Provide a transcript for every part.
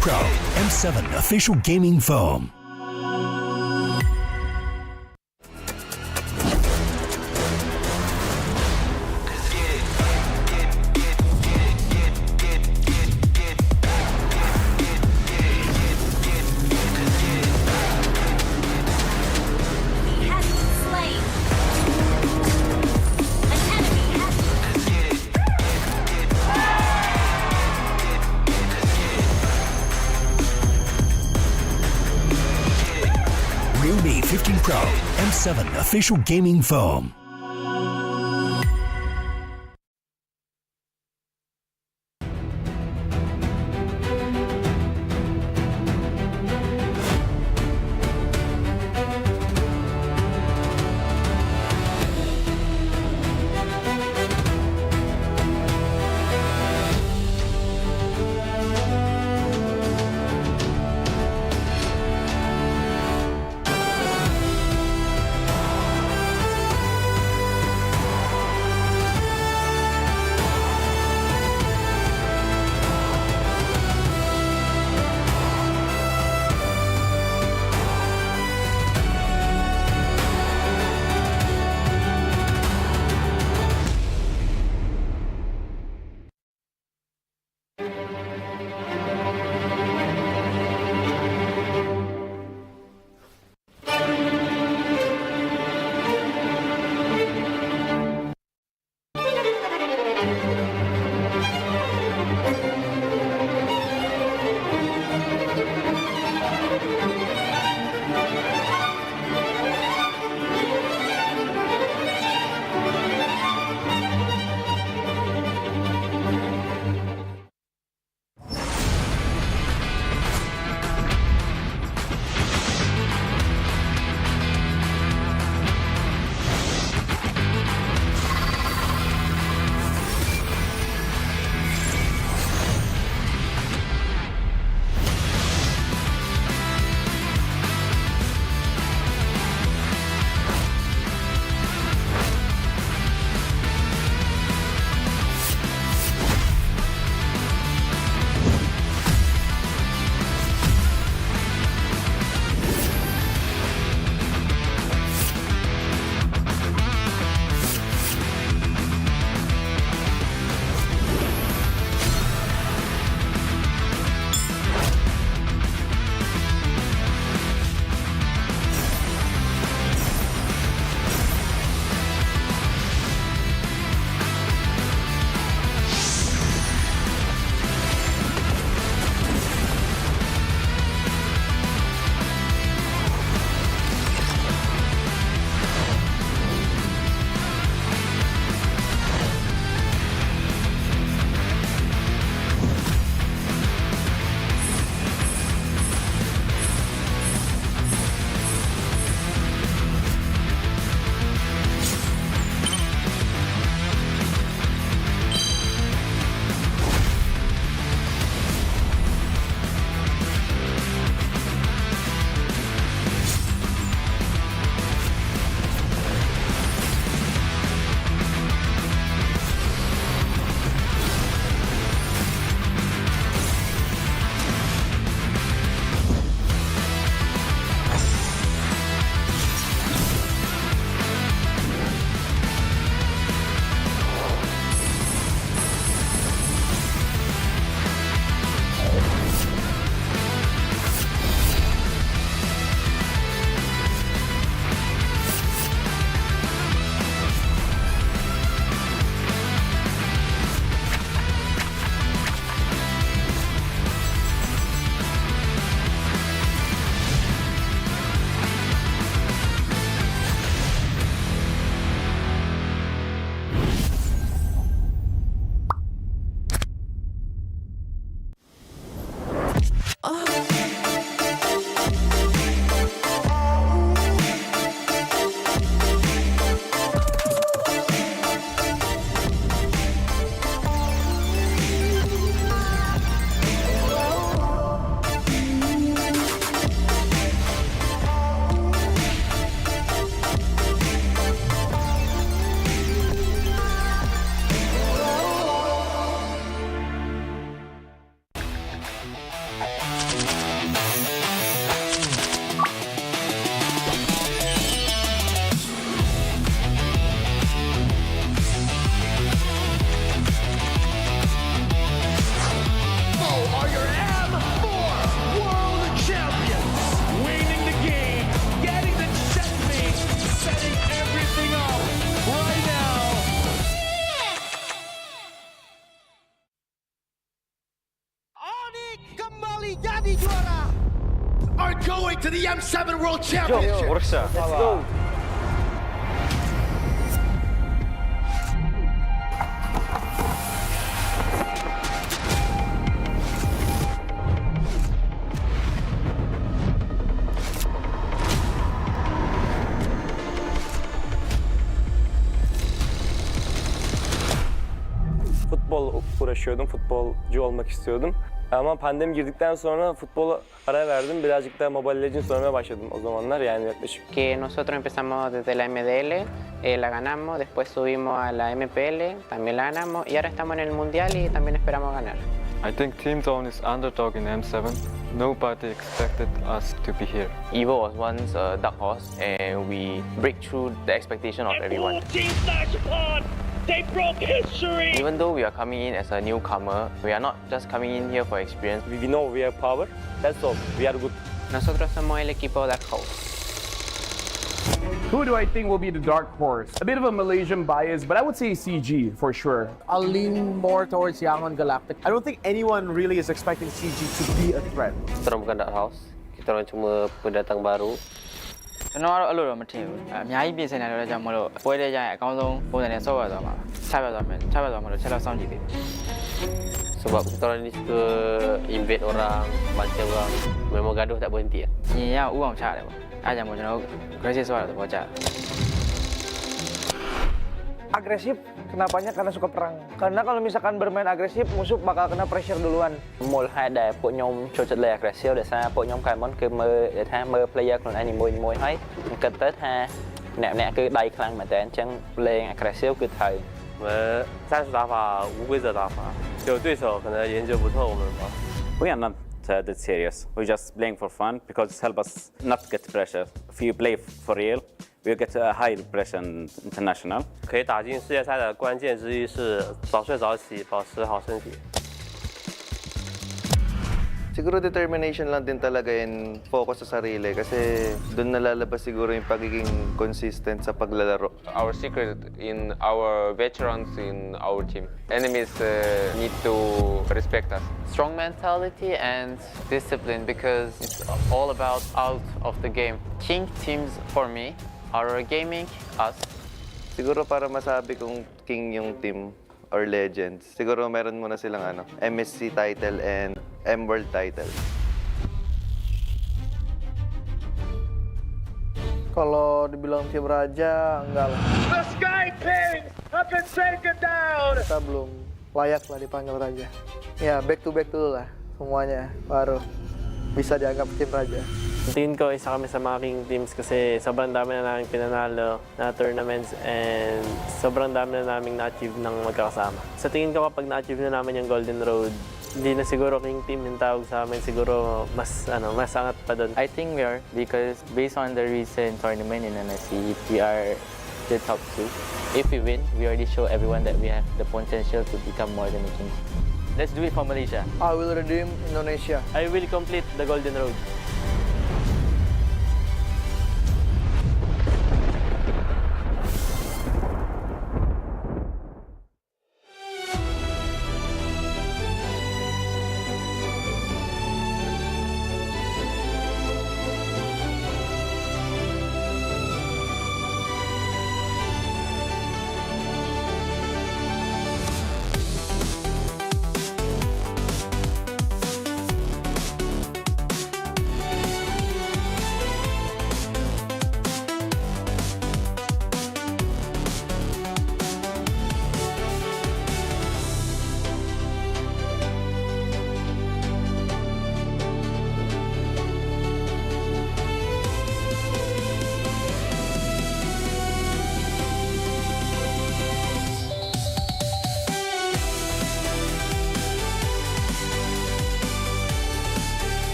Pro, M7 official gaming foam. Realme 15 Pro, M7 official gaming foam. the M7 World Championship. Let's go. Futbol uğraşıyordum, futbolcu olmak istiyordum. Ama pandemi girdikten sonra futbola ara verdim. Birazcık da Mobile Legends oynamaya başladım o zamanlar, yani yaklaşık. Que nosotros empezamos desde la MDL, la ganamos, después subimos a la MPL, también la ganamos y ahora estamos en el Mundial y también esperamos ganar. I think Team Zone is underdog in M7. Nobody expected us to be here. Evo was once a dark horse and we break through the expectation of everyone. They broke history! Even though we are coming in as a newcomer, we are not just coming in here for experience. We know we have power, that's all, we are good. Nosotros somos el equipo Dark Horse. Who do I think will be the dark horse? A bit of a Malaysian bias, but I would say CG for sure. I'll lean more towards Yangon Galactic. I don't think anyone really is expecting CG to be a threat. Kita orang bukan dark house, kita orang cuma pendatang baru. ကျွန်တော်ကတော့အဲ့လိုတော့မထင်ဘူးအများကြီးပြင်ဆင်နေတယ်ကြောင့်မလို့ပွဲတဲ့ကြရင်အကောင်းဆုံးပုံစံနဲ့ဆော့ရသွားမှာချပြသွားမယ်မလို့ချက်တော့စောင့်ကြည့်သေးတယ် Sebab kita orang ni suka invade orang, bantai orang, memang gaduh tak berhenti. ညီရဥအောင်ချတယ်ပေါ့အားကြောင့်မို့ကျွန်တော် gracious ဆိုတာတော့ကြာ Agresif, kenapanya? Karena suka perang. Karena kalau misalkan bermain agresif, musuh bakal kena pressure duluan. មូលហេតុដែលពួកខ្ញុំចូលចិត្តលេង aggressive ដោយសារពួកខ្ញុំកាលមុនគឺមើល player ខ្លួនឯងនីមួយៗហើយគិតទៅថាអ្នកគឺដៃខ្លាំងមែនតើអញ្ចឹងលេង aggressive គឺត្រូវ 我们战术打法无规则打法，就对手可能研究不透我们吧。 We are not that serious. We just playing for fun because it helps us not get pressure. If you play for real, we get a high pressure international. 可以打进世界赛的关键之一是早睡早起，保持好身体。 Siguro determination lang din talaga and focus sa sarili kasi doon nalalabas siguro yung pagiging consistent sa paglalaro. Our secret in our veterans in our team. Enemies need to respect us. Strong mentality and discipline because it's all about out of the game. King teams for me are gaming us. Siguro para masabi kong king yung team or legends, siguro meron muna silang MSC title and M-World title. Kalau dibilang tim raja, enggak lah. The Sky Kings have been taken down! Kita belum layak lah dipanggil raja. Ya, back to back dulu lah semuanya, baru bisa dianggap tim raja. Tingin ko isa kami sa mga king teams kasi sobrang dami na namin pinanalo na tournaments and sobrang dami na namin na-achieve ng magkakasama. Sa tingin ko kapag na-achieve na namin yung Golden Road, hindi na siguro king team yung tawag sa amin, siguro mas angat pa doon. I think we are because based on the recent tournament in NSC, we are the top 2. If we win, we already show everyone that we have the potential to become more than a king. Let's do it for Malaysia. I will redeem Indonesia. I will complete the Golden Road.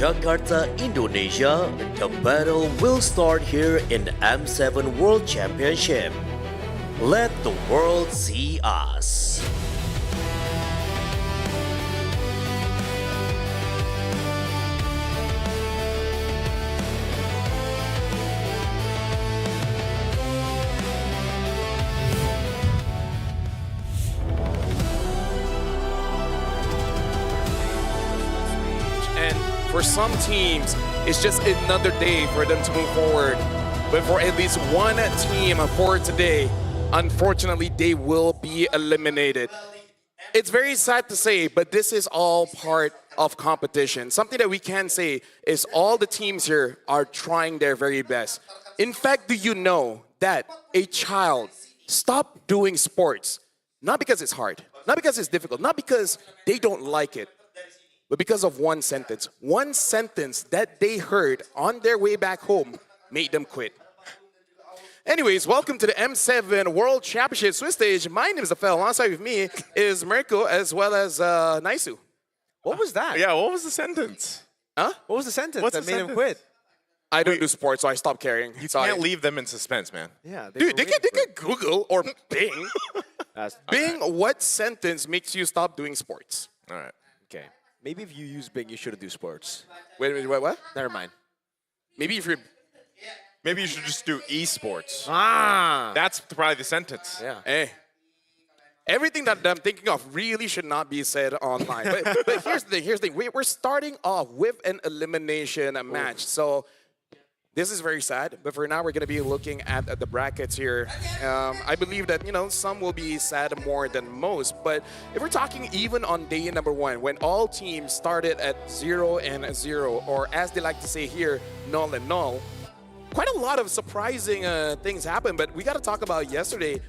Jakarta, Indonesia, the battle will start here in the M7 World Championship. Let the world see us. And for some teams, it's just another day for them to move forward. But for at least one team for today, unfortunately, they will be eliminated. It's very sad to say, but this is all part of competition. Something that we can say is all the teams here are trying their very best. In fact, do you know that a child stopped doing sports, not because it's hard, not because it's difficult, not because they don't like it, but because of one sentence. One sentence that they heard on their way back home made them quit. Anyways, welcome to the M7 World Championship Swiss stage. My name is Afel. Alongside with me is Mirko as well as Naisu. What was that? Yeah, what was the sentence? Huh? What was the sentence What's that the made him sentence? quit? I don't do sports, so I stopped caring. You can't leave them in suspense, man. Yeah, Dude, they can Google or Bing. Bing, what sentence makes you stop doing sports? All right. Okay. Maybe if you use Bing, you shouldn't do sports. Wait, what? Never mind. Maybe if you're... Maybe you should just do esports. Ah! That's probably the sentence. Yeah. Hey. Everything that I'm thinking of really should not be said online. But here's the thing. We're starting off with an elimination match. So this is very sad. But for now, we're going to be looking at the brackets here. I believe that, some will be sad more than most. But if we're talking even on day number 1, when all teams started at 0-0, or as they like to say here, 0-0, quite a lot of surprising things happened. But we got to talk about yesterday.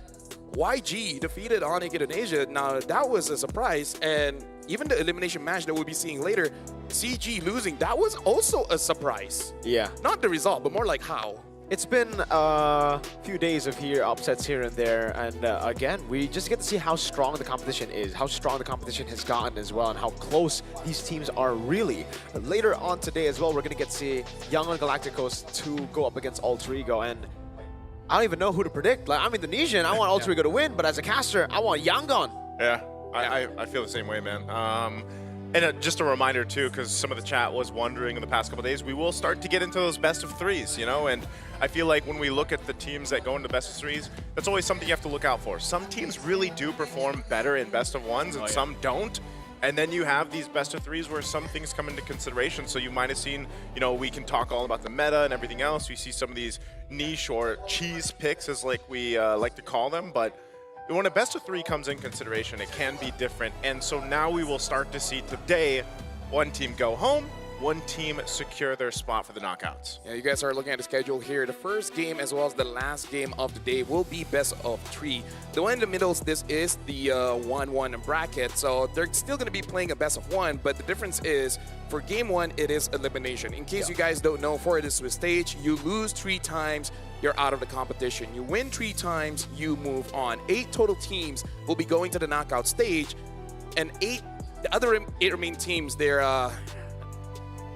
YG defeated Onyx Indonesia. Now, that was a surprise. And even the elimination match that we'll be seeing later, CG losing, that was also a surprise. Yeah. Not the result, but more like how. It's been a few days of upsets here and there, and again, we just get to see how strong the competition is, how strong the competition has gotten as well, and how close these teams are really. Later on today as well, we're going to get to see Yangon Galacticos to go up against Alter Ego, and I don't even know who to predict. Like, I'm Indonesian, I want Alter Ego to win, but as a caster, I want Yangon. Yeah, I feel the same way, man. And just a reminder, too, because some of the chat was wondering in the past couple days, we will start to get into those best of threes, and I feel like when we look at the teams that go into best of threes, that's always something you have to look out for. Some teams really do perform better in best of ones, and some don't. And then you have these best of threes where some things come into consideration. So you might have seen, we can talk all about the meta and everything else. We see some of these niche or cheese picks, as like we like to call them, but when a best of 3 comes in consideration, it can be different. And so now we will start to see today one team go home, one team secure their spot for the knockouts. Yeah, you guys are looking at the schedule here. The first game as well as the last game of the day will be best of 3. The one in the middle, this is the 1-1 bracket. So they're still going to be playing a best of 1, but the difference is for game 1, it is elimination. In case you guys don't know, for this Swiss stage, you lose 3 times, you're out of the competition. You win 3 times, you move on. 8 total teams will be going to the knockout stage, and the other 8 remaining teams, they're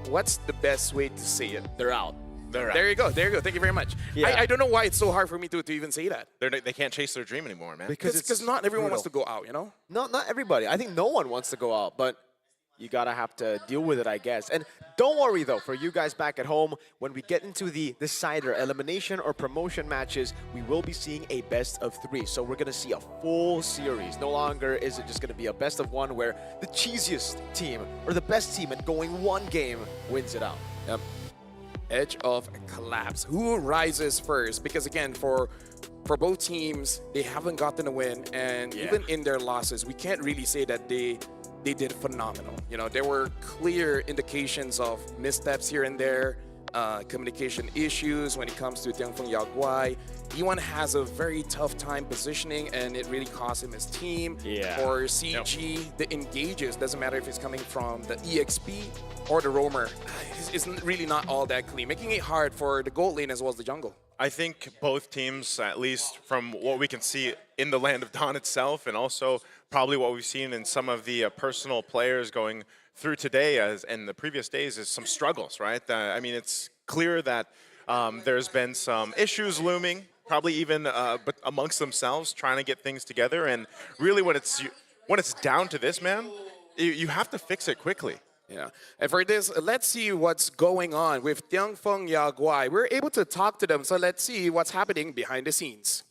what's the best way to say it? They're out. They're out. There you go. Thank you very much. Yeah. I don't know why it's so hard for me to even say that. They can't chase their dream anymore, man. Because not everyone wants to go out, No, not everybody. I think no one wants to go out, but you gotta have to deal with it, I guess. And don't worry though, for you guys back at home, when we get into the decider elimination or promotion matches, we will be seeing a best of 3. So we're gonna see a full series. No longer is it just gonna be a best of 1 where the cheesiest team or the best team at going 1 game wins it out. Yep. Edge of collapse. Who rises first? Because again, for both teams, they haven't gotten a win, and even in their losses, we can't really say that they did phenomenal. There were clear indications of missteps here and there, communication issues when it comes to Tiangfeng Yaoguai. E1 has a very tough time positioning, and it really cost him his team. Yeah. For CG, the engages, doesn't matter if it's coming from the EXP or the roamer, it's really not all that clean, making it hard for the gold lane as well as the jungle. I think both teams, at least from what we can see in the Land of Dawn itself, and also probably what we've seen in some of the personal players going through today and the previous days is some struggles, right? I mean, it's clear that there's been some issues looming, probably even but amongst themselves, trying to get things together. And really, when it's down to this, man, you have to fix it quickly. Yeah, and for this, let's see what's going on with Tianfeng Yaguai. We're able to talk to them, so let's see what's happening behind the scenes.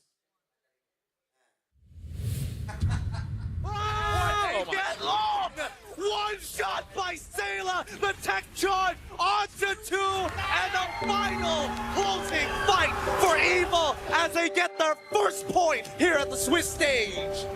Get long! One shot by Sailor, the tech charge onto 2, and a final closing fight for Evil as they get their first point here at the Swiss stage.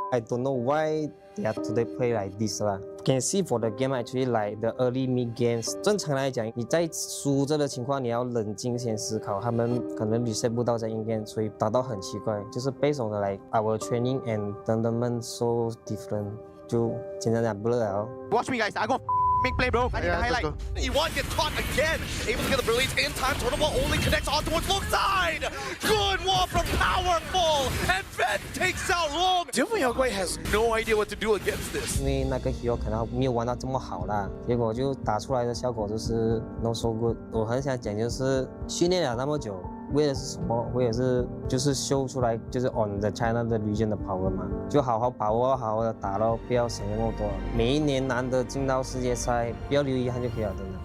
I don't know why they have today play like this lah. Can see for the game actually like the early mid games。正常来讲，你在输着的情况，你要冷静先思考，他们可能 reset 不到在 in game， 所以打到很奇怪。就是 based on like our training and tournament so different， 就简单讲 blur 了。Watch me, guys. I go big play, bro. I need the highlight. E1 gets caught again. Able to get the release in time. Tournament only connects on towards long side. Good wall from Powerful. And Ben takes out Long. Tianfeng Yaguai has no idea what to do against this. 因为那个 hero 可能没有玩到这么好啦，结果就打出来的效果就是 not so good。我很想讲就是训练了那么久。为的是什么？为的是就是秀出来，就是 on the China 的 region 的 power 嘛，就好好把握，好好的打咯，不要想那么多。每一年难得进到世界赛，不要留遗憾就可以了，真的。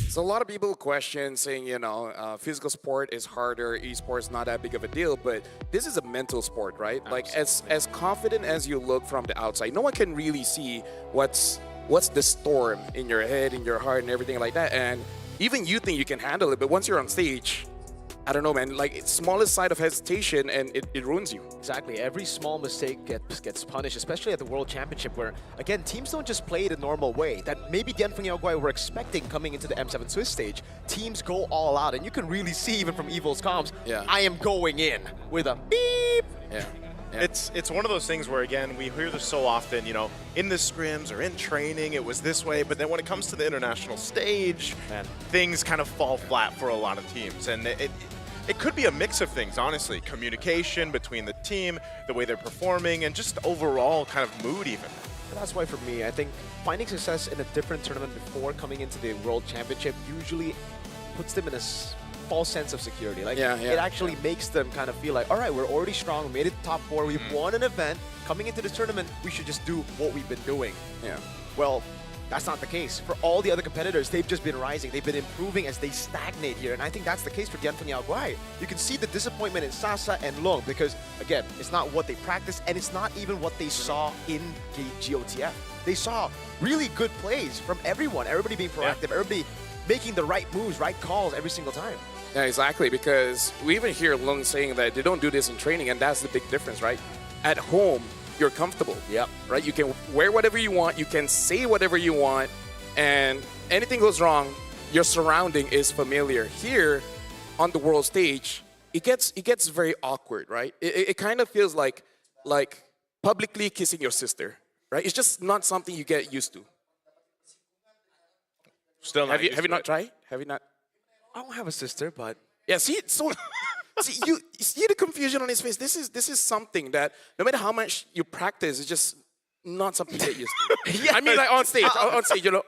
So a lot of people question saying, you know, physical sport is harder, esports not that big of a deal, but this is a mental sport, right? Absolutely. Like as confident as you look from the outside, no one can really see what's the storm in your head, in your heart, and everything like that. And even you think you can handle it, but once you're on stage, I don't know, man, like it's smallest side of hesitation and it ruins you. Exactly. Every small mistake gets punished, especially at the World Championship where, again, teams don't just play the normal way that maybe Tianfeng Yaguai were expecting coming into the M7 Swiss stage. Teams go all out, and you can really see even from Evil's comms, yeah. I am going in with a beep. Yeah. Yeah. It's one of those things where, again, we hear this so often, you know, in the scrims or in training, it was this way, but then when it comes to the international stage, things kind of fall flat for a lot of teams. And it could be a mix of things, honestly. Communication between the team, the way they're performing, and just overall kind of mood even. And that's why for me, I think finding success in a different tournament before coming into the World Championship usually puts them in a false sense of security. Like it actually makes them kind of feel like, all right, we're already strong, we made it to top 4, we won an event, coming into this tournament, we should just do what we've been doing. Yeah. Well, that's not the case. For all the other competitors, they've just been rising, they've been improving as they stagnate here, and I think that's the case for Tianfeng Yaguai. You can see the disappointment in Sasa and Long because, again, it's not what they practiced, and it's not even what they saw in GOTF. They saw really good plays from everyone, everybody being proactive, everybody making the right moves, right calls every single time. Yeah, exactly, because we even hear Lung saying that they don't do this in training, and that's the big difference, right? At home, you're comfortable. Yeah. Right? You can wear whatever you want, you can say whatever you want, and anything goes wrong, your surrounding is familiar. Here, on the world stage, it gets very awkward, right? It kind of feels like publicly kissing your sister, right? It's just not something you get used to. Still not. Have you not tried? Have you not? I don't have a sister, but yeah. See, so you see the confusion on his face. This is something that no matter how much you practice, it's just not something you get used to. Yeah. I mean, like on stage, you know.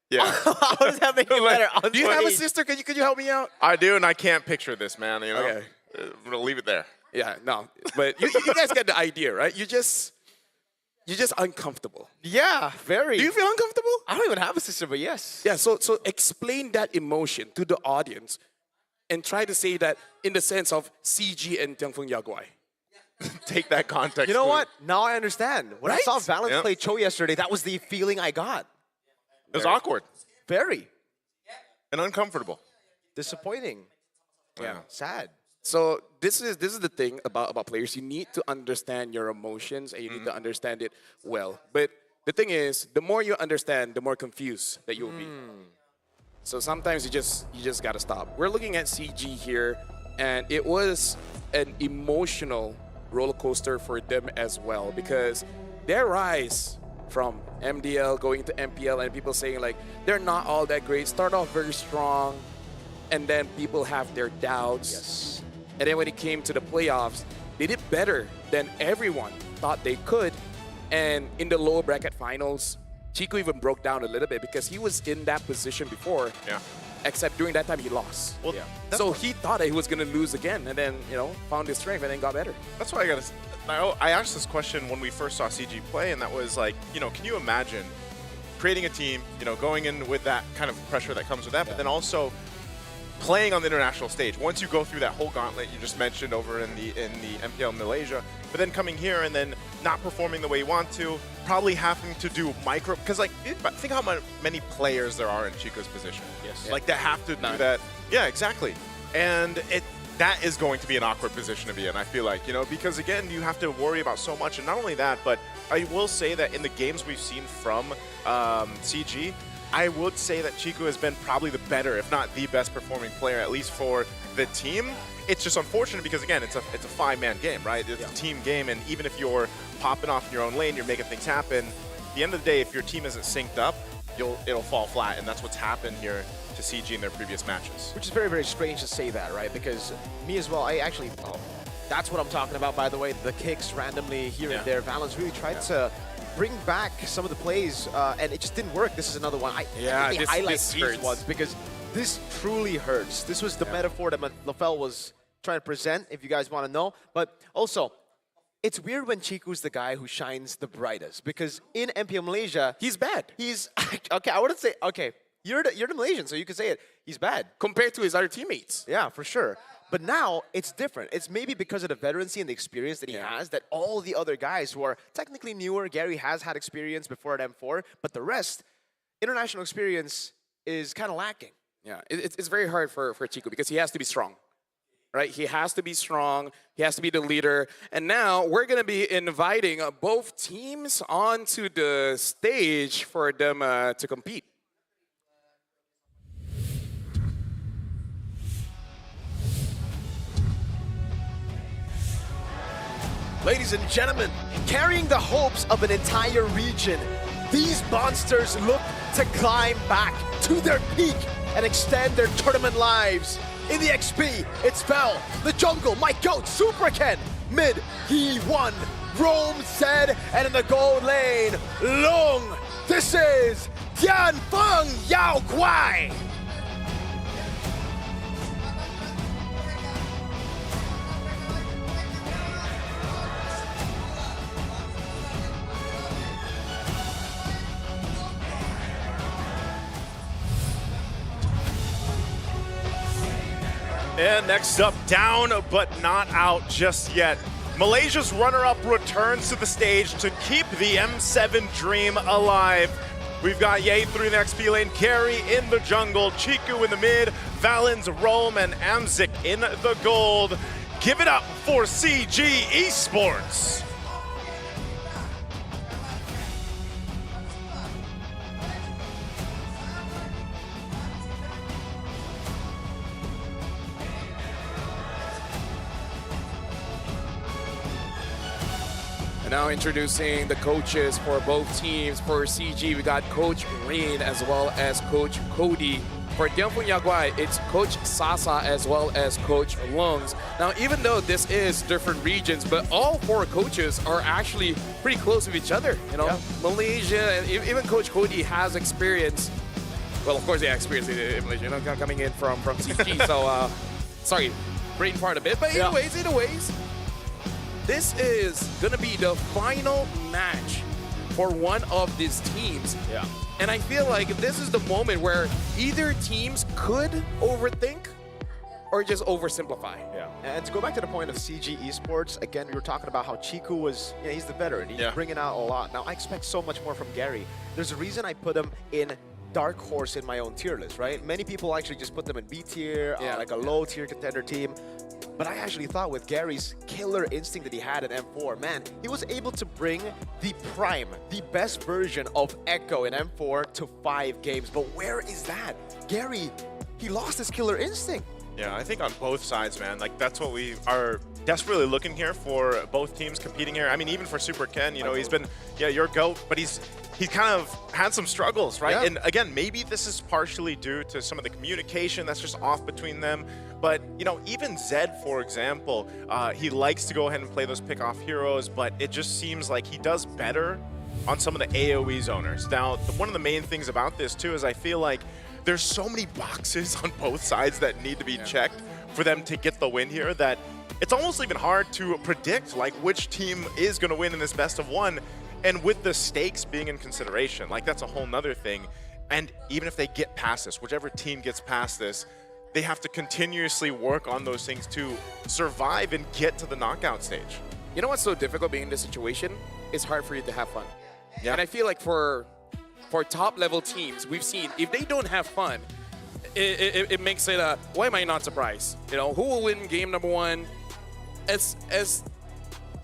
Yeah. How does that make it better? Do you have a sister? Could you help me out? I do, and I can't picture this, man. You know. Okay. I'm gonna leave it there. Yeah. No, but you guys get the idea, right? You're just uncomfortable. Yeah, very. Do you feel uncomfortable? I don't even have a sister, but yes. Yeah, so explain that emotion to the audience and try to say that in the sense of CG and Tianfeng Yaguai. Take that context. You know what? Now I understand. When I saw Valence play Cho yesterday, that was the feeling I got. It was awkward. Very. And uncomfortable. Disappointing. Yeah, sad. So this is the thing about players. You need to understand your emotions and you need to understand it well. But the thing is, the more you understand, the more confused that you'll be. So sometimes you just gotta stop. We're looking at CG here, and it was an emotional roller coaster for them as well because their rise from MDL going to MPL and people saying like they're not all that great, start off very strong, and then people have their doubts. Yes. And then when it came to the playoffs, they did better than everyone thought they could. And in the lower bracket finals, Chico even broke down a little bit because he was in that position before. Yeah. Except during that time he lost. Well, so he thought that he was going to lose again and then, found his strength and then got better. That's why I asked this question when we first saw CG play, and that was like, can you imagine creating a team, going in with that kind of pressure that comes with that, but then also playing on the international stage. Once you go through that whole gauntlet you just mentioned over in the MPL Malaysia, but then coming here and then not performing the way you want to, probably having to do micro, because like think how many players there are in Chico's position. Yes. Like that have to do that. Yeah, exactly. And that is going to be an awkward position to be in, I feel like, because again, you have to worry about so much. And not only that, but I will say that in the games we've seen from CG, I would say that Chico has been probably the better, if not the best performing player, at least for the team. It's just unfortunate because, again, it's a five-man game, right? It's a team game, and even if you're popping off in your own lane, you're making things happen, at the end of the day, if your team isn't synced up, it'll fall flat, and that's what's happened here to CG in their previous matches. Which is very, very strange to say that, right? Because me as well, that's what I'm talking about, by the way, the kicks randomly here and there. Valens really tried to bring back some of the plays, and it just didn't work. This is another one. I highlight these ones because this truly hurts. This was the metaphor that LaFell was trying to present, if you guys want to know. But also, it's weird when Chiku's the guy who shines the brightest because in MPL Malaysia, he's bad. He's okay. I wouldn't say okay. You're the Malaysian, so you can say it. He's bad compared to his other teammates. Yeah, for sure. But now it's different. It's maybe because of the veterancy and the experience that he has that all the other guys who are technically newer, Gary has had experience before at M4, but the rest, international experience is kind of lacking. Yeah, it's very hard for Chico because he has to be strong, right? He has to be strong. He has to be the leader. And now we're going to be inviting both teams onto the stage for them to compete. Ladies and gentlemen, carrying the hopes of an entire region, these monsters look to climb back to their peak and extend their tournament lives. In the XP, it's Fell, the jungle, my goat, Super Ken. Mid, he won, Rome said, and in the gold lane, Long. This is Tian Feng Yao Guai. And next up, down but not out just yet. Malaysia's runner-up returns to the stage to keep the M7 dream alive. We've got Ye through the XP lane, Gary in the jungle, Chiku in the mid, Valens, Rome, and Amzik in the gold. Give it up for CG Esports. Now introducing the coaches for both teams. For CG, we got Coach Rain as well as Coach Cody. For Tianfeng Yaguai, it's Coach Sasa as well as Coach Lungs. Now, even though this is different regions, but all four coaches are actually pretty close with each other. Malaysia, and even Coach Cody has experience. Well, of course, they have experience in Malaysia, coming in from CG. So, sorry, brain fart a bit. But anyways. This is going to be the final match for one of these teams. Yeah. And I feel like this is the moment where either teams could overthink or just oversimplify. Yeah. And to go back to the point of CG Esports, again, we were talking about how Chiku was, he's the veteran. He's bringing out a lot. Now, I expect so much more from Gary. There's a reason I put him in dark horse in my own tier list, right? Many people actually just put them in B tier, like a low tier contender team. But I actually thought with Gary's killer instinct that he had in M4, man, he was able to bring the prime, the best version of Echo in M4 to 5 games. But where is that? Gary, he lost his killer instinct. Yeah, I think on both sides, man. Like, that's what we are desperately looking here for both teams competing here. I mean, even for Super Ken, you know, he's been, yeah, your GOAT, but he's kind of had some struggles, right? Yeah. And again, maybe this is partially due to some of the communication that's just off between them. But, you know, even Zed, for example, he likes to go ahead and play those pick-off heroes, but it just seems like he does better on some of the AoE zoners. Now, one of the main things about this, too, is I feel like there's so many boxes on both sides that need to be checked for them to get the win here that it's almost even hard to predict, like, which team is going to win in this best of one. And with the stakes being in consideration, like, that's a whole nother thing. And even if they get past this, whichever team gets past this, they have to continuously work on those things to survive and get to the knockout stage. You know what's so difficult being in this situation? It's hard for you to have fun. Yeah. And I feel like for top level teams, we've seen if they don't have fun, it makes it why am I not surprised? You know, who will win game number one? As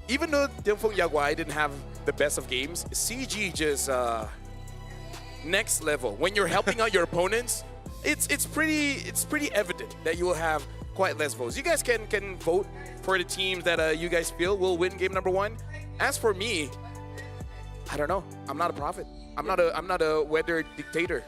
even though Dimfung Yaguai didn't have the best of games, CG just next level. When you're helping out your opponents, it's pretty evident that you will have quite less votes. You guys can vote for the teams that you guys feel will win game number one. As for me, I don't know. I'm not a prophet. I'm not a weather dictator.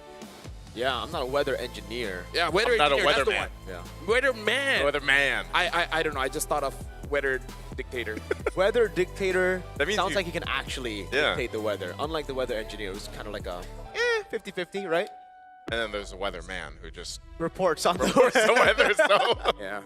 Yeah, I'm not a weather engineer. Yeah, weather I'm not engineer. a weatherman. Yeah. Weatherman. Weatherman. I don't know. I just thought of weather dictator. Weather dictator That means sounds you- like he can actually dictate the weather. Unlike the weather engineer, who's kind of like a 50-50, right? And then there's a weatherman who just Reports on reports the weather, so... Yeah.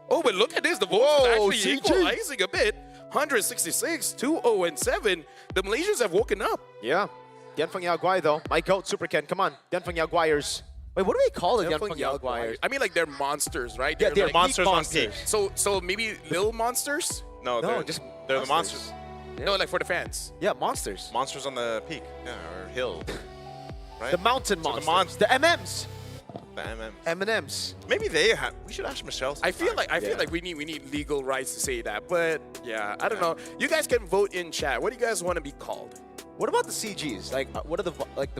Oh, but look at this. The votes Whoa, is actually CG. equalizing a bit. 166, 2-0-7. The Malaysians have woken up. Yeah. Dianfeng Yaguai, though. My goat, Super Ken. Come on. Dianfeng Yaguaiers. Wait, what do we call it? Dianfeng Yaguaiers. I mean, like, they're monsters, right? Yeah, they're like, monsters on monsters. peak. So maybe little monsters? No, No, they're, just they're the monsters. No, like for the fans. Yeah, monsters. Monsters on the peak, yeah, or hill, right? The mountain So the monsters. The MMs. The MM. M&Ms. Maybe they have. We should ask Michelle. I feel like Yeah. we need legal rights to say that, but yeah, I don't know. You guys can vote in chat. What do you guys want to be called? What about the CGs? Like, what are the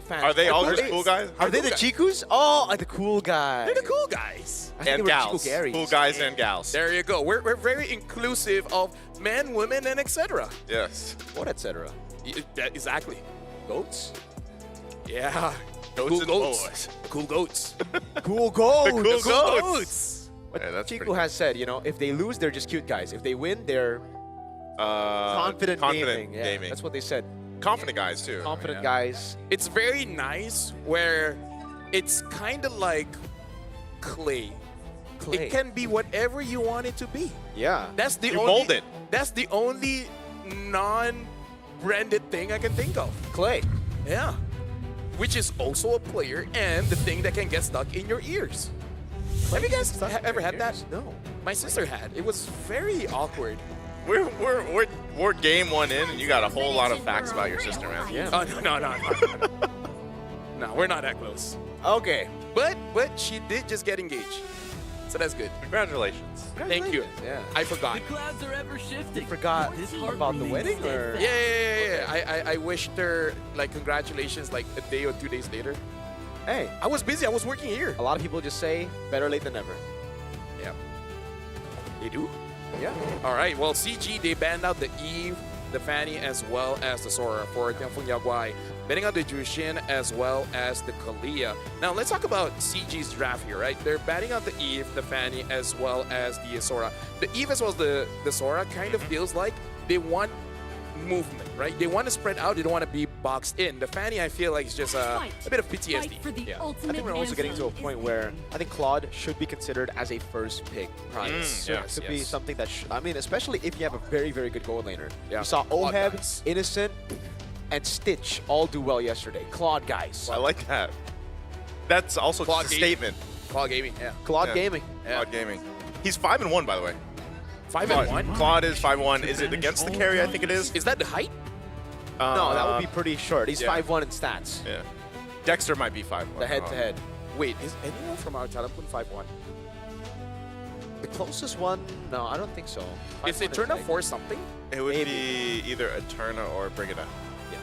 fans? Are they all Like, just cool guys? Are they the Chikus? Oh, like the cool guys. They're the cool guys. I think And they were gals. Chico Garys. Cool guys and gals. There you go. We're very inclusive of men, women, and etc. Yes. What, etc.? Exactly. Goats? Yeah. Goats cool and goats. boys. Cool goats. Cool goats. The cool Cool goats. goats. But Yeah, that's Chico pretty has said, you know, if they lose, they're just cute guys. If they win, they're confident gaming. Yeah, gaming. that's what they said. Confident guys too. Confident guys. It's very nice where it's kind of like clay. Clay. It can be whatever you want it to be. Yeah. That's the You only, mold it. That's the only non-branded thing I can think of. Clay. Yeah. Which is also a player and the thing that can get stuck in your ears. Have you guys ever had that? No. My sister had. It was very awkward. We're game one in, and you got a whole lot of facts about your sister, man. Yeah. Oh, no. No, we're not that close. Okay. But she did just get engaged. So that's good. Congratulations. Thank you. Yeah. I forgot. Clouds are ever shifting. You forgot about the wedding, or? Yeah. I wished her like congratulations like a day or 2 days later. Hey, I was busy. I was working here. a lot of people just say better late than never. Yeah. They do? Yeah. All right. Well, CG, they banned out the Eve, the Fanny, as well as the Sora for Tianfeng Yaguai. Banning out the Jushin as well as the Kalia. Now, let's talk about CG's draft here, right? They're banning out the Eve, the Fanny, as well as the Sora. The Eve as well as the Sora kind of feels like they want movement, right? They want to spread out. They don't want to be boxed in. The Fanny, I feel like, is just a bit of PTSD. Yeah. I think we're also getting to a point where I think Claude should be considered as a first pick prize. Yes, It could be yes. something that, I mean, especially if you have a very, very good gold laner. Yeah. You saw Claude Oheb, guys. Innocent, and Stitch all do well yesterday. Claude guys. I like that. That's also Claude just a Gaming. statement. Claude Gaming, yeah. Claude Yeah. Gaming. Claude Gaming. He's 5-1, by the way. 5-1? Claude is 5-1. Is it against the carry? I think it is. Is that the height? No, that would be pretty short. He's yeah. 5-1 in stats. Yeah. Dexter might be 5-1. The head-to-head. Wait, is anyone from our talent pool 5-1? The closest one? No, I don't think so. Is Eterna for something? It would be either Eterna or Brigida. Yeah.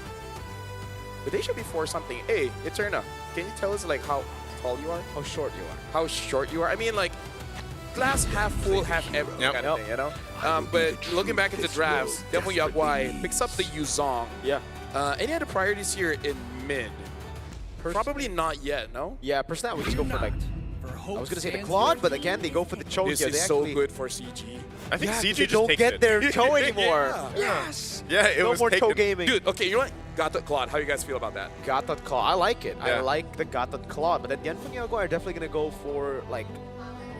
But they should be for something. Hey, Eterna, can you tell us like how tall you are? How short you are? How short you are? I mean, like, glass half full, half empty kind of thing, you know? But looking back at the drafts, Definitely Yaguai picks up the Yuzong. Yeah. Any other priorities here in mid? Probably not yet, no? Yeah, personally, I would just go for like, I was going to say the Claude, but again, they go for the Cho This here. is They so actually, good for CG. I think CG they just don't takes get it. their Cho anymore. Yeah. Yes. Yeah, it no was more Cho taken. gaming. Dude, okay, you know what? Gatot Claude, how you guys feel about that? Gatot Claw. I like it. I Yeah. like the Gatot Claw. But then Dianfeng Yaguai are definitely going to go for like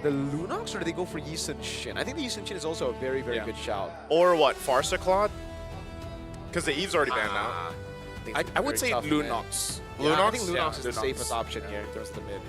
the Lunox, or do they go for Yi Sun Shin? I think the Yi Sun Shin is also a very, very good shout. Or what, Farsa Claude? Because the Eve's already banned out. I would say tough, Lunox. Yeah, I think Lunox? Lunox is the safest option here in terms of the mid.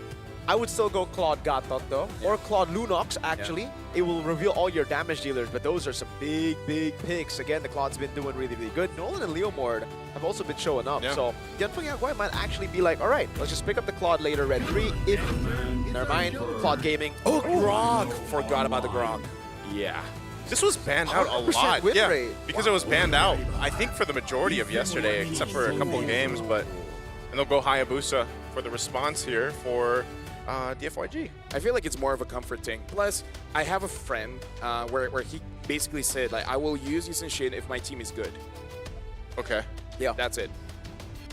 I would still go Claude Gatot though, or Claude Lunox actually. It will reveal all your damage dealers, but those are some big, big picks. Again, the Claude's been doing really, really good. Nolan and Leomord have also been showing up. Yeah. So Dianfeng Yaguai might actually be like, all right, let's just pick up the Claude later, Red 3. If, never mind, Claude Gaming. Oh, Grog! Forgot about the Grog. Yeah. This was banned out a 100% lot. win Yeah, rate. because it was banned out, I think, for the majority of yesterday, except for a couple of games. But and they'll go Hayabusa for the response here for DFYG. I feel like it's more of a comfort thing. Plus, I have a friend where he basically said, like, I will use Yi Sun Shin if my team is good. Okay. Yeah. That's it.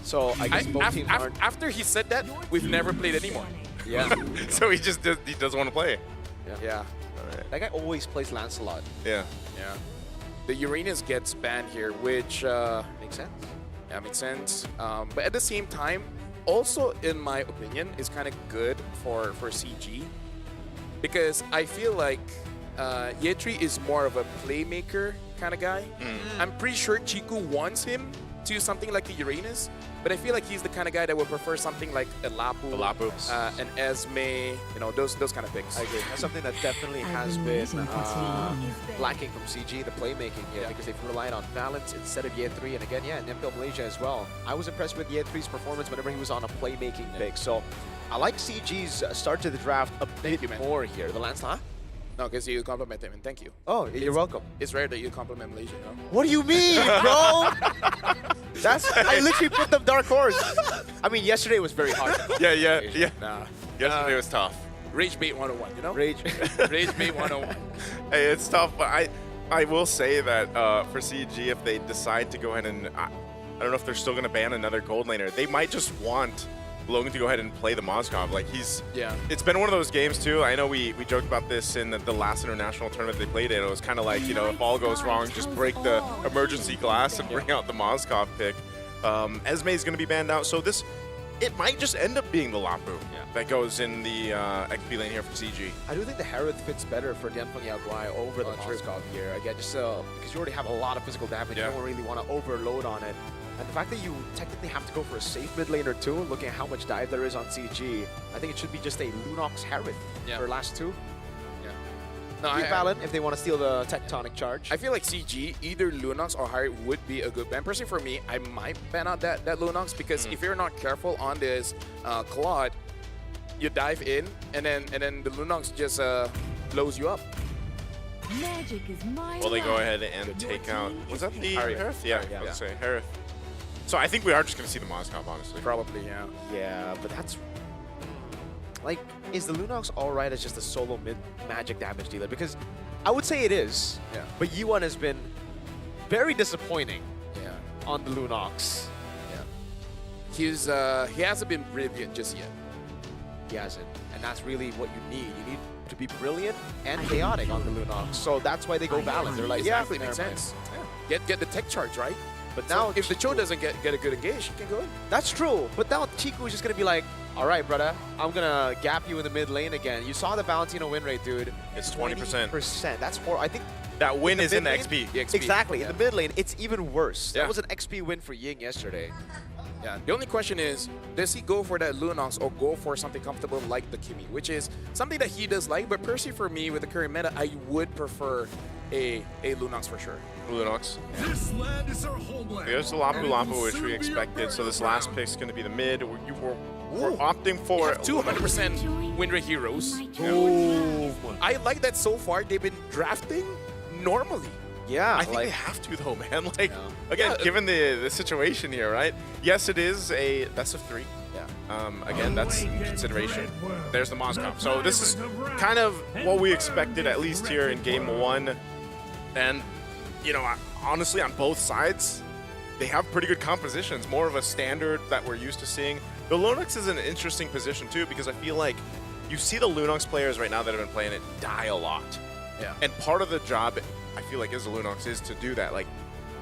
So I guess both teams aren't. After he said that, we've never played anymore. Yeah. So he just he doesn't want to play. Yeah. That guy always plays Lancelot. Yeah. Yeah. The Uranus gets banned here, which Makes sense. yeah, makes sense. But at the same time, also in my opinion, is kind of good for CG because I feel like Yetri is more of a playmaker kind of guy. I'm pretty sure Chiku wants him to something like the Uranus, but I feel like he's the kind of guy that would prefer something like a Lapu, an Esme, you know, those kind of picks. I agree. That's something that definitely has been lacking from CG, the playmaking here, because they've relied on Valence instead of Ye 3. And again, yeah, Nempel Malaysia as well. I was impressed with Ye 3's performance whenever he was on a playmaking pick. So I like CG's start to the draft a bit more here. The Lancelot? No, because you compliment him, and thank you. Oh, you're welcome. It's rare that you compliment Malaysia, you know? What do you mean, bro? I literally put them dark horse. I mean, yesterday was very hard. Yeah. Nah. Yesterday was tough. Rage bait 101, you know? Rage. Rage bait 101. Hey, it's tough, but I will say that for CG, if they decide to go ahead and I don't know if they're still going to ban another gold laner, they might just want Logan to go ahead and play the Mozgov. Like it's been one of those games too. I know we joked about this in the last international tournament they played in. It was kind of like, you know, if all goes wrong, just break the emergency glass and bring out the Mozgov pick. Esme is going to be banned out, so it might just end up being the Lapu that goes in the XP lane here for CG. I do think the Harith fits better for Dianfeng Yaguai over the Mozgov here. Again, just because you already have a lot of physical damage, you don't really want to overload on it. And the fact that you technically have to go for a safe mid laner too, looking at how much dive there is on CG, I think it should be just a Lunox Harith for last two. Yeah. No, Valen if they want to steal the Tectonic Charge. I feel like CG, either Lunox or Harith would be a good ban. Personally for me, I might ban out that Lunox because if you're not careful on this Claude, you dive in and then the Lunox just blows you up. Magic is my Will they go ahead and take out, was that the Harith? Yeah, I was say Harith. So I think we are just going to see the Mozgov, honestly. Probably, yeah. Yeah, but that's... Like, is the Lunox alright as just a solo mid magic damage dealer? Because I would say it is, but Yuan has been very disappointing on the Lunox. Yeah. He hasn't been brilliant just yet. He hasn't. And that's really what you need. You need to be brilliant and chaotic on the Lunox. So that's why they go balance. They're like, exactly, makes sense. Yeah. Get the tech charge, right? But now, if the Cho doesn't get a good engage, he can go in. That's true. But now Chiku is just going to be like, all right, brother, I'm going to gap you in the mid lane again. You saw the Valentino win rate, dude. It's 20%. That's I think that win is in the XP. Exactly. In the mid lane, it's even worse. That was an XP win for Ying yesterday. Yeah. The only question is, does he go for that Lunox or go for something comfortable like the Kimi, which is something that he does like, but personally for me, with the current meta, I would prefer a Lunox for sure. Lunox. This land is our homeland. There's the Lapu, which we expected. So this last pick's going to be the mid. We're opting for 200% win rate heroes. Ooh. I like that so far they've been drafting normally. Yeah, I think they have to though, man. Like again, given the situation here, right? Yes, it is a best of 3. Yeah. Again, that's in consideration. There's the Moscow. So this is kind of what we expected, at least here in game 1. And you know, honestly, on both sides, they have pretty good compositions. More of a standard that we're used to seeing. The Lunox is in an interesting position too, because I feel like you see the Lunox players right now that have been playing it die a lot. Yeah. And part of the job, I feel like, as the Lunox is to do that, like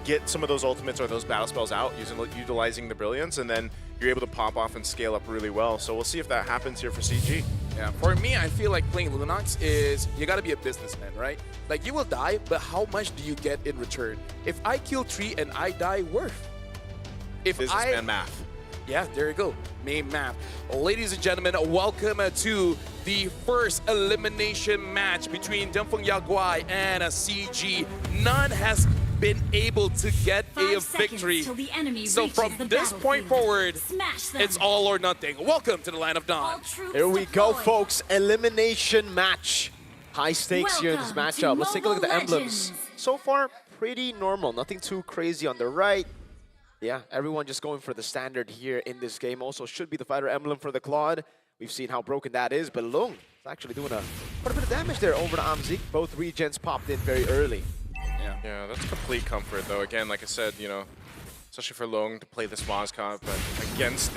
get some of those ultimates or those battle spells out, utilizing the brilliance, and then you're able to pop off and scale up really well. So we'll see if that happens here for CG. Yeah, for me, I feel like playing Lunox is, you gotta be a businessman, right? Like, you will die, but how much do you get in return? If I kill 3 and I die, worth. If Businessman math. Yeah, there you go. Main map. Ladies and gentlemen, welcome to the first elimination match between Demfeng Yaguai and CG. None has been able to get a victory. So from this point forward, it's all or nothing. Welcome to the Land of Dawn. Here we go, folks. Elimination match. High stakes here in this matchup. Let's take a look at the emblems. So far, pretty normal. Nothing too crazy on the right. Yeah, everyone just going for the standard here in this game. Also should be the fighter emblem for the Claude. We've seen how broken that is, but Lung is actually doing quite a bit of damage there over to Amzik. Both regens popped in very early. Yeah, that's complete comfort though. Again, like I said, you know, especially for Lung to play this Moscow, but against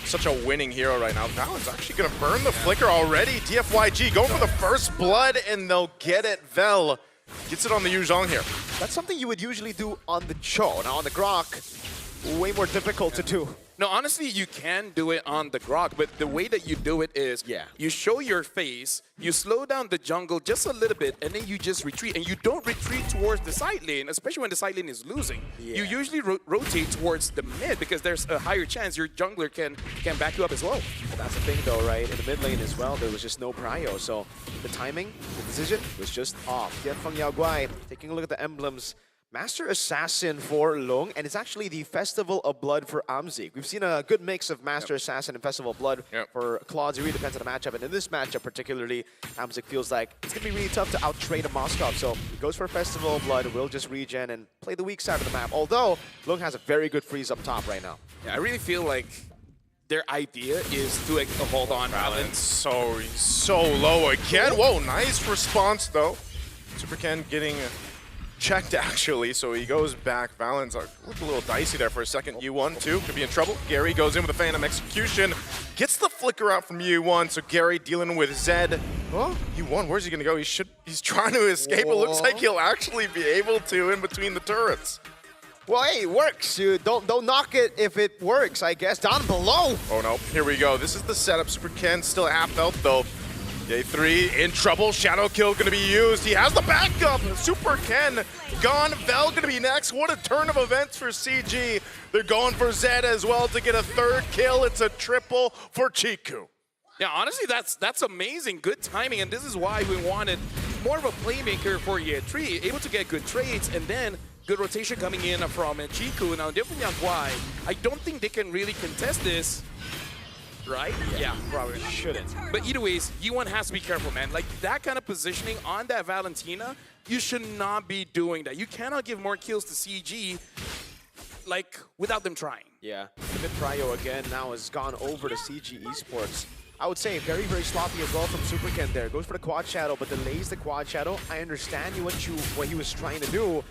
such a winning hero right now. Val's actually gonna burn the flicker already. DFYG going for the first blood, and they'll get it. Vel gets it on the Yuzhong here. That's something you would usually do on the Cho. Now on the Grok, way more difficult to do. No, honestly, you can do it on the Grok, but the way that you do it is you show your face, you slow down the jungle just a little bit, and then you just retreat. And you don't retreat towards the side lane, especially when the side lane is losing. You usually rotate towards the mid because there's a higher chance your jungler can back you up as well. But that's the thing though, right? In the mid lane as well, there was just no prio. So the timing, the decision was just off. Demfeng Yaguai, taking a look at the emblems. Master Assassin for Lung, and it's actually the Festival of Blood for Amzik. We've seen a good mix of Master Assassin and Festival of Blood for Claude. It really depends on the matchup, and in this matchup particularly, Amzik feels like it's going to be really tough to out-trade a Moskov, so he goes for Festival of Blood, will just regen and play the weak side of the map, although Lung has a very good freeze up top right now. Yeah, I really feel like their idea is to hold on balance. So low again. Whoa, nice response though. Super Ken getting checked actually, so he goes back. Valen's looked a little dicey there for a second. U1 too could be in trouble. Gary goes in with a Phantom Execution, gets the flicker out from U1. So Gary dealing with Zed. Oh, U1, where's he gonna go? He's trying to escape. It looks like he'll actually be able to in between the turrets. Well, hey, it works. Don't knock it if it works, I guess. Down below. Oh no, here we go. This is the setup. Super Ken still half health though. Day 3 in trouble. Shadow Kill gonna be used. He has the backup. Super Ken gone. Vel gonna be next. What a turn of events for CG. They're going for Zed as well to get a 3rd kill. It's a triple for Chiku. Yeah, honestly, that's amazing. Good timing, and this is why we wanted more of a playmaker for year 3, able to get good trades, and then good rotation coming in from Chiku. Now, Demfeng Yaguai, I don't think they can really contest this. Right? Yeah, probably shouldn't. But either ways, U1 has to be careful, man. Like, that kind of positioning on that Valentina, you should not be doing that. You cannot give more kills to CG, like, without them trying. Yeah, the mid prio again now has gone over to CG Esports. I would say very, very sloppy as well from Super Ken there. Goes for the Quad Shadow, but delays the Quad Shadow. I understand what he was trying to do,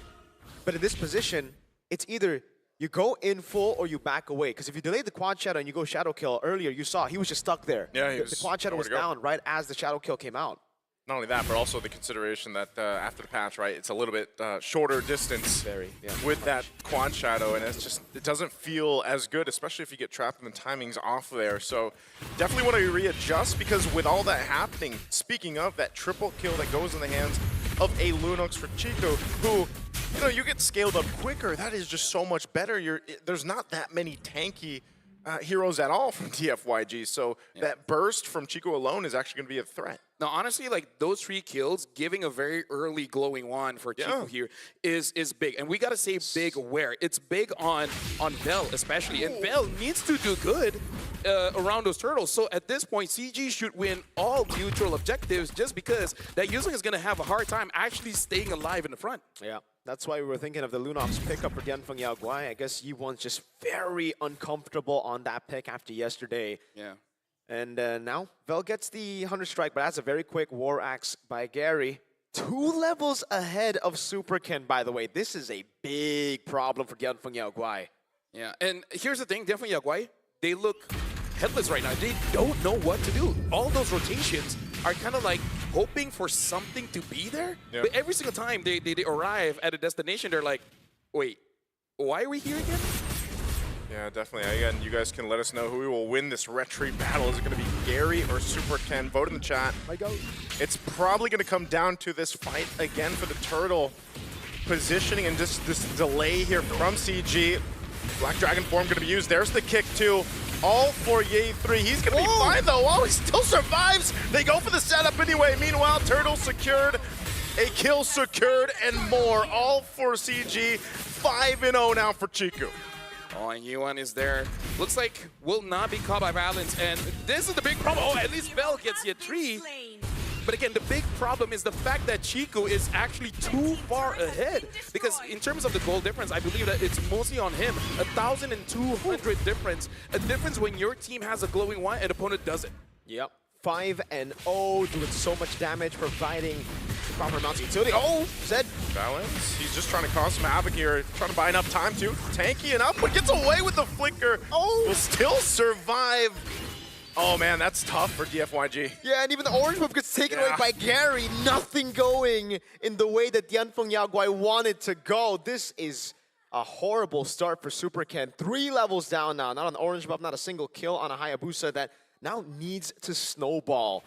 but in this position, it's either you go in full or you back away. Because if you delay the Quad Shadow and you go Shadow Kill earlier, you saw he was just stuck there. Yeah, the Quad Shadow was down right as the Shadow Kill came out. Not only that, but also the consideration that after the patch, right, it's a little bit shorter distance with that Quad Shadow, and it doesn't feel as good, especially if you get trapped and the timing's off there. So definitely want to readjust, because with all that happening, speaking of that triple kill that goes in the hands of a Lunox for Chico, who, you know, you get scaled up quicker. That is just so much better. There's not that many tanky heroes at all from TFYG. So that burst from Chico alone is actually going to be a threat. Now, honestly, like those 3 kills, giving a very early glowing wand for Chico here is big. And we got to say big where. It's big on Vel especially. And Vel needs to do good around those turtles. So at this point, CG should win all neutral objectives just because that Yuzling is going to have a hard time actually staying alive in the front. Yeah. That's why we were thinking of the Lunox pickup for Dianfeng Yao Guai. I guess Yi1's just very uncomfortable on that pick after yesterday. Yeah. And now Vel gets the 100 strike, but that's a very quick War Axe by Gary. 2 levels ahead of Super Ken, by the way. This is a big problem for Dianfeng Yao Guai. Yeah, and here's the thing, Dianfeng Yao Guai, they look headless right now. They don't know what to do. All those rotations are kind of like hoping for something to be there. Yeah. But every single time they arrive at a destination, they're like, wait, why are we here again? Yeah, definitely. Again, you guys can let us know who will win this retreat battle. Is it going to be Gary or Super Ken? Vote in the chat. It's probably going to come down to this fight again for the turtle positioning and just this delay here from CG. Black Dragon form going to be used. There's the kick too. All for Ye3. He's going to be fine though. Oh, he still survives. They go for the setup anyway. Meanwhile, Turtle secured, a kill secured, and more. All for CG. 5-0 now for Chiku. Oh, and Yuan is there. Looks like will not be caught by Valence, and this is the big problem. Oh, at least Vel gets you 3. But again, the big problem is the fact that Chico is actually too far ahead. Because in terms of the goal difference, I believe that it's mostly on him. 1,200 difference. A difference when your team has a glowing wand and opponent doesn't. Yep. 5-0, doing so much damage, providing the proper amounts of utility. Oh, Zed. Valence, he's just trying to cause some havoc here, trying to buy enough time too. Tanky enough, but gets away with the flicker. Will still survive. Oh man, that's tough for DFYG. Yeah, and even the orange buff gets taken away by Gary. Nothing going in the way that Dianfeng Yao Guai wanted to go. This is a horrible start for Super Ken. 3 levels down now. Not an orange buff, not a single kill on a Hayabusa that now needs to snowball.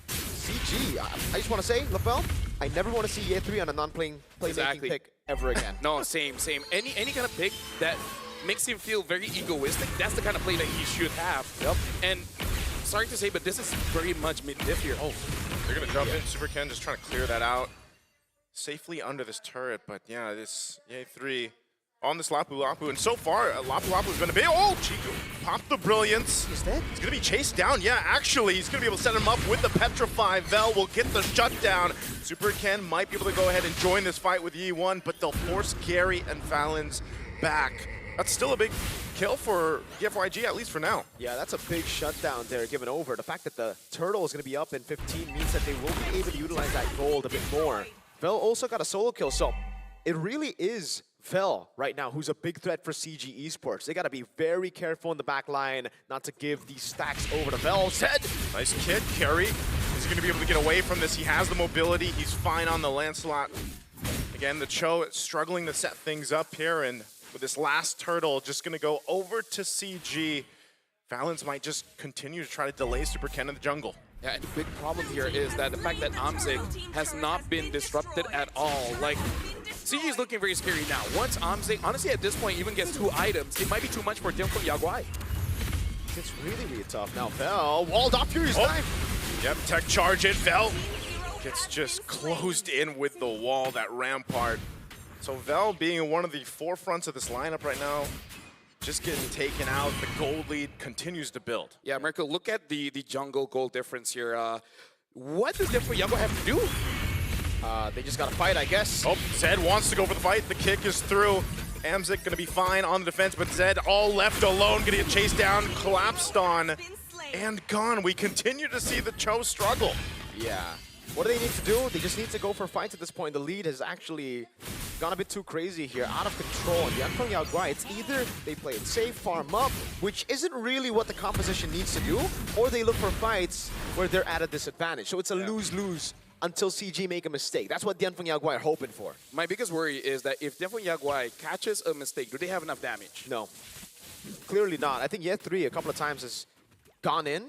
CG, I just want to say, LaFell, I never want to see Ye3 on a non-playmaking pick ever again. No, same. Any kind of pick that makes him feel very egoistic, that's the kind of play that he should have. Yep. And sorry to say, but this is very much mid-diff here. Oh, they're going to jump in. Super Ken just trying to clear that out safely under this turret. But yeah, this Ye3 on this Lapu Lapu. And so far, Lapu Lapu is going to be... Oh, Chico popped the Brilliance. He's dead? He's going to be chased down. Yeah, actually, he's going to be able to set him up with the Petrify. Vel will get the shutdown. Super Ken might be able to go ahead and join this fight with Yi1, but they'll force Gary and Valens back. That's still a big kill for DFYG, at least for now. Yeah, that's a big shutdown there given over. The fact that the turtle is going to be up in 15 means that they will be able to utilize that gold a bit more. Vel also got a solo kill, so it really is Vel right now who's a big threat for CG Esports. They got to be very careful in the back line not to give these stacks over to Vel. Zed! Nice kid, Carry. Is he going to be able to get away from this? He has the mobility. He's fine on the Lancelot. Again, the Cho struggling to set things up here, and with this last turtle just going to go over to CG. Valens might just continue to try to delay Super Ken in the jungle. Yeah, and the big problem here is that the fact that Amzik has not been disrupted at all. Like, CG is looking very scary now. Once Amzik, honestly at this point, even gets 2 items, it might be too much for Dianfeng Yao Guai. It's really, really tough. Now Vel walled off Fury's knife. Yep, tech charge it. Vel gets just closed in with the wall, that rampart. So Vel being one of the forefronts of this lineup right now, just getting taken out. The gold lead continues to build. Yeah, Mirko, look at the jungle gold difference here. What does Dianfeng Yao Guai have to do? They just got to fight, I guess. Oh, Zed wants to go for the fight. The kick is through. Amzik going to be fine on the defense, but Zed all left alone, going to get chased down, collapsed on, and gone. We continue to see the Cho struggle. Yeah. What do they need to do? They just need to go for fights at this point. The lead has actually gone a bit too crazy here, out of control. And Dianfeng Yao Guai, it's either they play it safe, farm up, which isn't really what the composition needs to do, or they look for fights where they're at a disadvantage. So it's a lose-lose until CG make a mistake. That's what Dianfeng Yao Guai are hoping for. My biggest worry is that if Dianfeng Yao Guai catches a mistake, do they have enough damage? No. Clearly not. I think Ye3 a couple of times has gone in,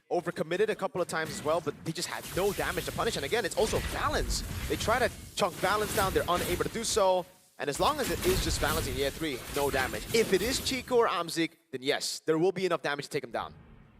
overcommitted a couple of times as well, but they just had no damage to punish. And again, it's also Valens. They try to chunk Valens down, they're unable to do so. And as long as it is just Valentine, yeah, 3, no damage. If it is Chico or Amzik, then yes, there will be enough damage to take him down.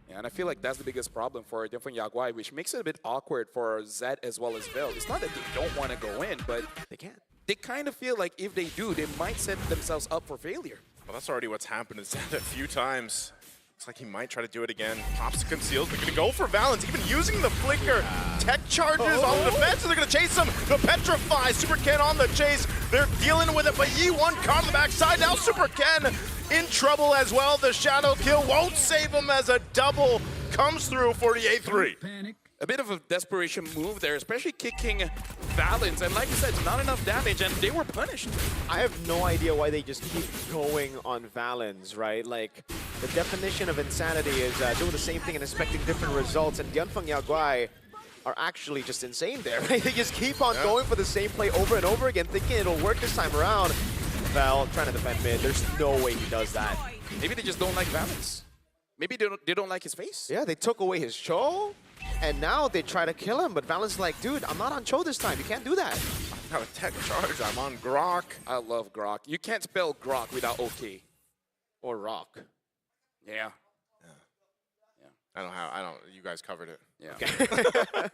Yeah, and I feel like that's the biggest problem for Yaguai, which makes it a bit awkward for Zed as well as Vel. It's not that they don't want to go in, but they can't. They kind of feel like if they do, they might set themselves up for failure. Well, that's already what's happened to Zed a few times. Looks like he might try to do it again. Pops the conceals. They're going to go for Valence, even using the flicker. Tech charges on the defense, and they're going to chase him. The Petrify. Super Ken on the chase. They're dealing with it, but Yi1 caught on the backside. Now Super Ken in trouble as well. The shadow kill won't save him as a double comes through for the A3. A bit of a desperation move there, especially kicking Valence. And like you said, not enough damage, and they were punished. I have no idea why they just keep going on Valence, right? Like, the definition of insanity is doing the same thing and expecting different results. And Gyeonfang Yaguai are actually just insane there, right? They just keep on going for the same play over and over again, thinking it'll work this time around. Val trying to defend mid. There's no way he does that. Maybe they just don't like Valence. Maybe they don't like his face. Yeah, they took away his Cho, and now they try to kill him. But Valence is like, dude, I'm not on Cho this time. You can't do that. I have a tech charge. I'm on Grok. I love Grok. You can't spell Grok without OK. Or Rock. Yeah. I don't. You guys covered it. Yeah. Okay.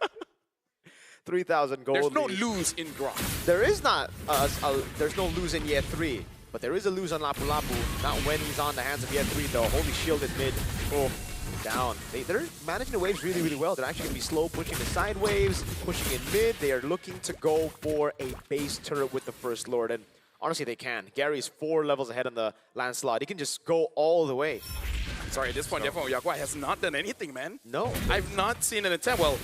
3,000 gold. There's no lead. lose in Grok. There is not. There's no lose in Year 3. But there is a lose on Lapu Lapu. Not when he's on the hands of Year 3, though. Holy shielded mid. Oh, down. They're managing the waves really, really well. They're actually going to be slow pushing the side waves, pushing in mid. They are looking to go for a base turret with the First Lord. And honestly, they can. Gary's 4 levels ahead on the Lancelot. He can just go all the way. Sorry, at this point, definitely Yaguai has not done anything, man. No. I've not seen an attempt. Well,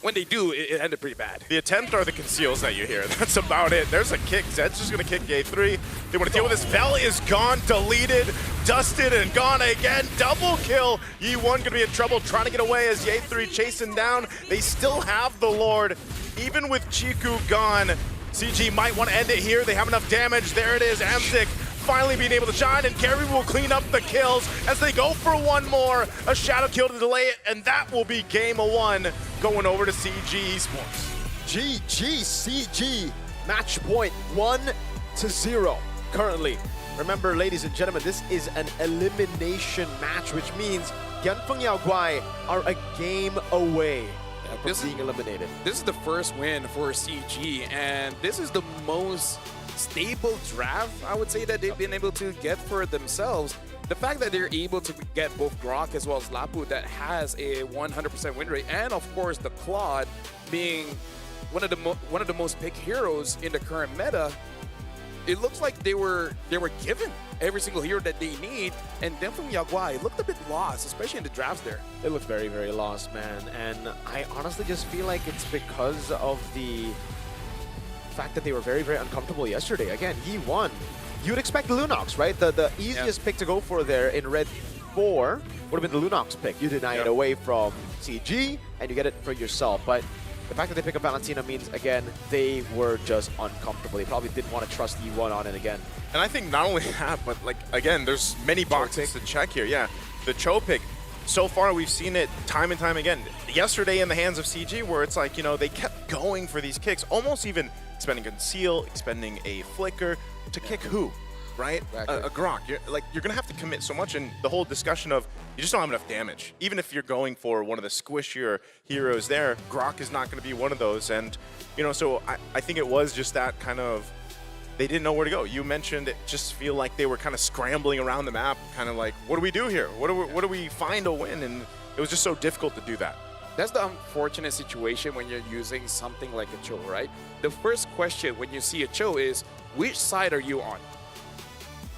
when they do, it ended pretty bad. The attempt are the conceals that you hear. That's about it. There's a kick. Zed's just going to kick A3. They want to deal with this. Vel is gone, deleted, dusted, and gone again. Double kill. Yi1 going to be in trouble trying to get away as Ye3 chasing down. They still have the Lord. Even with Chiku gone, CG might want to end it here. They have enough damage. There it is. Amzik finally being able to shine, and Gary will clean up the kills as they go for one more. A shadow kill to delay it, and that will be game of 1 going over to CG Esports. GG CG. Match point 1-0 currently. Remember, ladies and gentlemen, this is an elimination match, which means Gyeonfang Yaguai are a game away from being eliminated. This is the first win for CG, and this is the most stable draft, I would say, that they've been able to get for themselves. The fact that they're able to get both Grok as well as Lapu that has a 100% win rate, and of course the Claude being one of the most picked heroes in the current meta, it looks like they were given every single hero that they need. And then from Yaguai, looked a bit lost, especially in the drafts there. It looked very, very lost, man. And I honestly just feel like it's because of the fact that they were very, very uncomfortable yesterday. Again, Yi1. You'd expect the Lunox, right? The easiest pick to go for there in Red 4 would have been the Lunox pick. You deny it away from CG, and you get it for yourself. But the fact that they pick up Valentina means, again, they were just uncomfortable. They probably didn't want to trust Yi1 on it again. And I think not only that, but like, again, there's many boxes to check here. Yeah, the Cho pick. So far, we've seen it time and time again. Yesterday in the hands of CG, where it's like, you know, they kept going for these kicks, almost even expending Conceal, expending a Flicker to kick who, right? Exactly. A Grok. You're going to have to commit so much, and the whole discussion of you just don't have enough damage. Even if you're going for one of the squishier heroes there, Grok is not going to be one of those. And, you know, so I think it was just that kind of, they didn't know where to go. You mentioned it just feel like they were kind of scrambling around the map, kind of like, what do we do here? What do we find a win? And it was just so difficult to do that. That's the unfortunate situation when you're using something like a Cho, right? The first question when you see a Cho is, which side are you on?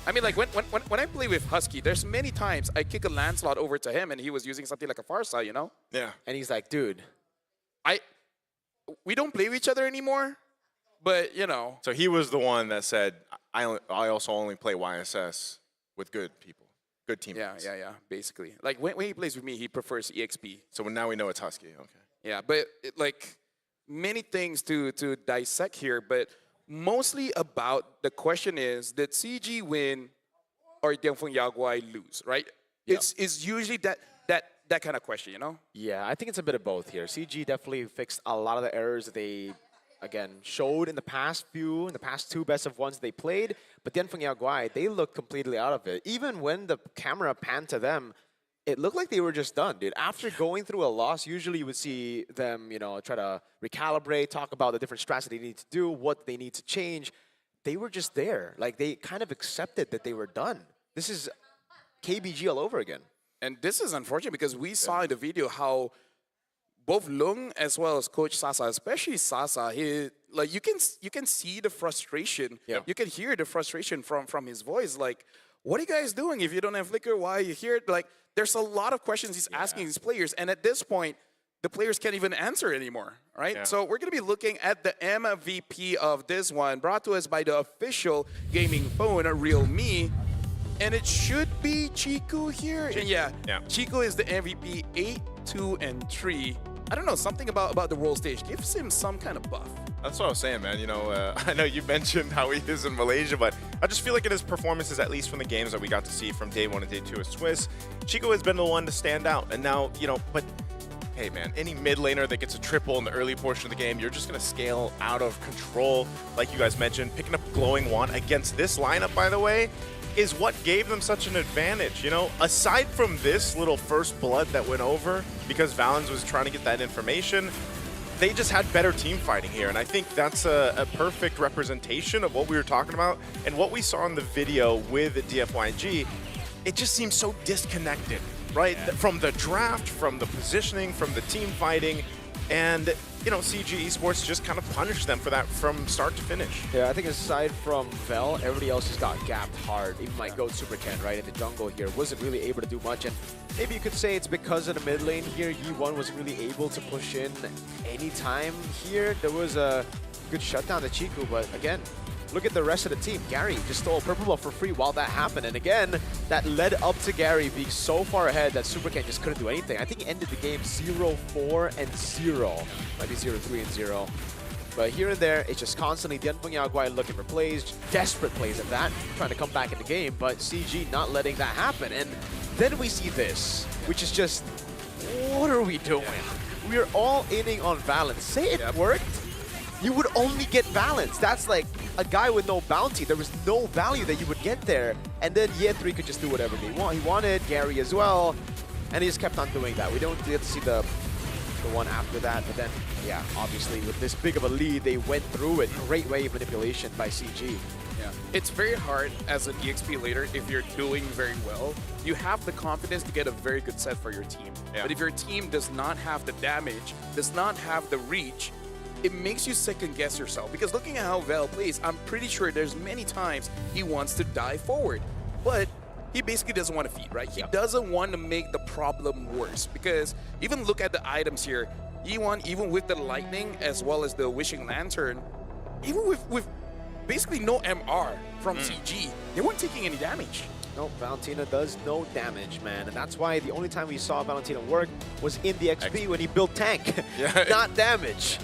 I mean, like, when I play with Husky, there's many times I kick a Lancelot over to him and he was using something like a Farsight, you know? Yeah. And he's like, dude. We don't play with each other anymore, but, you know. So he was the one that said, I also only play YSS with good people, good teammates. Yeah, basically. Like, when he plays with me, he prefers EXP. So now we know it's Husky, okay. Yeah, but, like, many things to dissect here, but mostly about the question is, did CG win or Gyeonfang Yaguai lose, right? Yep. It's usually that kind of question, you know? Yeah, I think it's a bit of both here. CG definitely fixed a lot of the errors that they again, showed in the past two best of ones they played, but Dianfeng Yaguai, they looked completely out of it. Even when the camera panned to them, it looked like they were just done, dude. After going through a loss, usually you would see them, try to recalibrate, talk about the different strats that they need to do, what they need to change. They were just there. Like, they kind of accepted that they were done. This is KBG all over again. And this is unfortunate because we saw in the video how both Lung as well as Coach Sasa, especially Sasa, you can see the frustration. Yeah. You can hear the frustration from his voice. Like, what are you guys doing if you don't have flicker? Why are you here? Like, there's a lot of questions he's asking these players, and at this point, the players can't even answer anymore, right? Yeah. So we're going to be looking at the MVP of this one, brought to us by the official gaming phone, Realme. And it should be Chiku here. And yeah, Chiku is the MVP, 8, 2, and 3. I don't know, something about the world stage gives him some kind of buff. That's what I was saying, man. I know you mentioned how he is in Malaysia, but I just feel like in his performances, at least from the games that we got to see from day 1 and day 2 of Swiss, Chico has been the one to stand out. And now, but hey, man, any mid laner that gets a triple in the early portion of the game, you're just going to scale out of control. Like you guys mentioned, picking up Glowing Wand against this lineup, by the way, is what gave them such an advantage. Aside from this little first blood that went over because Valens was trying to get that information, they just had better team fighting here. And I think that's a perfect representation of what we were talking about and what we saw in the video with DFYG. It just seems so disconnected, right? From the draft, from the positioning, from the team fighting. And, CG Esports just kind of punished them for that from start to finish. Yeah, I think aside from Vel, everybody else just got gapped hard. Even my GOAT Super Ken, right, in the jungle here, wasn't really able to do much. And maybe you could say it's because of the mid lane here. Yi1 wasn't really able to push in any time here. There was a good shutdown to Chiku, but again, look at the rest of the team. Gary just stole a purple buff for free while that happened. And again, that led up to Gary being so far ahead that Super Ken just couldn't do anything. I think he ended the game 0-4 and 0. Might be 0-3 and 0. But here and there, it's just constantly Dianfeng Yaguai looking for plays, desperate plays at that, trying to come back in the game, but CG not letting that happen. And then we see this, which is just, what are we doing? We're all inning on Valens. Say it worked, you would only get Valens. That's like a guy with no bounty. There was no value that you would get there. And then Ye3 could just do whatever they want. He wanted Gary as well, and he just kept on doing that. We don't get to see the one after that, but then, yeah, obviously with this big of a lead, they went through it. Great wave manipulation by CG. Yeah, it's very hard as an EXP later if you're doing very well. You have the confidence to get a very good set for your team. Yeah. But if your team does not have the damage, does not have the reach, it makes you second guess yourself. Because looking at how Vel plays, I'm pretty sure there's many times he wants to dive forward. But he basically doesn't want to feed, right? He doesn't want to make the problem worse. Because even look at the items here. E1, even with the lightning as well as the wishing lantern, even with basically no MR from CG, they weren't taking any damage. No, Valentina does no damage, man. And that's why the only time we saw Valentina work was in the XP when he built tank, not damage.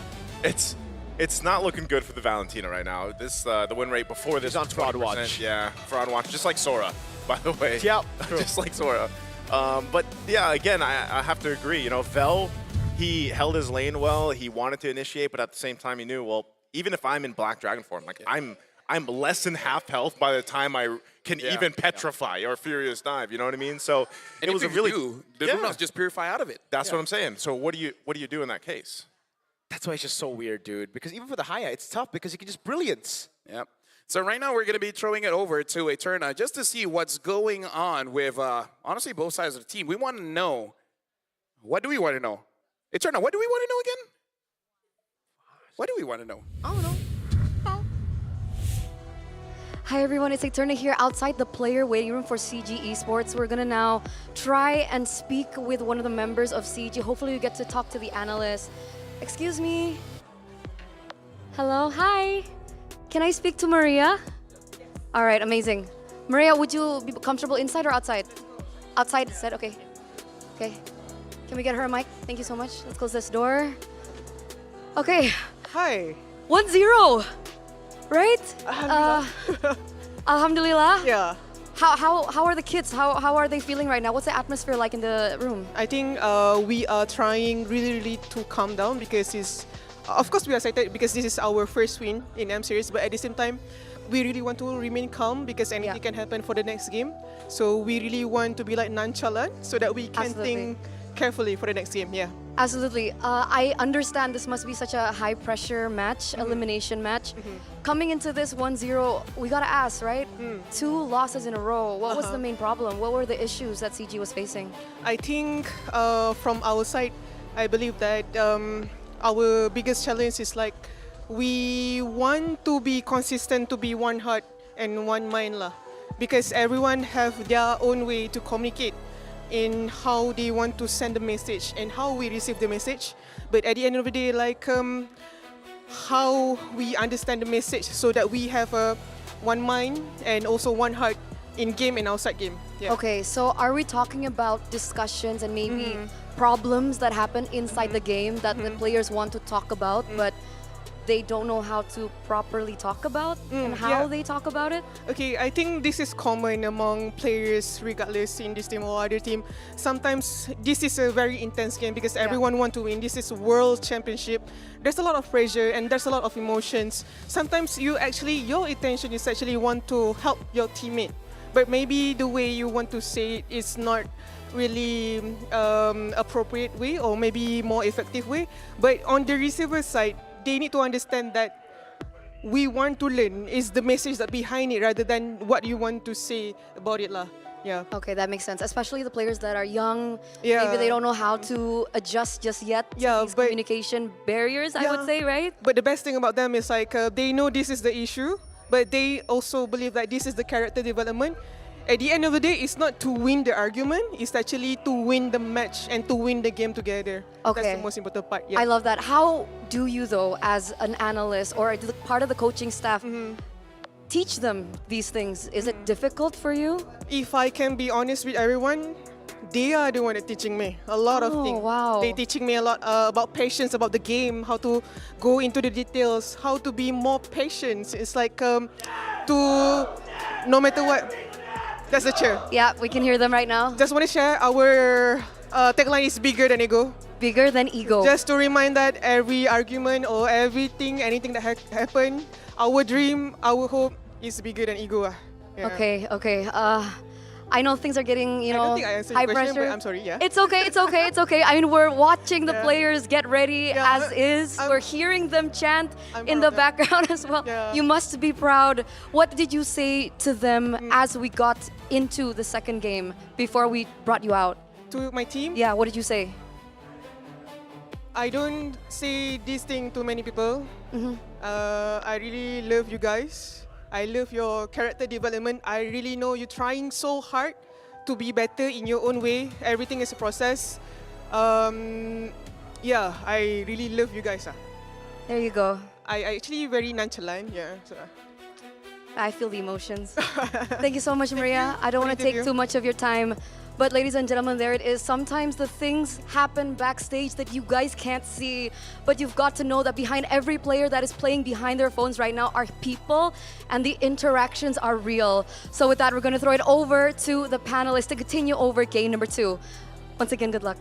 It's not looking good for the Valentina right now. This the win rate before this is on Fraud Watch. Yeah, Fraud Watch, just like Sora, by the way. Yep, just like Sora. But yeah, again, I have to agree. Vel, he held his lane well. He wanted to initiate, but at the same time, he knew, well, even if I'm in Black Dragon form, like I'm less than half health by the time I can even petrify or Furious Dive. You know what I mean? So and it was a really the Lunas just purify out of it. That's what I'm saying. So what do you do in that case? That's why it's just so weird, dude. Because even for the Haya, it's tough because you can just brilliance. Yep. So right now we're going to be throwing it over to Eterna just to see what's going on with, honestly, both sides of the team. We want to know. What do we want to know? Eterna, what do we want to know again? What do we want to know? I don't know. Hi everyone, it's Eterna here outside the player waiting room for CG Esports. We're gonna now try and speak with one of the members of CG. Hopefully we get to talk to the analyst. Excuse me. Hello, hi. Can I speak to Maria? All right, amazing. Maria, would you be comfortable inside or outside? Outside, said, okay. Okay. Can we get her a mic? Thank you so much. Let's close this door. Okay. Hi. 1-0. Right? Alhamdulillah. Yeah. How are the kids? How are they feeling right now? What's the atmosphere like in the room? I think we are trying really to calm down because it's of course we are excited because this is our first win in M Series, but at the same time, we really want to remain calm because anything can happen for the next game. So we really want to be like nonchalant so that we can think carefully for the next game. Yeah. Absolutely. I understand this must be such a high pressure match, elimination match. Coming into this 1-0, we gotta ask, right? 2 losses in a row. What was the main problem? What were the issues that CG was facing? I think from our side, I believe that our biggest challenge is like we want to be consistent, to be one heart and one mind lah. Because everyone have their own way to communicate in how they want to send the message and how we receive the message. But at the end of the day, like how we understand the message so that we have one mind and also one heart in game and outside game. Yeah. Okay, so are we talking about discussions and maybe problems that happen inside the game that the players want to talk about, but they don't know how to properly talk about and how they talk about it? Okay, I think this is common among players regardless in this team or other team. Sometimes this is a very intense game because everyone wants to win. This is World Championship. There's a lot of pressure and there's a lot of emotions. Sometimes your intention is actually want to help your teammate, but maybe the way you want to say it is not really appropriate way or maybe more effective way. But on the receiver side, they need to understand that we want to learn is the message that behind it rather than what you want to say about it lah. Yeah. Okay, that makes sense. Especially the players that are young. Yeah. Maybe they don't know how to adjust just yet to these communication barriers, I would say, right? But the best thing about them is like they know this is the issue, but they also believe that this is the character development. At the end of the day, it's not to win the argument, it's actually to win the match and to win the game together. Okay. That's the most important part. Yeah. I love that. How do you, though, as an analyst or part of the coaching staff, teach them these things? Is it difficult for you? If I can be honest with everyone, they are the one that teaching me a lot of things. Wow. They teaching me a lot about patience, about the game, how to go into the details, how to be more patient. It's like to, no matter what, that's the chair. Yeah, we can hear them right now. Just want to share our tagline is bigger than ego. Bigger than ego. Just to remind that every argument or everything, anything that happen, our dream, our hope is bigger than ego. Yeah. Okay. I know things are getting, I don't think I answered high your question, pressure. but I'm sorry, yeah. It's okay. I mean, we're watching the players get ready as is. We're hearing them chant in the background as well. Yeah. You must be proud. What did you say to them as we got into the second game before we brought you out? To my team? Yeah, what did you say? I don't say this thing to many people. I really love you guys. I love your character development. I really know you're trying so hard to be better in your own way. Everything is a process. Yeah, I really love you guys. There you go. I actually very nonchalant. Yeah. So. I feel the emotions. Thank you so much, Maria. I don't want to take too much of your time. But ladies and gentlemen, there it is. Sometimes the things happen backstage that you guys can't see, but you've got to know that behind every player that is playing behind their phones right now are people, and the interactions are real. So with that, we're going to throw it over to the panelists to continue over game number 2. Once again, good luck.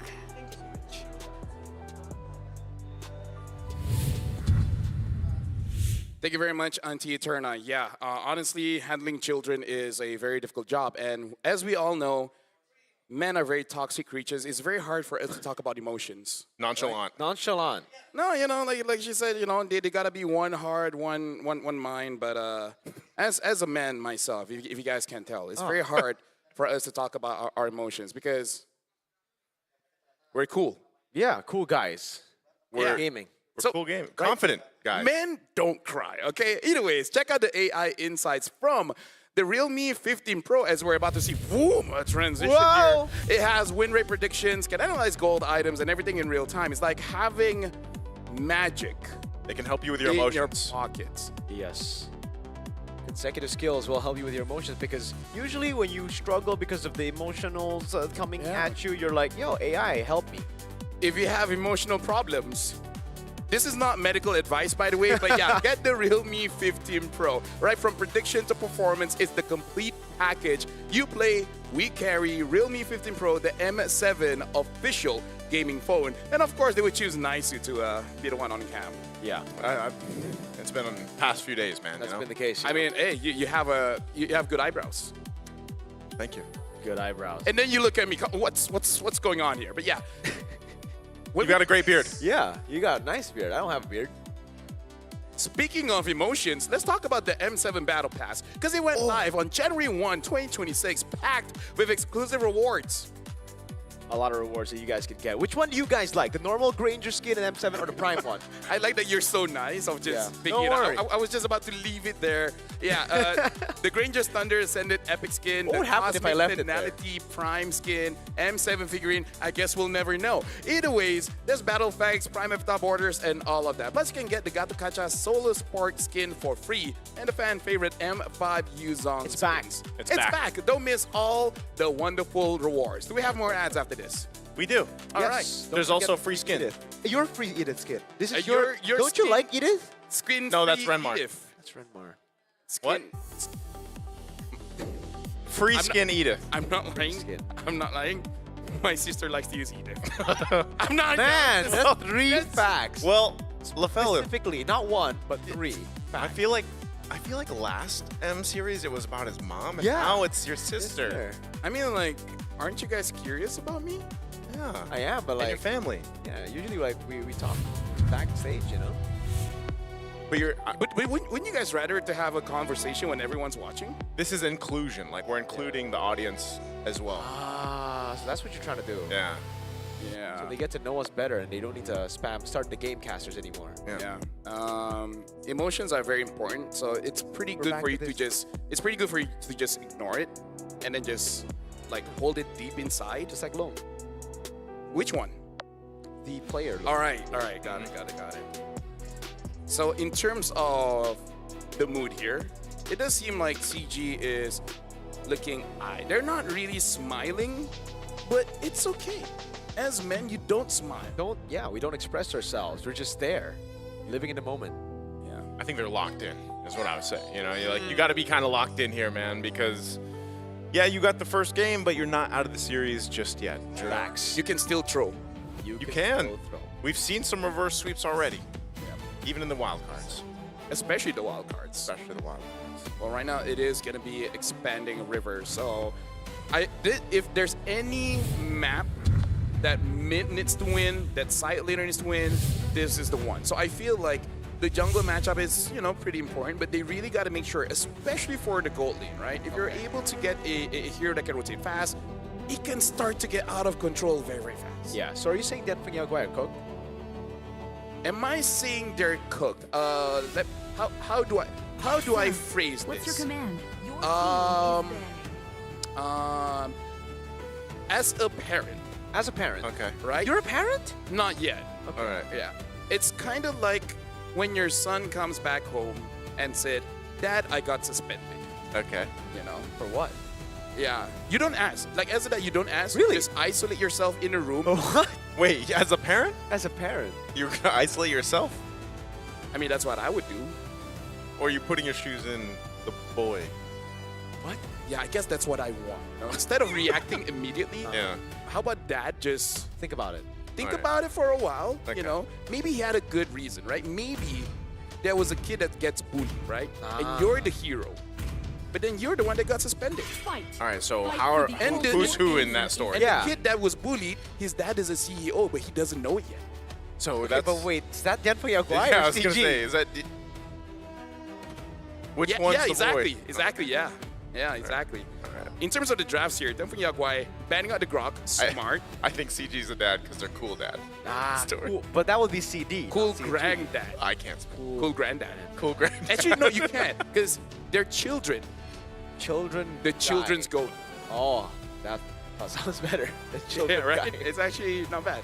Thank you very much, Auntie Eterna. Yeah, honestly, handling children is a very difficult job. And as we all know, men are very toxic creatures. It's very hard for us to talk about emotions. Nonchalant. Right? Nonchalant. No, like she said, they gotta be one heart, one mind. But as a man myself, if you guys can't tell, it's very hard for us to talk about our emotions because we're cool. Yeah, cool guys. We're gaming. We're cool game. Confident guys. Men don't cry, okay? Anyways, check out the AI insights from the Realme 15 Pro as we're about to see, boom, a transition here. It has win rate predictions, can analyze gold items and everything in real time. It's like having magic. They can help you with your in emotions. your pockets. Yes. Consecutive skills will help you with your emotions because usually when you struggle because of the emotionals coming at you, you're like, yo, AI, help me. If you have emotional problems, this is not medical advice, by the way, but yeah, get the Realme 15 Pro. Right from prediction to performance, it's the complete package. You play, we carry. Realme 15 Pro, the M7 official gaming phone. And of course, they would choose Naisu to be the one on cam. Yeah. It's been on the past few days, man. That's you know? been the case. I mean, hey, you have good eyebrows. Thank you. Good eyebrows. And then you look at me, what's going on here? But yeah. You got a great beard. Yeah, you got a nice beard. I don't have a beard. Speaking of emotions, let's talk about the M7 Battle Pass, because it went live on January 1, 2026, packed with exclusive rewards. A lot of rewards that you guys could get. Which one do you guys like? The normal Granger skin in M7 or the Prime one? I like that you're so nice of just picking Don't it worry. up. I was just about to leave it there. Yeah, the Granger's Thunder Ascended Epic skin, What would happen if I left it there? Finality Prime skin, M7 figurine, I guess we'll never know. Either ways, there's Battle Fags, Prime F top orders, and all of that. Plus, you can get the Gato Kacha Solo Sport skin for free, and the fan favorite M5 Yuzong It's back. skins. It's back. Don't miss all the wonderful rewards. Do we have more ads after this? We do. All right. Don't There's forget also free skin. Edith. Your free Edith skin. This is your Don't skin- you like Edith? Skin No, that's free Renmar. Edith. That's Renmar. What? Free skin Edith. I'm not lying. Skin. I'm not lying. My sister likes to use Edith. I'm not. Man, that's three facts. Well, LaFell, Specifically, not one, but three. I feel like last M series it was about his mom, and Yeah. now it's your sister. I mean, like, aren't you guys curious about me? Yeah. I am, but And like your family. Yeah, usually like we talk backstage, you know. But you're. But wouldn't you guys rather to have a conversation when everyone's watching? This is inclusion. Like we're including the audience as well. Ah, so that's what you're trying to do. Yeah. Yeah. So they get to know us better, and they don't need to start the game casters anymore. Yeah. Emotions are very important, so it's pretty good back for to you to this. just. It's pretty good for you to just ignore it, and then just like hold it deep inside. Just like Lone, Which one? the player. All right. Got it. So in terms of the mood here, it does seem like CG is looking eye. They're not really smiling, but it's okay. As men, you don't smile. We don't express ourselves. We're just there, living in the moment. Yeah. I think they're locked in. Is what I would say. You know, you got to be kind of locked in here, man, because yeah, you got the first game, but you're not out of the series just yet. Relax. You can still throw. You can. still throw. We've seen some reverse sweeps already, even in the wild cards. Especially the wild cards. Especially the wild cards. Well, right now it is going to be expanding river. So if there's any map that mid needs to win, that side laner needs to win, this is the one. So I feel like the jungle matchup is, pretty important, but they really got to make sure, especially for the gold lane, right? If you're able to get a hero that can rotate fast, it can start to get out of control very, very fast. Yeah. So are you saying that Yaguay cook? Am I saying they're cooked? How do I phrase this? What's your command? Your As a parent. As a parent. Okay. Right? You're a parent? Not yet. Okay. All right. Yeah. It's kind of like when your son comes back home and said, "Dad, I got suspended." Okay. For what? Yeah. You don't ask. Like as a dad, you don't ask. Really? You just isolate yourself in a room. What? Wait, as a parent? As a parent. You're gonna isolate yourself? I mean, that's what I would do. Or are you putting your shoes in the boy? What? Yeah, I guess that's what I want. Instead of reacting immediately, Yeah. how about dad just Think about it. think Alright. about it for a while, Okay. Maybe he had a good reason, right? Maybe there was a kid that gets bullied, right? Ah. And you're the hero. But then you're the one that got suspended. fight. All right, so Fight how are for the And the- who's who in that story? And Yeah. the kid that was bullied, his dad is a CEO, but he doesn't know it yet. So Okay, that's but wait, is that Denver Yaguay yeah, or I was gonna CG? say, is that which yeah, one's yeah, the exactly, boy? exactly, yeah. Yeah, exactly. Alright. In terms of the drafts here, Denver Yaguay banning out the Grok, smart. I think CG's a dad because they're cool dad. Story. Cool. But that would be CD. Cool not CG. granddad. I can't speak. Cool granddad. Cool grand. Actually, no, you can't, because they're children. Children. The guy. children's goat. Oh, that sounds better. The children. Yeah, right? guy. It's actually not bad.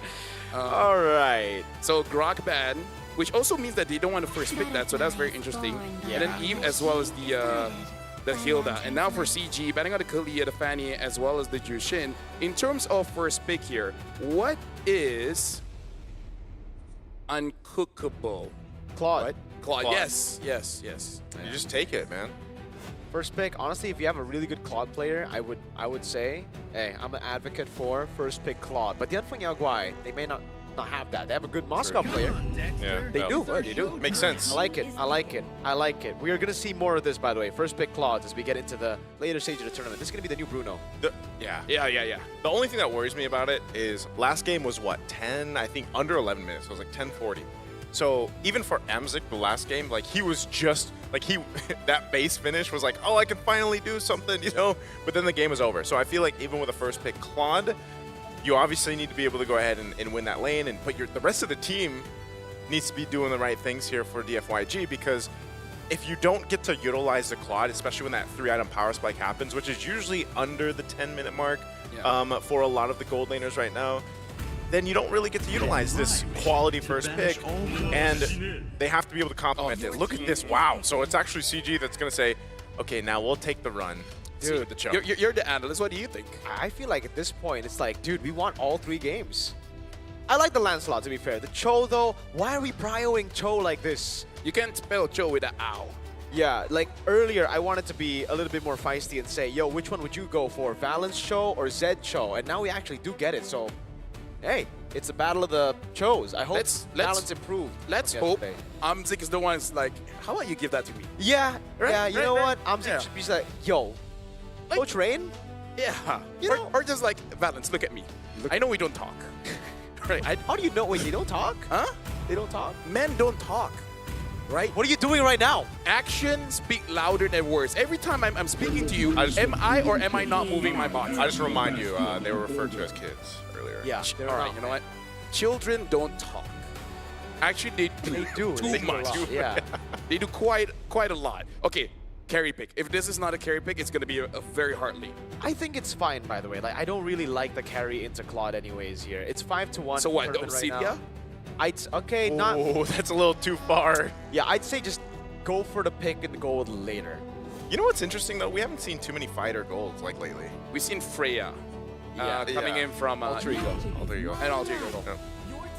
All right. So Grok ban, which also means that they don't want to first pick that, so that's very interesting. And then Eve as well as the Hilda. And now for CG, banning out the Kalia, the Fanny, as well as the Jushin. In terms of first pick here, what is uncookable? Claude. Right? Claude. Claude. Yes. You just take it, man. First pick, honestly, if you have a really good Claude player, I would say, hey, I'm an advocate for first pick Claude. But the Unfeng Yaoguai, they may not have that. They have a good Moscow player. Yeah, They do. They do. Makes sense. I like it. I like it. I like it. We are going to see more of this, by the way. First pick Claude as we get into the later stage of the tournament. This is going to be the new Bruno. Yeah. Yeah. The only thing that worries me about it is last game was what, 10, I think under 11 minutes. It was like 10:40. So even for Amzik, the last game, like he was just like that base finish was like, oh, I can finally do something, you know. But then the game was over. So I feel like even with a first pick Claude, you obviously need to be able to go ahead and win that lane, but the rest of the team needs to be doing the right things here for DFYG, because if you don't get to utilize the Claude, especially when that 3-item power spike happens, which is usually under the 10-minute mark for a lot of the gold laners right now, then you don't really get to utilize this quality first pick, and they have to be able to complement it. Look at this, wow. So it's actually CG that's going to say, okay, now we'll take the run. Dude, the choke. You're the analyst. What do you think? I feel like at this point, it's like, dude, we want all 3 games. I like the Lancelot, to be fair. The Cho, though, why are we prioing Cho like this? You can't spell Cho with an ow. Yeah, like earlier, I wanted to be a little bit more feisty and say, yo, which one would you go for, Valence Cho or Zed Cho? And now we actually do get it, so hey, it's a battle of the Chos. I hope Valence improved. Let's hope Amzik is the one who's like, how about you give that to me? Yeah, Right, you know what? Amzik should be like, yo, Coach Rain? Yeah. Or just like, Valence, look at me. I know we don't talk. Right? How do you know when you don't talk? Huh? They don't talk? Men don't talk. Right? What are you doing right now? Actions speak louder than words. Every time I'm speaking to you, am I or am I not moving my body? I just remind you, they were referred to as kids earlier. Yeah. All right, you know what? Children don't talk. Actually, they do too much. Yeah. They do quite a lot. Okay, carry pick. If this is not a carry pick, it's going to be a very hard lead. I think it's fine, by the way. Like, I don't really like the carry into Claude anyways here. It's 5-1. So what, tournament right Obsidia? Now. Oh, that's a little too far. Yeah, I'd say just go for the pick and gold later. You know what's interesting, though? We haven't seen too many fighter golds like lately. We've seen Freya coming in from Alter Ego. And Alter Ego. Yeah.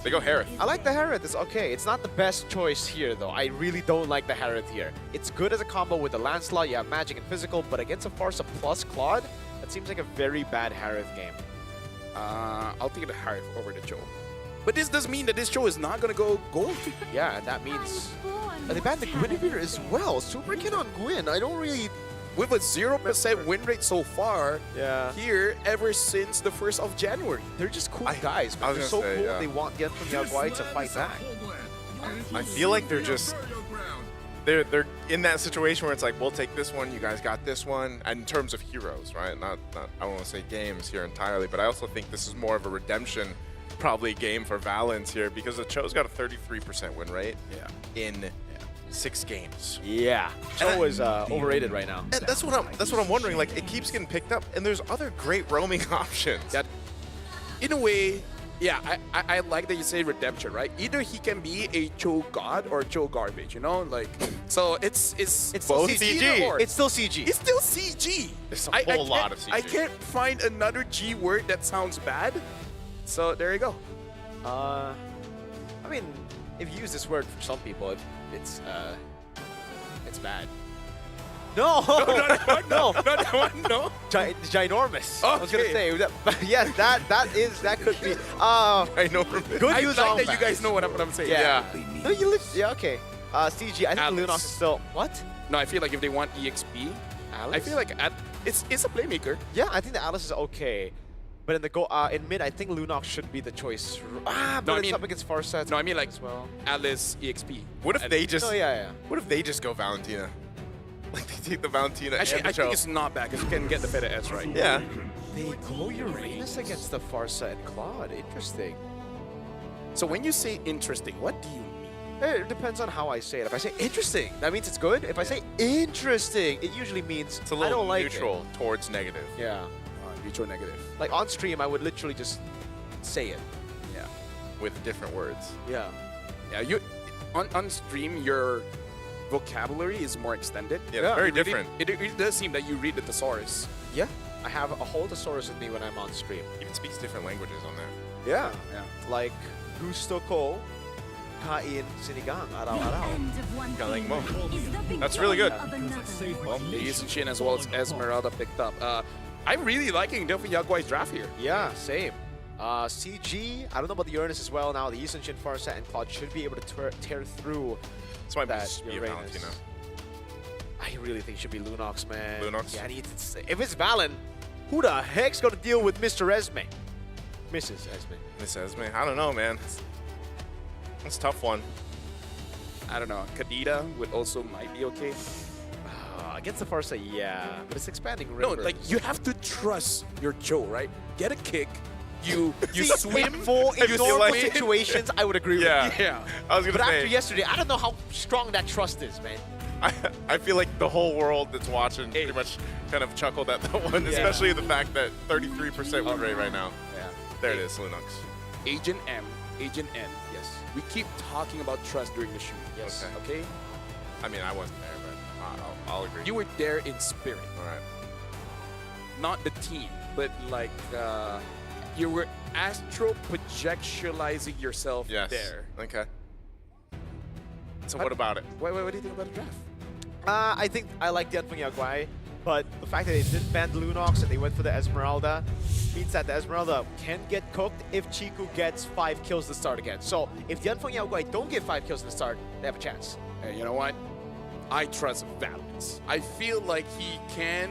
They go Harith. I like the Harith. It's okay. It's not the best choice here, though. I really don't like the Harith here. It's good as a combo with the Lancelot. You have magic and physical, but against a Farsa plus Claude, that seems like a very bad Harith game. I'll take the Harith over the Cho. But this does mean that this Cho is not going to go gold. Yeah, that means... they banned the Guinevere as well. Super Kin on Gwyn. I don't really... With a 0% win rate so far here ever since the 1st of January. They're just cool guys, man. They're so cool. They want the Unfeng Yaoguai to fight back. I feel like they're just... They're in that situation where it's like, we'll take this one, you guys got this one, and in terms of heroes, right? Not I don't want to say games here entirely, but I also think this is more of a redemption probably game for Valence here, because the Cho's got a 33% win rate in 6 games. Yeah, Cho is overrated right now. And that's what I'm wondering. Like, it keeps getting picked up, and there's other great roaming options. That, in a way, yeah, I like that you say redemption, right? Either he can be a Cho god or Cho garbage, you know, like. So it's both CG. It's still CG. It's still CG. There's a whole lot of CG. I can't find another G word that sounds bad. So there you go. I mean, if you use this word for some people, it's bad. No, no, ginormous. Okay. I was gonna say that. Yes, that could be. Ginormous. Good I use like on that you guys know what I'm saying. Yeah. No, yeah. Okay. CG. I think Lunox is still what? No, I feel like if they want EXP, Alice? I feel like it's a playmaker. Yeah, I think the Alice is okay. But in mid, I think Lunox should be the choice. But it's up against Farsight. No, I mean like as well. Alice EXP. What if they just? Oh yeah. What if they just go Valentina? Like they take the Valentina. Actually, and the I think Cho. it's not bad because you can get the Feta S right. Yeah. They go Uranus against the Farsa and Claude. Interesting. So when you say interesting, what do you mean? It depends on how I say it. If I say interesting, that means it's good. If I say interesting, it usually means It's a little I don't like neutral towards negative. Yeah. Neutral negative. Like on stream, I would literally just say it. Yeah. With different words. Yeah. Yeah. You on stream your vocabulary is more extended. Yeah, very different. It does seem that you read the thesaurus. Yeah. I have a whole thesaurus with me when I'm on stream. Even speaks different languages on there. Yeah. Like gusto ko, kumakain sinigang araw-araw. Galing mo. That's really good. Well, the Yisun Shin as well as Esmeralda picked up. I'm really liking Delphin Yaguai's draft here. Yeah, same. CG, I don't know about the Uranus as well now. The Yisun Shin, Farsight, and Cloud should be able to tear through This might that be a Uranus. Valentina. I really think it should be Lunox, man. Lunox? Yeah, if it's Valen, who the heck's gonna deal with Mr. Esme? Mrs. Esme. Miss Esme, I don't know, man. That's a tough one. I don't know. Kadita would also might be okay. Against the Farsight, yeah, but it's expanding No, rivers. like you have to trust your Joe, right? Get a kick. You See, swim. in normal swim. situations, I would agree with you. Yeah. I was gonna But say. after yesterday, I don't know how strong that trust is, man. I feel like the whole world that's watching pretty much kind of chuckled at that one, especially the fact that 33% win rate right now. Yeah. There it is, Lunox. Agent M, Agent N. Yes. We keep talking about trust during the shoot. Yes. Okay? I mean, I wasn't there, but I'll agree. You were there in spirit. All right. Not the team, but like you were astro projectualizing yourself there. Okay. So what about it? What do you think about the draft? I think I like the Anfeng Yaguai, but the fact that they didn't ban the Lunox and they went for the Esmeralda means that the Esmeralda can get cooked if Chiku gets 5 kills to start again. So if the Anfeng Yaguai don't get 5 kills to start, they have a chance. Hey, you know what? I trust Valence. I feel like he can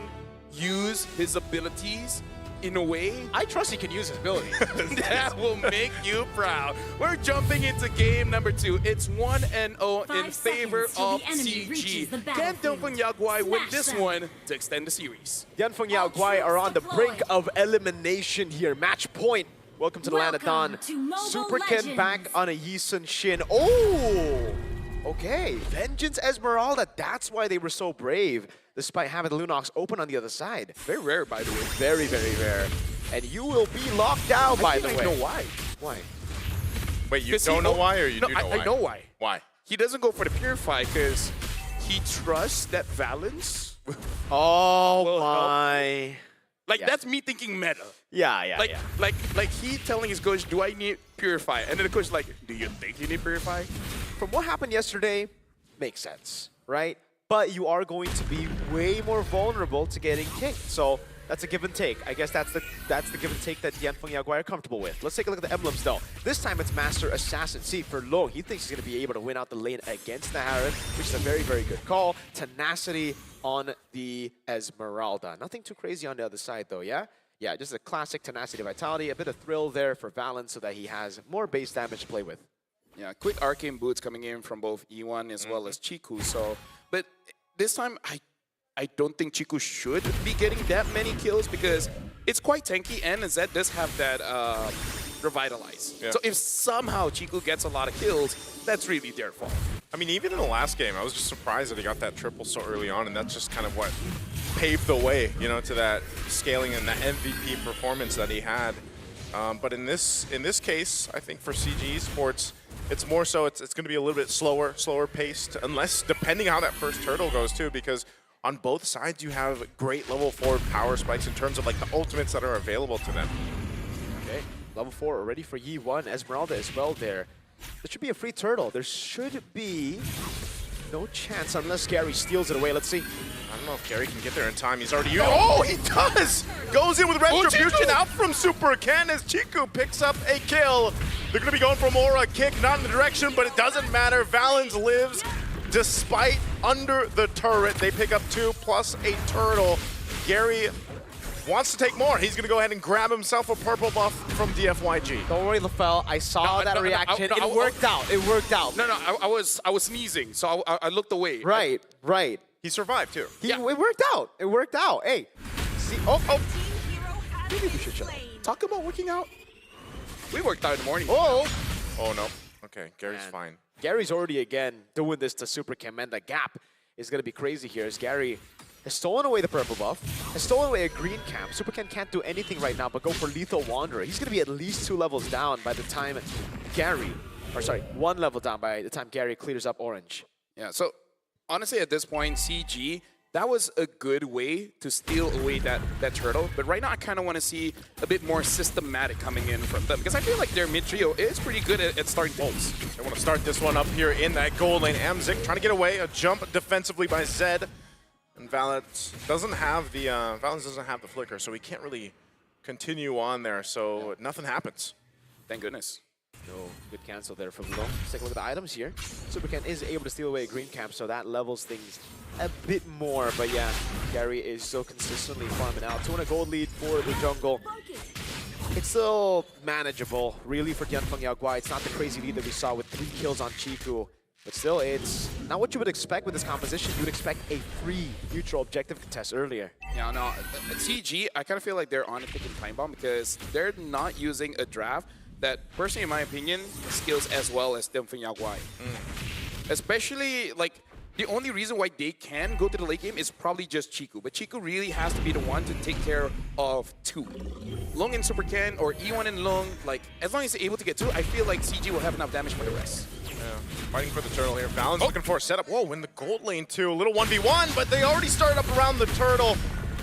use his abilities in a way. I trust he can use his abilities. That will make you proud. We're jumping into game number 2. It's 1-0 in favor of CG. Can Delphin Yaguai win this one to extend the series? The Anfeng Yaguai are on the brink of elimination here. Match point. Welcome to the land of Dawn. Super Ken back on a Yisun Shin. Oh! Okay, Vengeance Esmeralda. That's why they were so brave, despite having the Lunox open on the other side. Very rare, by the way. Very, very rare. And you will be locked down, by the way. I know why. Why? Wait, you don't know why, or you do know why? I know why. Why? He doesn't go for the Purify because he trusts that Valence. Oh my. Like, that's me thinking meta. Yeah. Like he telling his coach, do I need Purify? And then the coach is like, do you think you need Purify? From what happened yesterday, makes sense, right? But you are going to be way more vulnerable to getting kicked. So that's a give and take. I guess that's the give and take that the Anfeng Yaguai are comfortable with. Let's take a look at the emblems though. This time it's Master Assassin. See, for Long, he thinks he's going to be able to win out the lane against the Harad, which is a very, very good call. Tenacity on the Esmeralda. Nothing too crazy on the other side though, yeah? Yeah, just a classic Tenacity Vitality. A bit of thrill there for Valence so that he has more base damage to play with. Yeah, quick arcane boots coming in from both E1 as well as Chiku. So, but this time I don't think Chiku should be getting that many kills because it's quite tanky and Zed does have that Revitalize. Yeah. So if somehow Chiku gets a lot of kills, that's really their fault. I mean, even in the last game, I was just surprised that he got that triple so early on, and that's just kind of what paved the way, you know, to that scaling and that MVP performance that he had. But in this case, I think for CG Esports, it's more so it's going to be a little bit slower paced, unless depending on how that first turtle goes too, because on both sides you have great level 4 power spikes in terms of like the ultimates that are available to them. Okay, level 4 already for Yi1. Esmeralda as well there. There should be a free turtle. There should be no chance unless Gary steals it away. Let's see. I don't know if Gary can get there in time. He's already used. Oh, he does! Goes in with Retribution out from Super Ken as Chiku picks up a kill. They're going to be going for more a kick, not in the direction, but it doesn't matter. Valens lives despite under the turret. They pick up 2 plus a turtle. Gary wants to take more. He's going to go ahead and grab himself a purple buff from DFYG. Don't worry, LaFell. I saw that reaction. It worked out. It worked out. No, I was sneezing, so I looked away. Right. He survived too. It worked out. It worked out. Hey, see. Oh. Maybe we should chill. Talk about working out. We worked out in the morning. Oh no. Okay, Gary's fine. Gary's already again doing this to Super Ken, and the gap is going to be crazy here as Gary has stolen away the purple buff, has stolen away a green camp. Super Ken can't do anything right now but go for Lethal Wanderer. He's going to be at least 2 levels down by the time Gary, or sorry, 1 level down by the time Gary clears up orange. Yeah, so honestly at this point, CG that was a good way to steal away that turtle. But right now, I kind of want to see a bit more systematic coming in from them, because I feel like their mid trio is pretty good at starting things. They want to start this one up here in that gold lane. Amzik trying to get away, a jump defensively by Zed. And Valence doesn't have the flicker, so he can't really continue on there, so nothing happens. Thank goodness. No, good cancel there from Long. Let's take a look at the items here. Superken is able to steal away a green cap, so that levels things a bit more. But yeah, Gary is so consistently farming out. 200 gold lead for the jungle. It's still manageable, really, for Tianfeng Yaoguai. It's not the crazy lead that we saw with 3 kills on Chiku. But still, it's not what you would expect with this composition. You would expect a free neutral objective contest earlier. Yeah, no, at CG, I kind of feel like they're on a ticking time bomb because they're not using a draft that, personally, in my opinion, skills as well as Tianfeng Yaoguai. Especially, like, the only reason why they can go to the late game is probably just Chiku. But Chiku really has to be the one to take care of 2. Long and Super Ken, or E1 and Long, like, as long as they're able to get 2, I feel like CG will have enough damage for the rest. Yeah, fighting for the turtle here. Valence looking for a setup. Whoa, in the gold lane too. A little 1v1, but they already started up around the turtle.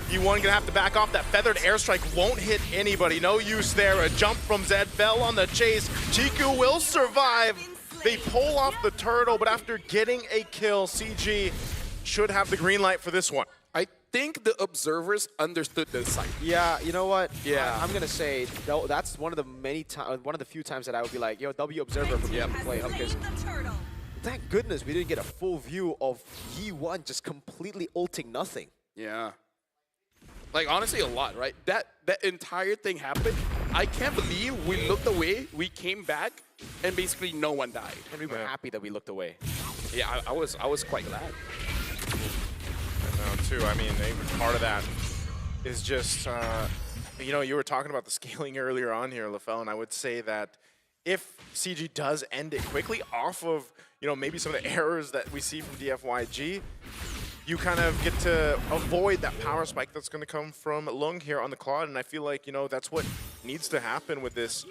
E1 gonna have to back off. That feathered airstrike won't hit anybody. No use there. A jump from Zed fell on the chase. Chiku will survive. They pull off the turtle, but after getting a kill, CG should have the green light for this one. I think the observers understood the site. Yeah, you know what? Yeah, I'm gonna say that's one of the few times that I would be like, yo, W observer for me to play up, because thank goodness we didn't get a full view of Yi1 just completely ulting nothing. Yeah. Like, honestly, a lot, right? That entire thing happened. I can't believe we looked away, we came back, and basically no one died. And we were happy that we looked away. Yeah, I was quite glad. Too. I mean, part of that is just, you know, you were talking about the scaling earlier on here, LaFell, and I would say that if CG does end it quickly off of, you know, maybe some of the errors that we see from DFYG, you kind of get to avoid that power spike that's going to come from Lung here on the Claude, and I feel like, you know, that's what needs to happen with this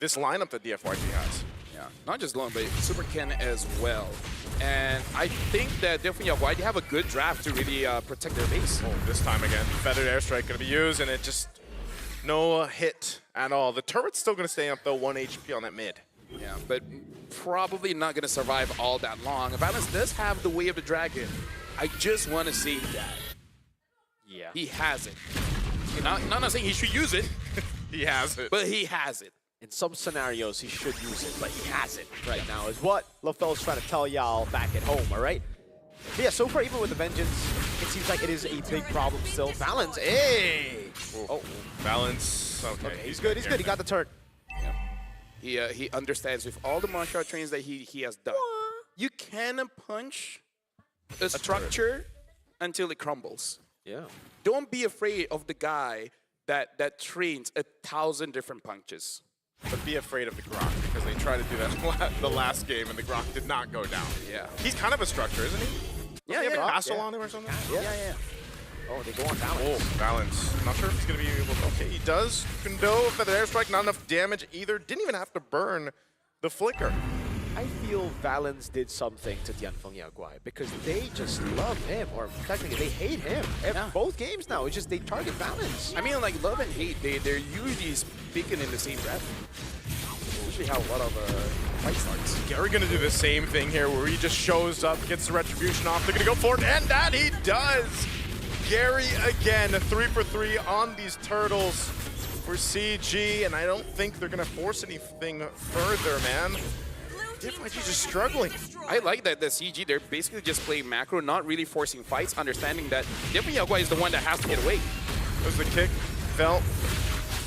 lineup that DFYG has. Yeah, not just Lung, but Super Ken as well. And I think that Tianfeng Yaoguai, they have a good draft to really protect their base. Oh, this time again, feathered airstrike going to be used, and it just no hit at all. The turret's still going to stay up though, 1 HP on that mid. Yeah, but probably not going to survive all that long. Valence does have the Way of the Dragon. I just want to say that. Yeah. He has it. Not saying he should use it. He has it. But he has it. In some scenarios, he should use it, but he has it right now, is what LaFell's trying to tell y'all back at home, all right? But yeah, so far, even with the Vengeance, it seems like it is a big problem still. Valence, hey! Oh, Valence, okay. He's good, he's good. He got the turn. Yeah. He understands with all the martial art trains that he has done. You can punch a structure until it crumbles. Yeah. Don't be afraid of the guy that trains 1,000 different punches. But be afraid of the Grok, because they tried to do that the last game, and the Grok did not go down. Yeah. He's kind of a structure, isn't he? Yeah, he have yeah. a castle on him or something? Yeah. Oh, they go on Valence. Oh, Valence. Not sure if he's going to be able to... Okay, he does. Kundo, feather airstrike, not enough damage either. Didn't even have to burn the flicker. I feel Valence did something to Tianfeng Yaoguai because they just love him, or technically they hate him. Both games now, it's just they target Valence. I mean, like, love and hate, they're usually speaking in the same breath. Usually how a lot of fight starts. Gary gonna do the same thing here where he just shows up, gets the retribution off. They're gonna go for it, and that he does! Gary again, 3 for 3 on these turtles for CG, and I don't think they're gonna force anything further, man. DFYG just struggling. I like that the CG, they're basically just playing macro, not really forcing fights, understanding that Tianfeng Yaoguai is the one that has to get away. There's the kick, fell.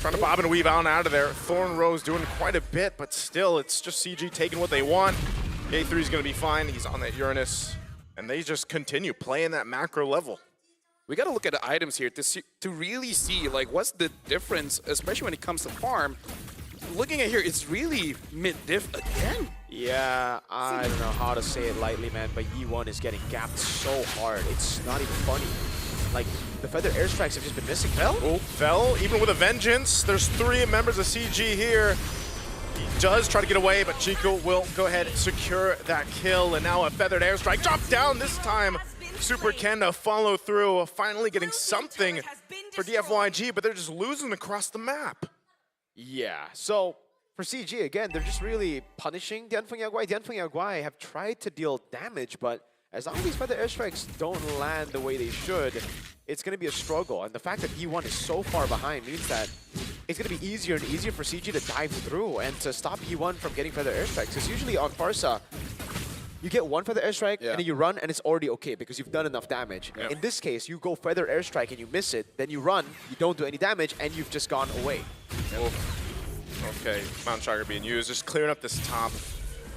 Trying to bob and weave out and out of there. Thorn Rose doing quite a bit, but still, it's just CG taking what they want. A3 is going to be fine. He's on that Uranus, and they just continue playing that macro level. We got to look at the items here to really see, like, what's the difference, especially when it comes to farm. Looking at here, it's really mid-diff again. Yeah, I don't know how to say it lightly, man, but Yi1 is getting gapped so hard. It's not even funny. Like, the feather airstrikes have just been missing. Fell? Oh, Fell, even with a vengeance. There's 3 members of CG here. He does try to get away, but Chico will go ahead and secure that kill. And now a feathered airstrike. Drop down this time Super Ken to follow through, finally getting something for DFYG, but they're just losing across the map. Yeah, so for CG, again, they're just really punishing Dianfeng Yaguai. Dianfeng Yaguai have tried to deal damage, but as long as these feather airstrikes don't land the way they should, it's going to be a struggle. And the fact that E1 is so far behind means that it's going to be easier and easier for CG to dive through and to stop E1 from getting feather airstrikes. Because usually on Farsa, you get one feather airstrike and then you run and it's already okay because you've done enough damage. Yeah. In this case, you go feather airstrike and you miss it, then you run, you don't do any damage, and you've just gone away. Okay, Mountain Striker being used, just clearing up this top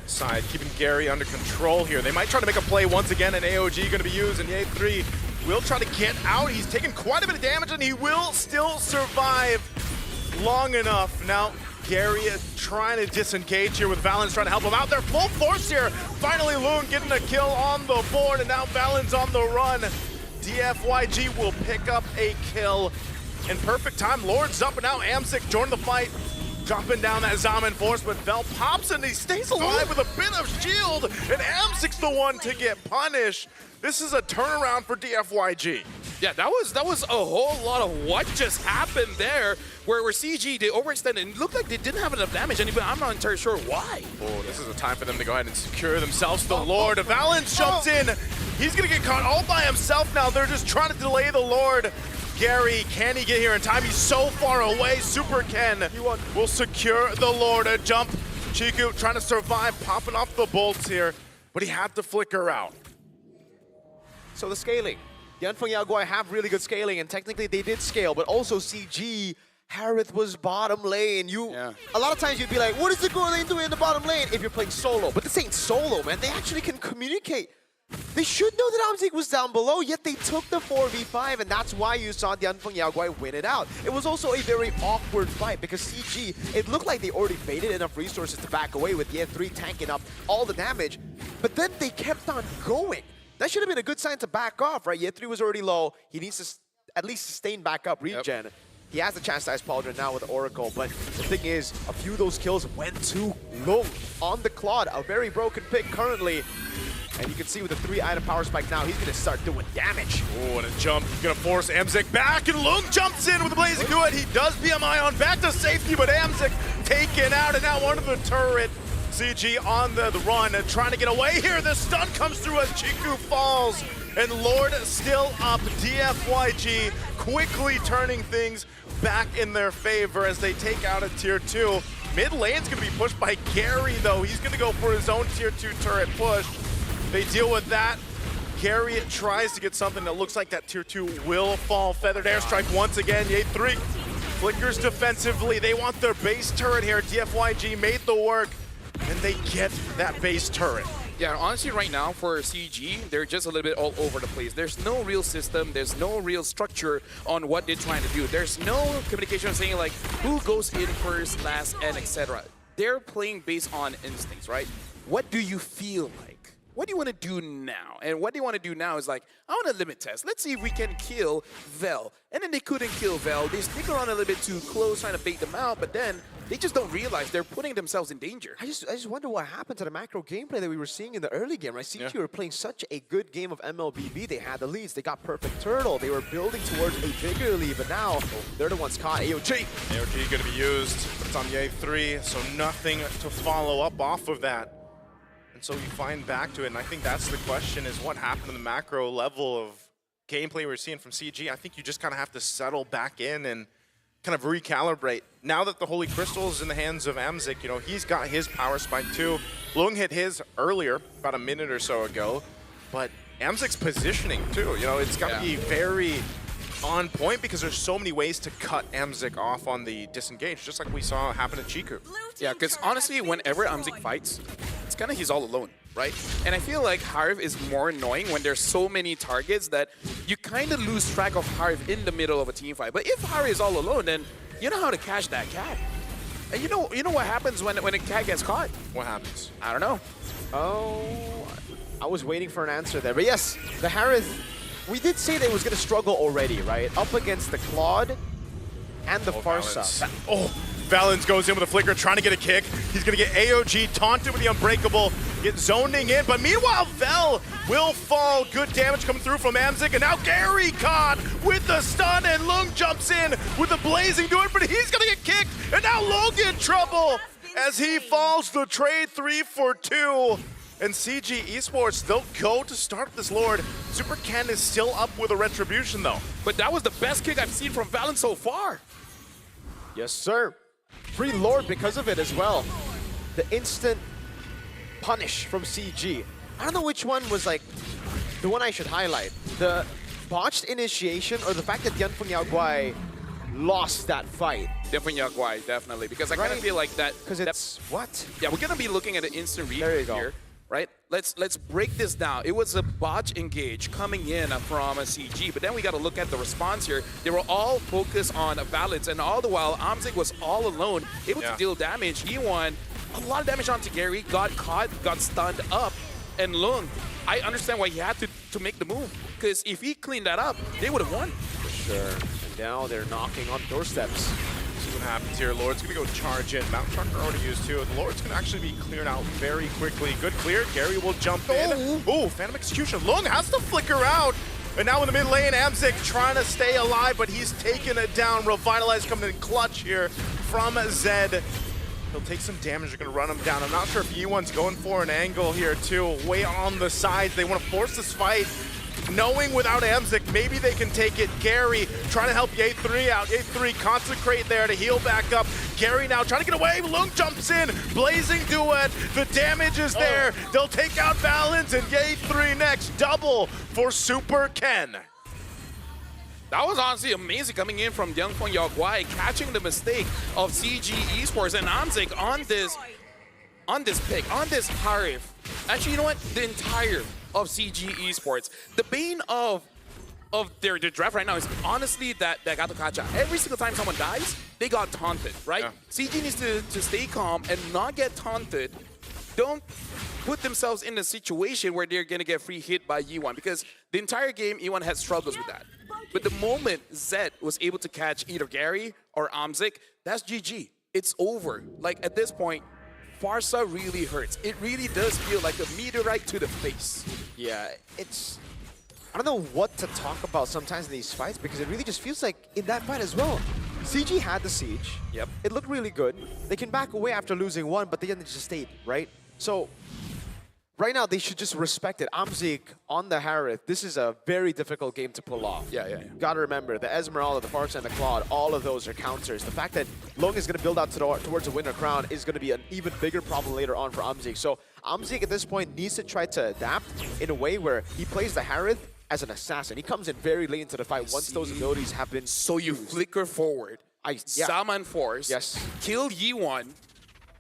side, keeping Gary under control here. They might try to make a play once again, and AOG going to be used, and the A3 will try to get out. He's taking quite a bit of damage, and he will still survive long enough. Now, Gary is trying to disengage here with Valens trying to help him out. They're full force here. Finally, Loon getting a kill on the board, and now Valens on the run. DFYG will pick up a kill in perfect time. Lord's up, and now Amsic joined the fight. Dropping down that Zaman force, but Vel pops and he stays alive with a bit of shield, and Amsic's the one to get punished. This is a turnaround for DFYG. Yeah, that was a whole lot of what just happened there, where CG, they overextended, and it looked like they didn't have enough damage, and I'm not entirely sure why. Oh, this is a time for them to go ahead and secure themselves the Lord. Valens jumps in. He's gonna get caught all by himself now. They're just trying to delay the Lord. Gary, can he get here in time? He's so far away. Super Ken will secure the Lord. A jump. Chiku trying to survive, popping off the bolts here, but he had to flicker out. So the scaling. Dianfeng Yaguai have really good scaling, and technically they did scale, but also CG, Harith was bottom lane. A lot of times you'd be like, what is the Gore lane doing in the bottom lane if you're playing solo? But this ain't solo, man. They actually can communicate. They should know that Amzik was down below, yet they took the 4v5, and that's why you saw Dianfeng Yaguai win it out. It was also a very awkward fight because CG, it looked like they already baited enough resources to back away with Ye 3 tanking up all the damage, but then they kept on going. That should have been a good sign to back off, right? Ye 3 was already low. He needs to at least sustain back up regen. Yep. He has the chance to Ice Pauldron now with Oracle, but the thing is, a few of those kills went too low on the Claude. A very broken pick currently. And you can see with the 3-item power spike now, he's going to start doing damage. Oh, and a jump. Going to force Amzik back, and Lung jumps in with the Blazing Good. He does BMI on back to safety, but Amzik taken out, and now one of the turret. CG on the run, and trying to get away here. The stun comes through as Chiku falls, and Lord still up. DFYG quickly turning things back in their favor as they take out a tier 2. Mid lane's going to be pushed by Gary, though. He's going to go for his own tier 2 turret push. They deal with that. Gary tries to get something that looks like that tier 2 will fall. Feathered airstrike once again. Ye 3 flickers defensively. They want their base turret here. DFYG made the work, and they get that base turret. Yeah, honestly, right now for CG, they're just a little bit all over the place. There's no real system. There's no real structure on what they're trying to do. There's no communication saying like who goes in first, last, and etc. They're playing based on instincts, right? What do you feel like? What do you want to do now? And what they want to do now is like, I want to limit test. Let's see if we can kill Vel. And then they couldn't kill Vel. They stick around a little bit too close, trying to bait them out, but then they just don't realize they're putting themselves in danger. I just wonder what happened to the macro gameplay that we were seeing in the early game, right? CG were playing such a good game of MLBB. They had the leads. They got perfect turtle. They were building towards a bigger lead, but now they're the ones caught. AOG. AOG going to be used, but it's on the A3, so nothing to follow up off of that. And so you find back to it, and I think that's the question, is what happened to the macro level of gameplay we're seeing from CG. I think you just kind of have to settle back in and kind of recalibrate. Now that the Holy Crystal is in the hands of Amzik, you know, he's got his power spike too. Lung hit his earlier, about a minute or so ago, but Amzik's positioning too, you know, it's got to be very on point because there's so many ways to cut Amzik off on the disengage, just like we saw happen to Chiku. Yeah, because honestly, whenever Amzik fights, it's kind of he's all alone, right? And I feel like Harv is more annoying when there's so many targets that you kind of lose track of Harv in the middle of a team fight. But if Harv is all alone, then you know how to catch that cat. And you know what happens when a cat gets caught? What happens? I don't know. Oh, I was waiting for an answer there. But yes, the Harith, we did say that it was going to struggle already, right? Up against the Claude and the Farsa. Valens goes in with a flicker, trying to get a kick. He's going to get AOG taunted with the Unbreakable. get zoning in. But meanwhile, Vel will fall. Good damage coming through from Amzik. And now Gary caught with the stun. And Lung jumps in with the blazing do it. But he's going to get kicked. And now Lung in trouble as he falls the trade 3 for 2. And CG Esports, they'll go to start this Lord. Super Ken is still up with a retribution, though. But that was the best kick I've seen from Valen so far. Yes, sir. Free Lord because of it as well. The instant punish from CG. I don't know which one was like the one I should highlight. The botched initiation or the fact that Dianfeng Yaoguai lost that fight. Dianfeng Yaoguai, definitely. Because I kind of feel like that... Because it's... What? Yeah, we're going to be looking at an instant replay here. Right? Let's break this down. It was a botch engage coming in from a CG, but then we got to look at the response here. They were all focused on balance, and all the while, Amzik was all alone, able to deal damage. He won a lot of damage onto Gary, got caught, got stunned up, and Lung, I understand why he had to make the move, because if he cleaned that up, they would have won. For sure. And now they're knocking on doorsteps. See what happens here. Lord's gonna go charge in. Mountain Trucker already used 2. The Lord's gonna actually be cleared out very quickly. Good clear. Gary will jump in. Oh, Phantom Execution. Lung has to flicker out. And now in the mid lane, Amzik trying to stay alive, but he's taken it down. Revitalize coming in clutch here from Zed. He'll take some damage. They're going to run him down. I'm not sure if E1's going for an angle here, too. Way on the sides. They want to force this fight. Knowing without Amzik, maybe they can take it. Gary trying to help Ye3 out. Ye3 consecrate there to heal back up. Gary now trying to get away. Lung jumps in. Blazing duet. The damage is there. They'll take out Balance and Ye3 next. Double for Super Ken. That was honestly amazing coming in from Dianfeng Yaoguai, catching the mistake of CG Esports and Amzik on this pick, on this Harif. Actually, you know what? The entire of CG Esports. The bane of their draft right now is honestly that Gato Kacha. Every single time someone dies, they got taunted, right? Yeah. CG needs to stay calm and not get taunted. Don't put themselves in a situation where they're gonna get free hit by E1, because the entire game E1 had struggles with that. But the moment Zed was able to catch either Gary or Amzik, that's GG. It's over. Like at this point, Farsa really hurts. It really does feel like a meteorite to the face. Yeah, it's... I don't know what to talk about sometimes in these fights, because it really just feels like in that fight as well. CG had the siege. Yep. It looked really good. They can back away after losing 1, but they just stayed, right? So, right now they should just respect it. Amzik on the Harith, this is a very difficult game to pull off. Yeah. Gotta remember, the Esmeralda, the Farsa, and the Claude, all of those are counters. The fact that Long is gonna build out towards the Winter Crown is gonna be an even bigger problem later on for Amzik. So Amzik at this point needs to try to adapt in a way where he plays the Harith as an assassin. He comes in very late into the fight once those abilities have been So you flicker forward, summon force, kill Yi1,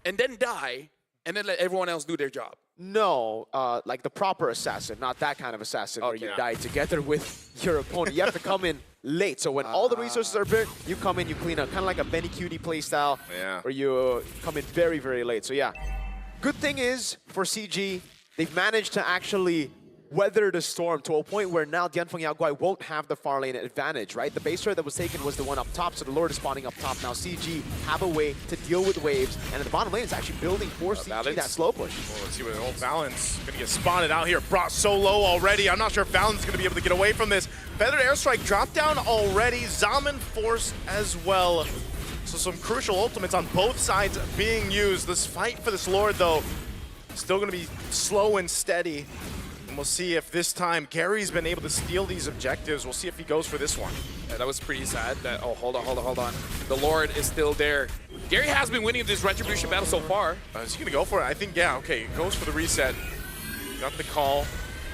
and then die, and then let everyone else do their job. No, like the proper assassin, not that kind of assassin where you die together with your opponent. You have to come in late. So when all the resources are built, you come in, you clean up. Kind of like a Benny Cutie playstyle where you come in very, very late. So yeah, good thing is for CG, they've managed to actually weather the storm to a point where now Dianfeng Yaoguai won't have the far lane advantage, right? The base turret that was taken was the one up top, so the Lord is spawning up top. Now CG have a way to deal with waves, and at the bottom lane is actually building for CG that slow push. Well, let's see what old Balance gonna get spotted out here. Brought so low already. I'm not sure if Balance is gonna be able to get away from this. Feathered Airstrike dropped down already. Zaman forced as well. So some crucial ultimates on both sides being used. This fight for this Lord, though, still gonna be slow and steady. And we'll see if this time Gary's been able to steal these objectives. We'll see if he goes for this one. Yeah, that was pretty sad. Oh, hold on. The Lord is still there. Gary has been winning this Retribution battle so far. Is he gonna go for it? I think, yeah, okay. Goes for the reset. Got the call.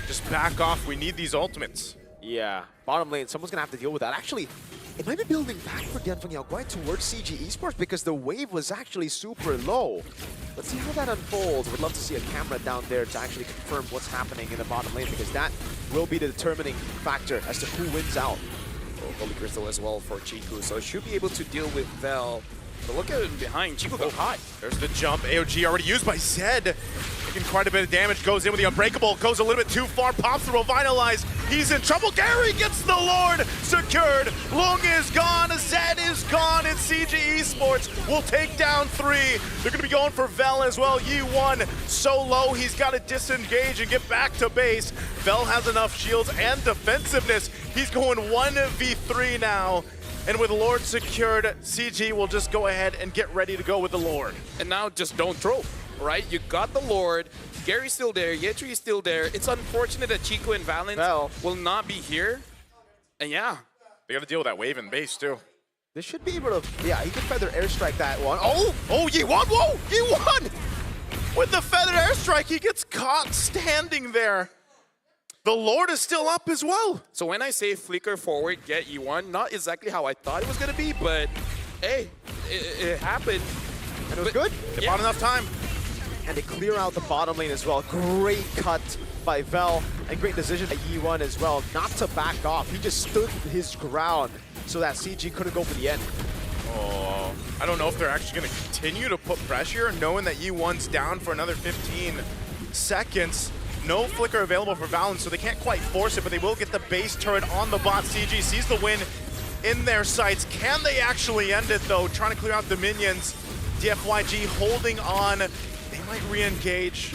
Just back off. We need these ultimates. Yeah, bottom lane, someone's gonna have to deal with that. Actually, it might be building back for Dianfeng Yaoguai towards CG Esports because the wave was actually super low. Let's see how that unfolds. Would love to see a camera down there to actually confirm what's happening in the bottom lane, because that will be the determining factor as to who wins out. Holy Crystal as well for Chiku, so should be able to deal with Vel But look at it behind. Chico got hot. There's the jump. AOG already used by Zed. Taking quite a bit of damage. Goes in with the Unbreakable. Goes a little bit too far. Pops the Revitalize. He's in trouble. Gary gets the Lord secured. Lung is gone. Zed is gone. And CG Esports will take down 3. They're going to be going for Vel as well. Yi1 so low. He's got to disengage and get back to base. Vel has enough shields and defensiveness. He's going 1v3 now. And with Lord secured, CG will just go ahead and get ready to go with the Lord. And now just don't throw, right? You got the Lord. Gary's still there. Yetri is still there. It's unfortunate that Chico and Valence will not be here. And yeah. They got to deal with that wave in base too. They should be able to, yeah, he can feather airstrike that one. Oh, Yi1, whoa, Yi1! With the feathered airstrike, he gets caught standing there. The Lord is still up as well. So when I say flicker forward, get Yi1, not exactly how I thought it was going to be, but hey, it happened. And it was good. They bought enough time. And they clear out the bottom lane as well. Great cut by Vel, and great decision by Yi1 as well, not to back off. He just stood his ground so that CG couldn't go for the end. Oh, I don't know if they're actually going to continue to put pressure, knowing that Yi1's down for another 15 seconds. No flicker available for Valence, so they can't quite force it, but they will get the base turret on the bot. CG sees the win in their sights. Can they actually end it, though? Trying to clear out the minions. DFYG holding on. They might re-engage,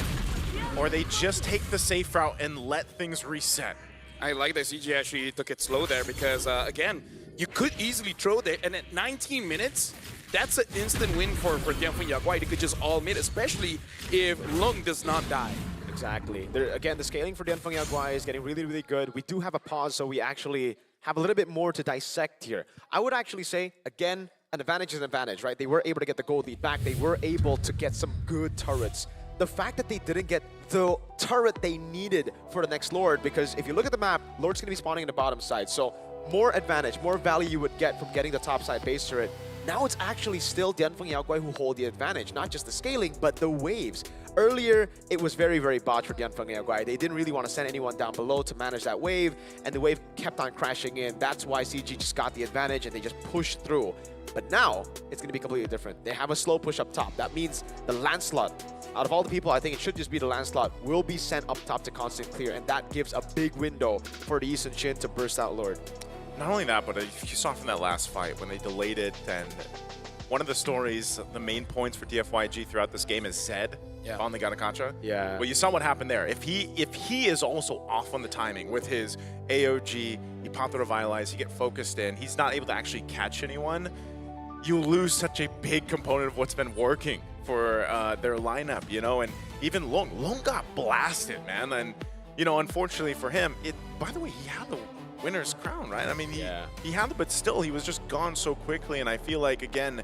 or they just take the safe route and let things reset. I like that CG actually took it slow there because, again, you could easily throw there, and at 19 minutes, that's an instant win for Dianfeng Yaguai. They could just all mid, especially if Lung does not die. Exactly. Again, the scaling for Dianfeng Yaguai is getting really, really good. We do have a pause, so we actually have a little bit more to dissect here. I would actually say, again, an advantage is an advantage, right? They were able to get the gold lead back. They were able to get some good turrets. The fact that they didn't get the turret they needed for the next Lord, because if you look at the map, Lord's going to be spawning in the bottom side. So more advantage, more value you would get from getting the top side base turret. Now it's actually still Dianfeng Yaguai who hold the advantage, not just the scaling, but the waves. Earlier, it was very, very botched for Dianfeng Yaguai. They didn't really want to send anyone down below to manage that wave, and the wave kept on crashing in. That's why CG just got the advantage, and they just pushed through. But now, it's going to be completely different. They have a slow push up top. That means the Lancelot, out of all the people, I think it should just be the Lancelot, will be sent up top to constant clear, and that gives a big window for the Eastern Shin to burst out Lord. Not only that, but you saw from that last fight when they delayed it, and one of the stories, the main points for DFYG throughout this game is Zed. Yeah. Finally got a Contra. Yeah. Well, you saw what happened there. If he is also off on the timing with his AOG, he popped the Revitalize, he get focused in, he's not able to actually catch anyone, you lose such a big component of what's been working for their lineup, you know? And even Lung got blasted, man. And, you know, unfortunately for him, by the way, he had the winner's crown, right? I mean, he had it, but still, he was just gone so quickly. And I feel like, again,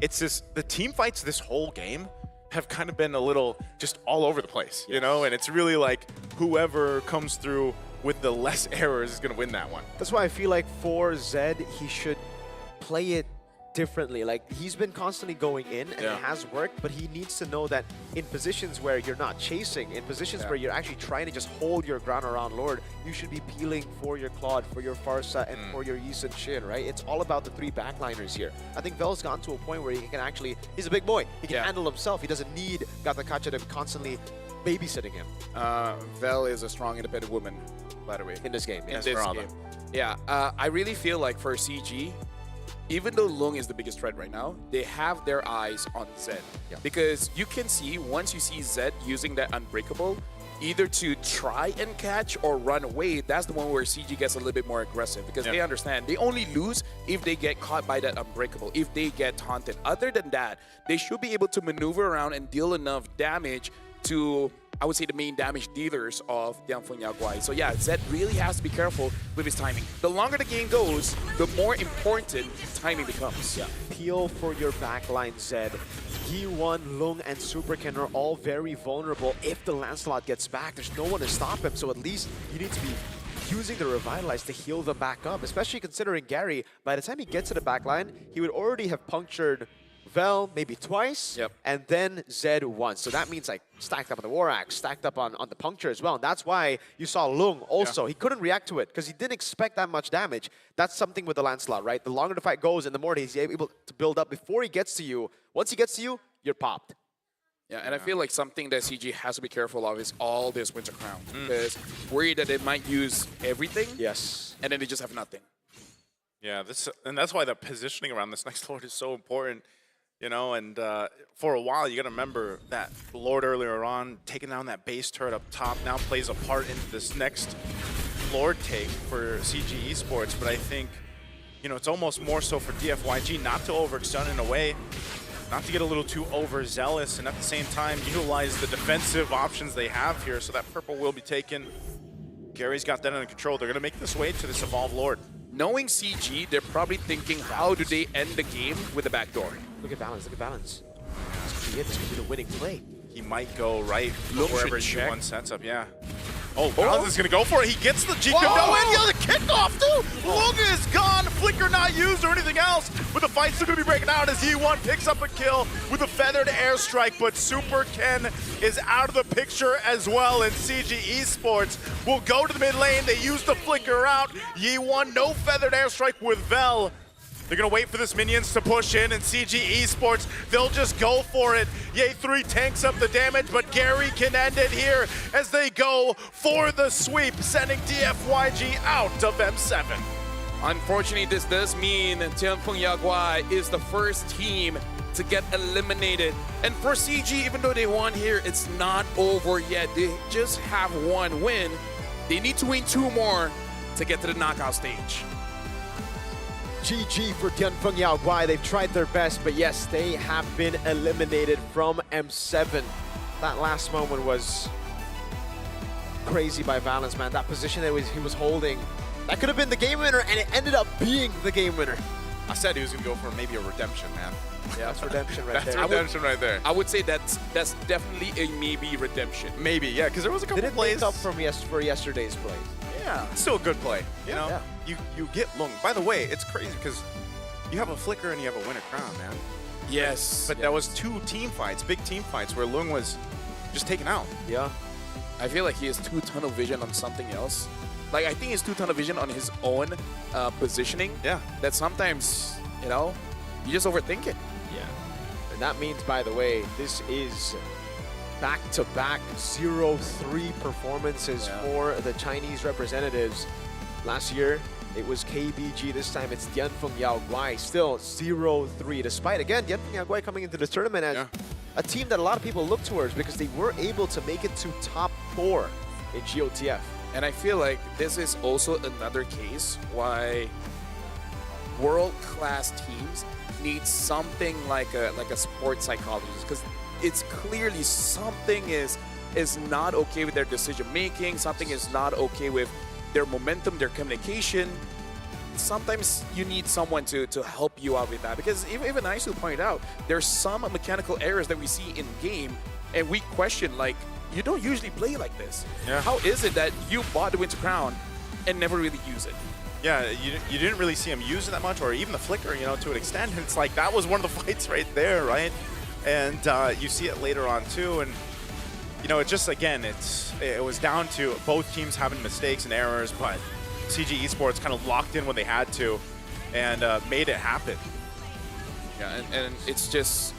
it's just the team fights this whole game have kind of been a little just all over the place, you know? And it's really like whoever comes through with the less errors is going to win that one. That's why I feel like for Zed, he should play it differently. Like, he's been constantly going in, and it has worked, but he needs to know that in positions where you're not chasing, in positions where you're actually trying to just hold your ground around Lord, you should be peeling for your Claude, for your Farsa, and for your Yi Sun-shin, right? It's all about the 3 backliners here. I think Vel's gotten to a point where he can actually, he's a big boy. He can handle himself. He doesn't need Gatakacha to be constantly babysitting him. Vel is a strong, independent woman, by the way. In this game, In this game. Yeah, I really feel like for CG, even though Lung is the biggest threat right now, they have their eyes on Zed. Because you can see, once you see Zed using that Unbreakable, either to try and catch or run away, that's the one where CG gets a little bit more aggressive because they understand they only lose if they get caught by that Unbreakable, if they get taunted. Other than that, they should be able to maneuver around and deal enough damage to, I would say, the main damage dealers of Dianfeng Yaguai. So yeah, Zed really has to be careful with his timing. The longer the game goes, the more important timing becomes. Yeah. Peel for your backline, Zed. Yi1, Lung, and Superken are all very vulnerable. If the Lancelot gets back, there's no one to stop him, so at least you need to be using the Revitalize to heal them back up, especially considering Gary, by the time he gets to the backline, he would already have punctured Vel maybe twice, Yep. and then Zed once. So that means like stacked up on the War Axe, stacked up on the Puncture as well. And that's why you saw Lung also. He couldn't react to it because he didn't expect that much damage. That's something with the Lancelot, right? The longer the fight goes and the more he's able to build up before he gets to you. Once he gets to you, you're popped. Yeah, and I feel like something that CG has to be careful of is all this Winter Crown. Because worried that they might use everything. Yes. And then they just have nothing. Yeah, and that's why the positioning around this next Lord is so important, you know, and for a while you got to remember that Lord earlier on, taking down that base turret up top, now plays a part in this next Lord take for CG Esports, but I think, you know, it's almost more so for DFYG not to overextend in a way, not to get a little too overzealous, and at the same time utilize the defensive options they have here, so that purple will be taken. Gary's got that under control. They're going to make this way to this Evolve Lord. Knowing CG, they're probably thinking, how do they end the game with the back door? Look at Balance, look at Balance. This could be it, this could be the winning play. He might go right Lung wherever should check. G1 sets up, yeah. Oh, Balance is going to go for it. He gets the G no, and yeah, the kickoff too. Lung is gone. Flicker not used or anything else. But the fight's still going to be breaking out as E1 picks up a kill with a feathered airstrike. But Super Ken is out of the picture as well. And CG Esports will go to the mid lane. They use the Flicker out. Yi1, no feathered airstrike with Vel. They're going to wait for this minions to push in, and CG Esports, they'll just go for it. Ye3 tanks up the damage, but Gary can end it here as they go for the sweep, sending DFYG out of M7. Unfortunately, this does mean Tianfeng Yaguai is the first team to get eliminated. And for CG, even though they won here, it's not over yet. They just have one win. They need to win 2 more to get to the knockout stage. GG for Tianfeng Yaoguai. They've tried their best, but yes, they have been eliminated from M7. That last moment was crazy by Valence, man. That position that he was holding, that could have been the game winner, and it ended up being the game winner. I said he was going to go for maybe a redemption, man. Yeah, that's redemption right That's there. redemption right there. I would say that's definitely a maybe redemption. Maybe, yeah, because there was a couple Did it plays. make up for yesterday's play? Yeah, it's still a good play. You know, Yeah. you get Lung. By the way, it's crazy because you have a Flicker and you have a Winter Crown, man. Yes. But that was 2 team fights, big team fights, where Lung was just taken out. Yeah. I feel like he has too tunnel vision on something else. Like, I think he's too tunnel vision on his own positioning. Yeah. That sometimes, you know, you just overthink it. Yeah. And that means, by the way, this is back-to-back 0-3 performances for the Chinese representatives. Last year, it was KBG. This time, it's Tianfeng Yaoguai. Still 0-3, despite, again, Tianfeng Yaoguai coming into the tournament as a team that a lot of people look towards because they were able to make it to top 4 in GOTF. And I feel like this is also another case why world-class teams need something like a sports psychologist, because it's clearly something is not okay with their decision making, something is not okay with their momentum, their communication. Sometimes you need someone to help you out with that, because even Aisu pointed out, there's some mechanical errors that we see in game, and we question, like, you don't usually play like this. Yeah. How is it that you bought the Winter Crown and never really use it? Yeah, you didn't really see him use it that much, or even the Flicker, you know, to an extent. And it's like, that was one of the fights right there, right? And you see it later on, too. And, you know, it just, again, it was down to both teams having mistakes and errors, but CG Esports kind of locked in when they had to and made it happen. Yeah, and it's just,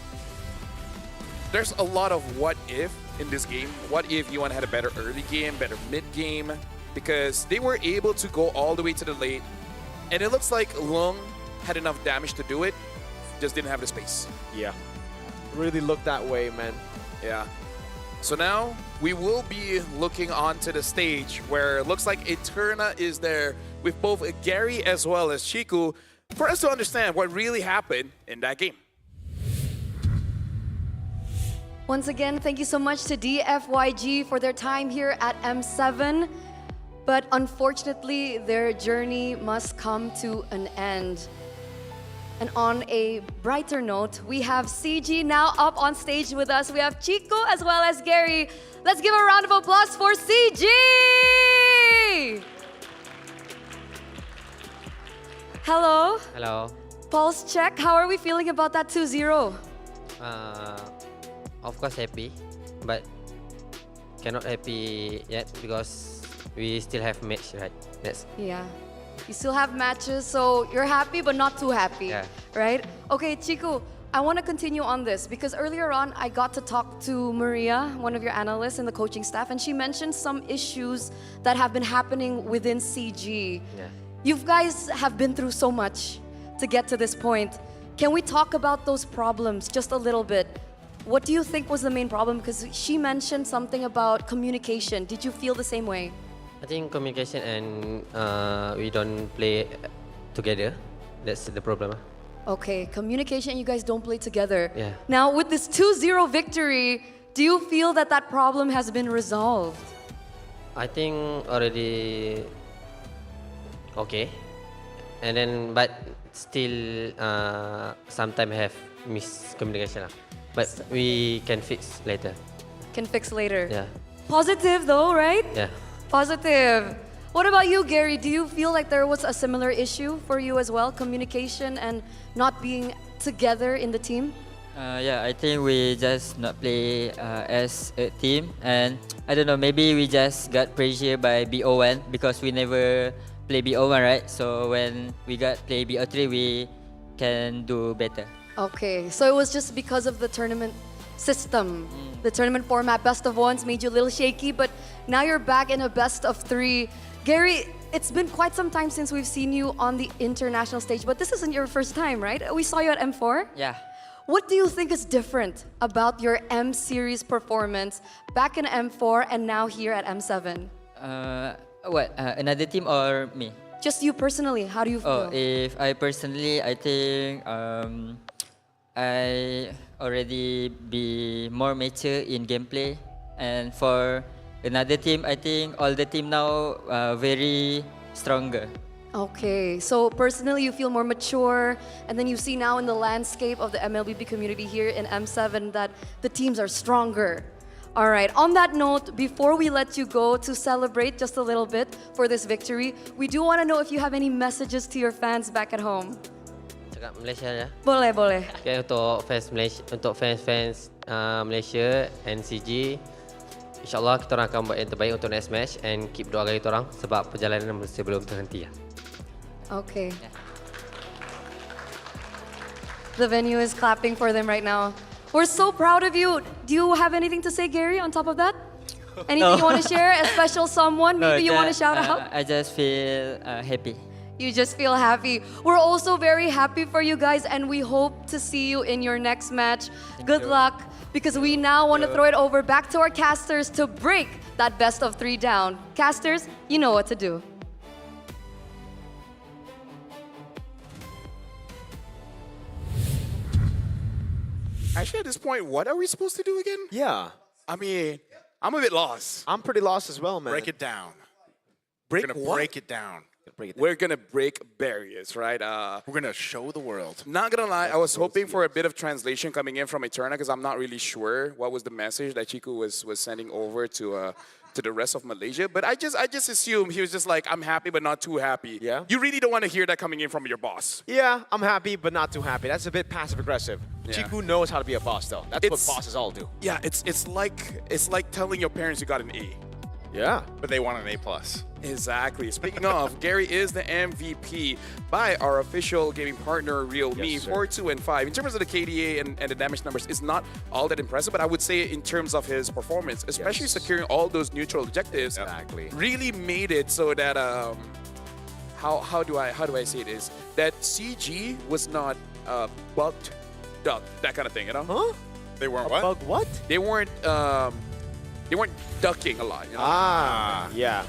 there's a lot of what if in this game. What if E1 had a better early game, better mid game? Because they were able to go all the way to the late, and it looks like Lung had enough damage to do it, just didn't have the space. Yeah. Really looked that way, man. Yeah. So now we will be looking onto the stage where it looks like Eterna is there with both Gary as well as Chiku for us to understand what really happened in that game. Once again, thank you so much to DFYG for their time here at M7. But unfortunately, their journey must come to an end. And on a brighter note, we have CG now up on stage with us. We have Chico as well as Gary. Let's give a round of applause for CG! Hello. Hello. Pulse check. How are we feeling about that 2-0? Of course happy, but cannot happy yet because we still have match, right? Yeah. You still have matches, so you're happy but not too happy, Yeah. right? Okay, Chiku, I want to continue on this because earlier on I got to talk to Maria, one of your analysts in the coaching staff, and she mentioned some issues that have been happening within CG. Yeah. You guys have been through so much to get to this point. Can we talk about those problems just a little bit? What do you think was the main problem? Because she mentioned something about communication. Did you feel the same way? I think communication and we don't play together. That's the problem. Okay, communication, you guys don't play together. Yeah. Now, with this 2-0 victory, do you feel that that problem has been resolved? I think already okay, and then but still sometimes have miscommunication, but we can fix later. Can fix later. Yeah. Positive though, right? Yeah. Positive. What about you, Gary? Do you feel like there was a similar issue for you as well? Communication and not being together in the team? Yeah, I think we just not play as a team, and I don't know, maybe we just got pressure by BO1 because we never play BO1, right? So when we got play BO3, we can do better. Okay, so it was just because of the tournament system. The tournament format, best of ones, made you a little shaky, but now you're back in a best of 3. Gary, it's been quite some time since we've seen you on the international stage, but this isn't your first time, right? We saw you at M4. Yeah. What do you think is different about your M series performance back in M4 and now here at M7? Another team or me? Just you personally, how do you feel? Oh, if I personally, I think I already be more mature in gameplay, and for another team, I think all the team now very stronger. Okay, so personally you feel more mature, and then you see now in the landscape of the MLBB community here in M7 that the teams are stronger. All right, on that note, before we let you go to celebrate just a little bit for this victory, we do want to know if you have any messages to your fans back at home. Cakap Malaysia ya. Boleh, boleh. Okay, untuk fans Malaysia, untuk fans Malaysia and CG, InsyaAllah kita orang akan buat yang terbaik untuk next match and keep doakan kita orang sebab perjalanan masih belum terhenti ya. Okay. The venue is clapping for them right now. We're so proud of you. Do you have anything to say, Gary, on top of that? Anything you want to share? A special someone maybe you want to shout out? I just feel happy. You just feel happy. We're also very happy for you guys, and we hope to see you in your next match. Good luck, because we now want to throw it over back to our casters to break that best of 3 down. Casters, you know what to do. Actually, at this point, what are we supposed to do again? Yeah. I mean, I'm a bit lost. I'm pretty lost as well, man. Break it down. Break We're gonna what? break it down. Break it down. We're gonna break barriers, right? We're gonna show the world. Not gonna lie, I was hoping for a bit of translation coming in from Eterna because I'm not really sure what was the message that Chiku was sending over to the rest of Malaysia. But I just assumed he was just like, I'm happy but not too happy. Yeah. You really don't want to hear that coming in from your boss. Yeah, I'm happy, but not too happy. That's a bit passive-aggressive. Yeah. Chiku knows how to be a boss, though. That's what bosses all do. Yeah, it's like telling your parents you got an A. Yeah. But they want an A+. Exactly. Speaking of, Gary is the MVP by our official gaming partner, Realme, Yes, sir. 4, 2, and 5. In terms of the KDA and the damage numbers, it's not all that impressive, but I would say in terms of his performance, especially securing all those neutral objectives, Exactly. really made it so that how do I say this? That CG was not bugged, ducked, that kind of thing, you know? Huh? They weren't what? Bug what? They weren't ducking a lot, you know? Ah, yeah.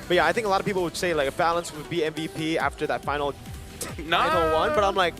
But yeah, I think a lot of people would say like Balance would be MVP after that final one, but I'm like,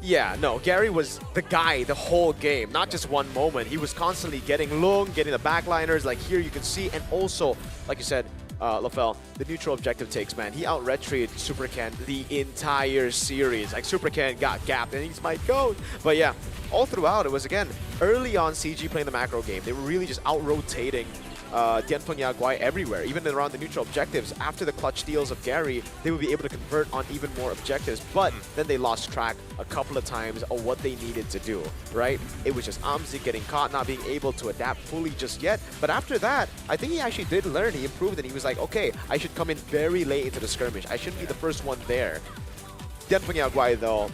yeah, no, Gary was the guy the whole game, not just one moment. He was constantly getting Lung, getting the backliners, like here you can see, and also, like you said, Lafel, the neutral objective takes, man. He out-retried Supercan the entire series. Like, Supercan got gapped, and he's my GOAT. But yeah, all throughout, it was, again, early on CG playing the macro game. They were really just out-rotating Tianfeng Yaguai everywhere, even around the neutral objectives. After the clutch steals of Gary, they would be able to convert on even more objectives, but then they lost track a couple of times of what they needed to do, right? It was just Amzi getting caught, not being able to adapt fully just yet. But after that, I think he actually did learn. He improved and he was like, okay, I should come in very late into the skirmish. I shouldn't be the first one there. Tianfeng Yaguai, though,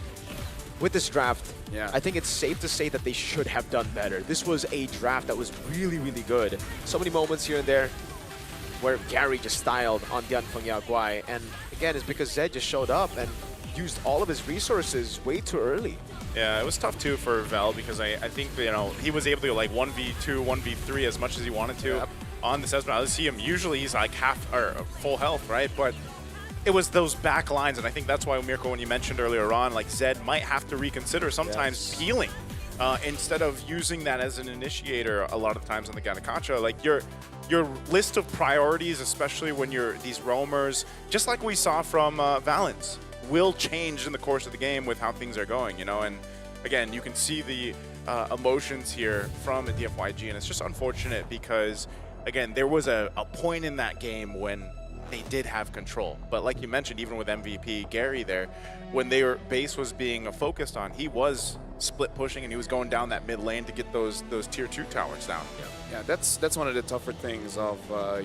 with this draft, I think it's safe to say that they should have done better. This was a draft that was really, really good. So many moments here and there where Gary just styled on Tianfeng Yaguai. And again, it's because Zed just showed up and used all of his resources way too early. Yeah, it was tough too for Vel because I think, you know, he was able to go like 1v2, 1v3 as much as he wanted to on the Sesma. I see him, usually he's like half or full health, right? But it was those back lines, and I think that's why, Mirko, when you mentioned earlier on, like Zed might have to reconsider sometimes healing instead of using that as an initiator a lot of times on the Ganakacha. Like your list of priorities, especially when you're these roamers, just like we saw from Valens, will change in the course of the game with how things are going, you know? And again, you can see the emotions here from the DFYG, and it's just unfortunate because, again, there was a point in that game when they did have control. But like you mentioned, even with MVP Gary there, when their base was being focused on, he was split pushing and he was going down that mid lane to get those tier 2 towers down. Yeah, that's one of the tougher things of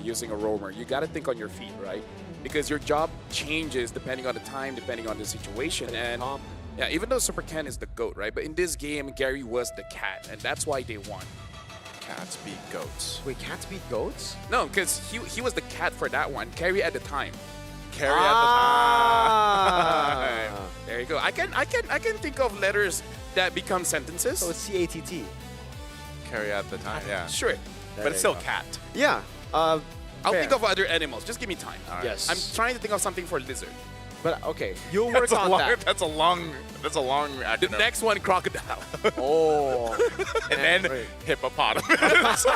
using a roamer. You got to think on your feet, right? Because your job changes depending on the time, depending on the situation. And yeah, even though Super Ken is the GOAT, right? But in this game, Gary was the cat, and that's why they won. Cats beat goats. Wait, cats beat goats? No, because he was the cat for that one. Carry at the time. Carry at the time. There you go. I can think of letters that become sentences. So it's CATT. Carry at the time, yeah. Sure. But it's still cat. Yeah. I'll think of other animals. Just give me time. Yes. I'm trying to think of something for lizard. But okay, you'll work on that. That's a long acronym. The next one, crocodile. Oh. And then hippopotamus.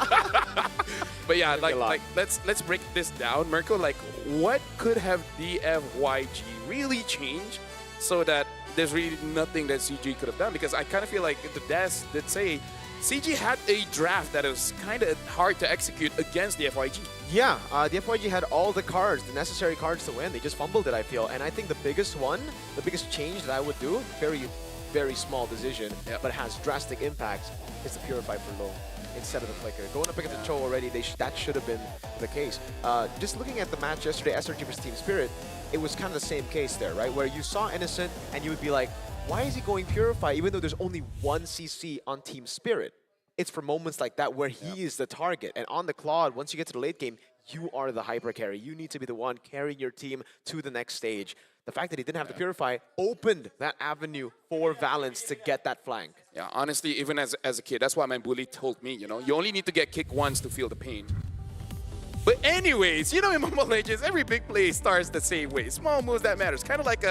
But yeah, like let's break this down, Mirko. Like, what could have DFYG really changed so that there's really nothing that CG could have done? Because I kind of feel like the devs did say CG had a draft that was kind of hard to execute against DFYG. Yeah, DFYG had all the cards, the necessary cards to win. They just fumbled it, I feel. And I think the biggest change that I would do, very small decision, but has drastic impact, is the Purify for low instead of the Flicker. Going up against the Cho already, that should have been the case. Just looking at the match yesterday, SRG vs Team Spirit, it was kind of the same case there, right? Where you saw Innocent and you would be like, why is he going Purify even though there's only one CC on Team Spirit? It's for moments like that where he is the target. And on the Claude, once you get to the late game, you are the hyper carry. You need to be the one carrying your team to the next stage. The fact that he didn't have the Purify opened that avenue for Valens to get that flank. Yeah, honestly, even as a kid, that's why my bully told me, you know, you only need to get kicked once to feel the pain. But anyways, you know, in Mobile Legends, every big play starts the same way. Small moves that matters. Kind of like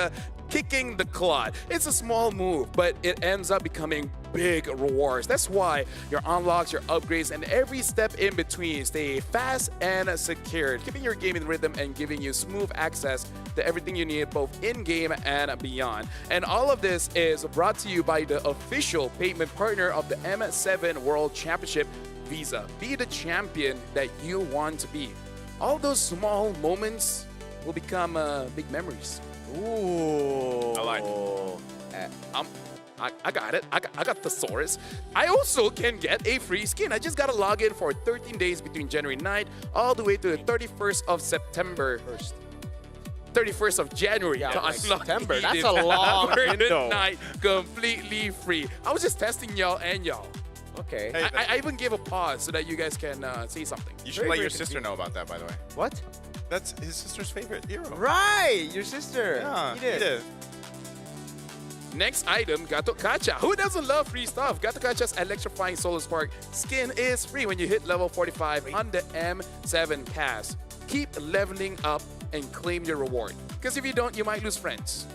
kicking the Claude. It's a small move, but it ends up becoming big rewards. That's why your unlocks, your upgrades, and every step in between stay fast and secured, keeping your game in rhythm and giving you smooth access to everything you need, both in-game and beyond. And all of this is brought to you by the official payment partner of the M7 World Championship, Visa. Be the champion that you want to be. All those small moments will become big memories. Ooh. I like it. I got it. I got Thesaurus. I also can get a free skin. I just got to log in for 13 days between January 9th all the way to the 31st of September. 31st of January. Yeah, like September. That's a long window. Night, completely free. I was just testing y'all and y'all. Okay. Hey, I even gave a pause so that you guys can say something. You should let your sister know about that, by the way. What? That's his sister's favorite hero. Right, your sister. Yeah, he did. Next item, Gato Kacha. Who doesn't love free stuff? Gato Kacha's electrifying Solar Spark skin is free when you hit level 45 on the M7 pass. Keep leveling up and claim your reward. Because if you don't, you might lose friends.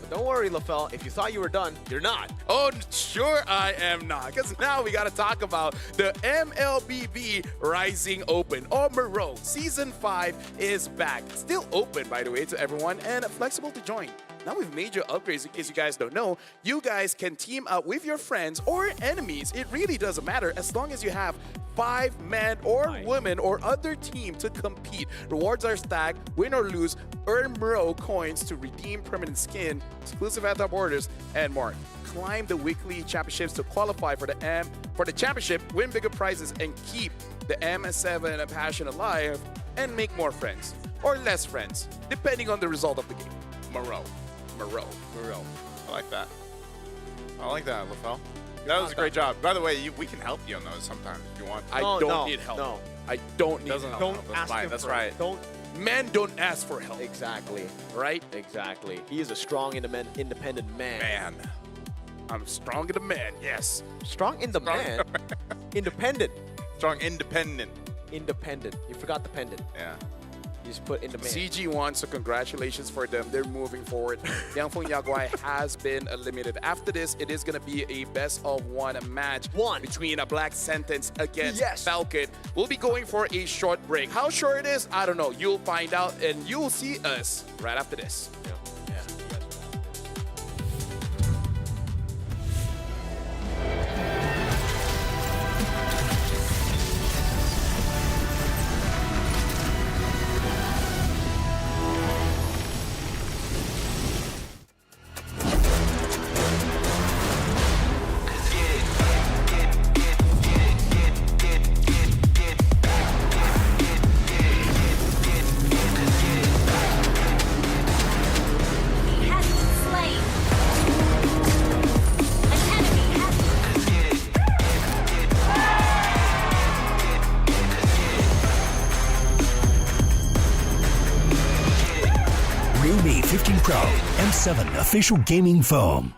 But don't worry, LaFell. If you thought you were done, you're not. Oh, sure I am not. Because now we got to talk about the MLBB Rising Open, or Moreau. Season 5 is back. Still open, by the way, to everyone and flexible to join. Now with major upgrades, in case you guys don't know, you guys can team up with your friends or enemies. It really doesn't matter as long as you have 5 men or women or other team to compete. Rewards are stacked, win or lose, earn Muro coins to redeem permanent skin, exclusive at-top orders, and more. Climb the weekly championships to qualify for the championship, win bigger prizes, and keep the M7 passion alive, and make more friends or less friends, depending on the result of the game. Muro. I like that. I like that, LaFell. That was a great job. By the way, we can help you on those sometimes if you want. I don't need help. No. I don't need Doesn't help. help. That's fine. That's right. Don't. Men don't ask for help. Exactly. Right? Exactly. He is a strong, independent man. Man. I'm strong in the man, yes. Strong in the man? Independent. Strong, independent. Independent. You forgot the pendant. Yeah. You just put in the man. CG won, so congratulations for them. They're moving forward. Liangfeng Yaguai has been eliminated. After this, it is going to be a best-of-1 match between a Black Sentence against Falcon. We'll be going for a short break. How short it is, I don't know. You'll find out, and you'll see us right after this. Realme 15 Pro M7 official gaming foam.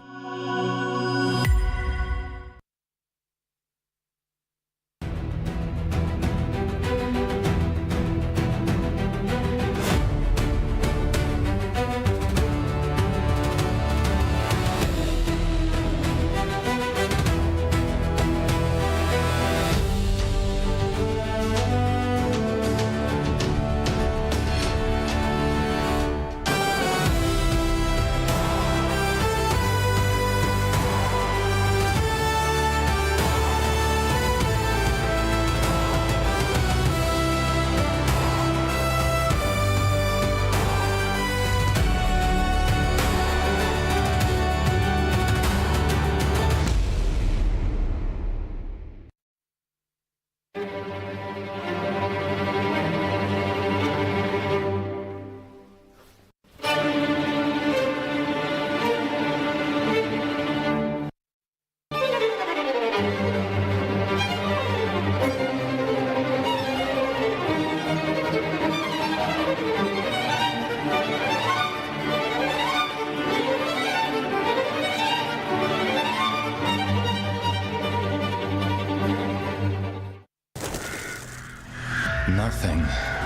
Nothing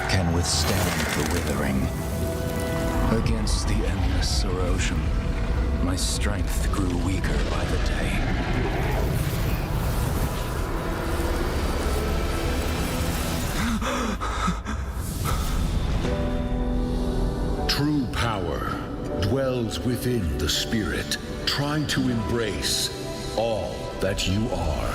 can withstand the withering. Against the endless erosion, my strength grew weaker by the day. True power dwells within the spirit. Try to embrace all that you are.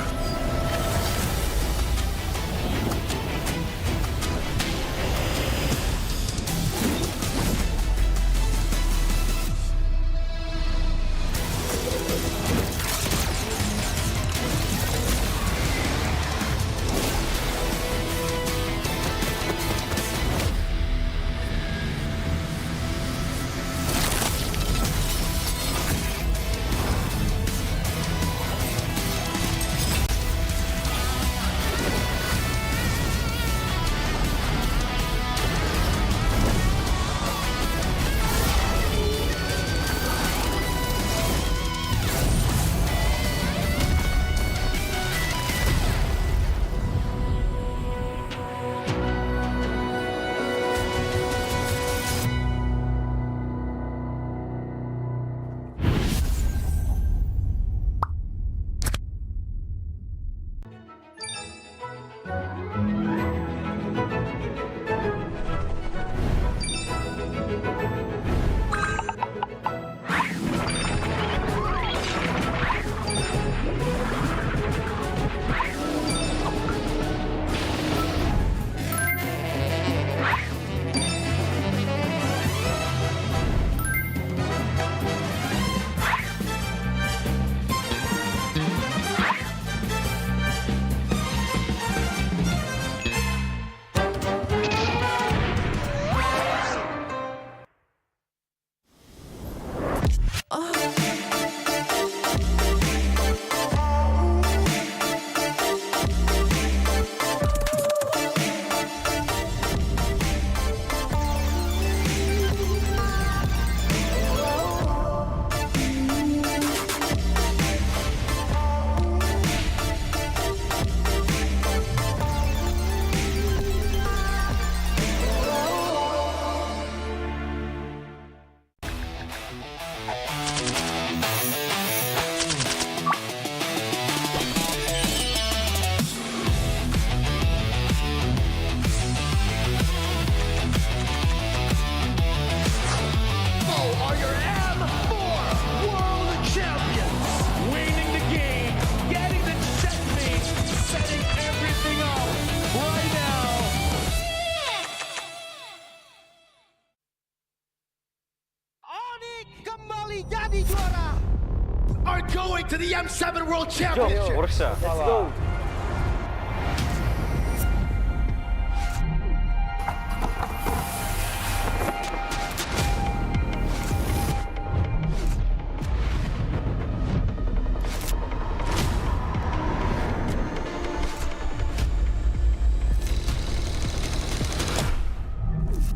jadi juara. Are going to the M7 World Championship. Let's go.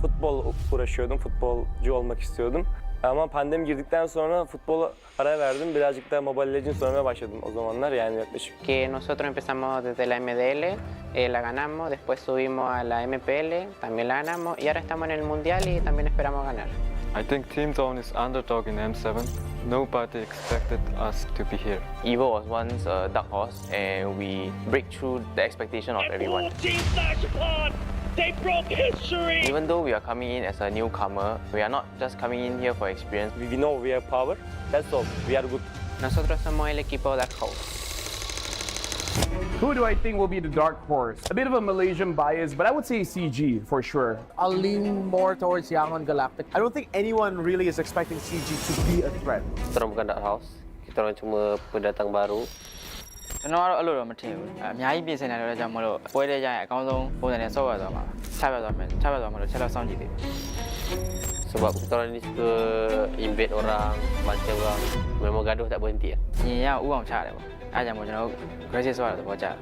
Futbol uğraşıyordum, futbolcu olmak istiyordum. Ama pandemi girdikten sonra futbola ara verdim. Birazcık da Mobile Legends oynamaya başladım o zamanlar yani yaklaşık. Que nosotros empezamos desde la MDL, la ganamos, después subimos a la MPL, también la ganamos y ahora estamos en el Mundial y también esperamos ganar. I think Team Zone is underdog in M7. Nobody expected us to be here. Evo was once a dark horse and we break through the expectation of everyone. They broke history. Even though we are coming in as a newcomer, we are not just coming in here for experience. We know we have power, that's all, we are good. Nosotros somos el equipo Dark Horse. Who do I think will be the dark horse? A bit of a Malaysian bias, but I would say CG for sure. I'll lean more towards Yangon Galactic. I don't think anyone really is expecting CG to be a threat. Kita orang bukan Dark House. Kita orang cuma pendatang baru. ကျွန်တော်ကတော့အဲ့လိုတော့မထင်ဘူးအများကြီးပြင်ဆင်နေတယ်ကြောင့်မလို့ပွဲတဲ့ကြရင်အကောင်းဆုံးပုံစံနဲ့ဆော့ရသွားမှာချပြသွားမှာလို့ချက်တော့စောင့်ကြည့်သေးတယ် Sebab kita orang ni suka invade orang, baca orang. Memang gaduh tak berhenti. ညီရဥအောင်ချတယ်ပေါ့အဲ့ကြောင့်မို့ကျွန်တော်တို့ aggressive ဆော့ရတဲ့ဘောကြတယ်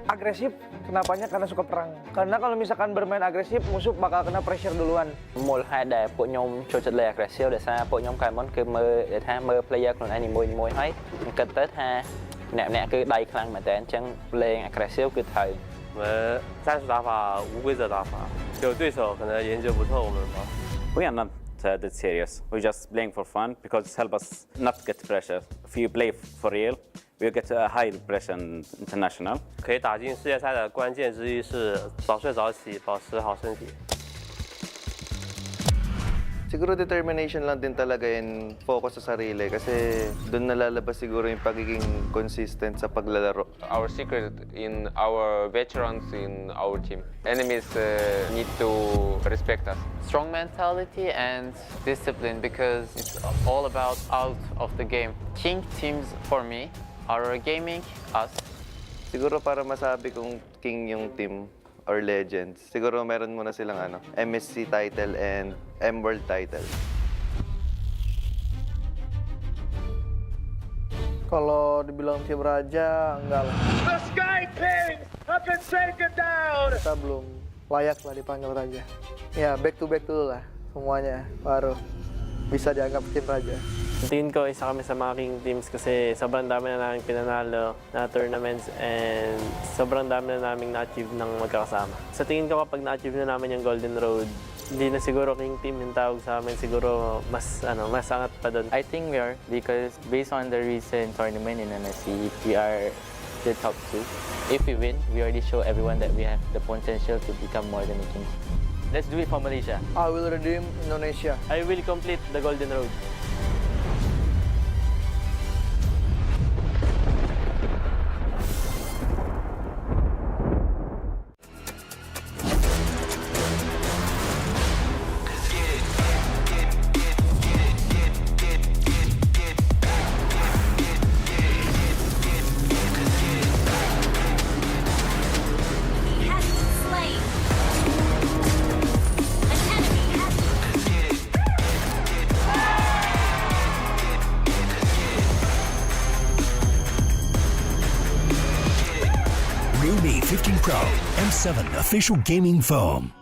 Agresif, kenapanya? Karena suka perang. Karena kalau misalkan bermain agresif, musuh bakal kena pressure duluan. មូលហេតុដែលពួកខ្ញុំចូលចិត្តលេង aggressive ដោយសារពួកខ្ញុំកាលមុនគឺមើល player ខ្លួនឯងនីមួយៗហើយគិតទៅថាអ្នកគឺដៃខ្លាំងមែនតើអញ្ចឹងលេង aggressive គឺត្រូវ 我们战术打法无规则打法，有对手可能研究不透我们的。 We are not that serious. We're just playing for fun because it helps us not get pressure. If you play for real, we'll get a high impression international. 可以打进世界赛的关键之一是早睡早起，保持好身体。 Siguro determination lang din talaga and focus sa sarili kasi doon nalalabas siguro yung pagiging consistent sa paglalaro. Our secret in our veterans in our team. Enemies need to respect us. Strong mentality and discipline because it's all about out of the game. King teams for me are gaming us. Siguro para masabi kong king yung team or legends, siguro meron muna silang MSC title and M-World title. Kalau dibilang tim raja, enggak lah. The Sky Kings have been taken down. Kita belum layak lah dipanggil raja. Ya, back to back dulu lah semuanya, baru bisa dianggap tim raja. Tingin ko isa kami sa mga king teams kasi sobrang dami na namin pinanalo na tournaments and sobrang dami na namin na-achieve ng magkakasama. Sa tingin ko kapag na-achieve na namin yung Golden Road, hindi na siguro king team yung tawag sa amin, siguro mas angat pa doon. I think we are because based on the recent tournament in NSC, we are the top 2. If we win, we already show everyone that we have the potential to become more than a king. Let's do it for Malaysia. I will redeem Indonesia. I will complete the Golden Road. Realme 15 Pro M7 official gaming foam.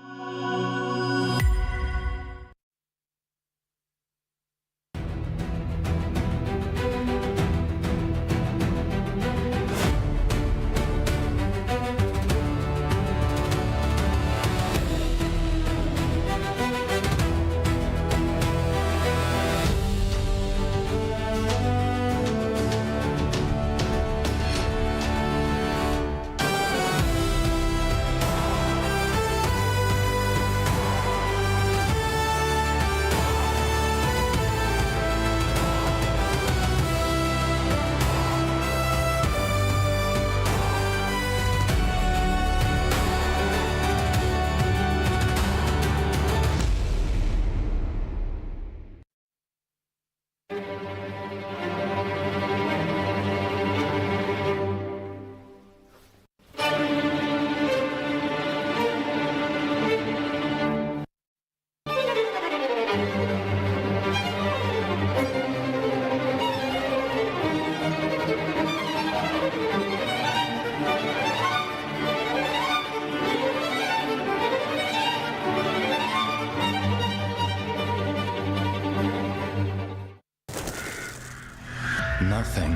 Nothing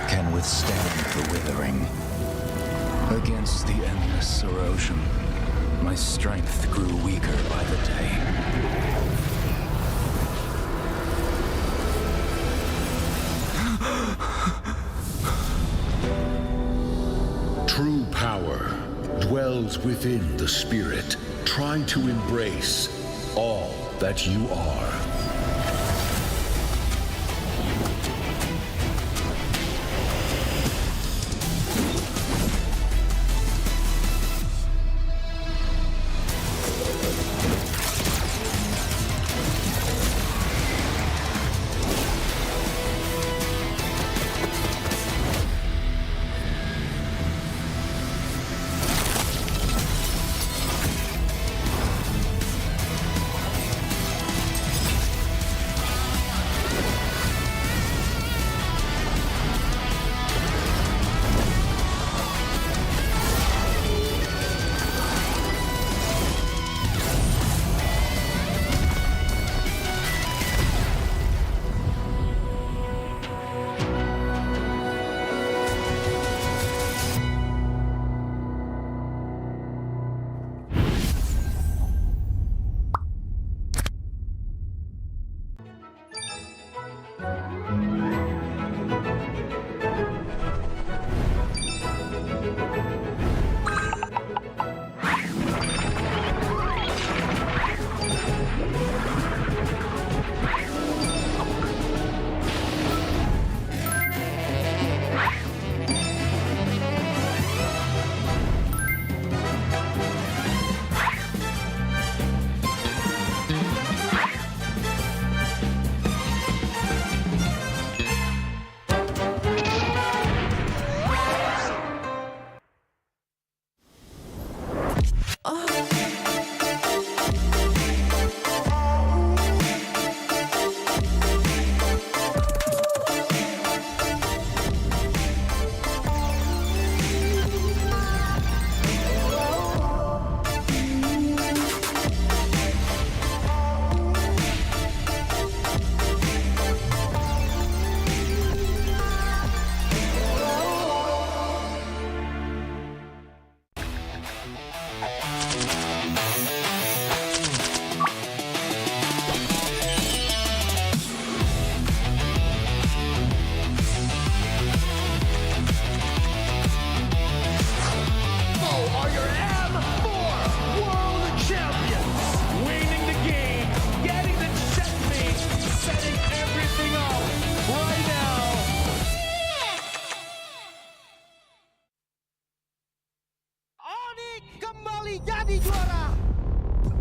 can withstand the withering. Against the endless erosion, my strength grew weaker by the day. True power dwells within the spirit. Try to embrace all that you are.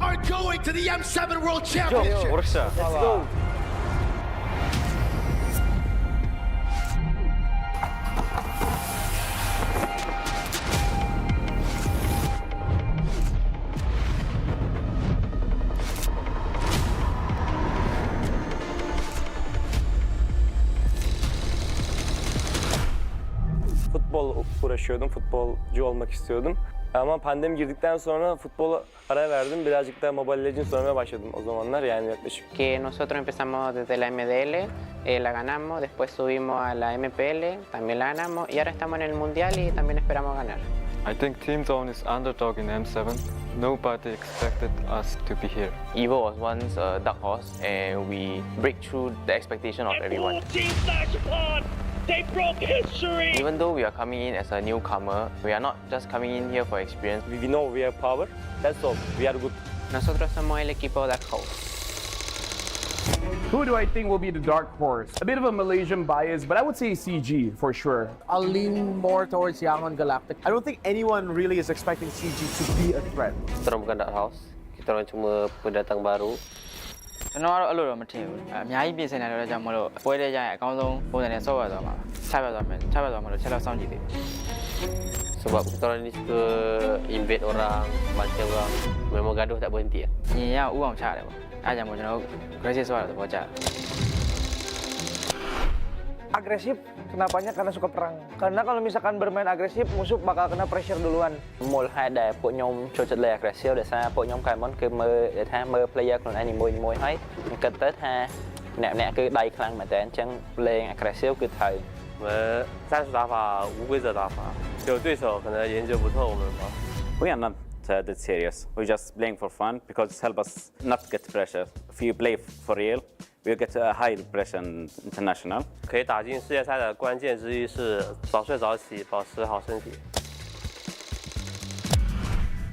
Are going to the M7 World Championship. Let's go. Futbol uğraşıyordum, futbolcu olmak istiyordum. Ama pandemi girdikten sonra futbola ara verdim. Birazcık da Mobile Legends oynamaya başladım o zamanlar, yani yaklaşık. Que nosotros empezamos desde la MDL, la ganamos, después subimos a la MPL, también la ganamos y ahora estamos en el Mundial y también esperamos ganar. I think Team Zone is underdog in M7. Nobody expected us to be here. Evo was once a dark horse and we break through the expectation of everyone. Team flash upon. They broke history. Even though we are coming in as a newcomer, we are not just coming in here for experience. We know we have power, that's all, we are good. Nosotros somos el equipo Dark Horse. Who do I think will be the dark horse? A bit of a Malaysian bias, but I would say CG for sure. I'll lean more towards Yangon Galactic. I don't think anyone really is expecting CG to be a threat. Kita orang bukan Dark House. Kita orang cuma pendatang baru. ကျွန်တော်ကတော့အဲ့လိုတော့မထင်ဘူးအများကြီးပြင်ဆင်နေတယ်ကြောင့်မလို့ပွဲတဲ့ကြရင်အကောင်းဆုံးပုံစံနဲ့ဆော့ရသွားမှာချပြသွားမှာလို့ချက်တော့စောင့်ကြည့်သေးတယ် Sebab kita orang ni suka invade orang, bantai orang. Memang gaduh tak berhenti. ညီရဥအောင်ချတယ်ပေါ့အဲ့ကြောင့်မို့ကျွန်တော်တို့ aggressive ဆော့ရတဲ့ဘောကြတယ် Agresif, kenapanya? Karena suka perang. Karena kalau misalkan bermain agresif, musuh bakal kena pressure duluan. មូលហេតុដែលពួកខ្ញុំចូលចិត្តលេង aggressive ដោយសារពួកខ្ញុំកាលមុនគឺមើលថាមើល player ខ្លួនឯងនីមួយៗហើយគិតទៅថា អ្នកគឺដៃខ្លាំងមែនតើអញ្ចឹងលេង aggressive គឺត្រូវ 我们战术打法无规则打法，就对手可能研究不透我们吧。 We are not that serious. We're just playing for fun because it helps us not get pressure. If you play for real, we'll get a high pressure international. 可以打进世界赛的关键之一是早睡早起，保持好身体。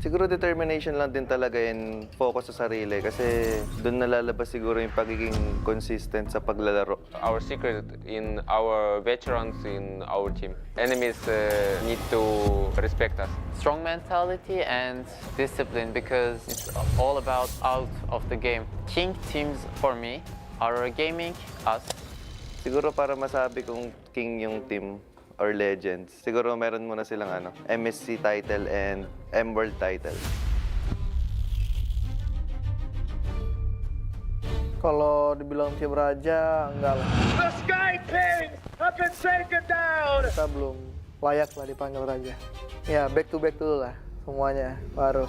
Siguro determination lang din talaga and focus sa sarili kasi doon nalalabas siguro yung pagiging consistent sa paglalaro. Our secret in our veterans in our team. Enemies need to respect us. Strong mentality and discipline because it's all about out of the game. King teams for me are gaming us. Siguro para masabi kong king yung team or legends, siguro meron muna silang MSC title and M-World title. Kalau dibilang tim raja, enggak lah. The Sky Kings have been taken down. Kita belum layak lah dipanggil raja. Ya, back to back dulu lah semuanya, baru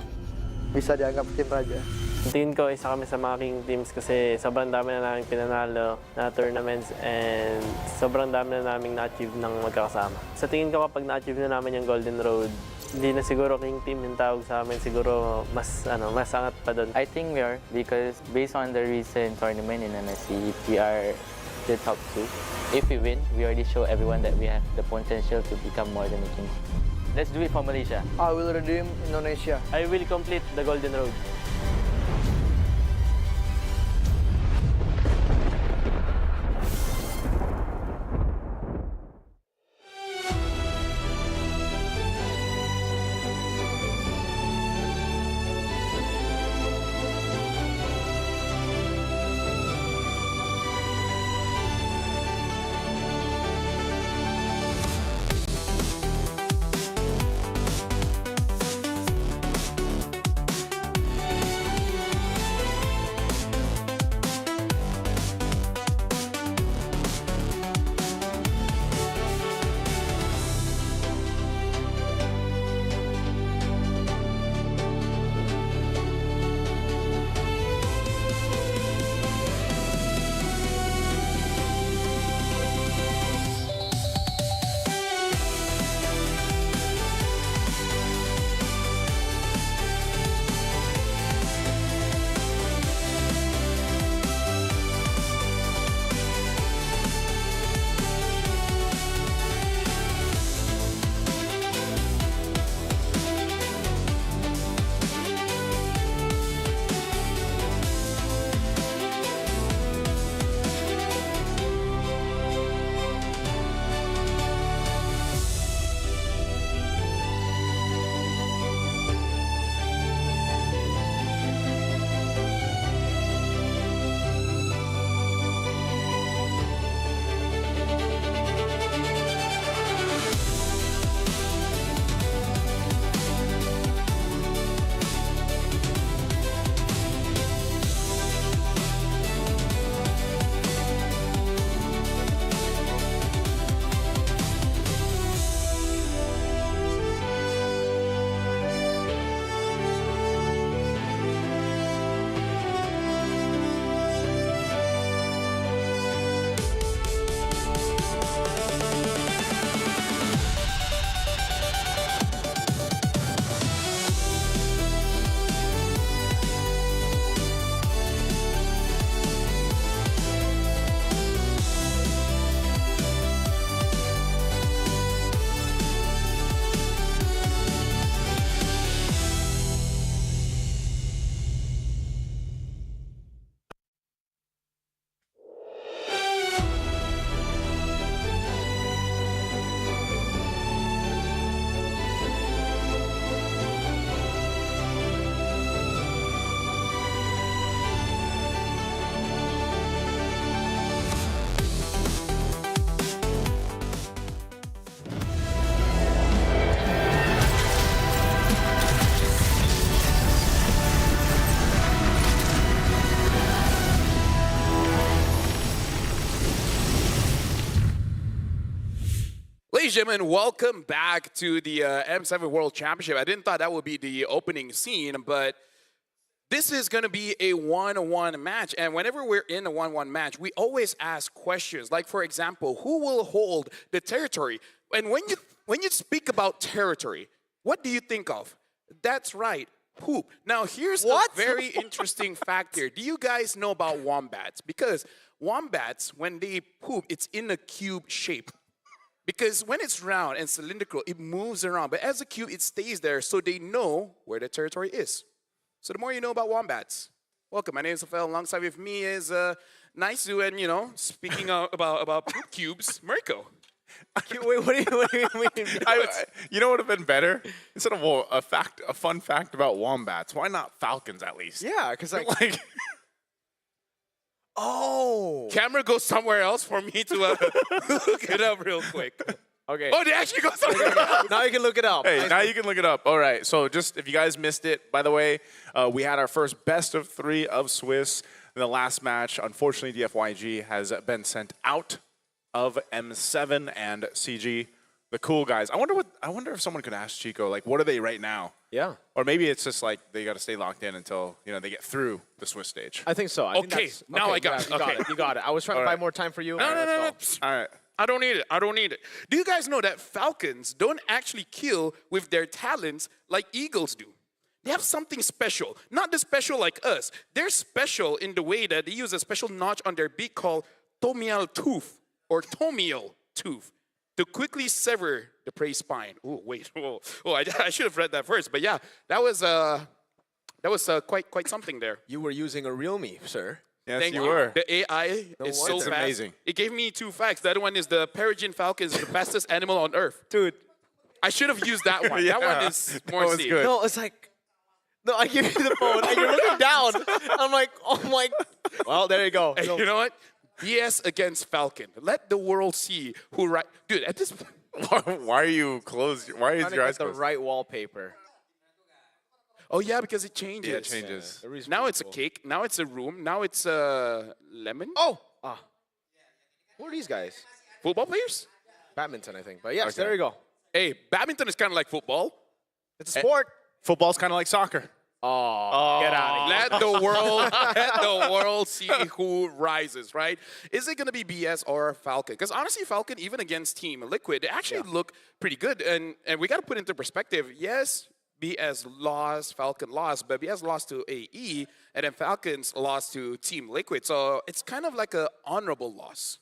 bisa dianggap tim raja. Tingin ko isa kami sa mga king teams kasi sobrang dami na namin pinanalo na tournaments and sobrang dami na namin na-achieve ng magkakasama. Sa tingin ko kapag na-achieve na namin yung Golden Road, hindi na siguro king team yung tawag sa amin, siguro mas angat pa doon. I think we are because based on the recent tournament in MSC, we are the top 2. If we win, we already show everyone that we have the potential to become more than a king. Let's do it for Malaysia. I will redeem Indonesia. I will complete the Golden Road. Ladies and gentlemen, welcome back to the M7 World Championship. I didn't thought that would be the opening scene, but This is going to be a 1-1 match. And whenever we're in a 1-1 match, we always ask questions. Like, for example, who will hold the territory? And when you speak about territory, what do you think of? That's right, poop. Now, here's a very interesting fact here. Do you guys know about wombats? Because wombats, when they poop, it's in a cube shape. Because when it's round and cylindrical, it moves around. But as a cube, it stays there, so they know where the territory is. So the more you know about wombats. Welcome, my name is Rafael. Alongside with me is Naisu, and speaking about poop cubes, Mariko. Wait, what do you mean? You know what would have been better? Instead of a fun fact about wombats, why not falcons at least? Yeah, because like oh, camera goes somewhere else for me to look it up real quick. Okay. Oh, they actually go somewhere else. Now you can look it up. Hey, now you can look it up. All right. So just if you guys missed it, by the way, we had our first best of 3 of Swiss in the last match. Unfortunately, DFYG has been sent out of M7 and CG, the cool guys. I wonder if someone could ask Chico, like, what are they right now? Yeah. Or maybe it's just like they got to stay locked in until they get through the Swiss stage. I think so. I think now I got it. You got it. I was trying to buy more time for you. No. All right. I don't need it. Do you guys know that falcons don't actually kill with their talons like eagles do? They have something special. Not the special like us. They're special in the way that they use a special notch on their beak called tomial tooth or tomial tooth to quickly sever the prey spine. Oh, wait. Oh, I should have read that first. But yeah, that was quite something there. You were using a real me, sir. Yes, Thank you were. The AI is so It's fast. amazing. It gave me 2 facts. The other one is the peregrine falcon is the fastest animal on Earth. Dude. I should have used that one. Yeah, that one is more that was safe. good. No, it's like, no, I give you the phone and you're looking down. I'm like, oh my. Well, there you go. Hey, you know what? BS against Falcon. Let the world see who right. Dude, at this point. Why are you closed? Why is your eyes the closed? right wallpaper? Oh, yeah, because it changes. Yeah, it changes. Yeah, now it's a cake. Now it's a room. Now it's a lemon. Oh! Who are these guys? Football players? Badminton, I think. But yes, Okay. there you go. Hey, badminton is kind of like football. It's a sport. Football's kind of like soccer. Oh, get out of here. Let the world see who rises, right? Is it going to be BS or Falcon? Because honestly, Falcon, even against Team Liquid, they actually look pretty good. And we got to put into perspective, yes, BS lost, Falcon lost, but BS lost to AE, and then Falcons lost to Team Liquid. So it's kind of like an honorable loss.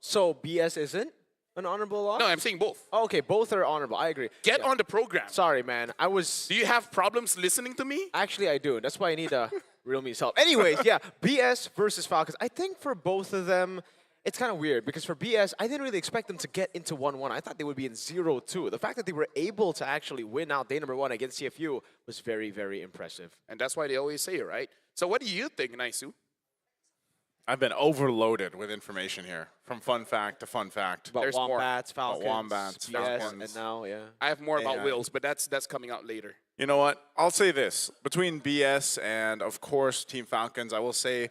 So BS isn't an honorable loss? No, I'm saying both. Oh, okay, both are honorable. I agree. Get on the program. Sorry, man. Do you have problems listening to me? Actually, I do. That's why I need real me's help. Anyways, yeah, BS versus Falcons. I think for both of them, it's kind of weird because for BS, I didn't really expect them to get into 1-1. I thought they would be in 0-2. The fact that they were able to actually win out day number 1 against CFU was very, very impressive. And that's why they always say it, right? So what do you think, Naisu? I've been overloaded with information here, from fun fact to fun fact. About There's more. Wombats, Falcons, Wombats, BS, Falcons. and now, yeah. I have more about AI. Wills, but that's coming out later. You know what? I'll say this. Between BS and, of course, Team Falcons, I will say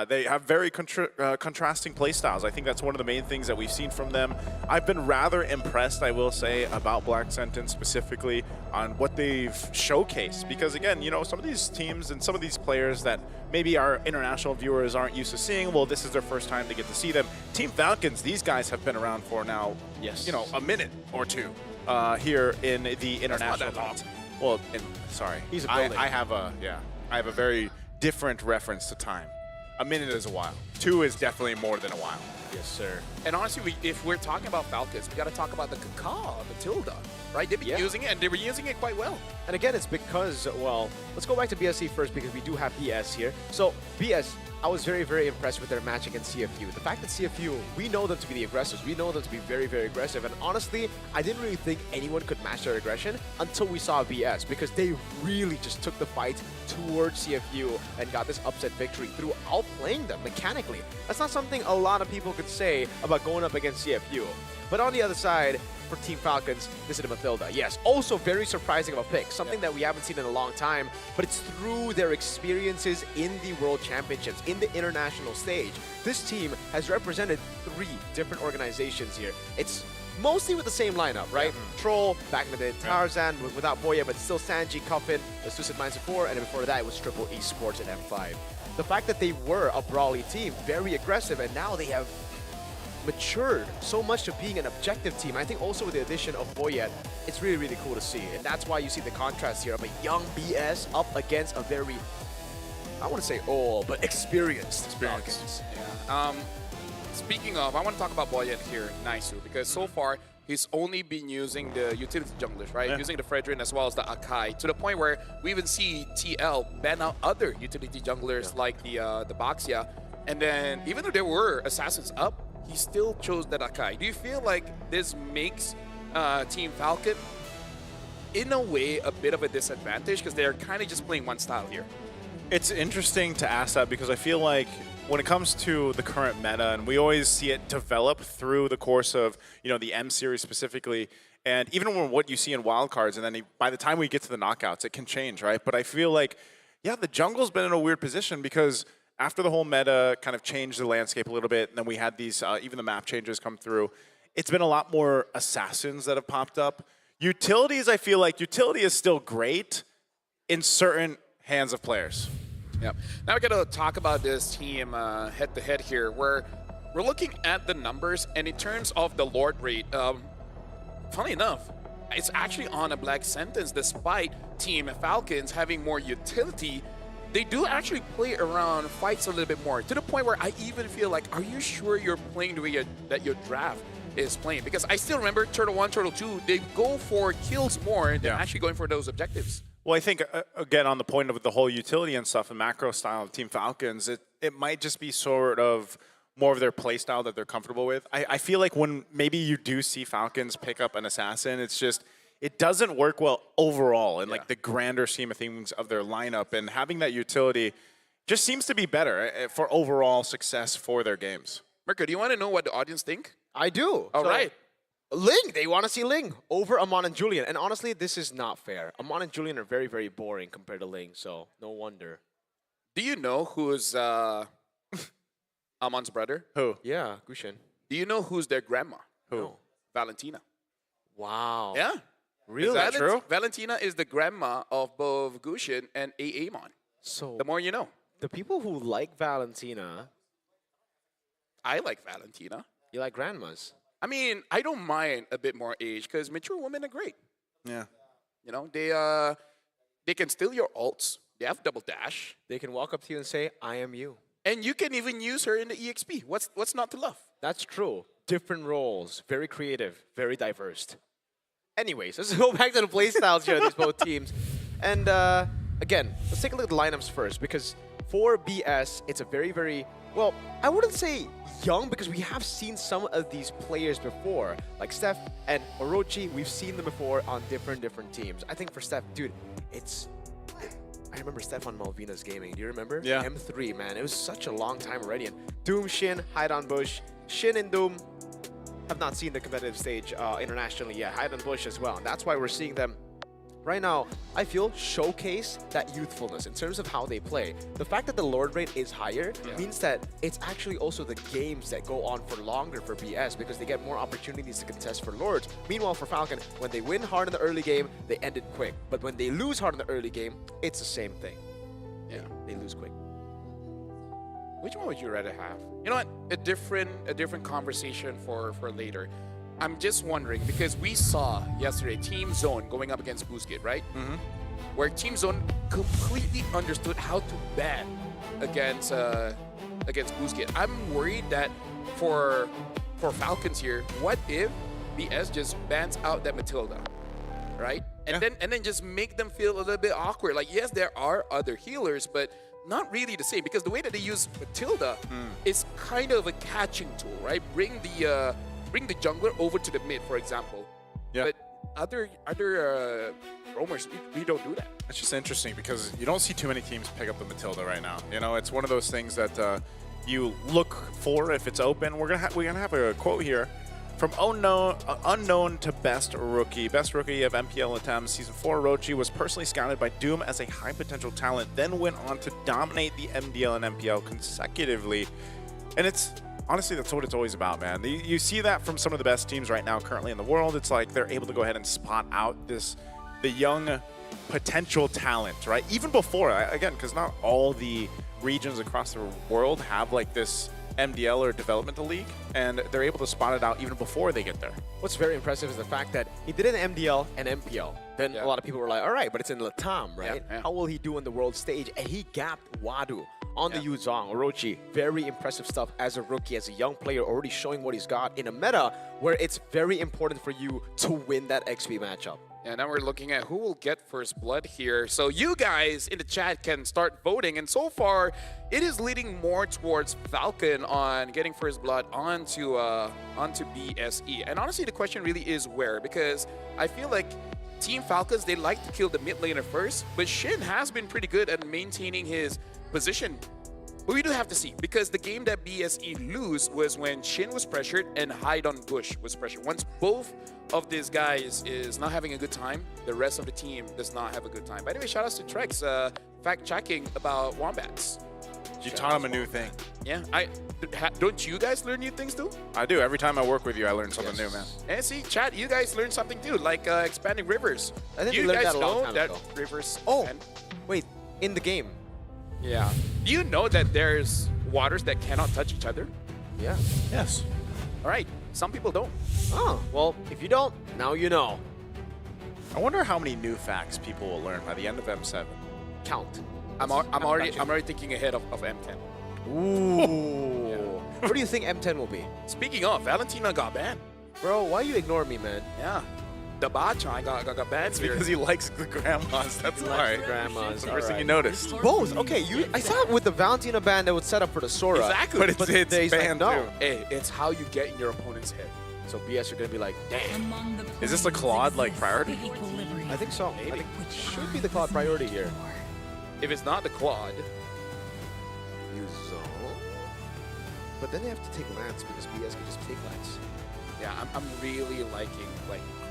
they have very contrasting play styles. I think that's one of the main things that we've seen from them. I've been rather impressed, I will say, about Black Sentence specifically on what they've showcased. Because, again, some of these teams and some of these players that maybe our international viewers aren't used to seeing, well, this is their first time to get to see them. Team Falcons, these guys have been around for now, a minute or two here in the international top. Well, sorry. He's a building. I have a very different reference to time. A minute is a while. 2 is definitely more than a while. Yes, sir. And honestly, if we're talking about Falcons, we got to talk about the Kaka, Matilda, right? They've been using it, and they were using it quite well. And again, it's because, well, let's go back to BSC first because we do have BS here. So, BS, I was very, very impressed with their match against CFU. The fact that CFU, we know them to be the aggressors. We know them to be very, very aggressive. And honestly, I didn't really think anyone could match their aggression until we saw BS because they really just took the fight towards CFU and got this upset victory through outplaying them mechanically. That's not something a lot of people could say about going up against CFU. But on the other side, for Team Falcons, this is Matilda. Yes, also very surprising of a pick, something that we haven't seen in a long time, but it's through their experiences in the World Championships, in the international stage. This team has represented 3 different organizations here. It's mostly with the same lineup, right? Troll, back in the day, Tarzan, without Boya, but still Sanji, Coffin, the Suicide Minds before, and then before that it was Triple Esports and M5. The fact that they were a brawly team, very aggressive, and now they have matured so much to being an objective team. I think also with the addition of Boyet, it's really, really cool to see. And that's why you see the contrast here of a young BS up against a very, I want to say old, but experienced Falcons. Yeah. Speaking of, I want to talk about Boyet here, Naisu, because so far he's only been using the utility junglers, right? Using the Fredrin as well as the Akai, to the point where we even see TL ban out other utility junglers like the Baxia. And then even though there were assassins up, he still chose that Akai. Do you feel like this makes Team Falcon, in a way, a bit of a disadvantage because they're kind of just playing one style here? It's interesting to ask that because I feel like when it comes to the current meta, and we always see it develop through the course of, the M series specifically, and even when what you see in wildcards, and then by the time we get to the knockouts, it can change, right? But I feel like, yeah, the jungle's been in a weird position because after the whole meta kind of changed the landscape a little bit, and then we had these, even the map changes come through, it's been a lot more assassins that have popped up. Utilities, I feel like utility is still great in certain hands of players. Yeah. Now we're going to talk about this team head-to-head here, where we're looking at the numbers, and in terms of the Lord rate, funny enough, it's actually on a black sentence, despite Team Falcons having more utility. They do actually play around fights a little bit more, to the point where I even feel like, are you sure you're playing the way that your draft is playing? Because I still remember Turtle 1, Turtle 2, they go for kills more than actually going for those objectives. Well, I think, again, on the point of the whole utility and stuff and macro style of Team Falcons, it might just be sort of more of their play style that they're comfortable with. I feel like when maybe you do see Falcons pick up an assassin, it's just, it doesn't work well overall in like the grander scheme of things of their lineup, and having that utility just seems to be better for overall success for their games. Mirko, do you want to know what the audience think? I do. All right. Ling, they want to see Ling over Amon and Julian. And honestly, this is not fair. Amon and Julian are very, very boring compared to Ling, so no wonder. Do you know who's Amon's brother? Who? Yeah, Gushin. Do you know who's their grandma? Who? No. Valentina. Wow. Yeah. Really? Is that true? Valentina is the grandma of both Gushin and Amon. So the more you know. The people who like Valentina. I like Valentina. You like grandmas? I mean, I don't mind a bit more age because mature women are great. Yeah. You know, they can steal your ults. They have double dash. They can walk up to you and say, I am you. And you can even use her in the EXP. What's not to love? That's true. Different roles. Very creative. Very diverse. Anyways, let's go back to the playstyles here of these both teams. And again, let's take a look at the lineups first, because for BS, it's a very, very, well, I wouldn't say young, because we have seen some of these players before, like Steph and Orochi. We've seen them before on different teams. I think for Steph, dude, I remember Steph on Malvina's Gaming. Do you remember? Yeah. M3, man. It was such a long time already. And Doom, Shin, Hide on Bush. Shin and Doom have not seen the competitive stage internationally yet. Hide on Bush as well. And that's why we're seeing them right now, I feel, showcase that youthfulness in terms of how they play. The fact that the Lord rate is higher means that it's actually also the games that go on for longer for BS, because they get more opportunities to contest for Lords. Meanwhile, for Falcon, when they win hard in the early game, they end it quick. But when they lose hard in the early game, it's the same thing. Yeah. They lose quick. Which one would you rather have? You know what? A different conversation for later. I'm just wondering, because we saw yesterday Team Zone going up against Boostgate, right? Mm-hmm. Where Team Zone completely understood how to ban against Boostgate. I'm worried that for Falcons here, what if BS just bans out that Matilda, right? And then just make them feel a little bit awkward. Like, yes, there are other healers, but not really the same, because the way that they use Matilda is kind of a catching tool, right? Bring the jungler over to the mid, for example. Yeah. But other roamers, we don't do that. It's just interesting because you don't see too many teams pick up the Matilda right now. You know, it's one of those things that you look for if it's open. We're gonna have a quote here from unknown to best rookie. Best rookie of MPL attempts. Season 4, Orochi was personally scouted by Doom as a high potential talent, then went on to dominate the MDL and MPL consecutively. And it's honestly, that's what it's always about, man. You see that from some of the best teams right now currently in the world. It's like they're able to go ahead and spot out the young potential talent, right? Even before, again, because not all the regions across the world have like this MDL or developmental league, and they're able to spot it out even before they get there. What's very impressive is the fact that he did an MDL and MPL. Then a lot of people were like, all right, but it's in Latam, right? Yeah. How will he do on the world stage? And he gapped Wadu on the Yuzong, Orochi. Very impressive stuff as a rookie, as a young player, already showing what he's got in a meta where it's very important for you to win that XP matchup. And now we're looking at who will get first blood here. So you guys in the chat can start voting. And so far, it is leading more towards Falcon on getting first blood onto BSE. And honestly, the question really is where, because I feel like Team Falcons, they like to kill the mid laner first, but Shin has been pretty good at maintaining his position. But we do have to see, because the game that BSE lose was when Shin was pressured and Hide on Bush was pressured. Once both of these guys is not having a good time, the rest of the team does not have a good time. By the way, shout out to Trex, fact-checking about Wombats. You taught him a new thing. Yeah, don't you guys learn new things too? I do. Every time I work with you, I learn something new, man. And see, chat, you guys learn something too, like expanding rivers. I think you we learned guys that a long know time that ago. rivers. Wait, in the game. Yeah. Do you know that there's waters that cannot touch each other? Yeah. Yes. All right. Some people don't. Oh, well, if you don't, now you know. I wonder how many new facts people will learn by the end of M7. Count. I'm already thinking ahead of M10. Ooh. What do you think M10 will be? Speaking of, Valentina got banned. Bro, why you ignore me, man? Yeah. The Bachan got banned. It's because he likes the grandmas. That's why. Grandmas. The first thing you noticed. Both. Okay, I saw it with the Valentina band that was set up for the Sora. Exactly. But it's banned too. Hey, it's how you get in your opponent's head. So BS are gonna be like, damn. Is this the Claude like priority? I think so. I think it should be the Claude priority here. If it's not the Claude, Yuzong. But then they have to take Lance because BS can just take Lance. yeah, I'm really liking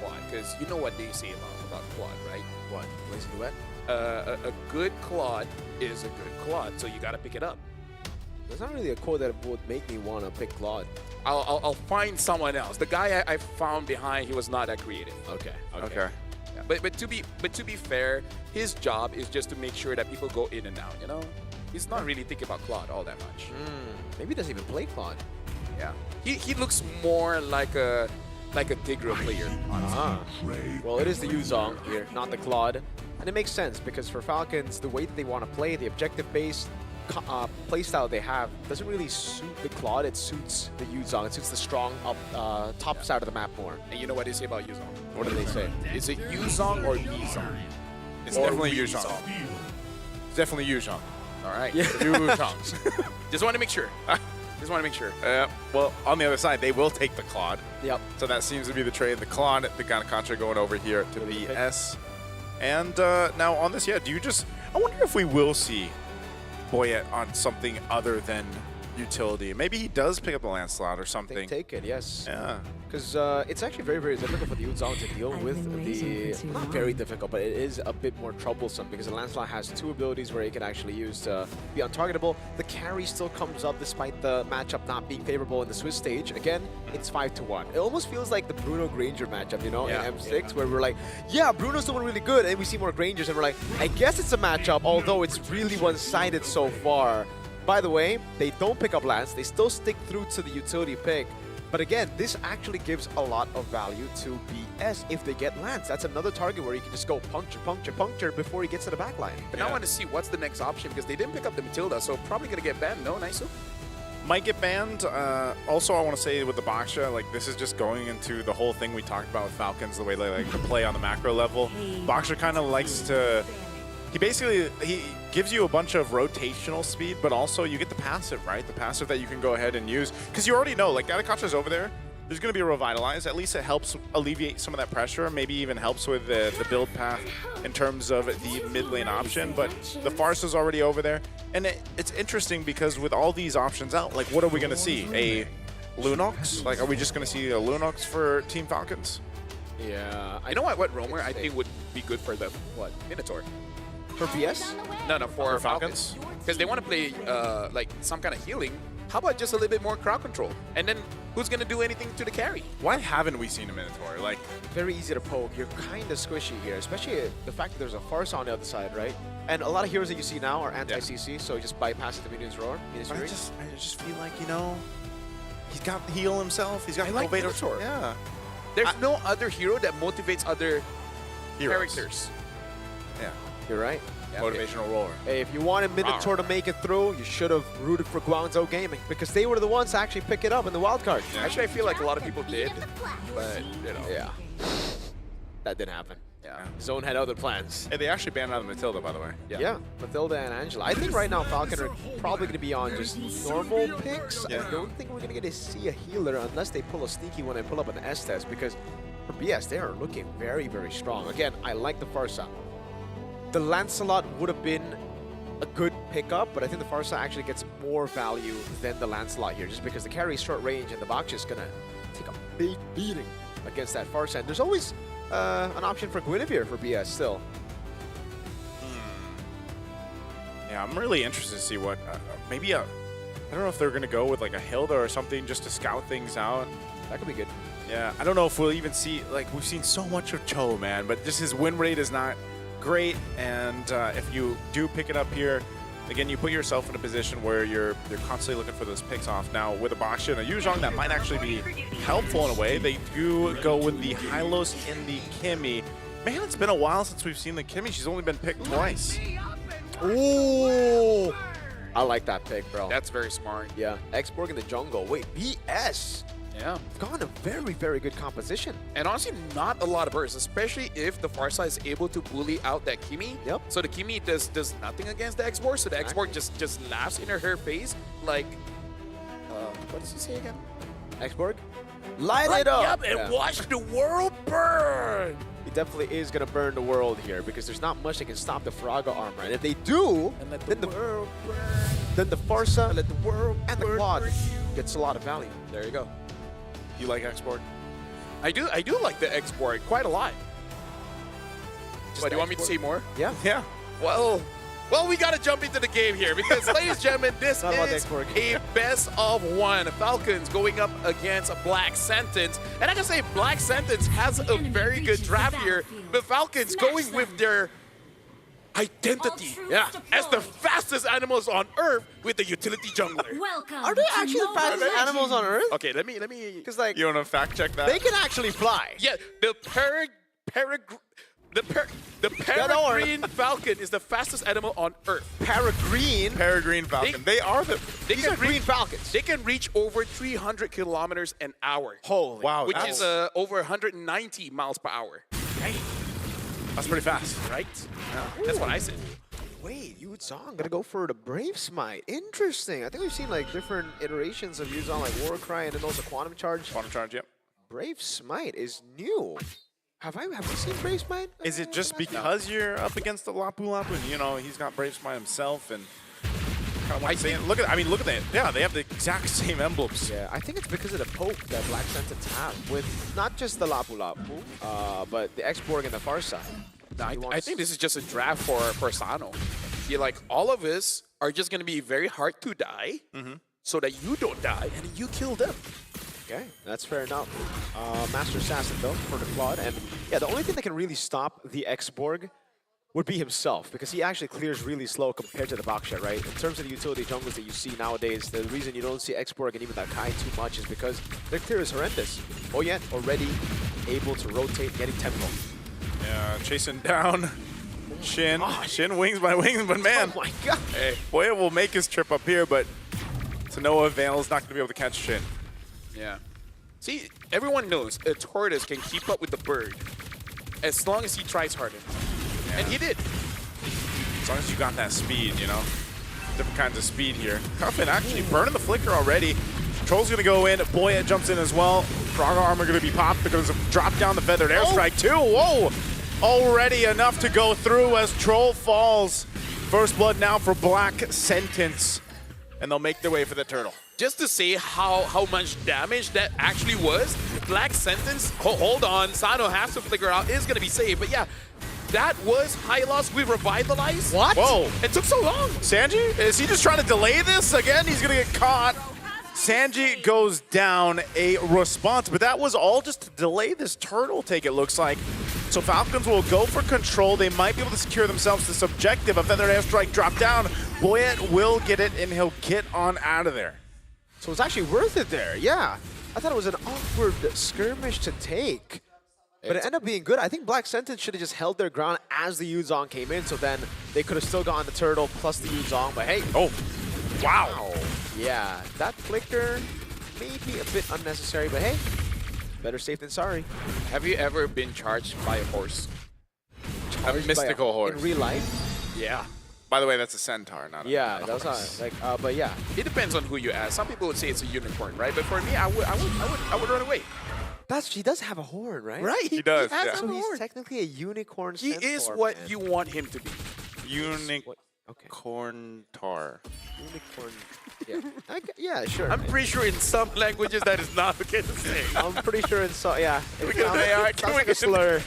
Claude, because you know what they say about Claude, right? What? Lazy Duet? A good Claude is a good Claude, so you gotta pick it up. There's not really a quote that would make me want to pick Claude. I'll find someone else. The guy I found behind, he was not that creative. Okay. Okay. Yeah, but to be fair, his job is just to make sure that people go in and out. You know, he's not really thinking about Claude all that much. Maybe he doesn't even play Claude. Yeah, he looks more like a Tigre player, honestly. Well, it is the Yuzong here, not the Claude. And it makes sense because for Falcons, the way that they want to play, the objective-based playstyle they have doesn't really suit the Claude. It suits the Yuzong. It suits the strong top side of the map more. And you know what they say about Yuzong? What do they say? Is it Yuzong or Yuzong? It's definitely Yuzong. It's definitely Yuzong. All right. Yeah. Yuzong. Just want to make sure. Just want to make sure. Well, on the other side, they will take the Claude. Yep. So that seems to be the trade. The Claude, the Ganacontra going over here to BS. And now on this, I wonder if we will see Boyette on something other than utility. Maybe he does pick up a Lancelot or something. Take it, yes. Yeah. Because it's actually very, very difficult for the Yuzong to deal with the... Not very difficult, but it is a bit more troublesome because the Lancelot has two abilities where he can actually use to be untargetable. The carry still comes up despite the matchup not being favorable in the Swiss stage. Again, it's 5-1. It almost feels like the Bruno Granger matchup, you know, in M6, where we're like, yeah, Bruno's doing really good, and we see more Grangers, and we're like, I guess it's a matchup, although it's really one-sided so far. By the way, they don't pick up Lance. They still stick through to the utility pick. But again, this actually gives a lot of value to BS if they get Lance. That's another target where you can just go puncture, puncture, puncture before he gets to the backline. But now I want to see what's the next option because they didn't pick up the Matilda, so probably going to get banned, no, Naisu? Might get banned. Also, I want to say with the Baksha, like this is just going into the whole thing we talked about with Falcons, the way they like to play on the macro level. Baksha kind of likes to... He gives you a bunch of rotational speed, but also you get the passive, right? The passive that you can go ahead and use. Because you already know, like, Ganacontra's over there. There's going to be a Revitalize. At least it helps alleviate some of that pressure. Maybe even helps with the build path in terms of the mid lane option. But the Farce is already over there. And it's interesting because with all these options out, like, what are we going to see? A Lunox? Like, are we just going to see a Lunox for Team Falcons? Yeah. You know what roamer I think would be good for the, Minotaur? For BS? No, for Falcons. Because they want to play like some kind of healing. how about just a little bit more crowd control? And then who's going to do anything to the carry? Why haven't we seen a Minotaur? Like, very easy to poke. You're kind of squishy here, especially the fact that there's a Farsa on the other side, right? And a lot of heroes that you see now are anti-CC, so just bypassing the Minion's Roar. But I just feel like, you know, he's got heal himself. He's got Minotaur. Yeah. There's no other hero that motivates other characters. Yeah. You're right. Yeah, Motivational roar. Hey, if you wanted Minotaur to make it through, you should have rooted for Guangzhou Gaming because they were the ones to actually pick it up in the wild card. Yeah. Actually, I feel like a lot of people did, but, you know. Yeah. That didn't happen. Yeah. Zone had other plans. Hey, they actually banned out of Matilda, by the way. Yeah, Matilda and Angela. I think right now Falcon are probably going to be on just normal picks. Yeah. I don't think we're going to get to see a healer unless they pull a sneaky one and pull up an S-Test because for BS, they are looking very, very strong. Again, I like the Farsa. The Lancelot would have been a good pickup, but I think the Farsa actually gets more value than the Lancelot here just because the carry is short range and the Bakshi is going to take a big beating against that Farsa. And there's always an option for Guinevere for BS still. Yeah, I'm really interested to see what, maybe I don't know if they're going to go with like a Hilda or something just to scout things out. That could be good. Yeah, I don't know if we'll even see, like we've seen so much of Cho, man, but just his win rate is not great. And if you do pick it up here, again, you put yourself in a position where you're constantly looking for those picks off. Now, with a Baxia and a Yuzhong, that might actually be helpful in a way. They do go with the Hylos and the Kimmy. Man, it's been a while since we've seen the Kimmy. She's only been picked twice. Ooh! I like that pick, bro. That's very smart. Yeah. X-Borg in the jungle. Wait, BS? Yeah. Gone a very, very good composition. And honestly, not a lot of bursts, especially if the Farsa is able to bully out that Kimmy. Yep. So the Kimmy does nothing against the X-Borg, so the X-Borg just laughs in her face like, what does he say again? X-Borg? Light it up! Yep, and watch the world burn! He definitely is going to burn the world here because there's not much that can stop the Faraga armor. And if they do, then the Farsa let the world and the Quad gets a lot of value. There you go. You like X-Borg? I do like the X-Borg quite a lot. What, do you want me to say more? Yeah. Yeah. Well, we got to jump into the game here because, ladies and gentlemen, this is a best-of-1. Falcons going up against Black Sentence. And I can say Black Sentence has a very good draft here, but Falcons going with their identity as the fastest animals on Earth with the utility jungler. Are they actually the fastest animals on Earth? Okay, let me. Because like you want to fact check that? They can actually fly. Yeah, the peregrine falcon is the fastest animal on Earth. Peregrine falcon. They are the. These are green falcons. They can reach over 300 kilometers an hour. Holy wow! Which is over 190 miles per hour. Hey, that's pretty fast, right? Yeah, that's what I said. Wait, Yuzhong gonna go for the Brave Smite. Interesting. I think we've seen like different iterations of Yuzhong, like Warcry and then also Quantum Charge. Quantum Charge, yep. Brave Smite is new. Have we seen Brave Smite? Is it just because you're up against the Lapu Lapu and, you know, he's got Brave Smite himself and kind of like saying, look at that. Yeah, they have the exact same emblems. Yeah, I think it's because of the poke that Black Sentence have with not just the Lapu Lapu, but the X-Borg and the Farsa. I think this is just a draft for Sano. Like, all of us are just going to be very hard to die so that you don't die and you kill them. Okay, that's fair enough. Master Assassin, though, for the Claude. And yeah, the only thing that can really stop the X-Borg would be himself, because he actually clears really slow compared to the Baksha, right? In terms of the utility jungles that you see nowadays, the reason you don't see X-Borg and even that Kai too much is because their clear is horrendous. Oh yeah, already able to rotate, getting tempo. Yeah, chasing down Shin. Shin wings by wings, but man. Oh my god. Hey, Boya will make his trip up here, but to no avail, is not going to be able to catch Shin. Yeah. See, everyone knows a tortoise can keep up with the bird as long as he tries hard enough. Yeah. And he did. As long as you got that speed, you know. Different kinds of speed here. Cuffin actually burning the flicker already. Troll's going to go in. Boya jumps in as well. Faraga armor going to be popped. They're going to drop down the feathered airstrike too. Whoa! Already enough to go through as Troll falls. First blood now for Black Sentence. And they'll make their way for the turtle. Just to say how much damage that actually was, Black Sentence, hold on, Sano has to figure out, is going to be safe. But yeah, that was high loss with Revitalize. What? Whoa. It took so long. Sanji, is he just trying to delay this? Again, he's going to get caught. Sanji goes down a response, but that was all just to delay this turtle take, it looks like. So Falcons will go for control. They might be able to secure themselves this objective. A feathered airstrike drop down. Boyet will get it, and he'll get on out of there. So it's actually worth it there, yeah. I thought it was an awkward skirmish to take. But it ended up being good. I think Black Sentence should have just held their ground as the Yuzong came in, so then they could have still gotten the turtle plus the Yuzong, but hey. Oh, wow. Yeah, that flicker may be a bit unnecessary, but hey, better safe than sorry. Have you ever been charged by a horse? A mystical horse. In real life? Yeah. By the way, that's a centaur, not a Yeah, that's not like, but yeah. It depends on who you ask. Some people would say it's a unicorn, right? But for me, I would run away. He does have a horn, right? Right. He does, has yeah. a So horn. he's He's technically a unicorn He centaur, is what man. you want him to be. Unicorn tar. Unicorn. Yeah. Yeah, sure. I'm pretty sure in some languages that is not okay to say. I'm pretty sure in so yeah. Can we get an AI? Sounds like a slur.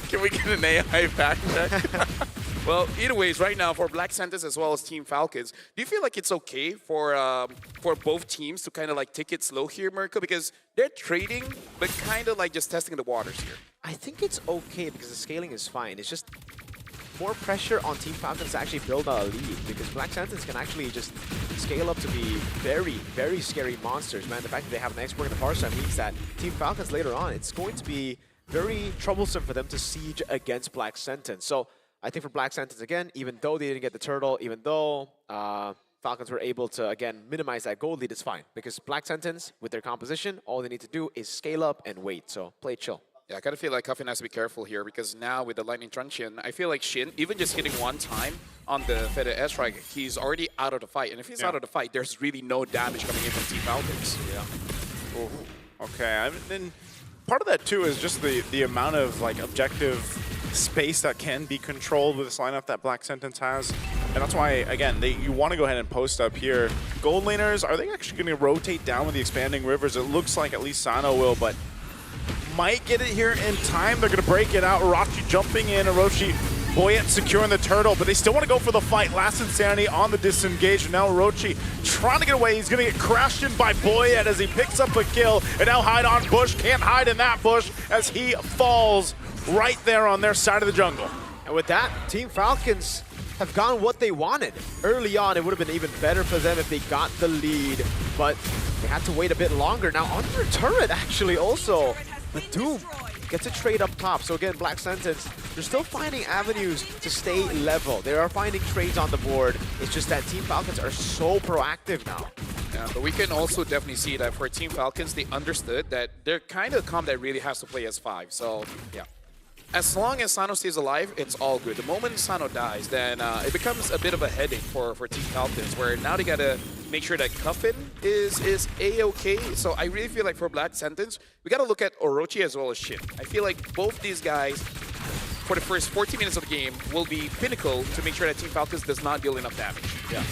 Can we get an AI fact check? Well, either ways, right now for Black Sentence as well as Team Falcons, do you feel like it's okay for both teams to kind of like take it slow here, Mirko? Because they're trading, but kind of like just testing the waters here. I think it's okay because the scaling is fine. It's just more pressure on Team Falcons to actually build a lead because Black Sentence can actually just scale up to be very, very scary monsters, man. The fact that they have an expert in the Parsa means that Team Falcons later on, it's going to be very troublesome for them to siege against Black Sentence. So I think for Black Sentence, again, even though they didn't get the turtle, even though Falcons were able to, again, minimize that gold lead, it's fine. Because Black Sentence, with their composition, all they need to do is scale up and wait. So play chill. Yeah, I kind of feel like Cuffin has to be careful here because now with the Lightning Truncheon, I feel like Shin, even just hitting one time on the feather airstrike, he's already out of the fight. And if he's out of the fight, there's really no damage coming in from Team Falcons. Yeah. Ooh. Okay, then part of that too is just the amount of like objective space that can be controlled with this lineup that Black Sentence has. And that's why, again, you want to go ahead and post up here. Gold laners, are they actually going to rotate down with the expanding rivers? It looks like at least Sano will, but might get it here in time. They're going to break it out. Orochi jumping in. Orochi, Boyet securing the turtle, but they still want to go for the fight. Last Insanity on the disengage. Now Orochi trying to get away. He's going to get crashed in by Boyet as he picks up a kill. And now hide on bush. Can't hide in that bush as he falls right there on their side of the jungle. And with that, Team Falcons have gotten what they wanted. Early on, it would have been even better for them if they got the lead, but they had to wait a bit longer. Now on their turret, actually, also, the Doom gets a trade up top. So again, Black Sentence, they're still finding avenues to stay level. They are finding trades on the board. It's just that Team Falcons are so proactive now. Yeah, but we can also definitely see that for Team Falcons, they understood that they're kind of a comp that really has to play as 5. So, yeah. As long as Sano stays alive, it's all good. The moment Sano dies, then it becomes a bit of a headache for Team Falcons, where now they gotta make sure that Cuffin is A-okay. So I really feel like for Black Sentence, we gotta look at Orochi as well as Shin. I feel like both these guys, for the first 14 minutes of the game, will be pinnacle to make sure that Team Falcons does not deal enough damage. Yeah.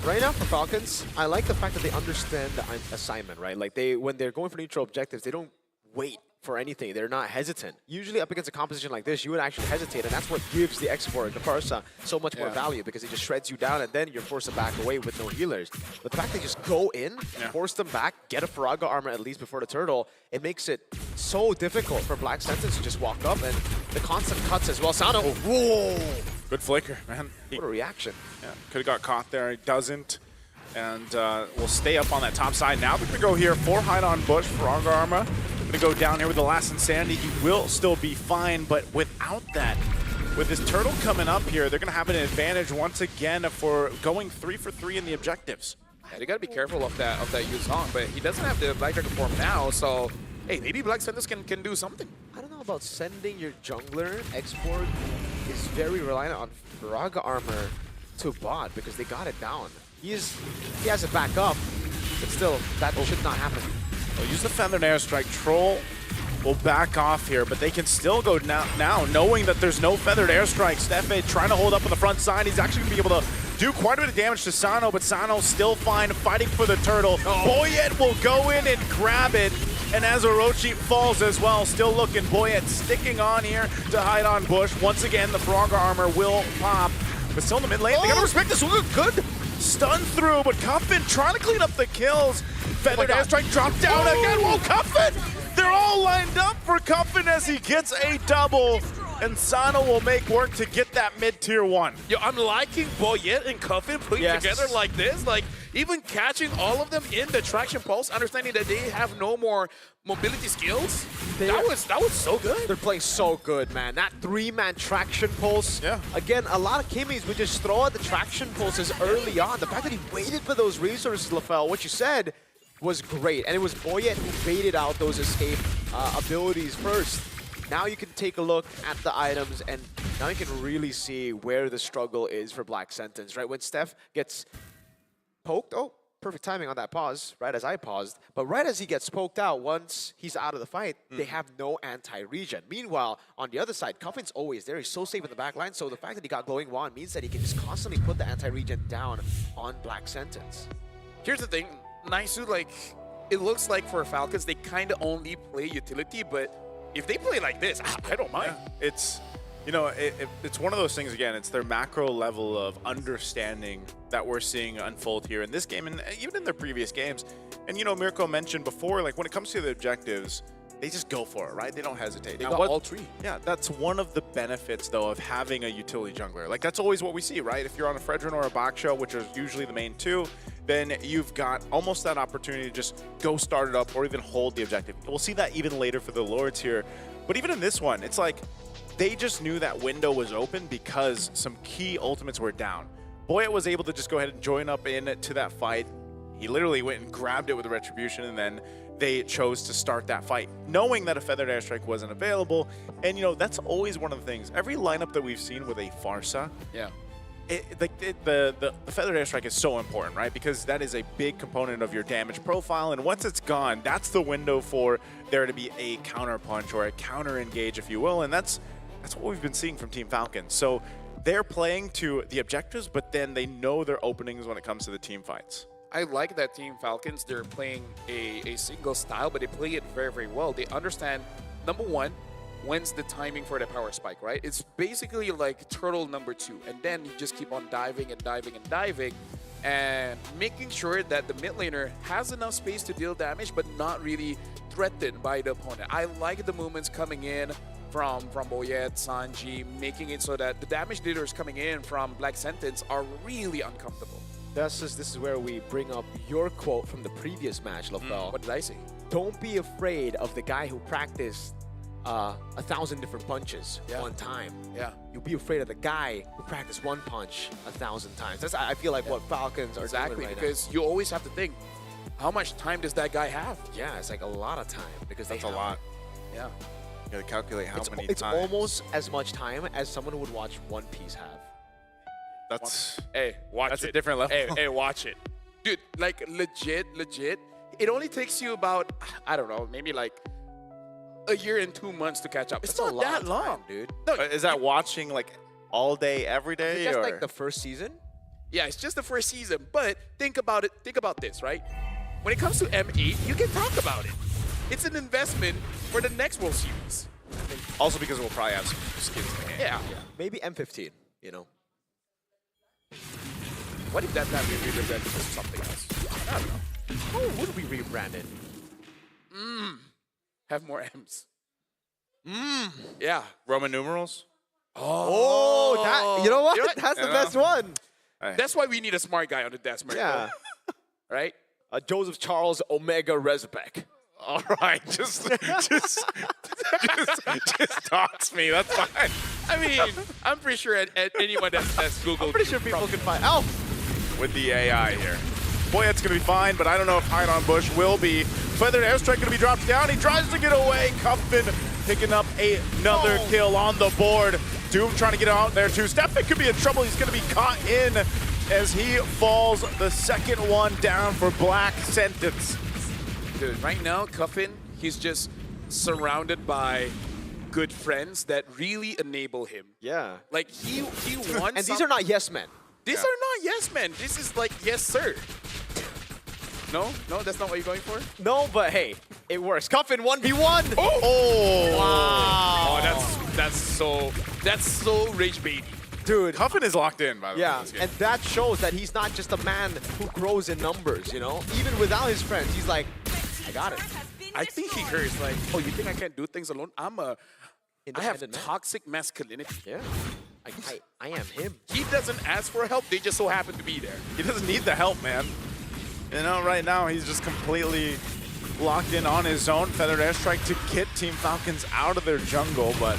Right now for Falcons, I like the fact that they understand the assignment, right? Like when they're going for neutral objectives, they don't wait for anything. They're not hesitant. Usually up against a composition like this, you would actually hesitate, and that's what gives the export, the Parsa, so much more value because it just shreds you down and then you're forced to back away with no healers. But the fact they just go in, force them back, get a Faraga armor at least before the turtle, it makes it so difficult for Black Sentence to just walk up, and the constant cuts as well. Sano, whoa! Good flicker, man. What a reaction. Yeah, could have got caught there. He doesn't. And we'll stay up on that top side. Now they're going to go here for hide on bush, Faraga armor. Going to go down here with the last Insanity. He will still be fine, but without that, with this turtle coming up here, they're going to have an advantage once again for going 3 for 3 in the objectives. Yeah, they got to be careful of that Yuzong, but he doesn't have the Black Dragon form now, so hey, maybe Black Sentence can do something. I don't know about sending your jungler. Export is very reliant on Faraga armor to bot because they got it down. He has it back up, but still, that should not happen. They'll use the Feathered Airstrike. Troll will back off here, but they can still go now knowing that there's no Feathered Airstrike. Stefe trying to hold up on the front side. He's actually going to be able to do quite a bit of damage to Sano, but Sano's still fine, fighting for the turtle. Boyet will go in and grab it, and as Orochi falls as well, still looking. Boyet sticking on here to hide on bush. Once again, the Faraga armor will pop, but still in the mid lane. They got to respect this. Look good. Stun through, but Cuffin trying to clean up the kills. Feathered airstrike dropped down again. Whoa, Cuffin! They're all lined up for Cuffin as he gets a double. And Sana will make work to get that mid-tier 1. Yo, I'm liking Boyet and Cuffin putting together like this. Like, even catching all of them in the traction pulse, understanding that they have no more mobility skills. That was so good. They're playing so good, man. That 3-man traction pulse. Yeah. Again, a lot of Kimmies would just throw out the traction pulses early on. The fact that he waited for those resources, LaFell, what you said was great. And it was Boyet who baited out those escape abilities first. Now you can take a look at the items, and now you can really see where the struggle is for Black Sentence, right? When Steph gets poked, oh, perfect timing on that pause, right as I paused. But right as he gets poked out, once he's out of the fight, they have no anti-regen. Meanwhile, on the other side, Cuffin's always there. He's so safe in the back line, so the fact that he got Glowing Wand means that he can just constantly put the anti-regen down on Black Sentence. Here's the thing, Naisu, like, it looks like for Falcons, they kind of only play utility, but if they play like this, I don't mind. Yeah. It's, you know, it's one of those things, again, it's their macro level of understanding that we're seeing unfold here in this game and even in their previous games. And, you know, Mirko mentioned before, like, when it comes to the objectives, they just go for it, right? They don't hesitate. They got all 3. Yeah, that's one of the benefits, though, of having a utility jungler. Like, that's always what we see, right? If you're on a Fredrin or a Baksha, which are usually the main 2, then you've got almost that opportunity to just go start it up or even hold the objective. We'll see that even later for the Lords here. But even in this one, it's like they just knew that window was open because some key ultimates were down. Boyet was able to just go ahead and join up into that fight. He literally went and grabbed it with the Retribution, and then they chose to start that fight, knowing that a Feathered Airstrike wasn't available. And, you know, that's always one of the things. Every lineup that we've seen with a Farsa, the Feathered Airstrike is so important, right? Because that is a big component of your damage profile, and once it's gone, that's the window for there to be a counter punch or a counter engage, if you will, and that's what we've been seeing from Team Falcon. So they're playing to the objectives, but then they know their openings when it comes to the team fights. I like that Team Falcons, they're playing a single style, but they play it very, very well. They understand, number one, when's the timing for the power spike, right? It's basically like turtle number 2, and then you just keep on diving and diving and diving and making sure that the mid laner has enough space to deal damage, but not really threatened by the opponent. I like the movements coming in from Boyet, Sanji, making it so that the damage dealers coming in from Black Sentence are really uncomfortable. This is where we bring up your quote from the previous match, LaFell. What did I say? Don't be afraid of the guy who practiced 1,000 different punches one time. Yeah. You'll be afraid of the guy who practiced one punch 1,000 times. That's, I feel like, what Falcons are doing right because you always have to think, how much time does that guy have? Yeah, it's like a lot of time because that's a lot. Yeah. You gotta calculate how many it's times. It's almost as much time as someone who would watch One Piece have. That's watch it. A different level. Hey, watch it. Dude, like legit. It only takes you about, I don't know, maybe like a year and 2 months to catch up. It's not that long, time, dude. No, is that watching like all day, every day? Is it just like the first season? Yeah, it's just the first season. But think about it. Think about this, right? When it comes to M8, you can talk about it. It's an investment for the next World Series. Also because we'll probably have some skins in hand. Yeah. Maybe M15, you know. What if that we rebranded to something else? I don't know. How would we rebrand it? Have more M's. Yeah. Roman numerals? Oh, that, you know what? That's the best one. That's why we need a smart guy on the desk, Yeah. Right? Joseph Charles Omega Rezbek. All right, just dox me. That's fine. I mean, I'm pretty sure anyone that's Googled. I'm pretty sure people can find out with the AI here. Boyet's gonna be fine, but I don't know if Hide on Bush will be. Feathered Airstrike gonna be dropped down. He tries to get away. Cuffin picking up another kill on the board. Doom trying to get out there too. Stefan could be in trouble. He's gonna be caught in as he falls. The second one down for Black Sentence. Dude, right now, Cuffin, he's just surrounded by good friends that really enable him. Yeah. Like, he wants And these are not yes men. These are not yes men. This is like, yes, sir. No? No, that's not what you're going for? No, but hey, it works. Cuffin 1v1. Oh! Wow. Oh, that's so rage baity. Dude. Cuffin is locked in, by the way. Yeah, in this game. and that shows that he's not just a man who grows in numbers, you know? Even without his friends, he's like, I got it. I think he hears like, oh, you think I can't do things alone? I have Independent man. toxic masculinity. Yeah. I am him. He doesn't ask for help. They just so happen to be there. He doesn't need the help, man. You know, right now he's just completely locked in on his own. Feathered Airstrike to get Team Falcons out of their jungle, but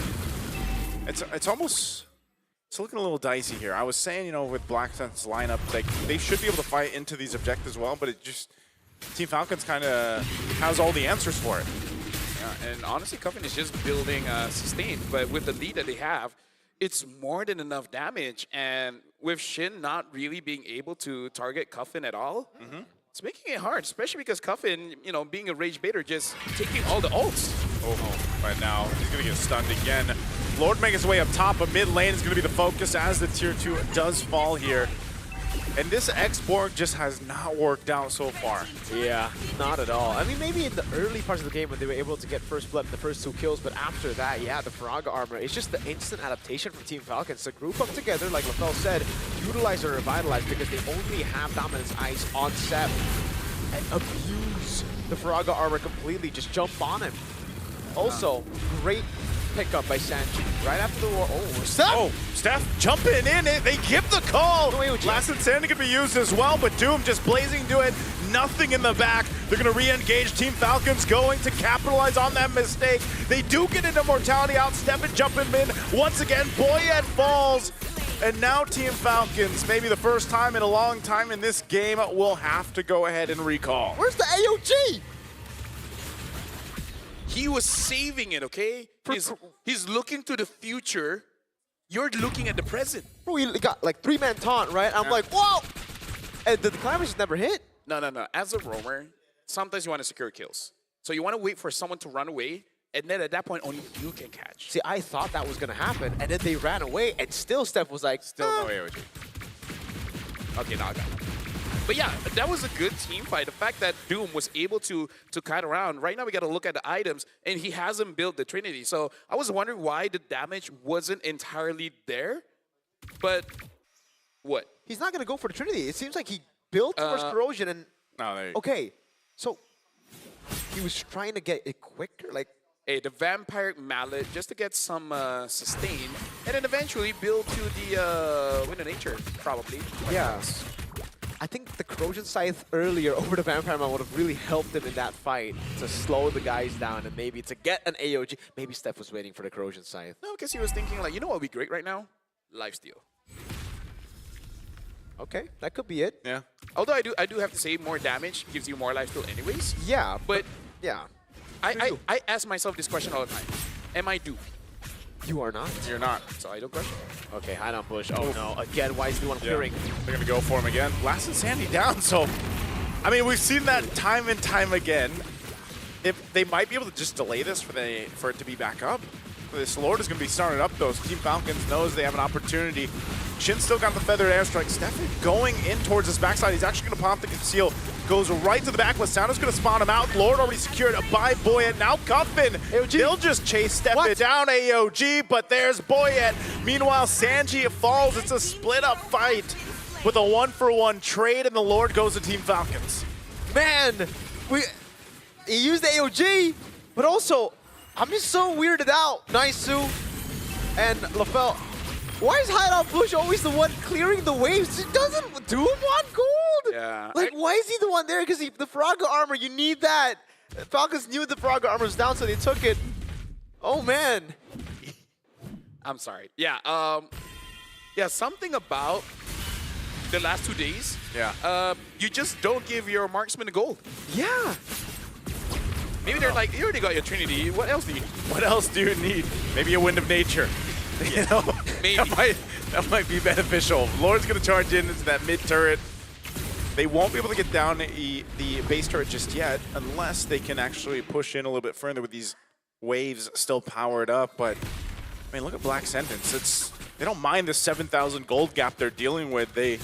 it's almost, it's looking a little dicey here. I was saying, you know, with Black Sun's lineup, like they should be able to fight into these objectives well, but it just, Team Falcons kind of has all the answers for it. Yeah, and honestly, Cuffin is just building sustain, but with the lead that they have, it's more than enough damage. And with Shin not really being able to target Cuffin at all, it's making it hard, especially because Cuffin, you know, being a rage baiter, just taking all the ults. Oh, right now he's going to get stunned again. Lord making his way up top, but mid lane is going to be the focus as the tier 2 does fall here. And this X-Borg just has not worked out so far. Yeah, not at all. I mean, maybe in the early parts of the game when they were able to get first blood in the first 2 kills, but after that, yeah, the Faraga armor, it's just the instant adaptation from Team Falcons to group up together, like LaFell said, utilize or revitalize because they only have Dominance Ice on set and abuse the Faraga armor completely, just jump on him. Also, great pickup by Sanji. Right after the war. Oh, Steph! Oh, Steph jumping in it. They give the call. Last Insanity can be used as well, but Doom just blazing to it. Nothing in the back. They're going to re-engage. Team Falcons going to capitalize on that mistake. They do get into Mortality out. Steph jumping in. Once again, Boyet falls. And now Team Falcons, maybe the first time in a long time in this game, will have to go ahead and recall. Where's the AOG? He was saving it, okay? He's looking to the future. You're looking at the present. Bro, he got like 3-man taunt, right? I'm like, whoa! And the climbers never hit. No. As a roamer, sometimes you want to secure kills. So you want to wait for someone to run away, and then at that point, only you can catch. See, I thought that was going to happen, and then they ran away, and still Steph was like, still no AOG. Okay, now I got it. But yeah, that was a good team fight. The fact that Doom was able to kite around. Right now, we got to look at the items, and he hasn't built the Trinity. So I was wondering why the damage wasn't entirely there. But what? He's not going to go for the Trinity. It seems like he built Force Corrosion, and okay, so he was trying to get it quicker, like. Hey, the Vampire Mallet just to get some sustain, and then eventually build to the Wind of Nature, probably. Yeah. I think the Corrosion Scythe earlier over the Vampire Man would have really helped him in that fight to slow the guys down and maybe to get an AOG. Maybe Steph was waiting for the Corrosion Scythe. No, because he was thinking like, you know what would be great right now? Lifesteal. Okay, that could be it. Yeah. Although I do have to say more damage gives you more lifesteal anyways. Yeah, but yeah. I ask myself this question all the time. Am I duped? You are not. You're not. So I don't question. Okay, hide on push. Oh no, again, why is the one clearing? They're going to go for him again. Last Insanity down, so, I mean, we've seen that time and time again. If they might be able to just delay this for it to be back up. This Lord is going to be started up, though. So Team Falcons knows they have an opportunity. Shin still got the Feathered Airstrike. Stefan going in towards his backside. He's actually going to pop the conceal. Goes right to the back. Lasana's going to spawn him out. Lord already secured by Boyet. Now Cuffin. AOG. They'll just chase Stefan down AOG, but there's Boyet. Meanwhile, Sanji falls. It's a split-up fight with a 1-for-1 trade, and the Lord goes to Team Falcons. Man, he used the AOG, but also, I'm just so weirded out. Naisu and LaFell. Why is Hide on Push always the one clearing the waves? It doesn't do him on gold. Yeah. Like, why is he the one there? Because the Faraga armor, you need that. Falcons knew the Faraga armor was down, so they took it. Oh, man. I'm sorry. Yeah. Yeah, something about the last 2 days. Yeah. You just don't give your marksman a gold. Yeah. Maybe they're like, you already got your Trinity. What else do you need? What else do you need? Maybe a Wind of Nature. You know, maybe. that might be beneficial. Lord's going to charge into that mid turret. They won't be able to get down the base turret just yet unless they can actually push in a little bit further with these waves still powered up. But, I mean, look at Black Sentence. They don't mind the 7,000 gold gap they're dealing with. They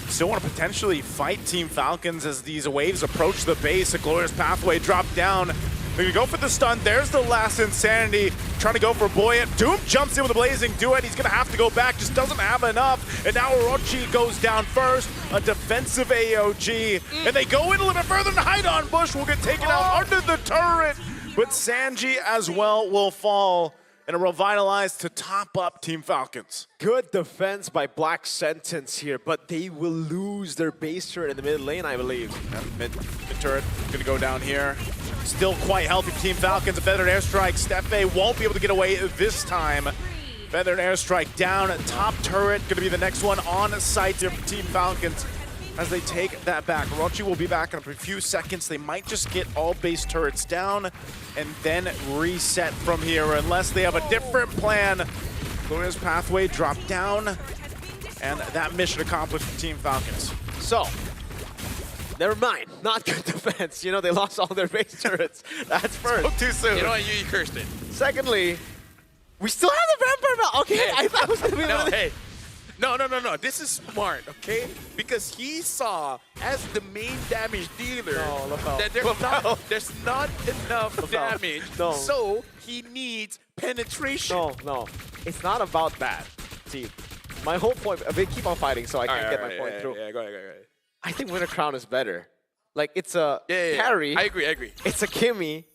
still want to potentially fight Team Falcons as these waves approach the base. A Glorious Pathway dropped down. They're gonna go for the stun. There's the last Insanity. Trying to go for Buoyant. Doom jumps in with a Blazing Duet. He's gonna have to go back. Just doesn't have enough. And now Orochi goes down first. A defensive AOG. And they go in a little bit further and hide on Bush. Will get taken out under the turret. But Sanji as well will fall. And a revitalized to top up Team Falcons. Good defense by Black Sentence here, but they will lose their base turret in the mid lane, I believe. Mid turret gonna go down here. Still quite healthy for Team Falcons. A feathered airstrike. Stefe won't be able to get away this time. Feathered airstrike down. Top turret gonna be the next one on site here for Team Falcons as they take that back. Orochi will be back in a few seconds. They might just get all base turrets down and then reset from here unless they have a different plan. Gloria's pathway dropped down and that mission accomplished for Team Falcons. So, never mind. Not good defense. You know, they lost all their base turrets. That's first. Spoke too soon. You know what? You cursed it. Secondly, we still have the Vampire Mount. Okay, Hey. I thought it was going to be No, one of the- hey. No. This is smart, okay? Because he saw, as the main damage dealer, that there's not enough damage. No. So he needs penetration. No. It's not about that, team. My whole point, they keep on fighting, so I can't get my point through. Yeah, go ahead. I think Winter Crown is better. Like, it's a Yeah. carry. I agree. It's a Kimmy.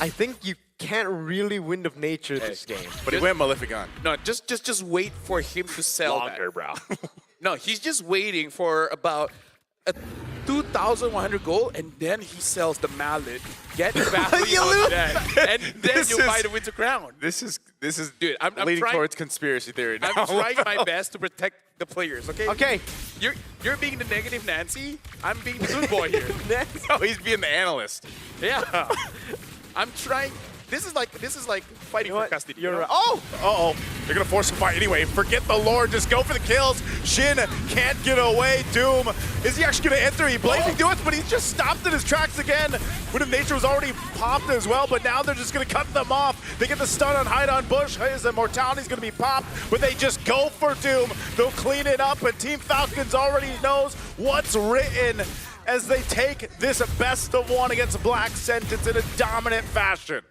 I think you can't really Wind of Nature this game. But he went Maleficent. No, just wait for him to sell Longer, that. bro. No, he's just waiting for about a 2,100 gold, and then he sells the mallet, get value You on lose. that, and then This you is- buy the Winter Crown. This is Dude, I'm leading trying, towards conspiracy theory now. I'm trying my best to protect the players, okay? Okay. You're being the negative Nancy, I'm being the good boy here. No, he's being the analyst. Yeah. I'm trying. This is like fighting for custody. You're you know? right. Oh! Uh-oh. They're going to force a fight anyway. Forget the Lord. Just go for the kills. Shin can't get away. Doom. Is he actually going to enter? He blazing Duets, but he's just stopped in his tracks again. Wind of Nature was already popped as well, but now they're just going to cut them off. They get the stun on Hide on Bush. His Immortality's going to be popped, but they just go for Doom. They'll clean it up, and Team Falcons already knows what's written as they take this best of one against Black Sentence in a dominant fashion.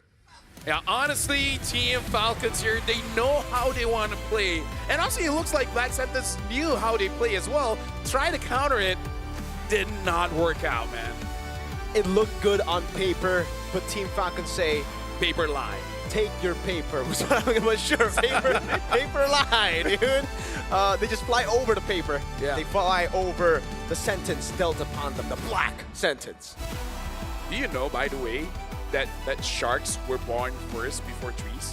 Yeah, honestly, Team Falcons here, they know how they want to play. And also, it looks like Black Sentence knew how they play as well. Try to counter it, did not work out, man. It looked good on paper, but Team Falcons say, Paper lie. take your paper. Was what I'm gonna sure. Paper lie, dude. They just fly over the paper. Yeah. They fly over the sentence dealt upon them, the Black Sentence. Do you know, by the way, that sharks were born first before trees?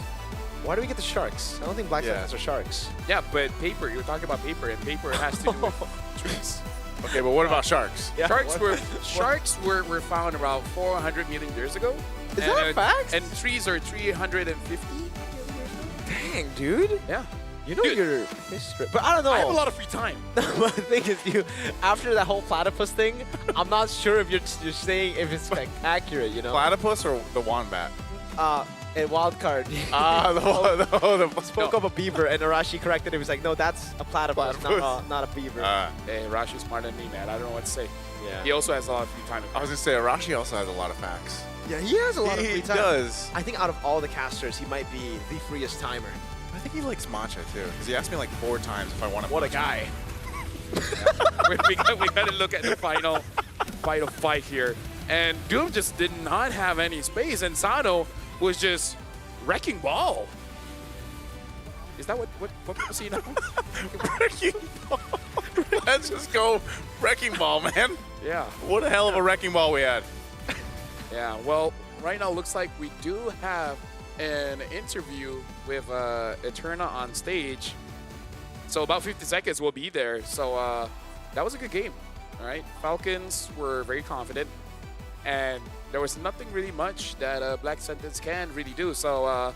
Why do we get the sharks? I don't think Black Sentence are sharks. Yeah, but paper, you were talking about paper, and paper has to do with trees. Okay, but what about sharks? Yeah, Sharks were found about 400 million years ago. Is that a fact? And trees are 350. Dang, dude. Yeah. You know your history. But I don't know. I have a lot of free time. But the thing is, after that whole platypus thing, I'm not sure if you're saying if it's like accurate, you know? Platypus or the wombat? A wild card. The Spoke of a beaver, and Arashi corrected it. He was like, no, that's a platypus, not a beaver. Hey, Rashi's smarter than me, man. I don't know what to say. Yeah. He also has a lot of free time. I was going to say, Arashi also has a lot of facts. Yeah, he has a lot of free time. He does. I think out of all the casters, he might be the freest timer. I think he likes matcha, too, because he asked me like 4 times if I want to. What a guy. we got to look at the final fight here. And Doom just did not have any space, and Sano was just wrecking ball. Is that what people see now? Wrecking ball. Let's just go wrecking ball, man. Yeah. What a hell of a wrecking ball we had. Yeah, well, right now looks like we do have an interview with Eterna on stage. So about 50 seconds we'll be there. So that was a good game. All right, Falcons were very confident, and there was nothing really much that Black Sentence can really do. So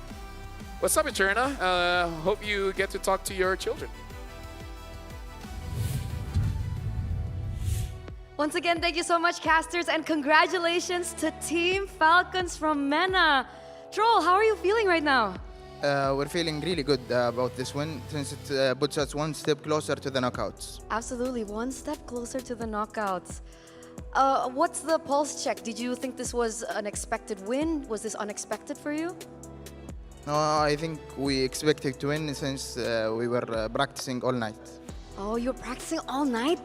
what's up, Eterna? Hope you get to talk to your children. Once again, thank you so much, casters, and congratulations to Team Falcons from MENA. Troll, how are you feeling right now? We're feeling really good about this win since it puts us one step closer to the knockouts. Absolutely, one step closer to the knockouts. What's the pulse check? Did you think this was an expected win? Was this unexpected for you? No, I think we expected to win since we were practicing all night. Oh, you're practicing all night?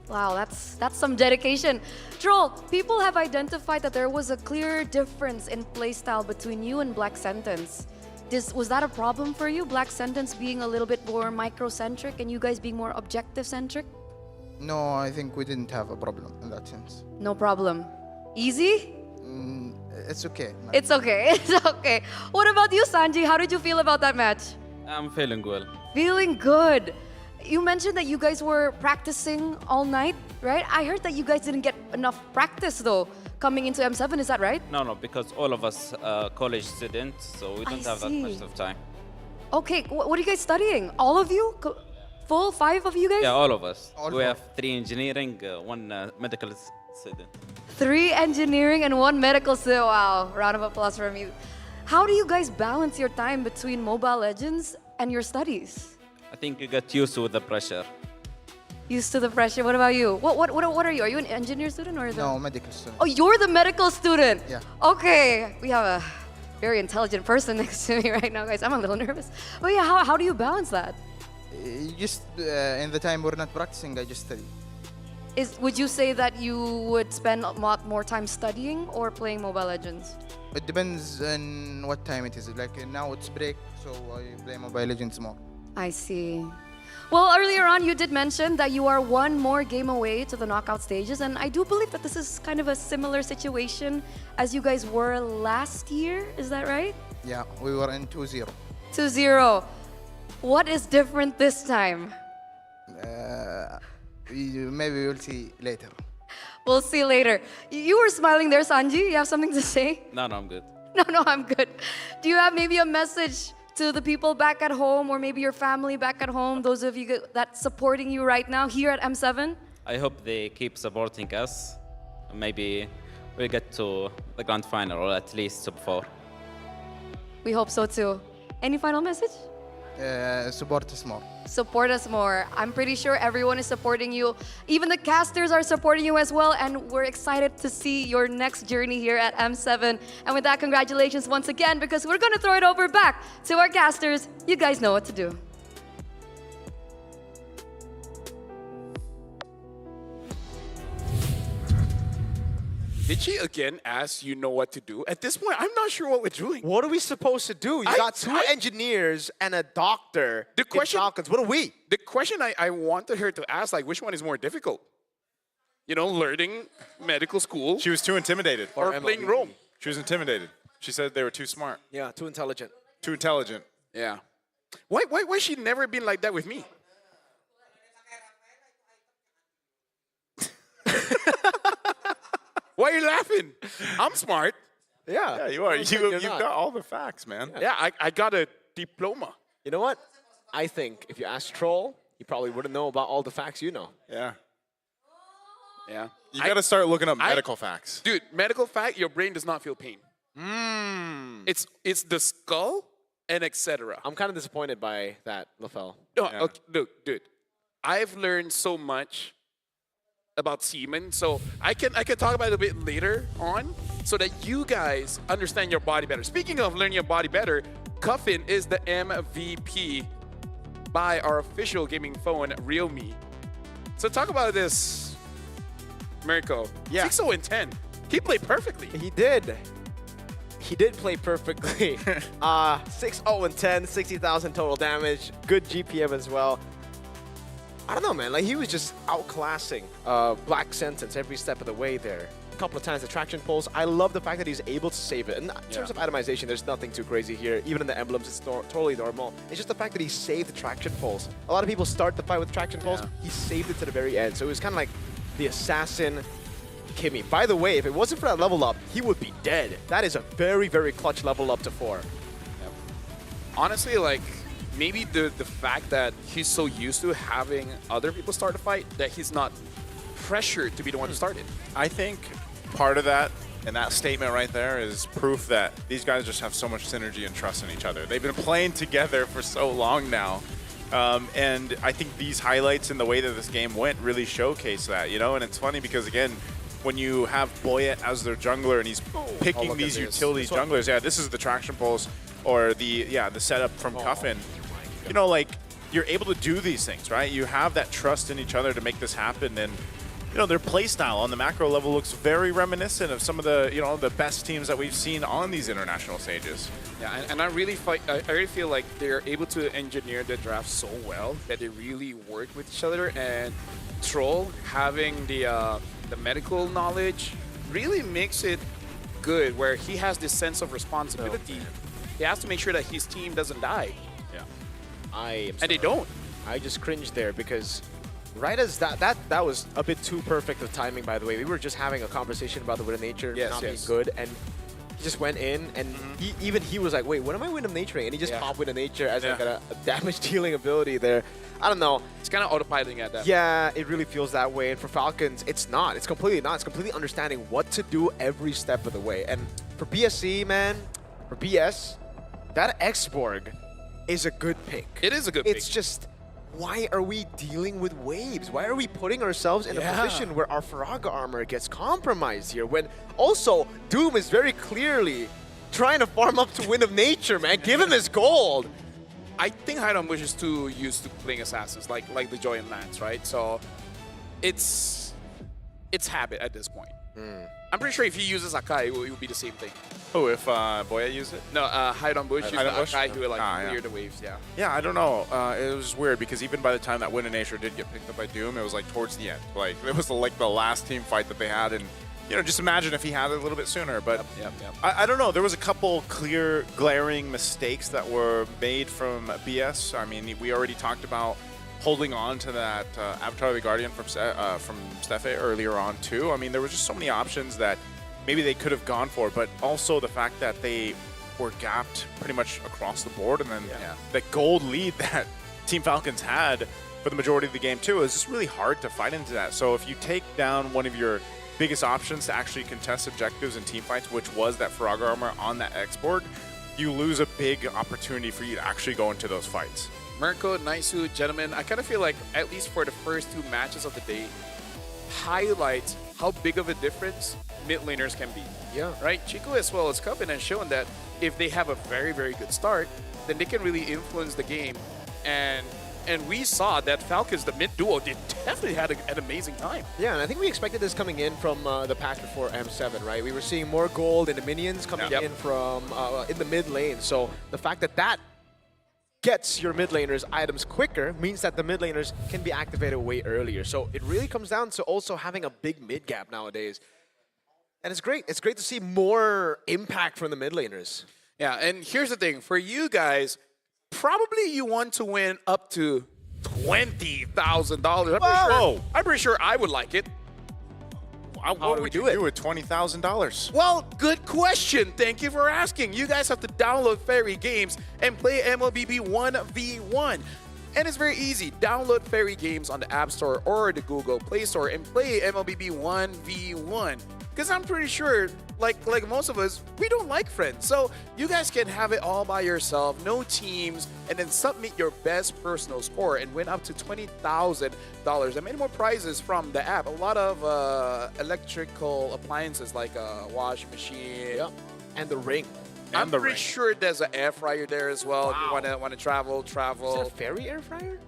Wow, that's some dedication. Troll, people have identified that there was a clear difference in playstyle between you and Black Sentence. Was that a problem for you? Black Sentence being a little bit more microcentric and you guys being more objective-centric? No, I think we didn't have a problem in that sense. No problem. Easy? It's okay. It's okay. It's okay. What about you, Sanji? How did you feel about that match? I'm feeling well. Feeling good. You mentioned that you guys were practicing all night, right? I heard that you guys didn't get enough practice though coming into M7, is that right? No, because all of us are college students, so we don't have that see. much of time. Okay, what are you guys studying? All of you? Full 5 of you guys? Yeah, all of us. All we of have 3 engineering, 1 medical student. 3 engineering and 1 medical student. Wow, round of applause for me. How do you guys balance your time between Mobile Legends and your studies? I think you get used to the pressure. Used to the pressure. What about you? What are you? Are you an engineer student or the? No, medical student. Oh, you're the medical student. Yeah. Okay, we have a very intelligent person next to me right now, guys. I'm a little nervous. But yeah, how do you balance that? Just in the time we're not practicing, I just study. Would you say that you would spend a lot more time studying or playing Mobile Legends? It depends on what time it is. Like now it's break, so I play Mobile Legends more. I see. Well, earlier on, you did mention that you are 1 more game away to the knockout stages, and I do believe that this is kind of a similar situation as you guys were last year. Is that right? Yeah, we were in 2-0. 2-0. What is different this time? Maybe we'll see later. We'll see later. You were smiling there, Sanji. You have something to say? No, I'm good. No, I'm good. Do you have maybe a message to the people back at home or maybe your family back at home, those of you that's supporting you right now here at M7? I hope they keep supporting us. Maybe we'll get to the grand final or at least top 4. We hope so too. Any final message? Support us more. Support us more. I'm pretty sure everyone is supporting you. Even the casters are supporting you as well, and we're excited to see your next journey here at M7. And with that, congratulations once again, because we're gonna throw it over back to our casters. You guys know what to do. Did she again ask you know what to do? At this point, I'm not sure what we're doing. What are we supposed to do? You got 2 engineers and a doctor. The question, Falcons. What are we? The question I wanted her to ask, like, which one is more difficult? You know, learning medical school. She was too intimidated. Or playing Rome. She was intimidated. She said they were too smart. Yeah, too intelligent. Too intelligent. Yeah. Why she never been like that with me? Why are you laughing? I'm smart. Yeah. Yeah, you are. You've got all the facts, man. Yeah, I got a diploma. You know what? I think if you ask Troll, he probably wouldn't know about all the facts you know. Yeah. Yeah. You got to start looking up medical facts. Dude, medical fact, your brain does not feel pain. It's the skull and etc. I'm kind of disappointed by that, LaFell. No, okay, look, dude. I've learned so much about semen, so I can talk about it a bit later on so that you guys understand your body better. Speaking of learning your body better, Cuffin is the MVP by our official gaming phone, Realme. So talk about this, Mirko. Yeah. 6-0-10. He played perfectly. He did. He did play perfectly. 6-0-10, 60,000 total damage. Good GPM as well. I don't know, man. Like, he was just outclassing Black Sentence every step of the way there. A couple of times the traction pulls. I love the fact that he's able to save it. And in terms of itemization, there's nothing too crazy here. Even in the emblems, it's totally normal. It's just the fact that he saved the traction pulls. A lot of people start the fight with traction pulls. He saved it to the very end. So it was kind of like the assassin Kimmy. By the way, if it wasn't for that level up, he would be dead. That is a very, very clutch level up to 4. Yep. Honestly, like, maybe the fact that he's so used to having other people start the fight that he's not pressured to be the one to start it. I think part of that and that statement right there is proof that these guys just have so much synergy and trust in each other. They've been playing together for so long now And I think these highlights and the way that this game went really showcase that, you know? And it's funny because, again, when you have Boyet as their jungler and he's picking these utility junglers, yeah, this is the traction pulse or the setup from Cuffin. You know, like, you're able to do these things, right? You have that trust in each other to make this happen. And, you know, their playstyle on the macro level looks very reminiscent of some of the, you know, the best teams that we've seen on these international stages. Yeah, and I really feel like they're able to engineer the draft so well that they really work with each other. And Troll having the medical knowledge really makes it good, where he has this sense of responsibility. He has to make sure that his team doesn't die. Yeah, and they don't. I just cringed there because right as that was a bit too perfect of timing, by the way. We were just having a conversation about the Wind of Nature not being good, and he just went in, and he was like, wait, what am I Wind of Naturing? And he just popped Wind of Nature as like a damage dealing ability there. I don't know. It's kind of autopiloting at that. Yeah, it really feels that way. And for Falcons, it's not. It's completely not. It's completely understanding what to do every step of the way. And for BSC, man, for BS, that X-Borg is a good pick. It is a good pick. It's just, why are we dealing with waves? Why are we putting ourselves in a position where our Faraga armor gets compromised here? When also, Doom is very clearly trying to farm up to Wind of Nature, man. Give him his gold. I think Hideon Bush is too used to playing assassins, like the Joy and Lance, right? So it's habit at this point. I'm pretty sure if he uses Akai, it would be the same thing. Oh, if Boya used it? No, Hideon Bush uses Akai, who would like clear yeah. the waves, Yeah, I don't know. It was weird because even by the time that Wind of Nature did get picked up by Doom, it was like towards the end. Like it was like the last team fight that they had, and you know, just imagine if he had it a little bit sooner. But I don't know. There was a couple clear, glaring mistakes that were made from BS. I mean, we already talked about holding on to that Avatar of the Guardian from Stefe earlier on too. I mean, there were just so many options that maybe they could have gone for, but also the fact that they were gapped pretty much across the board, and then the gold lead that Team Falcons had for the majority of the game too is just really hard to fight into that. So if you take down one of your biggest options to actually contest objectives in team fights, which was that Faraga armor on that X-Borg, you lose a big opportunity for you to actually go into those fights. Mirko, Naisu, gentlemen, I kind of feel like, at least for the first two matches of the day, highlights how big of a difference mid laners can be. Yeah. Right? Chico as well as Cubbin has shown that if they have a very, very good start, then they can really influence the game. And we saw that Falcons, the mid duo, did definitely had an amazing time. Yeah, and I think we expected this coming in from the patch before M7, right? We were seeing more gold in the minions coming in from in the mid lane. So the fact that that gets your mid laners items quicker means that the mid laners can be activated way earlier. So it really comes down to also having a big mid gap nowadays. And it's great. It's great to see more impact from the mid laners. Yeah, and here's the thing. For you guys, probably you want to win up to $20,000. I'm pretty sure I would like it. What would you do with $20,000? Well, good question. Thank you for asking. You guys have to download Fairy Games and play MLBB 1v1. And it's very easy. Download Fairy Games on the App Store or the Google Play Store and play MLBB 1v1. Because I'm pretty sure, like most of us, we don't like friends. So you guys can have it all by yourself, no teams, and then submit your best personal score and win up to $20,000 and many more prizes from the app. A lot of electrical appliances like a washing machine. And the ring. I'm pretty sure there's an air fryer there as well. If you want to travel. Is it a fairy air fryer?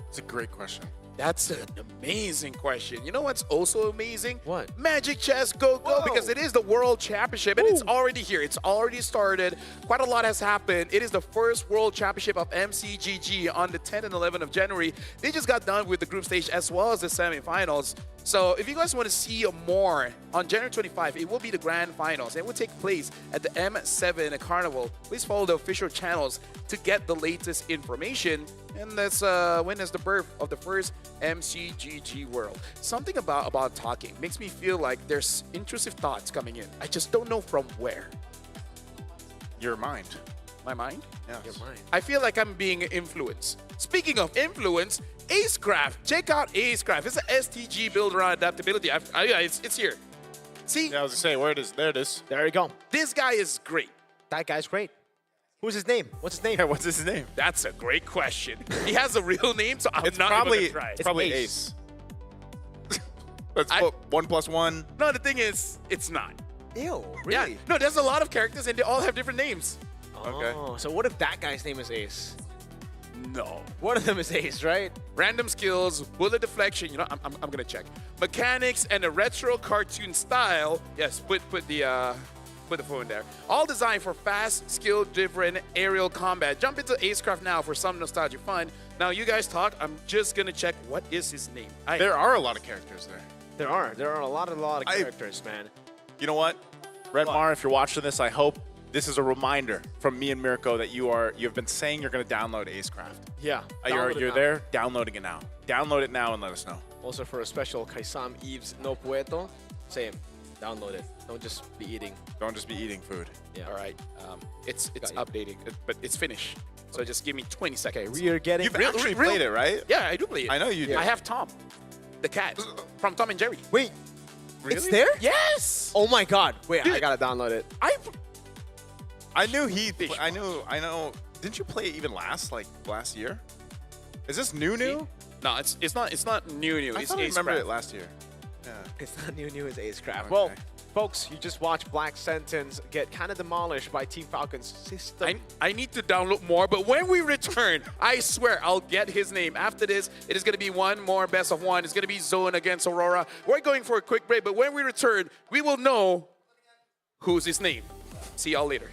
It's a great question. That's an amazing question. You know what's also amazing? What? Magic Chess Go Go, because it is the World Championship and it's already here. It's already started. Quite a lot has happened. It is the first World Championship of MCGG on the 10th and 11th of January. They just got done with the group stage as well as the semifinals. So if you guys want to see more, on January 25, it will be the grand finals. It will take place at the M7 Carnival. Please follow the official channels to get the latest information. And that's when is the birth of the first MCGG World. Something about talking makes me feel like there's intrusive thoughts coming in. I just don't know from where. Your mind. My mind? Yes. Your mind. I feel like I'm being influenced. Speaking of influence, Acecraft. Check out Acecraft. It's an STG build around adaptability. It's here. See? Yeah, I was going to say, where it is. There it is. There you go. This guy is great. That guy's great. Who's his name? What's his name? Yeah, what's his name? That's a great question. He has a real name, so I'm It's not probably even gonna try. it's probably Ace. Let's put 1 + 1. No, the thing is, it's not. Ew, Yeah, really? no, there's a lot of characters and they all have different names. Oh, so what if that guy's name is Ace? No. One of them is Ace, right? Random skills, bullet deflection. You know, I'm gonna check. Mechanics and a retro cartoon style. Yes, put the phone there. All designed for fast, skill-driven aerial combat. Jump into Acecraft now for some nostalgia fun. Now you guys talk. I'm just gonna check what is his name. There are a lot of characters there. There are a lot of characters, man. You know what? Red Mar, if you're watching this, I hope this is a reminder from me and Mirko that you've been saying you're going to download Acecraft. Yeah. You're there, downloading it now. Download it now and let us know. Also for a special Kaisam Eves No Pueto, same. Download it. Don't just be eating. Don't just be eating food. Yeah. All right. It's updating, but it's finished. So just give me 20 seconds. Okay, we are getting. You've actually played it, right? Yeah, I do play it. I know you do. I have Tom, the cat from Tom and Jerry. Wait, Really? it's there? Yes. Oh my God! Wait, Dude. I gotta download it. I knew I know. Didn't you play it even last year? Is this new? No, it's not new. I It's thought I remember Acecraft. it last year. Yeah. It's not new as Acecraft. Okay. Well, folks, you just watched Black Sentence get kind of demolished by Team Falcon's system. I need to download more, but when we return, I swear I'll get his name. After this, it is going to be one more best of one. It's going to be Zone against Aurora. We're going for a quick break, but when we return, we will know who's his name. See y'all later.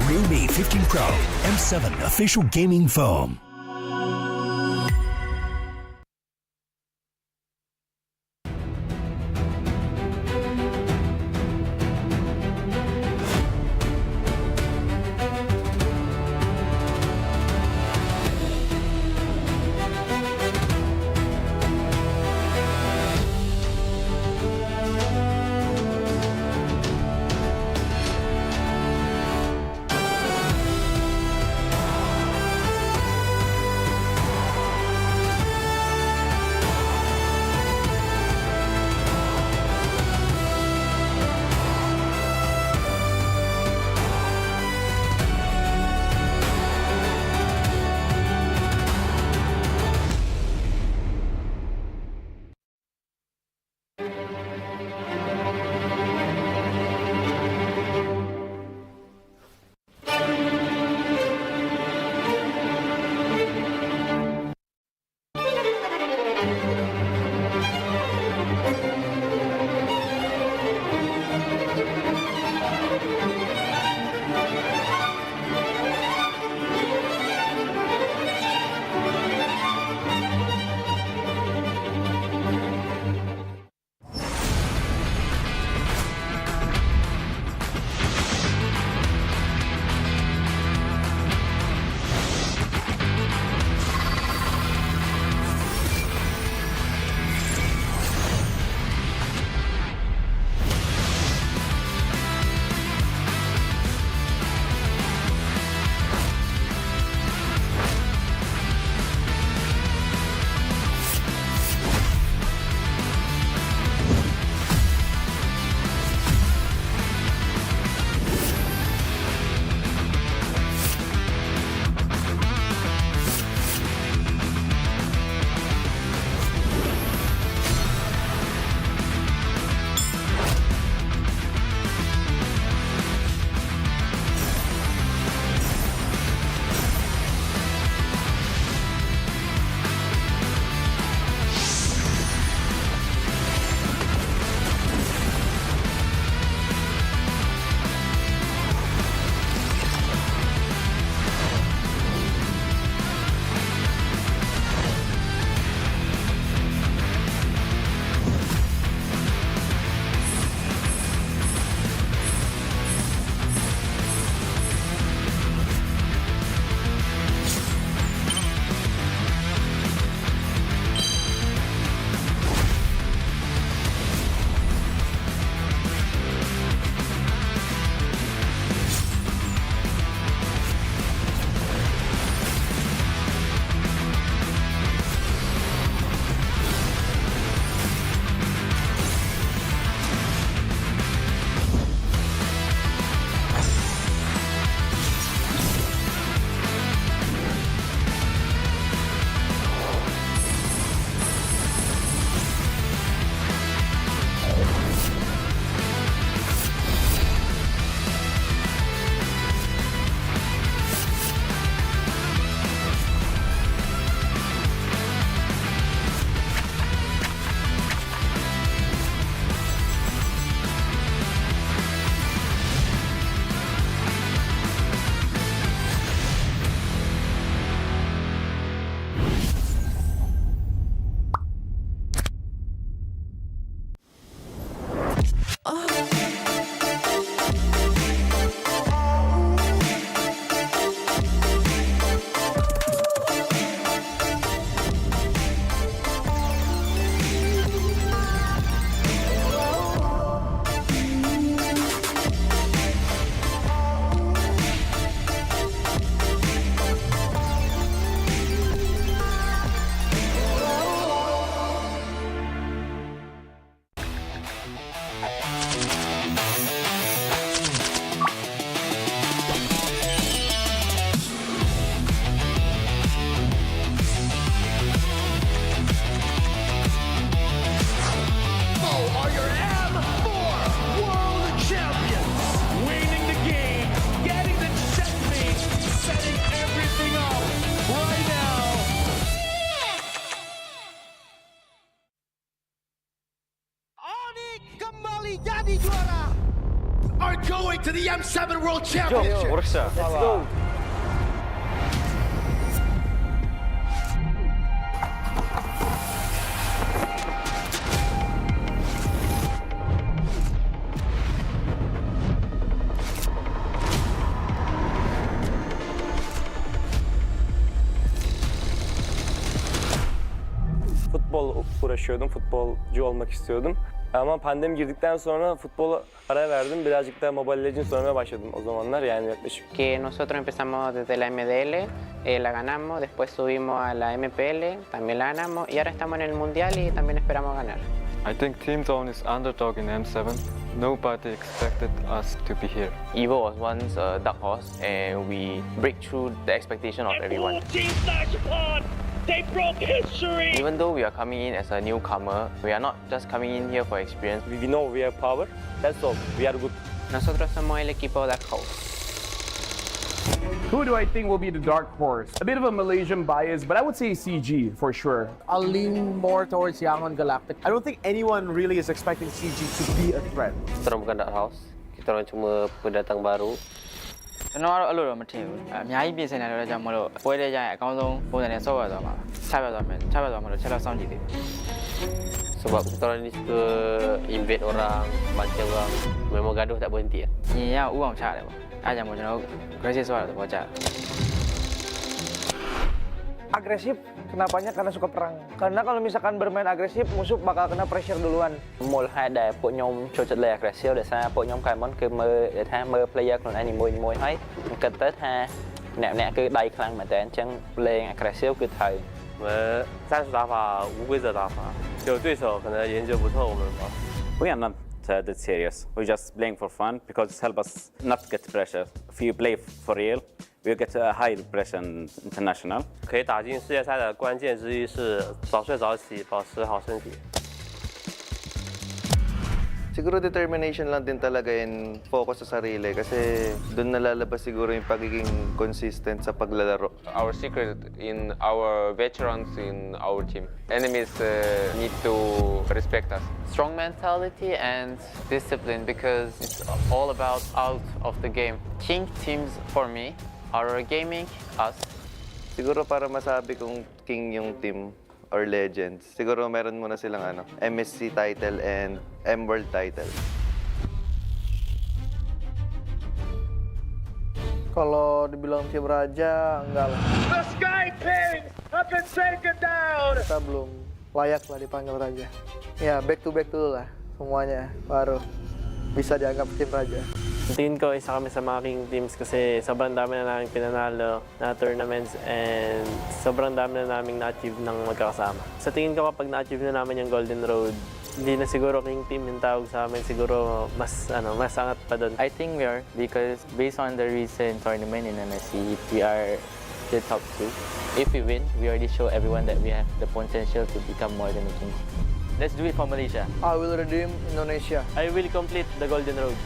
Realme 15 Pro M7 official gaming foam. jadi juara are going to the M7 World Championship. Let's go. Futbol uğraşıyordum, futbolcu olmak istiyordum. Ama pandemi girdikten sonra futbola ara verdim. Birazcık da Mobile Legends oynamaya başladım o zamanlar, yani yaklaşık. Que nosotros empezamos desde la MDL, la ganamos, después subimos a la MPL, también la ganamos y ahora estamos en el Mundial y también esperamos ganar. I think Team Zone is underdog in M7. Nobody expected us to be here. Evo was once a dark horse, and we break through the expectation of everyone. Team Flash upon. They broke history. Even though we are coming in as a newcomer, we are not just coming in here for experience. We know we have power, that's all, we are good. Nosotros somos el equipo Dark Horse. Who do I think will be the dark horse? A bit of a Malaysian bias, but I would say CG for sure. I'll lean more towards Yangon Galactic. I don't think anyone really is expecting CG to be a threat. Kita orang bukan dark house. Kita orang cuma pendatang baru. ကျွန်တော်ကတော့အဲ့လိုတော့မထင်ဘူးအများကြီးပြင်ဆင်နေတော့ကြောင့်မလို့ပွဲတဲ့ကြရင်အကောင်းဆုံးပုံစံနဲ့ဆော့ရသွားမှာချပြသွားမယ်ချပြသွားမှာလို့ချက်တော့စောင့်ကြည့်သေးတယ် Sebab kita orang ni suka invade orang, baca orang. Memang gaduh tak berhenti. ညီရဥအောင်ချရတယ်ပေါ့အဲ့ကြောင့်မို့ကျွန်တော်တို့ aggressive ဆော့ရတဲ့ဘောကြတယ် Agresif, kenapanya? Karena suka perang. Karena kalau misalkan bermain agresif, musuh bakal kena pressure duluan. មូលហេតុដែលពួកខ្ញុំចូលចិត្តលេង aggressive ដោយសារពួកខ្ញុំកាលមុនគឺមើលថាមើល player ខ្លួនឯងនីមួយៗហើយគិតទៅថាអ្នកគឺដៃខ្លាំងមែនតើអញ្ចឹងលេង aggressive គឺត្រូវ 我们战术打法无规则打法，就对手可能研究不透我们吧。 We are not that serious. We're just playing for fun because it helps us not get pressure. If you play for real, we get a high pressure international. 可以打进世界赛的关键之一是早睡早起，保持好身体。 Siguro determination lang din talaga and focus sa sarili kasi doon nalalabas siguro yung pagiging consistent sa paglalaro. Our secret in our veterans in our team. Enemies need to respect us. Strong mentality and discipline because it's all about out of the game. King teams for me are gaming us. Siguro para masabi kong king yung team or legends, siguro meron muna silang MSC title and M World title. Kalau dibilang tim raja, enggak lah. The Sky Kings have been taken down. Kita belum layak lah dipanggil raja. Ya, back to back dulu lah semuanya, baru bisa dianggap tim raja. Tingin ko isa kami sa mga king teams kasi sobrang dami na namin pinanalo na tournaments and sobrang dami na namin na-achieve ng magkakasama. Sa tingin ko kapag na-achieve na namin yung Golden Road, hindi na siguro king team yung tawag sa amin, siguro mas angat pa doon. I think we are because based on the recent tournament in MSC, we are the top 2. If we win, we already show everyone that we have the potential to become more than a king. Let's do it for Malaysia. I will redeem Indonesia. I will complete the Golden Road.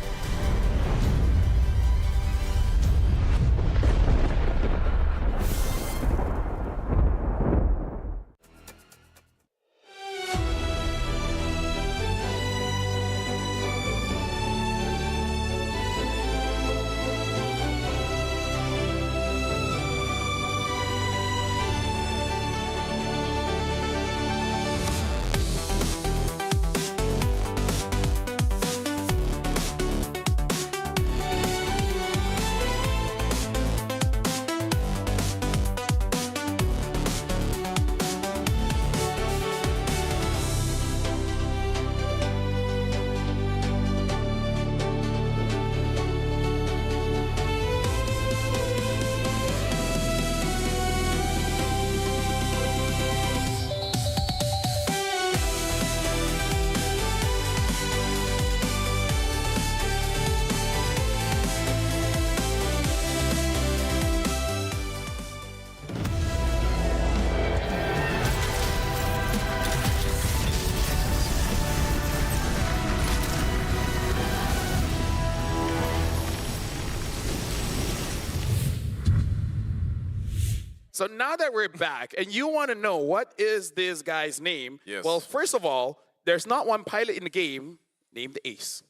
So now that we're back, and you want to know what is this guy's name? Yes. Well, first of all, there's not one pilot in the game named Ace.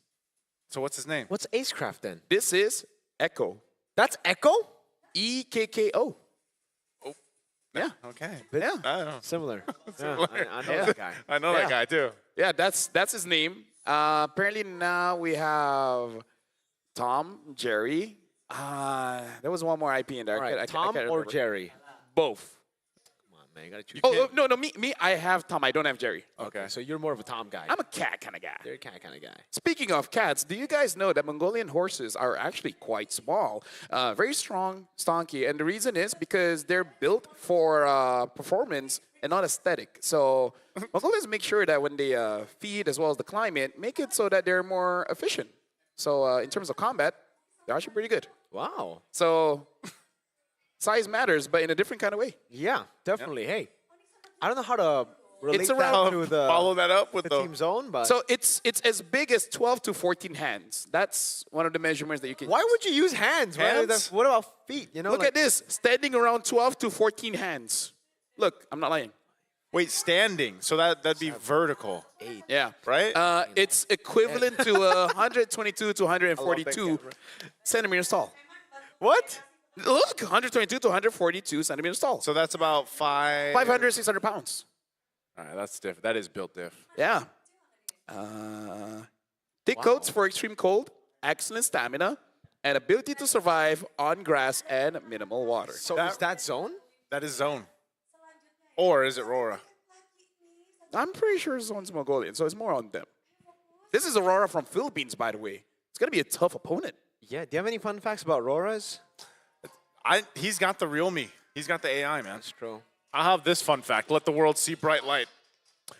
So what's his name? What's Acecraft then? This is Echo. That's Echo? EKKO. Oh. Yeah. Okay. Yeah. I don't know. Similar. Similar. I know that guy. I know that guy too. Yeah, that's his name. Apparently now we have Tom, Jerry. There was one more IP in there. All right, I Tom can't or remember. Jerry? Both. Come on, man. You gotta choose. Oh, no, me, I have Tom. I don't have Jerry. Okay, so you're more of a Tom guy. I'm a cat kind of guy. You're a cat kind of guy. Speaking of cats, do you guys know that Mongolian horses are actually quite small, very strong, stonky, and the reason is because they're built for performance and not aesthetic. So Mongolians make sure that when they feed as well as the climate, make it so that they're more efficient. So in terms of combat, they're actually pretty good. Wow. So size matters, but in a different kind of way. Yeah, definitely. Hey, I don't know how to relate It's that around- to the Follow that up with the the team zone, but So it's as big as 12 to 14 hands. That's one of the measurements that you can why use. would you use hands? Hands? What about feet? You know, Look like- at this, standing around 12 to 14 hands. Look, I'm not lying. Wait, standing. So that'd be vertical. Yeah. Right? It's equivalent to 122 to 142 centimeters tall. What? Look, 122 to 142 centimeters tall. So that's about 500, 600 pounds. All right, that's diff. That is built diff. Yeah. Thick coats for extreme cold, excellent stamina, and ability to survive on grass and minimal water. So is that zone? That is zone. Or is it Rora? I'm pretty sure Zone's Mongolian, so it's more on them. This is Aurora from Philippines, by the way. It's going to be a tough opponent. Yeah. Do you have any fun facts about Roras? He's got the real me. He's got the AI, man. That's true. I'll have this fun fact. Let the world see bright light.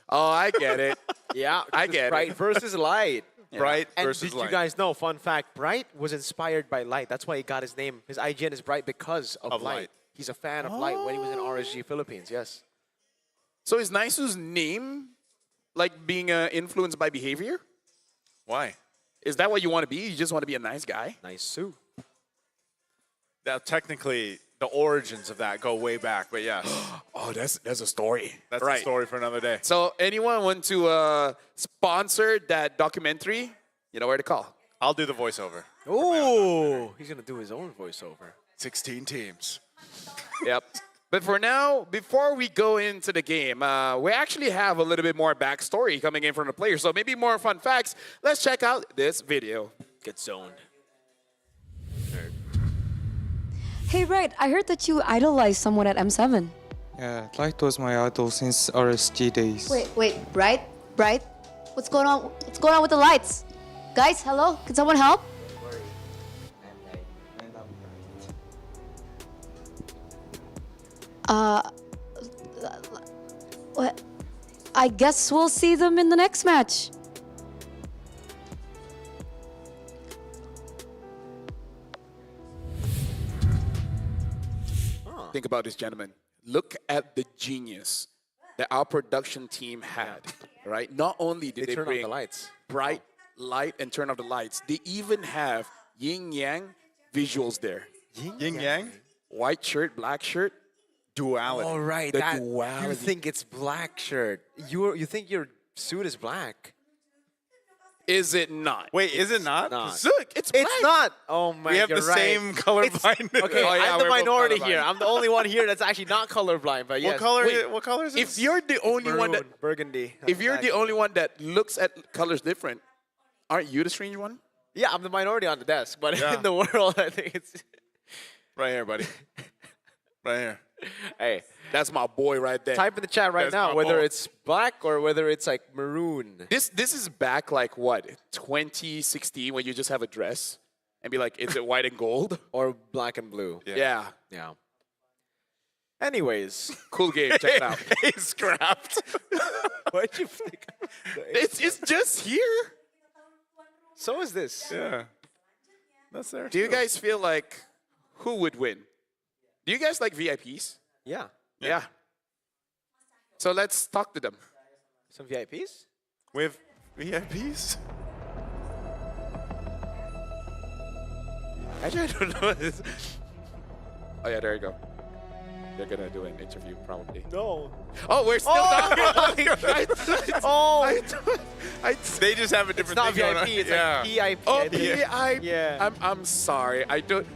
Oh, I get it. Yeah, I get bright it. versus light. Bright And versus did light. you guys know? Fun fact: Bright was inspired by light. That's why he got his name. His IGN is Bright because of light. light. He's a fan of light when he was in RSG Philippines. Yes. So is Naisu's name like being influenced by behavior? Why? Is that what you want to be? You just want to be a nice guy? Nice suit. Now, technically, the origins of that go way back, but yes. Oh, that's a story. That's right. a story for another day. So anyone want to sponsor that documentary? You know where to call. I'll do the voiceover. Ooh, he's gonna do his own voiceover. 16 teams. Yep. But for now, before we go into the game, we actually have a little bit more backstory coming in from the players. So maybe more fun facts. Let's check out this video. Get zoned. Hey, Bright, I heard that you idolized someone at M7. Yeah, Light was my idol since RSG days. Wait, Bright? What's going on? What's going on with the lights? Guys, hello? Can someone help? What? I guess we'll see them in the next match. Think about this, gentlemen. Look at the genius that our production team had, right? Not only did they turn on bring the lights. bright light and turn off the lights, they even have yin-yang visuals there. Yin-yang? White shirt, black shirt. Duality. All right, The that duality. you think it's black shirt. You think your suit is black. Is it not? Wait, is it not? Not. Look, it's black. It's not. Oh man, We have you're the right. same color It's- blindness. Okay, Oh, yeah, I'm the we're both minority colorblind. here. I'm the only one here that's actually not colorblind. But yes. What color? Wait, What color is If this? you're the only one that, Maroon, burgundy. if you're the Exactly. only one that looks at colors different, aren't you the strange one? Yeah, I'm the minority on the desk, but Yeah. in the world, I think it's. Right here, buddy. Right here. Hey, That's my boy right there. type in the chat right That's now my whether ball. it's black or whether it's like maroon. This is back like what, 2016 when you just have a dress and be like, is it white and gold? Or black and blue. Yeah. Yeah. Anyways, Cool game. Check it out. Hey, scrapped. why'd you flick? It's just here. So is this. Yeah. That's there. Do you too. guys feel like who would win? Do you guys like VIPs? Yeah. Yeah. So let's talk to them. Some VIPs? We have VIPs? Actually, I don't know this. Oh yeah, there you go. They're gonna do an interview probably. No. Oh, we're still talking. They just have a different It's not thing going on. VIP, it's yeah. like PIP. Oh, I think. PI. Yeah. I'm sorry. I don't.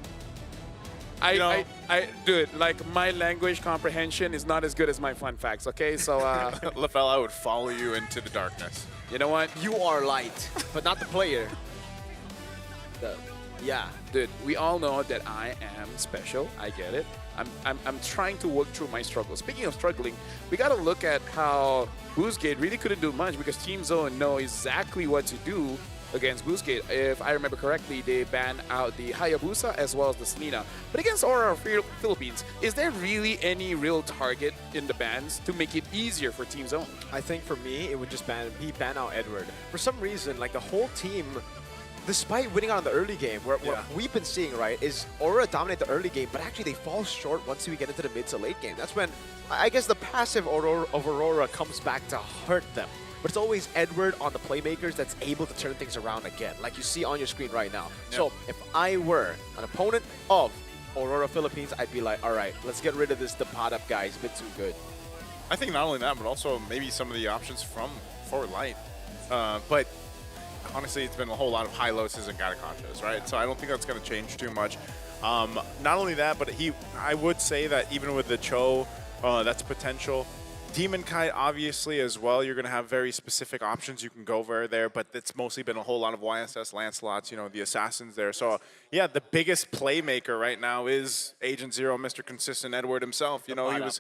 Dude, like my language comprehension is not as good as my fun facts. Okay, so LaFell, I would follow you into the darkness. you know what? You are light, but not the player. Yeah. Dude, we all know that I am special. I get it. I'm trying to work through my struggles. Speaking of struggling, we got to look at how Boostgate really couldn't do much because Team Zone know exactly what to do against Boostgate. If I remember correctly, they banned out the Hayabusa as well as the Selena. But against Aurora Philippines, is there really any real target in the bans to make it easier for Team Zone? I think for me, it would just ban out Edward. For some reason, like the whole team, despite winning out in the early game, what we've been seeing, right, is Aurora dominate the early game, but actually they fall short once we get into the mid to late game. That's when, I guess, the passive of Aurora comes back to hurt them. But it's always Edward on the playmakers that's able to turn things around again, like you see on your screen right now. Yeah. So if I were an opponent of Aurora Philippines, I'd be like, all right, let's get rid of this Depat guy. He's a bit too good. I think not only that, but also maybe some of the options from Forward Light. But honestly, it's been a whole lot of high losses and Gatakachas, right? So I don't think that's going to change too much. Not only that, but I would say that even with the Cho, that's potential. Demon Kite, obviously, as well, you're going to have very specific options you can go there, but it's mostly been a whole lot of YSS, Lancelots, you know, the Assassins there. So, yeah, the biggest playmaker right now is Agent Zero, Mr. Consistent Edward himself. You know,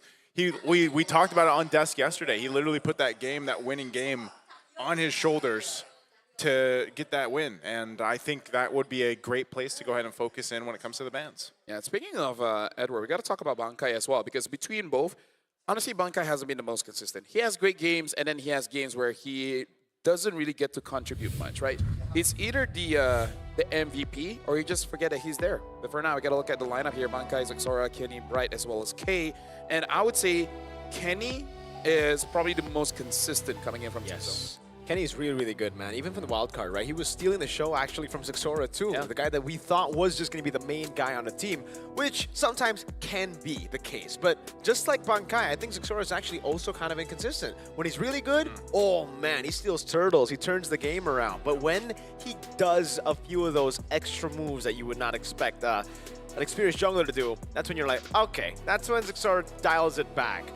we talked about it on desk yesterday. He literally put that winning game on his shoulders to get that win, and I think that would be a great place to go ahead and focus in when it comes to the bans. Yeah, speaking of Edward, we got to talk about Bankai as well, because between both, honestly, Bankai hasn't been the most consistent. He has great games, and then he has games where he doesn't really get to contribute much, right? It's either the MVP, or you just forget that he's there. But for now, we got to look at the lineup here. Bankai, Zaxora, Kenny, Bright, as well as K. And I would say Kenny is probably the most consistent coming in from Team Zone. Kenny's really, really good, man. Even from the wild card, right? He was stealing the show actually from Zaxora too. The guy that we thought was just going to be the main guy on the team, which sometimes can be the case. But just like Bankai, I think Zaxora is actually also kind of inconsistent. When he's really good, oh man, he steals turtles. He turns the game around. But when he does a few of those extra moves that you would not expect an experienced jungler to do, that's when you're like, okay, that's when Zaxora dials it back.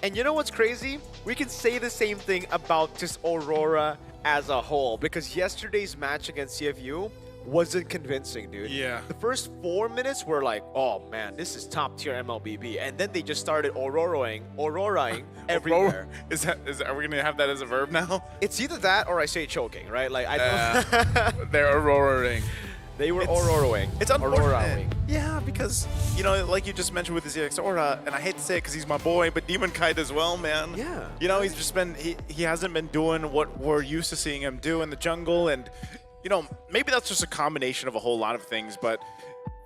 And you know what's crazy? We can say the same thing about just Aurora as a whole, because yesterday's match against CFU wasn't convincing, dude. Yeah. The first 4 minutes were like, oh man, this is top tier MLBB, and then they just started Auroraing everywhere. Are we gonna have that as a verb now? It's either that or I say choking, right? Like they're Auroraing. They were Auroraing. It's unfortunate. Auroraing. Yeah, because, you know, like you just mentioned with the ZX Aura, and I hate to say it because he's my boy, but Demon Kite as well, man. Yeah. You know, he's just been, he hasn't been doing what we're used to seeing him do in the jungle, and, you know, maybe that's just a combination of a whole lot of things, but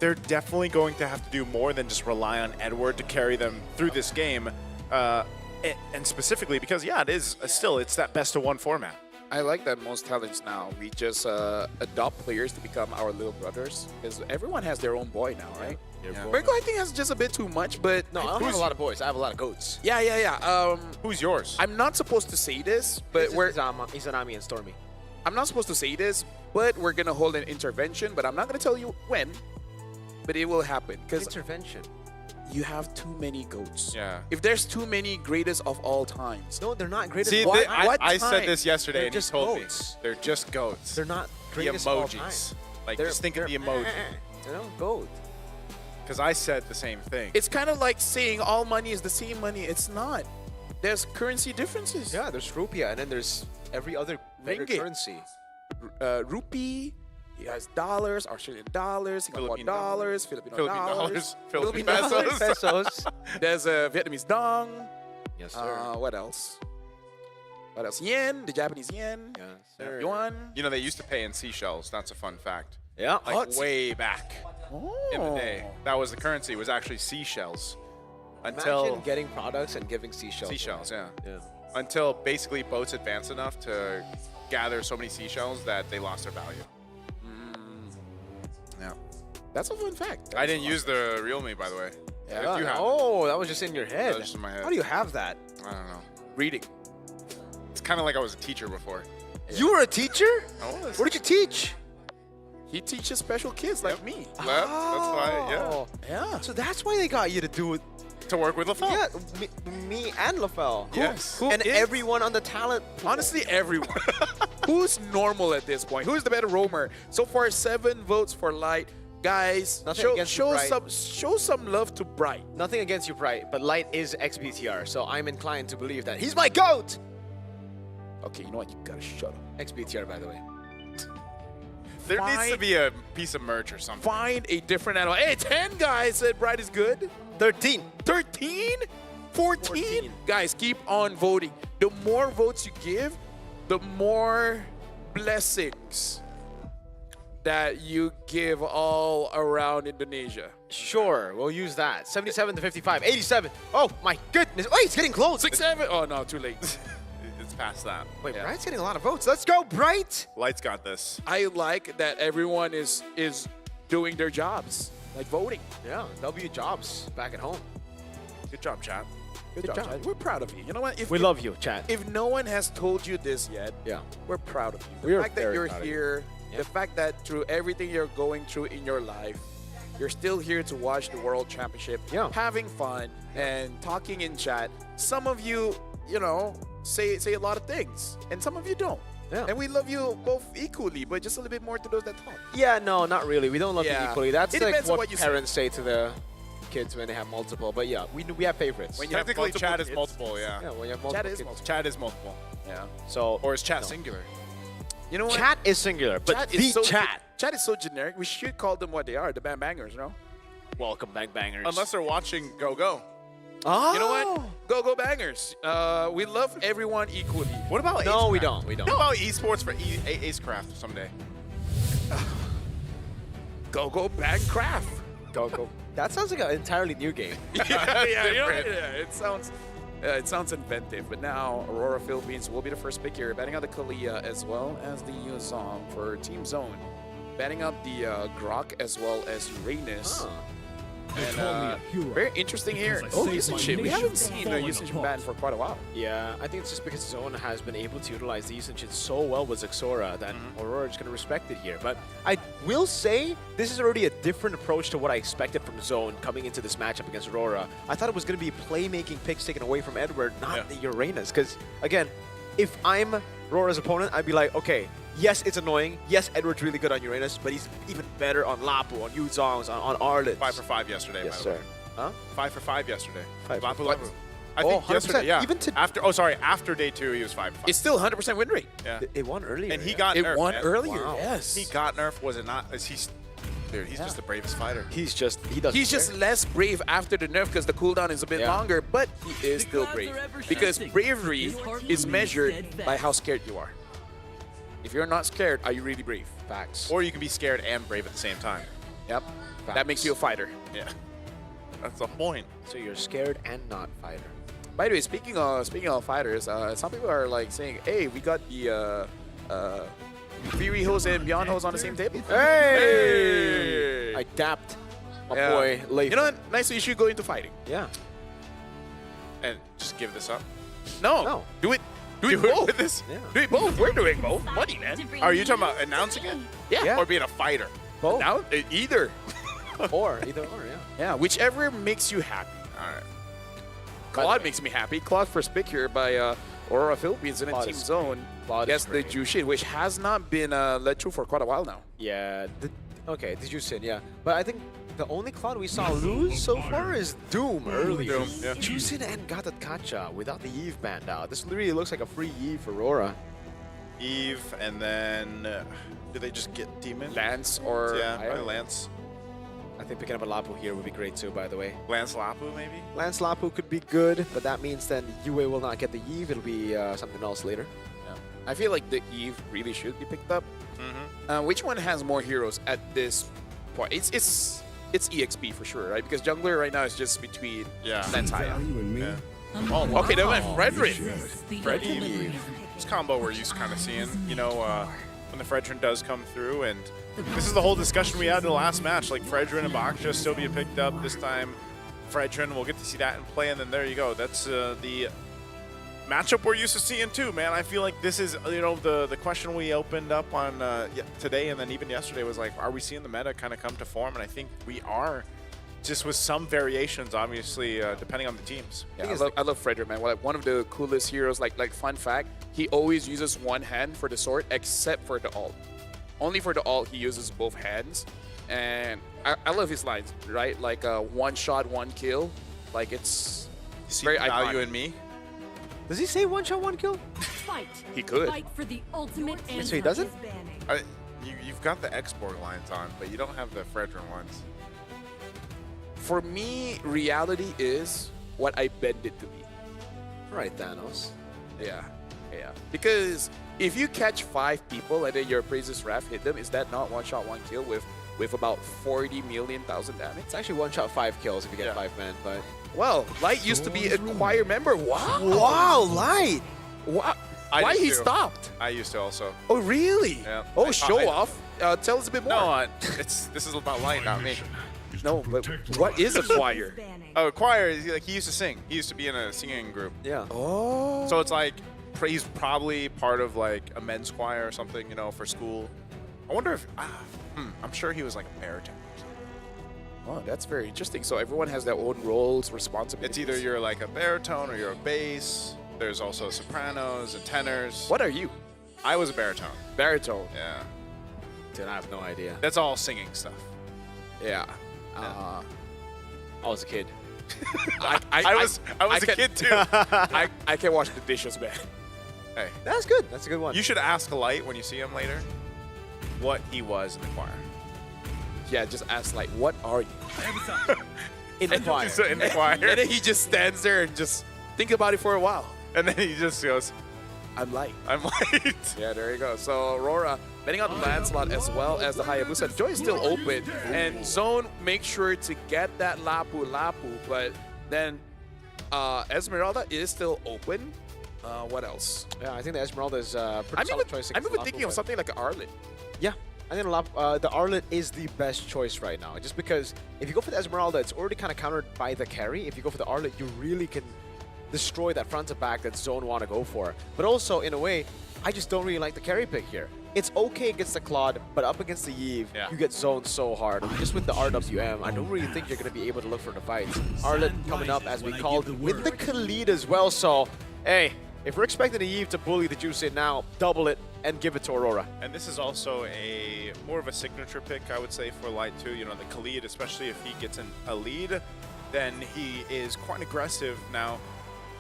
they're definitely going to have to do more than just rely on Edward to carry them through this game, and specifically because, yeah, it's that best-of-1 format. I like that most talents now, we just adopt players to become our little brothers, because everyone has their own boy now, right? Merko, I think, has just a bit too much, but... No, I don't have a lot of boys. I have a lot of goats. Yeah. Who's yours? I'm not supposed to say this, but we're... Izanami and Stormy. I'm not supposed to say this, but we're going to hold an intervention, but I'm not going to tell you when, but it will happen. Intervention? You have too many goats. Yeah. If there's too many greatest of all times. No, they're not greatest of all time. I said this yesterday, and just he told goats. me. They're just goats. They're not greatest the of all emojis. time. Like, just think of the emoji. You know, goat. Because I said the same thing. It's kind of like saying all money is the same money. It's not. There's currency differences. Yeah, there's rupiah, and then there's every other better currency. Rupee. He has dollars, Australian dollars, Singapore dollars, Filipino dollars, Philippine pesos. There's Vietnamese dong. Yes, sir. What else? What else? Yen, the Japanese yen. Yes, sir. Yuan. You know, they used to pay in seashells. That's a fun fact. Yeah. Like way back in the day. That was the currency. It was actually seashells. Imagine getting products and giving seashells. Seashells, yeah. Until basically boats advanced enough to gather so many seashells that they lost their value. That's a fun fact. I didn't use the real me, by the way. Yeah, if you have it. Oh, that was just in your head. That was just in my head. How do you have that? I don't know. Reading. It's kind of like I was a teacher before. You were a teacher? I was. What did you teach? He teaches special kids like me. That's why, Oh. Yeah. So that's why they got you to do it. To work with LaFell. Yeah, me and LaFell. Yes. And is- everyone on the talent. Honestly, everyone. Who's normal at this point? Who's the better roamer? So far, 7 votes for Light. Guys, Nothing against you, Bright. show some love to Bright. Nothing against you, Bright, but Light is XBTR, so I'm inclined to believe that he's my GOAT! Okay, you know what? You gotta shut up. XBTR, by the way. There needs to be a piece of merch or something. Find a different animal. Hey, 10 guys said Bright is good. 13. 13? 14? Guys, keep on voting. The more votes you give, the more blessings that you give all around Indonesia. Sure, we'll use that. 77 to 55. 87. Oh, my goodness. Oh, it's getting close. 6-7. Oh, no, too late. It's past that. Wait, Bright's getting a lot of votes. Let's go, Bright! Light's got this. I like that everyone is doing their jobs, like voting. Yeah, W jobs back at home. Good job, chat. Good job, Chad. We're proud of you. You know what? We love you, chat. If no one has told you this yet, Yeah. we're proud of you. The We're fact that very you're proud of you. here, the fact that through everything you're going through in your life, you're still here to watch the World Championship, having fun and talking in chat. Some of you, say a lot of things, and some of you don't. Yeah. And we love you both equally, but just a little bit more to those that talk. Yeah, no, not really. We don't love you equally. That's It like depends on what what you parents say to the kids when they have multiple. But yeah, we have favorites. When you have Technically, multiple chat is kids. multiple, yeah. Yeah, when you have multiple Chat is kids. multiple. Chat is multiple. Yeah. So, Or is chat singular? You know what? chat is singular, but Chat the is so chat. Chat is so generic. We should call them what they are, the bangers, no? Welcome, Bang Bangers. Unless they're watching Go Go. Oh. You know what? Go bangers. We love everyone equally. What about No, we Acecraft? don't. We don't. What about esports for Acecraft someday? Go bang craft. Go. That sounds like an entirely new game. yeah, it sounds inventive. But now Aurora Philippines will be the first pick here, batting out the Kalia as well as the Yuzong for Team Zone, batting up the Grok as well as Uranus. And very interesting here. Oh, usage. We haven't seen a usage ban for quite a while. Yeah, I think it's just because Zone has been able to utilize the usage so well with Zexora that Aurora is going to respect it here. But I will say this is already a different approach to what I expected from Zone coming into this matchup against Aurora. I thought it was going to be playmaking picks taken away from Edward, not the Uranus. Because, again, if I'm Aurora's opponent, I'd be like, okay, yes, it's annoying. Yes, Edward's really good on Uranus, but he's even better on Lapu, on Yuzongs, on Arlit. 5 for 5 yesterday, Yes, by the way. sir. Huh? 5 for 5 yesterday. 5 for Lapu, 5. Lapu. I think 100%. yesterday, yeah. Even to after day 2, he was 5 for 5. It's still 100% win rate. Yeah. It won earlier. And he got It nerfed, won man. earlier. Wow. Yes. He got nerfed, was it not? Dude, he's just the bravest fighter. He doesn't He's just less brave after the nerf because the cooldown is a bit longer, but he is still brave. Because bravery is measured by how scared you are. If you're not scared, are you really brave? Facts. Or you can be scared and brave at the same time. Yep. That makes you a fighter. Yeah. That's the point. So you're scared and not fighter. By the way, speaking of fighters, some people are like saying, "Hey, we got the Fury hose and Beyond hose on the same table." Hey! I dapped my boy Leif. You know what? Nice, you should go into fighting. Yeah. And just give this up. No. Do it. Do it both. With this? Yeah. Do it both. We're doing both. Money, man. Are you talking about announcing it? Yeah. Or being a fighter? Both. Now, either. Either or, yeah. Yeah, whichever makes you happy. All right. Claude makes me happy. Claude first pick here by Aurora Philippines in a Claude team is- zone. Claude is Against the great. Jushin, which has not been led through for quite a while now. Yeah. Okay, the Jusin, yeah. But I think the only Cloud we saw lose so far is Doom earlier. Doom, yeah. Jusin and Gatat Kacha without the Eve band out. This literally looks like a free Eve for Aurora. Eve, and then do they just get Demon? Lance or Yeah, Aya? probably Lance. I think picking up a Lapu here would be great too, by the way. Lance Lapu, maybe? Lance Lapu could be good, but that means then Yue will not get the Eve. It'll be something else later. Yeah. I feel like the Eve really should be picked up. Which one has more heroes at this point? It's EXP for sure, right? Because jungler right now is just between Lance Aya. Yeah. Oh, okay, then went Frederick. Freddy. This combo we're used to kind of seeing, you know, when the Fredrin does come through, and this is the whole discussion we had in the last match. Like, Fredrin and Baksha still being picked up this time. Fredrin. We'll get to see that in play, and then there you go. That's the matchup we're used to seeing too, man. I feel like this is, the question we opened up on today and then even yesterday was like, are we seeing the meta kind of come to form? And I think we are, just with some variations, obviously, depending on the teams. Yeah, I love Frederick, man. One of the coolest heroes, like fun fact, he always uses one hand for the sword except for the ult. Only for the ult, he uses both hands. And I love his lines, right? Like one shot, one kill. Like it's very value iconic. in me. Does he say one shot, one kill? Fight. He could. Fight for the ultimate Wait, so he doesn't? You've got the X-Borg lines on, but you don't have the Fredrin ones. For me, reality is what I bend it to be. Right, Thanos. Yeah. Because if you catch 5 people and then your Praises Wrath hit them, is that not one shot, one kill with about 40 million thousand damage? It's actually one shot, 5 kills if you get 5 men, but... Well, Light used to be a choir member. Wow. Wow, Light. Wow. I Why used he to. stopped? I used to also. Oh, really? Yeah. Oh, show off. Tell us a bit more. No, this is about Light, not me. No, but what is a choir? Oh, a choir is like he used to sing. He used to be in a singing group. Yeah. Oh. So it's like he's probably part of like a men's choir or something, for school. I wonder if I'm sure he was like a baritone. Oh, that's very interesting. So everyone has their own roles, responsibilities. It's either you're like a baritone or you're a bass. There's also sopranos and tenors. What are you? I was a baritone. Baritone. Yeah. Dude, I have no idea. That's all singing stuff. Yeah. I was a kid. I was a kid too. I can wash the dishes, man. Hey, that's good. That's a good one. You should ask Light when you see him later what he was in the choir. Yeah, just ask like, what are you? In the choir. In the choir. And then he just stands there and just think about it for a while. And then he just goes, I'm Light. I'm Light. Yeah, there you go. So Aurora, betting on Lancelot as well as the Hayabusa. The joy is still open. And Zone makes sure to get that Lapu Lapu. But then Esmeralda is still open. What else? Yeah, I think the Esmeralda is a pretty solid choice. I'm even thinking of something like an Arlet. Yeah, I think the Arlet is the best choice right now. Just because if you go for the Esmeralda, it's already kind of countered by the carry. If you go for the Arlet, you really can destroy that front to back that Zone want to go for. But also, in a way, I just don't really like the carry pick here. It's okay against the Claude, but up against the Yve, you get zoned so hard. Just with the RWM, I don't really think you're going to be able to look for the fights. Arlet coming up, as we called, with the Khalid as well. So, hey, if we're expecting the Yve to bully the Juice in now, double it and give it to Aurora. And this is also more of a signature pick, I would say, for Light too. The Khalid, especially if he gets a lead, then he is quite aggressive. Now,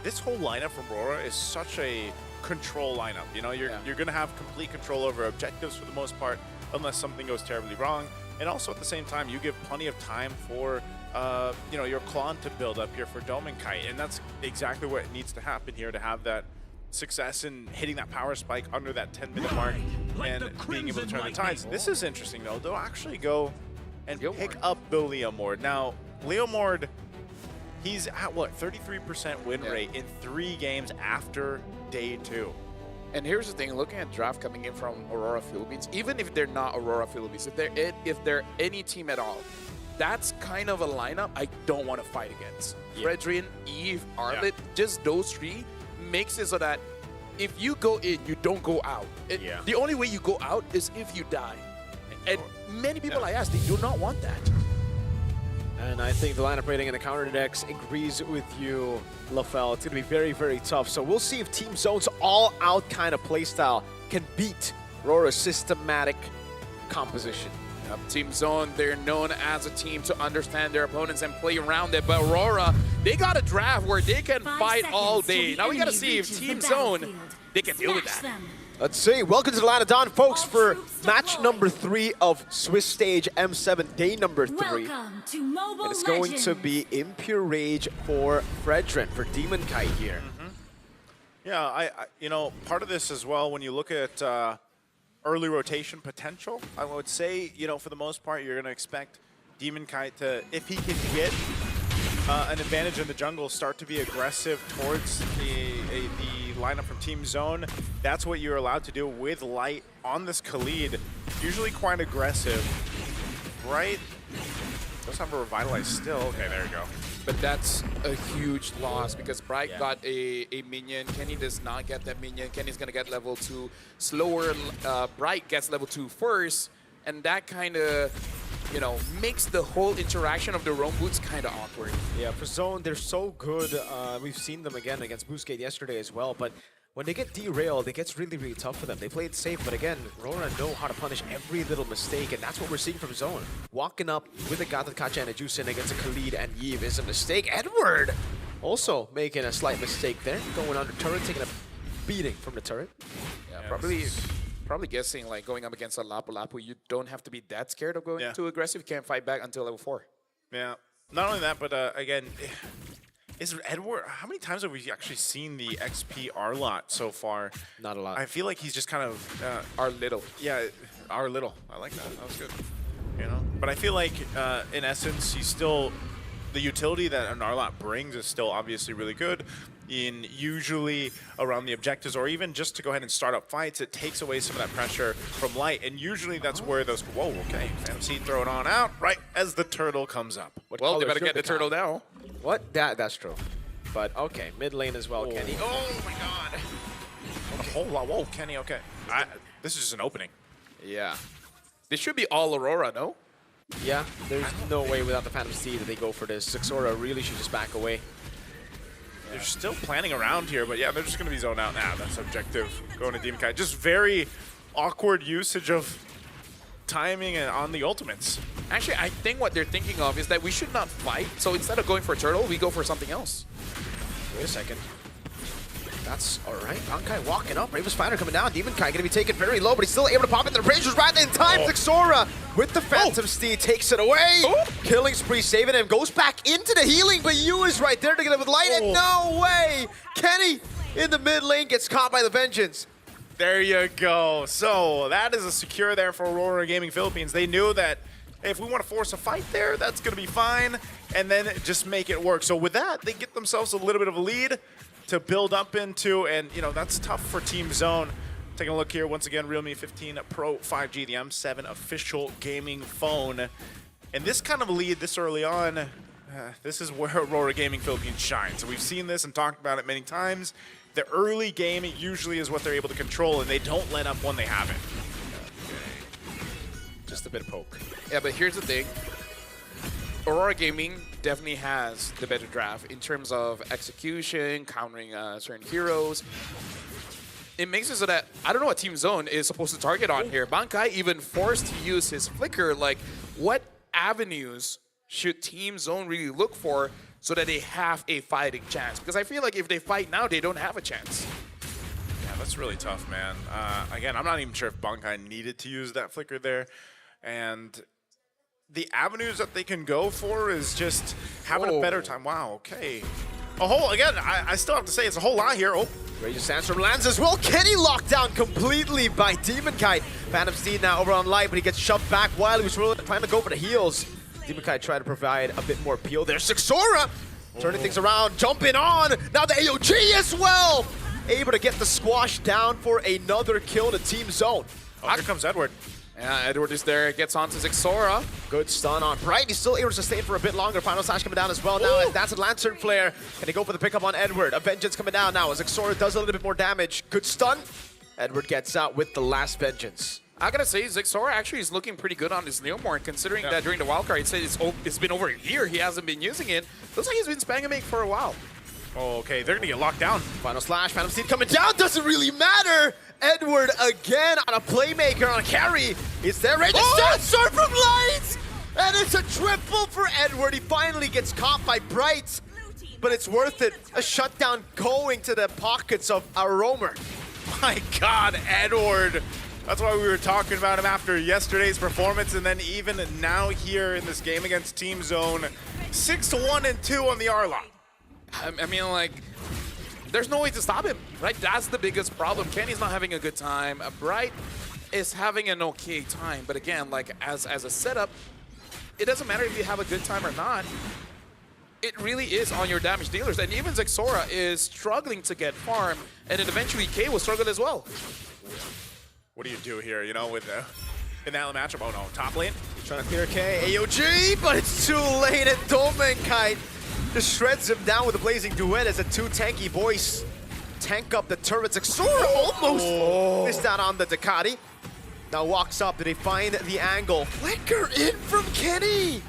this whole lineup from Aurora is such a control lineup. You're going to have complete control over objectives for the most part, unless something goes terribly wrong. And also at the same time, you give plenty of time for your Klon to build up here for Dome and Kite, and that's exactly what needs to happen here to have that success in hitting that power spike under that 10-minute mark and being able to turn the tides. This is interesting though. They'll actually go and pick up the Leomord. Now, Leomord, he's at what, 33% win rate in 3 games after day 2. And here's the thing, looking at draft coming in from Aurora Philippines, even if they're not Aurora Philippines, if they're any team at all, that's kind of a lineup I don't want to fight against. Fredrin, Eve, Arlet, just those 3 makes it so that if you go in, you don't go out. The only way you go out is if you die. And many people I ask, they do not want that. And I think the lineup rating and the counter decks agrees with you, LaFell. It's going to be very, very tough. So we'll see if Team Zone's all-out kind of playstyle can beat Aurora's systematic composition. Team Zone, they're known as a team to understand their opponents and play around it. But Aurora, they got a draft where they can fight all day. Now we got to see if Team Zone, they can deal with that. Let's see. Welcome to the Line of Dawn, folks, for match number 3 of Swiss Stage M7, day number 3. Welcome to Mobile And it's going to be Impure Rage for Fredrin, for Demon Kite here. Yeah, I part of this as well, when you look at early rotation potential, I would say, for the most part, you're going to expect Demon Kite to, if he can get an advantage in the jungle, start to be aggressive towards the lineup from Team Zone. That's what you're allowed to do with Light on this Khalid. Usually quite aggressive. Right Does have a revitalize still. Okay, there you go. But that's a huge loss because Bright got a minion. Kenny does not get that minion. Kenny's going to get level 2 slower. Bright gets level 2 first. And that kind of, you know, makes the whole interaction of the roam boots kind of awkward. Yeah, for Zone, they're so good. We've seen them again against Boostgate yesterday as well. But when they get derailed, it gets really, really tough for them. They play it safe, but again, Rora know how to punish every little mistake, and that's what we're seeing from Zone. Walking up with a Gata Kacha and a Jusin against a Khalid and Yves is a mistake. Edward also making a slight mistake there, going under turret, taking a beating from the turret. Yeah, probably guessing like going up against a Lapu Lapu, you don't have to be that scared of going too aggressive. You can't fight back until level 4. Yeah. Not only that, but again, is Edward, how many times have we actually seen the XP R-Lot so far? Not a lot. I feel like he's just kind of... R-Little. Yeah, R-Little. I like that. That was good. You know? But I feel like, in essence, he's still... The utility that an R-Lot brings is still obviously really good. In usually around the objectives, or even just to go ahead and start up fights, it takes away some of that pressure from Light. And usually that's where those... Whoa, okay. Phantom Seed throw it on out right as the turtle comes up. Well, they better get the turtle now. What? That's true. But okay, mid lane as well, Kenny. Oh my god. Okay. A whole lot. Whoa, Kenny, okay. This is just an opening. Yeah. This should be all Aurora, no? Yeah, there's no way without the Phantom Seed that they go for this. Zixora really should just back away. They're still planning around here, but yeah, they're just going to be zoned out now. That's objective. Going to Demon Kai. Just very awkward usage of timing and on the ultimates. Actually, I think what they're thinking of is that we should not fight. So instead of going for a turtle, we go for something else. Wait a second. That's all right. Bankai walking up. Raven's Fighter coming down. Demon Kai going to be taken very low, but he's still able to pop it. The Razor's right in time. Zixora with the Phantom Steed takes it away. Killing spree, saving him. Goes back into the healing, but Yu is right there to get it with light. And no way. Kenny in the mid lane gets caught by the Vengeance. There you go. So that is a secure there for Aurora Gaming Philippines. They knew that if we want to force a fight there, that's going to be fine, and then just make it work. So with that, they get themselves a little bit of a lead to build up into, and you know, that's tough for Team Zone. Taking a look here, once again, Realme 15 Pro 5G, the M7 official gaming phone. And this kind of lead this early on, this is where Aurora Gaming Philippines shines. So we've seen this and talked about it many times. The early game usually is what they're able to control, and they don't let up when they have it. Just a bit of poke. Yeah, but here's the thing. Aurora Gaming definitely has the better draft in terms of execution, countering certain heroes. It makes it so that, I don't know what Team Zone is supposed to target on here. Bankai even forced to use his flicker. Like, what avenues should Team Zone really look for so that they have a fighting chance? Because I feel like if they fight now, they don't have a chance. Yeah, that's really tough, man. Again, I'm not even sure if Bankai needed to use that flicker there. And the avenues that they can go for is just having a better time. Wow, okay. Again, I still have to say it's a whole lot here. Rageous Sandstorm lands as well. Kenny locked down completely by Demon Kite. Phantom Steed now over on Light, but he gets shoved back while he was really trying to go for the heals. Demon Kite trying to provide a bit more peel there. Zixora turning things around, jumping on. Now the AOG as well. Able to get the squash down for another kill to Team Zone. Here comes Edward. Yeah, Edward is there, gets onto Zixora. Good stun on Bright. He's still able to sustain for a bit longer. Final Slash coming down as well now. As that's a Lantern Flare. Can he go for the pickup on Edward? A Vengeance coming down now as Zixora does a little bit more damage. Good stun. Edward gets out with the last Vengeance. I gotta say, Zixora actually is looking pretty good on his Neomorn, considering that during the wildcard, it said it's been over a year he hasn't been using it. Looks like he's been spamming it for a while. Okay, they're gonna get locked down. Final Slash, Phantom Steed coming down, doesn't really matter. Edward again on a playmaker, on a carry. It's there, Rageous Sandstorm from Lights! And it's a triple for Edward. He finally gets caught by Bright, but it's worth it. A shutdown going to the pockets of our roamer. My God, Edward. That's why we were talking about him after yesterday's performance, and then even now here in this game against Team Zone. 6-1 and 2 on the R-Lot. I mean, like, there's no way to stop him, right? That's the biggest problem. Kenny's not having a good time. Bright is having an okay time, but again, like, as a setup, it doesn't matter if you have a good time or not. It really is on your damage dealers, and even Zixora is struggling to get farm, and then eventually K will struggle as well. What do you do here, you know, with in that matchup. Oh no, top lane. He's trying to clear K. AOG, but it's too late, and Domenkite just shreds him down with a blazing duet as the two tanky boys tank up the turrets. Xora almost missed out on the Ducati. Now walks up. Did they find the angle? Flicker in from Kenny.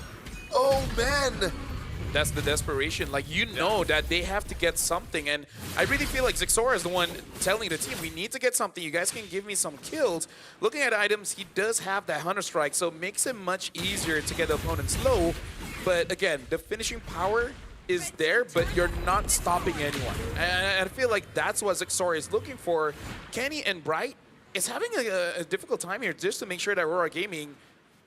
Oh man. That's the desperation. Like, you know that they have to get something, and I really feel like Xora is the one telling the team, we need to get something. You guys can give me some kills. Looking at items, he does have that Hunter Strike, so it makes it much easier to get the opponents low. But again, the finishing power is there, but you're not stopping anyone. And I feel like that's what Xora is looking for. Kenny and Bright is having a difficult time here just to make sure that Aurora Gaming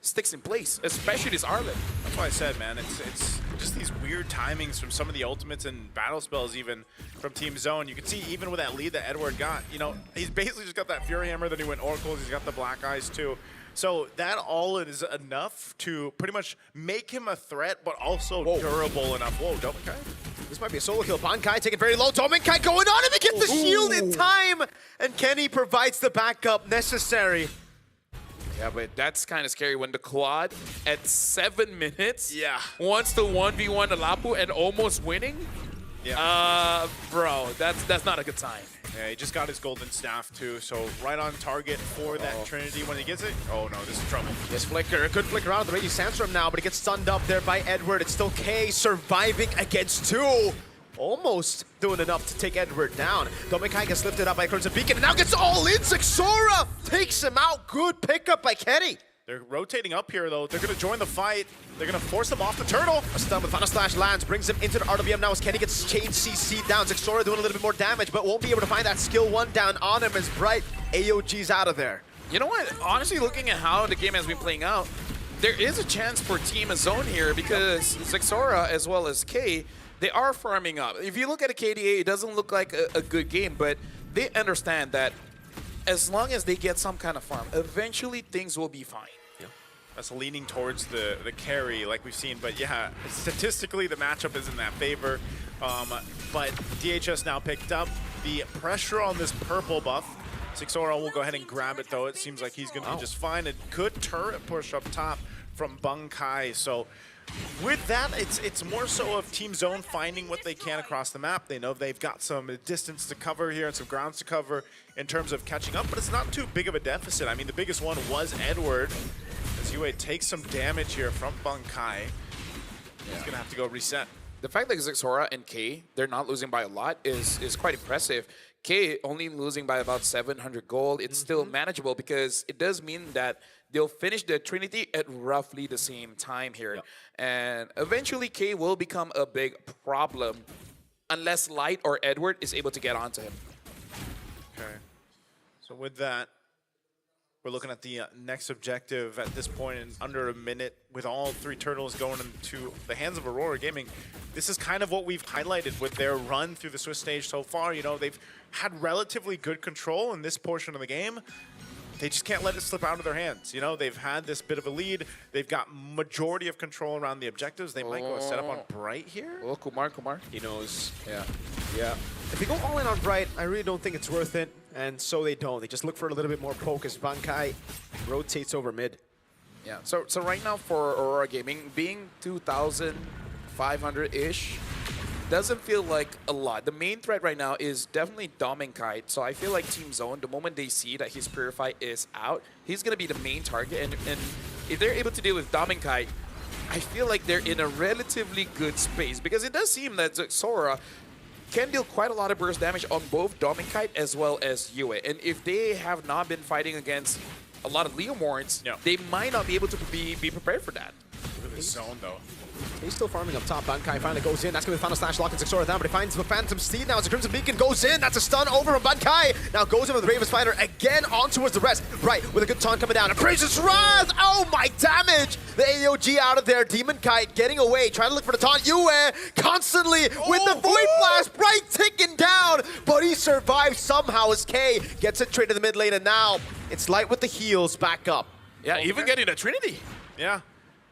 sticks in place, especially this Arlen. That's why I said, man, it's just these weird timings from some of the ultimates and battle spells, even from Team Zone. You can see even with that lead that Edward got, you know, he's basically just got that Fury Hammer, then he went Oracles, he's got the Black Eyes too. So that all is enough to pretty much make him a threat, but also durable enough. Whoa, Domenkite. This might be a solo kill. Bankai taking very low. Domenkite going on, and they get the shield in time, and Kenny provides the backup necessary. Yeah, but that's kind of scary when the quad at 7 minutes wants to 1v1 Alapu and almost winning. Yeah. Bro, that's not a good sign. Yeah, he just got his golden staff too, so right on target for that Trinity when he gets it. Oh no, this is trouble. Yes, Flicker. Good flicker out of the Raging Sandstorm now, but he gets stunned up there by Edward. It's still K surviving against two. Almost doing enough to take Edward down. Domenkite gets lifted up by Crimson Beacon and now gets all in. Xora takes him out. Good pickup by Kenny. They're rotating up here though. They're gonna join the fight. They're gonna force him off the turtle. A stun with Final Slash lands, brings him into the RWM now as Kenny gets chain CC down. Xora doing a little bit more damage, but won't be able to find that skill 1 down on him as Bright AOG's out of there. You know what? Honestly, looking at how the game has been playing out, there is a chance for Team Zone here because Xora as well as K, they are farming up. If you look at a KDA, it doesn't look like a good game, but they understand that as long as they get some kind of farm, eventually things will be fine. That's leaning towards the carry like we've seen, but yeah, statistically the matchup is in that favor. But DHS now picked up the pressure on this purple buff. Xora will go ahead and grab it though. It seems like he's gonna be just fine. A good turret push up top from Bankai. So with that, it's more so of Team Zone finding what they can across the map. They know they've got some distance to cover here and some grounds to cover in terms of catching up, but it's not too big of a deficit. I mean, the biggest one was Edward. As Yue takes some damage here from Bankai. He's gonna have to go reset. The fact that Xora and K, they're not losing by a lot is quite impressive. K only losing by about 700 gold. It's still manageable because it does mean that they'll finish the Trinity at roughly the same time here. And eventually K will become a big problem unless Light or Edward is able to get onto him. Okay. So with that, we're looking at the next objective at this point in under a minute with all 3 turtles going into the hands of Aurora Gaming. This is kind of what we've highlighted with their run through the Swiss stage so far. You know, they've had relatively good control in this portion of the game. They just can't let it slip out of their hands. You know, they've had this bit of a lead. They've got majority of control around the objectives. They might go set up on Bright here. Oh, Kumar. He knows. Yeah. Yeah. If they go all in on Bright, I really don't think it's worth it. And so they don't. They just look for a little bit more poke as Bankai rotates over mid. Yeah, so right now for Aurora Gaming, being 2,500-ish doesn't feel like a lot. The main threat right now is definitely Domenkite. So I feel like Team Zone, the moment they see that his Purify is out, he's going to be the main target. And if they're able to deal with Domenkite, I feel like they're in a relatively good space. Because it does seem that Xora can deal quite a lot of burst damage on both Domenkite as well as Yue. And if they have not been fighting against a lot of Leomorns, they might not be able to be prepared for that. Look at this zone, though. He's still farming up top. Bankai finally goes in. That's going to be Final Slash locking Xora down, but he finds the Phantom Steed now as the Crimson Beacon goes in. That's a stun over from Bankai. Now goes in with the Raven Spider again on towards the rest. Right, with a good taunt coming down. And Praise's Wrath! Oh my damage! The AOG out of there. Demon Kite getting away, trying to look for the taunt. Yue constantly with the Void Blast. Bright ticking down, but he survives somehow as K gets it straight to the mid lane. And now it's Light with the heals back up. Yeah, even getting a Trinity. Yeah.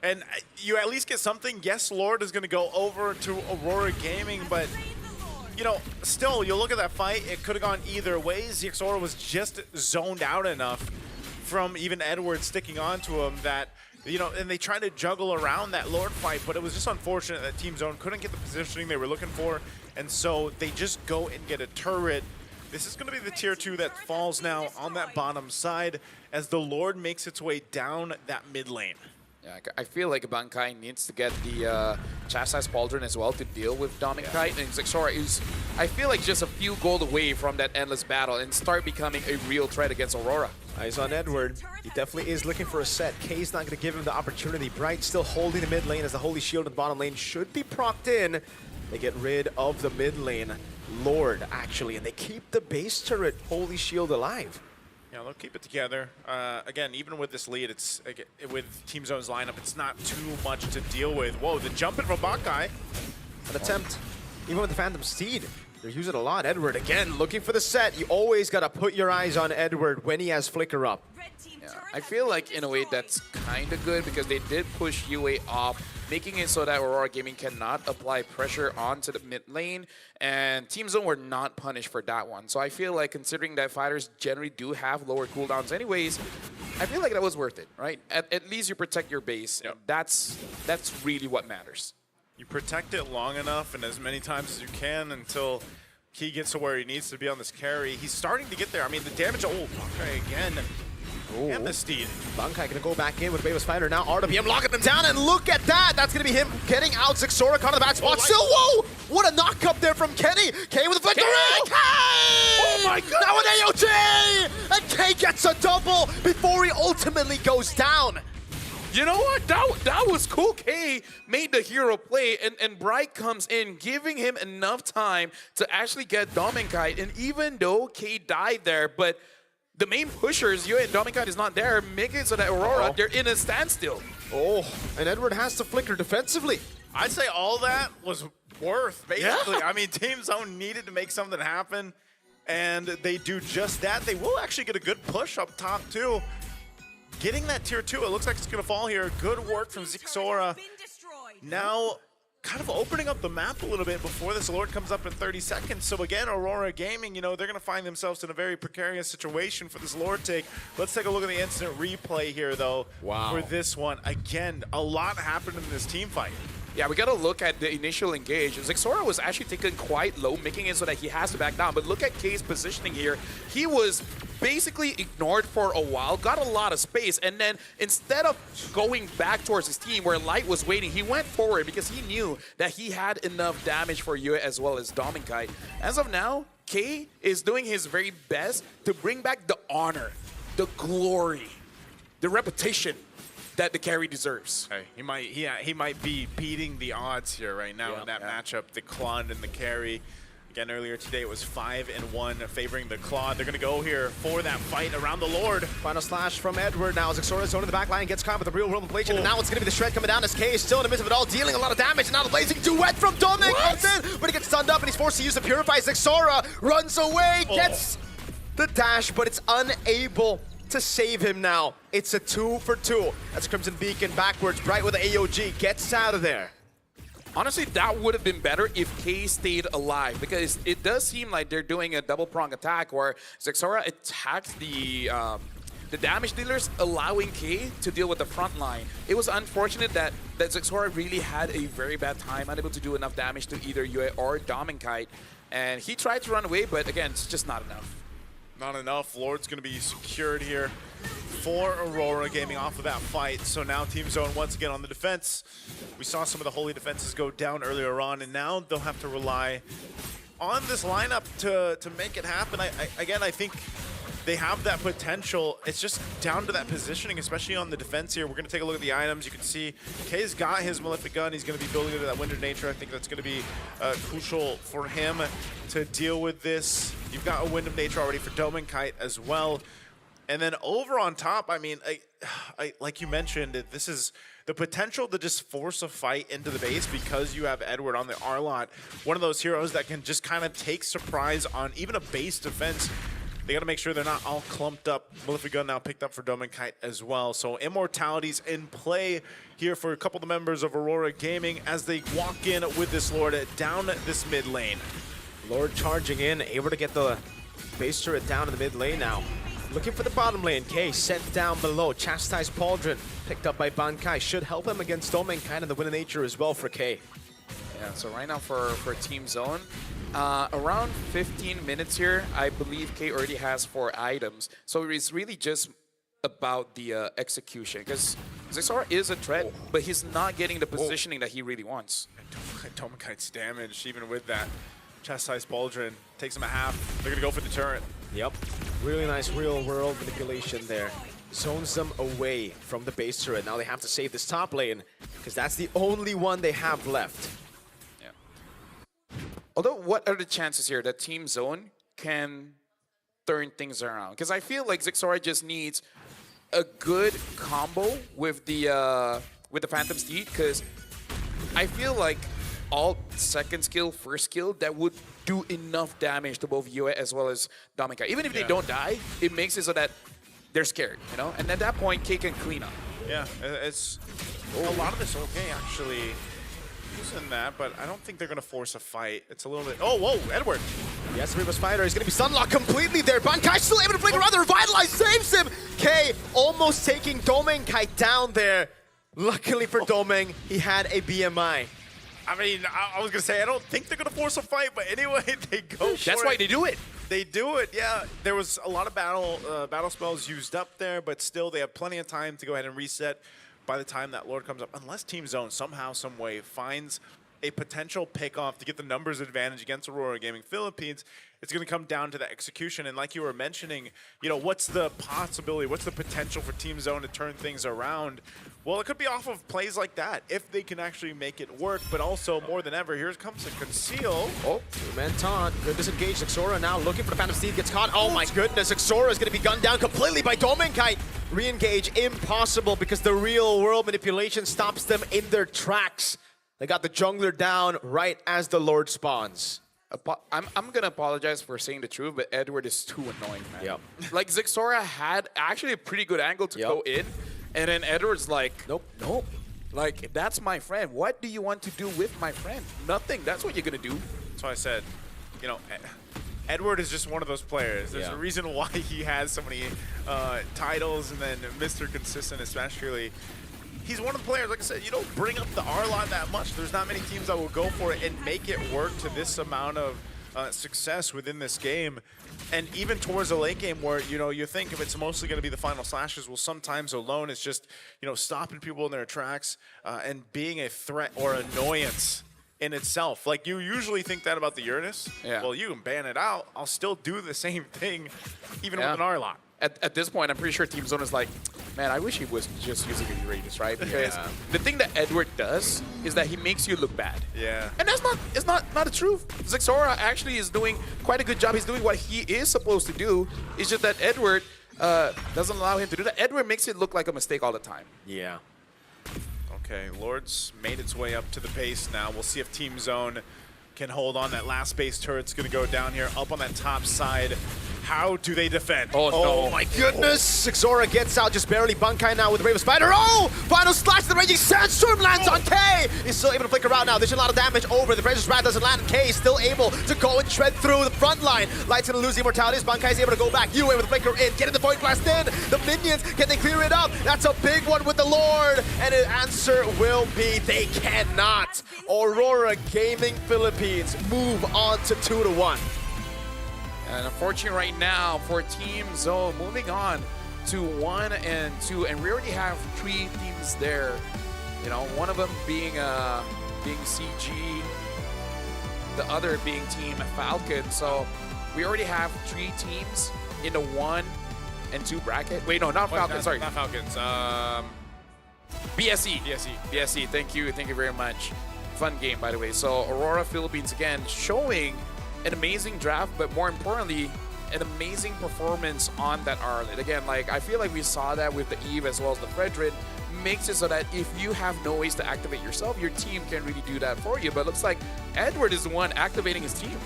And you at least get something. Yes, Lord is going to go over to Aurora Gaming, but, you know, still, you look at that fight, it could have gone either way. Xora was just zoned out enough from even Edward sticking on to him that, you know, and they tried to juggle around that Lord fight, but it was just unfortunate that Team Zone couldn't get the positioning they were looking for, and so they just go and get a turret. This is going to be the tier 2 that falls now on that bottom side as the Lord makes its way down that mid lane. Yeah, I feel like Bankai needs to get the Chastise Pauldron as well to deal with Dominkite, and Zexora is, I feel like, just a few gold away from that endless battle and start becoming a real threat against Aurora. Eyes on Edward. He definitely is looking for a set. K's not going to give him the opportunity. Bright still holding the mid lane as the Holy Shield in the bottom lane should be procced in. They get rid of the mid lane Lord, actually, and they keep the base turret Holy Shield alive. Yeah, they'll keep it together. Again, even with this lead, it's with Team Zone's lineup, it's not too much to deal with. Whoa, the jump in from Bankai. An attempt, even with the Phantom Steed. They're using a lot. Edward, again, looking for the set. You always got to put your eyes on Edward when he has Flicker up. Yeah, I feel like, in a way, that's kind of good because they did push UA off, making it so that Aurora Gaming cannot apply pressure onto the mid lane, and Team Zone were not punished for that one. So I feel like, considering that fighters generally do have lower cooldowns anyways, I feel like that was worth it, right? At least you protect your base. Yep. That's really what matters. You protect it long enough and as many times as you can until Key gets to where he needs to be on this carry. He's starting to get there. I mean, the damage, Bankai again. And the Steed. Bankai gonna go back in with Bayless Fighter now. RWM locking them down, and look at that! That's gonna be him getting out. Zexora caught in the back spot. Still, whoa! What a knock up there from Kenny! K with a flicker! K! Oh my god! Now an AOT! And K gets a double before he ultimately goes down. You know what? That was cool. K made the hero play, and Bright comes in, giving him enough time to actually get Dominkite. And even though K died there, but the main pushers, Yue and Dominkite is not there, making it so that Aurora, they're in a standstill. Oh, and Edward has to flicker defensively. I'd say all that was worth, basically. Yeah. I mean, Team Zone needed to make something happen, and they do just that. They will actually get a good push up top, too. Getting that tier 2, it looks like it's going to fall here. Good work from Zexora. Now, kind of opening up the map a little bit before this Lord comes up in 30 seconds. So again, Aurora Gaming, you know, they're going to find themselves in a very precarious situation for this Lord take. Let's take a look at the instant replay here, though, for this one. Again, a lot happened in this team fight. Yeah, we got to look at the initial engage. Zexora was actually taken quite low, making it so that he has to back down. But look at K's positioning here. He was basically ignored for a while, got a lot of space, and then instead of going back towards his team where Light was waiting, he went forward because he knew that he had enough damage for Yue as well as Dominkite. As of now, K is doing his very best to bring back the honor, the glory, the reputation that the carry deserves. Hey, he might be beating the odds here right now in that matchup, the Claude and the carry. Again, earlier today it was 5-1 favoring the Claude. They're going to go here for that fight around the Lord. Final slash from Edward. Now Zexora zone in the back line, gets caught with the real world inflation, and now it's going to be the shred coming down as K is still in the midst of it all, dealing a lot of damage. And now the blazing duet from Dominic comes in, but he gets stunned up and he's forced to use the Purify. Zexora runs away, gets the dash, but it's unable to save him now. It's a 2 for 2. That's Crimson Beacon backwards. Bright with the AOG gets out of there. Honestly, that would have been better if K stayed alive, because it does seem like they're doing a double prong attack where Zexora attacks the damage dealers, allowing K to deal with the front line. It was unfortunate that Zexora really had a very bad time, unable to do enough damage to either Yue or Dominkite, and he tried to run away, but again, it's just not enough. Not enough. Lord's going to be secured here for Aurora Gaming off of that fight. So now Team Zone once again on the defense. We saw some of the holy defenses go down earlier on, and now they'll have to rely on this lineup to make it happen. I think they have that potential. It's just down to that positioning, especially on the defense here. We're going to take a look at the items. You can see K's got his Malefic Gun. He's going to be building into that Wind of Nature. I think that's going to be crucial for him to deal with this. You've got a Wind of Nature already for Dominkite as well. And then over on top, I mean, like you mentioned, this is the potential to just force a fight into the base because you have Edward on the R-Lot. One of those heroes that can just kind of take surprise on even a base defense. They got to make sure they're not all clumped up. Malefic Gun now picked up for Dominkite as well. So Immortality's in play here for a couple of the members of Aurora Gaming as they walk in with this Lord down this mid lane. Lord charging in, able to get the base turret down in the mid lane now. Looking for the bottom lane. K sent down below. Chastised Pauldron. Picked up by Bankai. Should help him against Domain. Kind of the win of nature as well for K. Yeah, so right now for Team Zone, around 15 minutes here, I believe K already has 4 items. So it's really just about the execution, because Zixora is a threat, but he's not getting the positioning that he really wants. Dominkite's damaged even with that. Chastised Pauldron takes him a half. They're going to go for the turret. Yep. Really nice real-world manipulation there. Zones them away from the base turret. Now they have to save this top lane, because that's the only one they have left. Although, what are the chances here that Team Zone can turn things around? Because I feel like Zixora just needs a good combo with the Phantom Steed, because I feel like all second skill, first skill, that would do enough damage to both Yue as well as Dominika. Even if they don't die, it makes it so that they're scared, you know? And at that point, K can clean up. Yeah, it's a lot of this okay, actually. Using that, but I don't think they're going to force a fight. It's a little bit... Oh, whoa, Edward. Yes, Reba Spider is going to be sunlocked completely there. Bankai still able to flick around. The Revitalize saves him. K almost taking Domenkai down there. Luckily for Domeng, he had a BMI. I mean, I was going to say, I don't think they're going to force a fight, but anyway, they go for That's why they do it. They do it, yeah. There was a lot of battle spells used up there, but still they have plenty of time to go ahead and reset by the time that Lord comes up, unless Team Zone somehow, some way finds a potential pick-off to get the numbers advantage against Aurora Gaming Philippines, it's going to come down to the execution. And like you were mentioning, you know, what's the possibility, what's the potential for Team Zone to turn things around? Well, it could be off of plays like that, if they can actually make it work. But also, more than ever, here comes a Conceal. Oh, two-man taunt. Good disengage. Xora now looking for the Phantom Steed. Gets caught. Oh my goodness. Xora is going to be gunned down completely by Domenkite. Re-engage impossible because the real-world manipulation stops them in their tracks. They got the jungler down right as the Lord spawns. I'm going to apologize for saying the truth, but Edward is too annoying, man. Yep. Like, Zixora had actually a pretty good angle to go in, and then Edward's like, nope. Like, that's my friend. What do you want to do with my friend? Nothing. That's what you're going to do. That's why I said, you know, Edward is just one of those players. There's a reason why he has so many titles, and then Mr. Consistent especially. He's one of the players, like I said, you don't bring up the R-Lot that much. There's not many teams that will go for it and make it work to this amount of success within this game. And even towards the late game where, you know, you think if it's mostly going to be the final slashes, well, sometimes alone it's just, you know, stopping people in their tracks and being a threat or annoyance in itself. Like, you usually think that about the Uranus. Yeah. Well, you can ban it out. I'll still do the same thing, even with an R-Lot. At this point, I'm pretty sure Team Zone is like, man, I wish he was just using a Uranus, right? Because the thing that Edward does is that he makes you look bad. Yeah. And it's not the truth. Zixora actually is doing quite a good job. He's doing what he is supposed to do. It's just that Edward doesn't allow him to do that. Edward makes it look like a mistake all the time. Yeah. Okay, Lord's made its way up to the base now. We'll see if Team Zone can hold on. That last base turret's going to go down here, up on that top side. How do they defend? Oh, no. My goodness. Xora gets out just barely. Bankai now with the Brave Spider. Oh! Final slash. The Raging Sandstorm lands on K. He's still able to flicker out now. There's a lot of damage over. The Precious Wrath doesn't land. K is still able to go and tread through the front line. Light's going to lose the immortalities. Bankai is able to go back. Yue with the flicker in. Getting the point blast in. The minions, can they clear it up? That's a big one with the Lord. And the answer will be they cannot. Aurora Gaming Philippines move on to 2-1. And unfortunately right now for Team Zone, moving on to 1 and 2, and we already have 3 teams there. You know, one of them being CG, the other being Team Falcon. So we already have 3 teams in the 1 and 2 bracket. Wait, no, not Falcon. Sorry, not Falcons. BSE. BSE. Thank you very much. Fun game, by the way. So Aurora Philippines again showing an amazing draft, but more importantly, an amazing performance on that Arlet. Again, like, I feel like we saw that with the Eve as well as the Fredrin. Makes it so that if you have no ways to activate yourself, your team can really do that for you. But it looks like Edward is the one activating his team.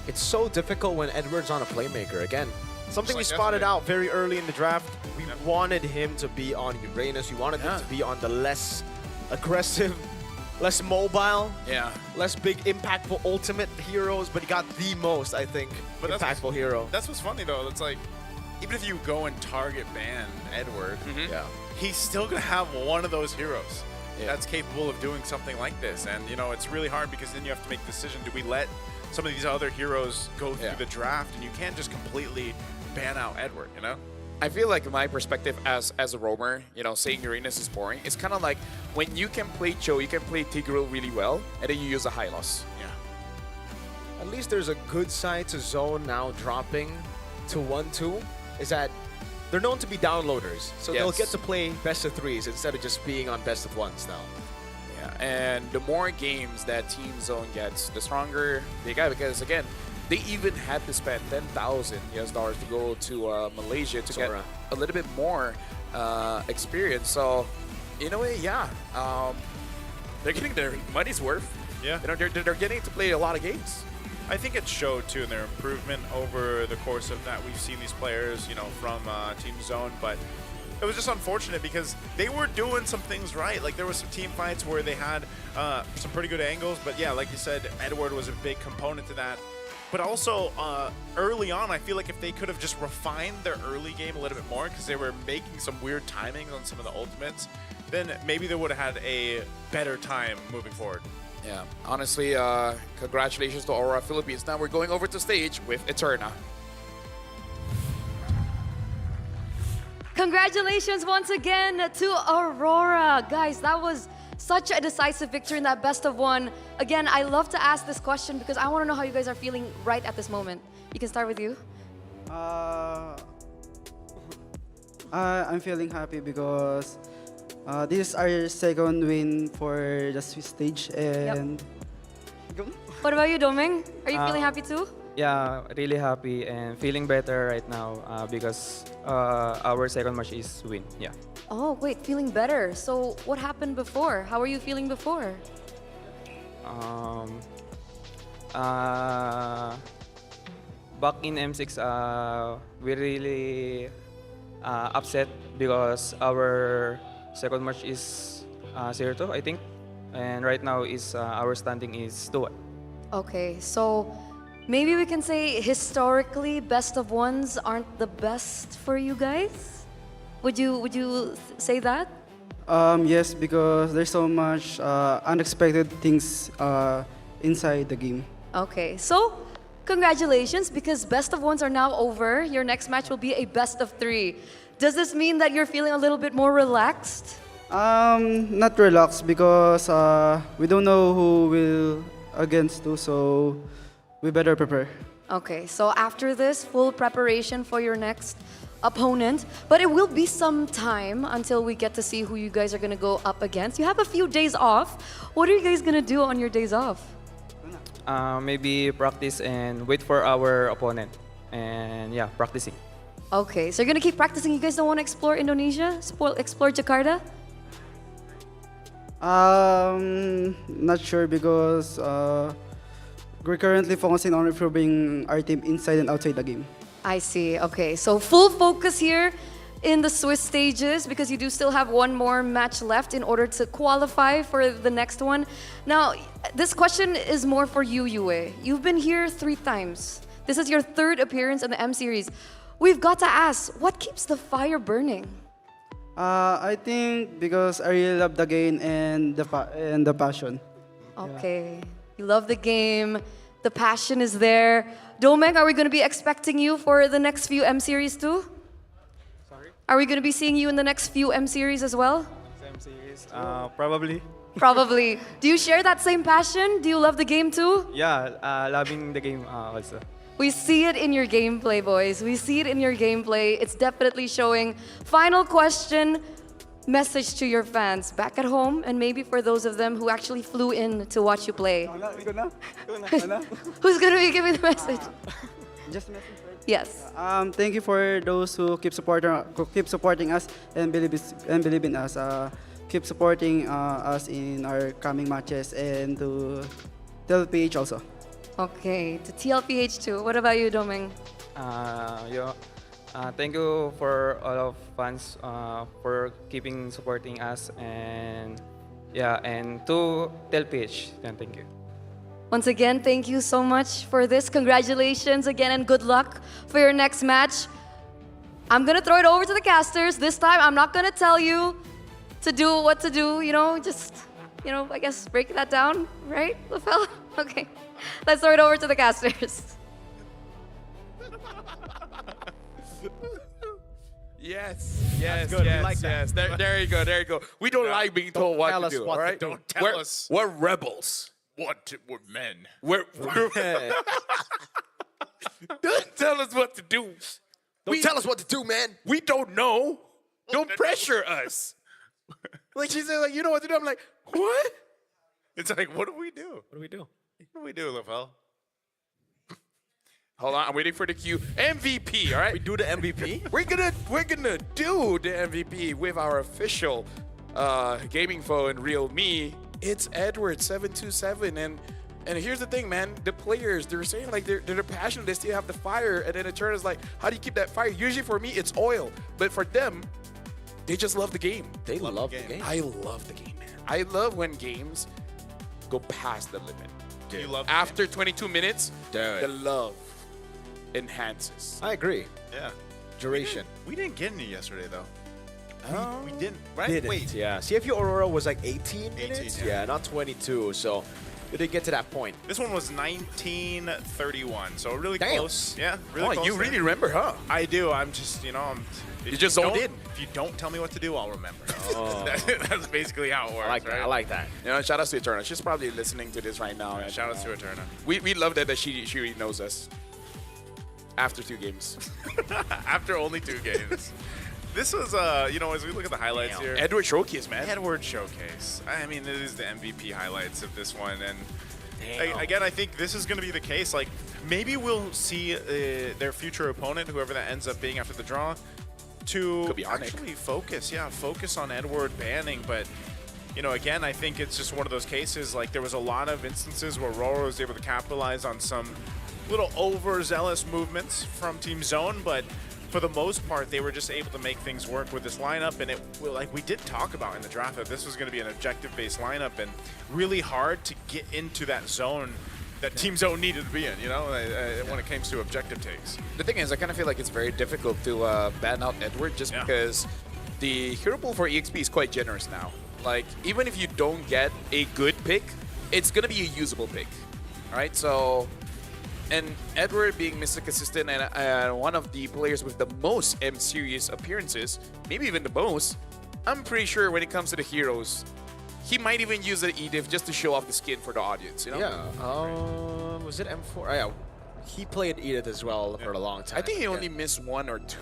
It's so difficult when Edward's on a playmaker. Again, something we spotted out very early in the draft. We wanted him to be on Uranus. We wanted him to be on the less aggressive, less mobile, less big impactful ultimate heroes, but he got the most, I think, impactful hero. That's what's funny though. It's like even if you go and target ban Edward, Yeah. he's still going to have one of those heroes Yeah. that's capable of doing something like this. And, you know, it's really hard because then you have to make the decision, do we let some of these other heroes go through the draft? And you can't just completely ban out Edward, you know? I feel like my perspective as a roamer, you know, saying Uranus is boring, it's kind of like when you can play Cho, you can play Tigreal really well, and then you use a Hylos. Yeah. At least there's a good side to Zone now dropping to 1-2, is that they're known to be downloaders. So they'll Yes. get to play best of threes instead of just being on best of ones now. Yeah, and the more games that Team Zone gets, the stronger they get. Because again, they even had to spend $10,000 to go to Malaysia to get a little bit more experience. So, in a way, yeah, they're getting their money's worth. Yeah, you know, they're getting to play a lot of games. I think it showed too in their improvement over the course of that. We've seen these players, you know, from Team Zone, but it was just unfortunate because they were doing some things right. Like there was some team fights where they had some pretty good angles, but yeah, like you said, Edward was a big component to that. But also, early on, I feel like if they could have just refined their early game a little bit more, because they were making some weird timings on some of the ultimates, then maybe they would have had a better time moving forward. Yeah, honestly, congratulations to Aurora Philippines. Now we're going over to stage with Eterna. Congratulations once again to Aurora. Guys, that was such a decisive victory in that best of one. Again, I love to ask this question because I want to know how you guys are feeling right at this moment. You can start with you. I'm feeling happy because this is our second win for the Swiss stage. And What about you, Doming? Are you feeling happy too? Yeah, really happy and feeling better right now because our second match is win. Yeah. Oh, wait, feeling better. So what happened before? How were you feeling before? Back in M6, we really upset because our second match is 0-2, I think. And right now is our standing is 2-1. Okay, so maybe we can say historically best of ones aren't the best for you guys? Would you say that? yes, because there's so much unexpected things inside the game. Okay, so congratulations because best of ones are now over. Your next match will be a best of 3. Does this mean that you're feeling a little bit more relaxed? Not relaxed because we don't know who will against who, so we better prepare. Okay, so after this, full preparation for your next opponent, but it will be some time until we get to see who you guys are gonna go up against. You have a few days off. What are you guys gonna do on your days off? Maybe practice and wait for our opponent. And yeah, practicing. Okay, so you're gonna keep practicing. You guys don't want to explore Indonesia? Explore Jakarta? Not sure because we're currently focusing on improving our team inside and outside the game. I see. Okay, so full focus here in the Swiss stages because you do still have one more match left in order to qualify for the next one. Now, this question is more for you, Yue. You've been here 3 times. This is your 3rd appearance in the M Series. We've got to ask, what keeps the fire burning? I think because I really love the game and the passion. Okay, you love the game, the passion is there. Domeng, are we going to be expecting you for the next few M Series too? Sorry? Are we going to be seeing you in the next few M Series as well? M series, probably. Probably. Do you share that same passion? Do you love the game too? Yeah, loving the game also. We see it in your gameplay, boys. We see it in your gameplay. It's definitely showing. Final question, message to your fans back at home, and maybe for those of them who actually flew in to watch you play. Who's gonna be giving the message? Just message, right? Yes. Thank you for those who keep supporting us and believe in us. Keep supporting us in our coming matches and to TLPH also. Okay, to TLPH too. What about you, Domeng? Thank you for all of fans for supporting us and yeah, and to TLPH. Thank you. Once again, thank you so much for this. Congratulations again and good luck for your next match. I'm gonna throw it over to the casters. This time, I'm not gonna tell you to do what to do. You know, just I guess break that down, right, LaFell? Okay, let's throw it over to the casters. Yes, That's good. We like that. yes. There you go. We don't like being told what to do, all right? Don't tell us. We're rebels. We're men. We're Don't tell us what to do. Don't tell us what to do, man. We don't know. Don't pressure us. Like she said, like, you know what to do. I'm like, what? It's like, what do we do? What do we do? What do we do, LaFell? Hold on, I'm waiting for the cue. MVP, all right? We do the MVP? We're gonna do the MVP with our official gaming phone, Real Me. It's Edward727, and here's the thing, man. The players, they're saying like they're passionate. They still have the fire, and then the turn is like, how do you keep that fire? Usually for me, it's oil, but for them, they just love the game. They love the game. I love the game, man. I love when games go past the limit. Do you love After 22 minutes, Dude. the love enhances. I agree. Yeah. Duration. We didn't get any yesterday, though. We didn't, right? Didn't. Wait. Yeah. CFU Aurora was like 18 minutes. 18, Yeah, not 22. So we didn't get to that point. This one was 19:31, so really Damn. close. Yeah, really Oh, close. you there. really remember, huh? I do. I'm just, You just zoned in. If you don't tell me what to do, I'll remember. Oh. That's basically how it works. I like that. right? I like that. You know, shout out to Eterna. She's probably listening to this right now. And, Shout out to Eterna. We love that she knows us. After 2 games. After only 2 games. This was, as we look at the highlights here. Edward Showcase, man. Edward Showcase. I mean, it is the MVP highlights of this one. And Damn. again, I think this is going to be the case. Like, maybe we'll see their future opponent, whoever that ends up being after the draw, to Could be Arnick. actually focus on Edward banning. But, again, I think it's just one of those cases. Like, there was a lot of instances where Aurora was able to capitalize on some little overzealous movements from Team Zone, but for the most part, they were just able to make things work with this lineup. And like we did talk about in the draft, that this was going to be an objective-based lineup and really hard to get into that zone that Team Zone needed to be in, when it came to objective takes. The thing is, I kind of feel like it's very difficult to ban out Edward just because the hero pool for EXP is quite generous now. Like, even if you don't get a good pick, it's going to be a usable pick. All right, so... And Edward being Mr. Consistent and one of the players with the most M-Series appearances, maybe even the most, I'm pretty sure when it comes to the heroes, he might even use the Edith just to show off the skin for the audience, Yeah. Was it M4? Oh, yeah. He played Edith as well for a long time. I think he only missed 1 or 2.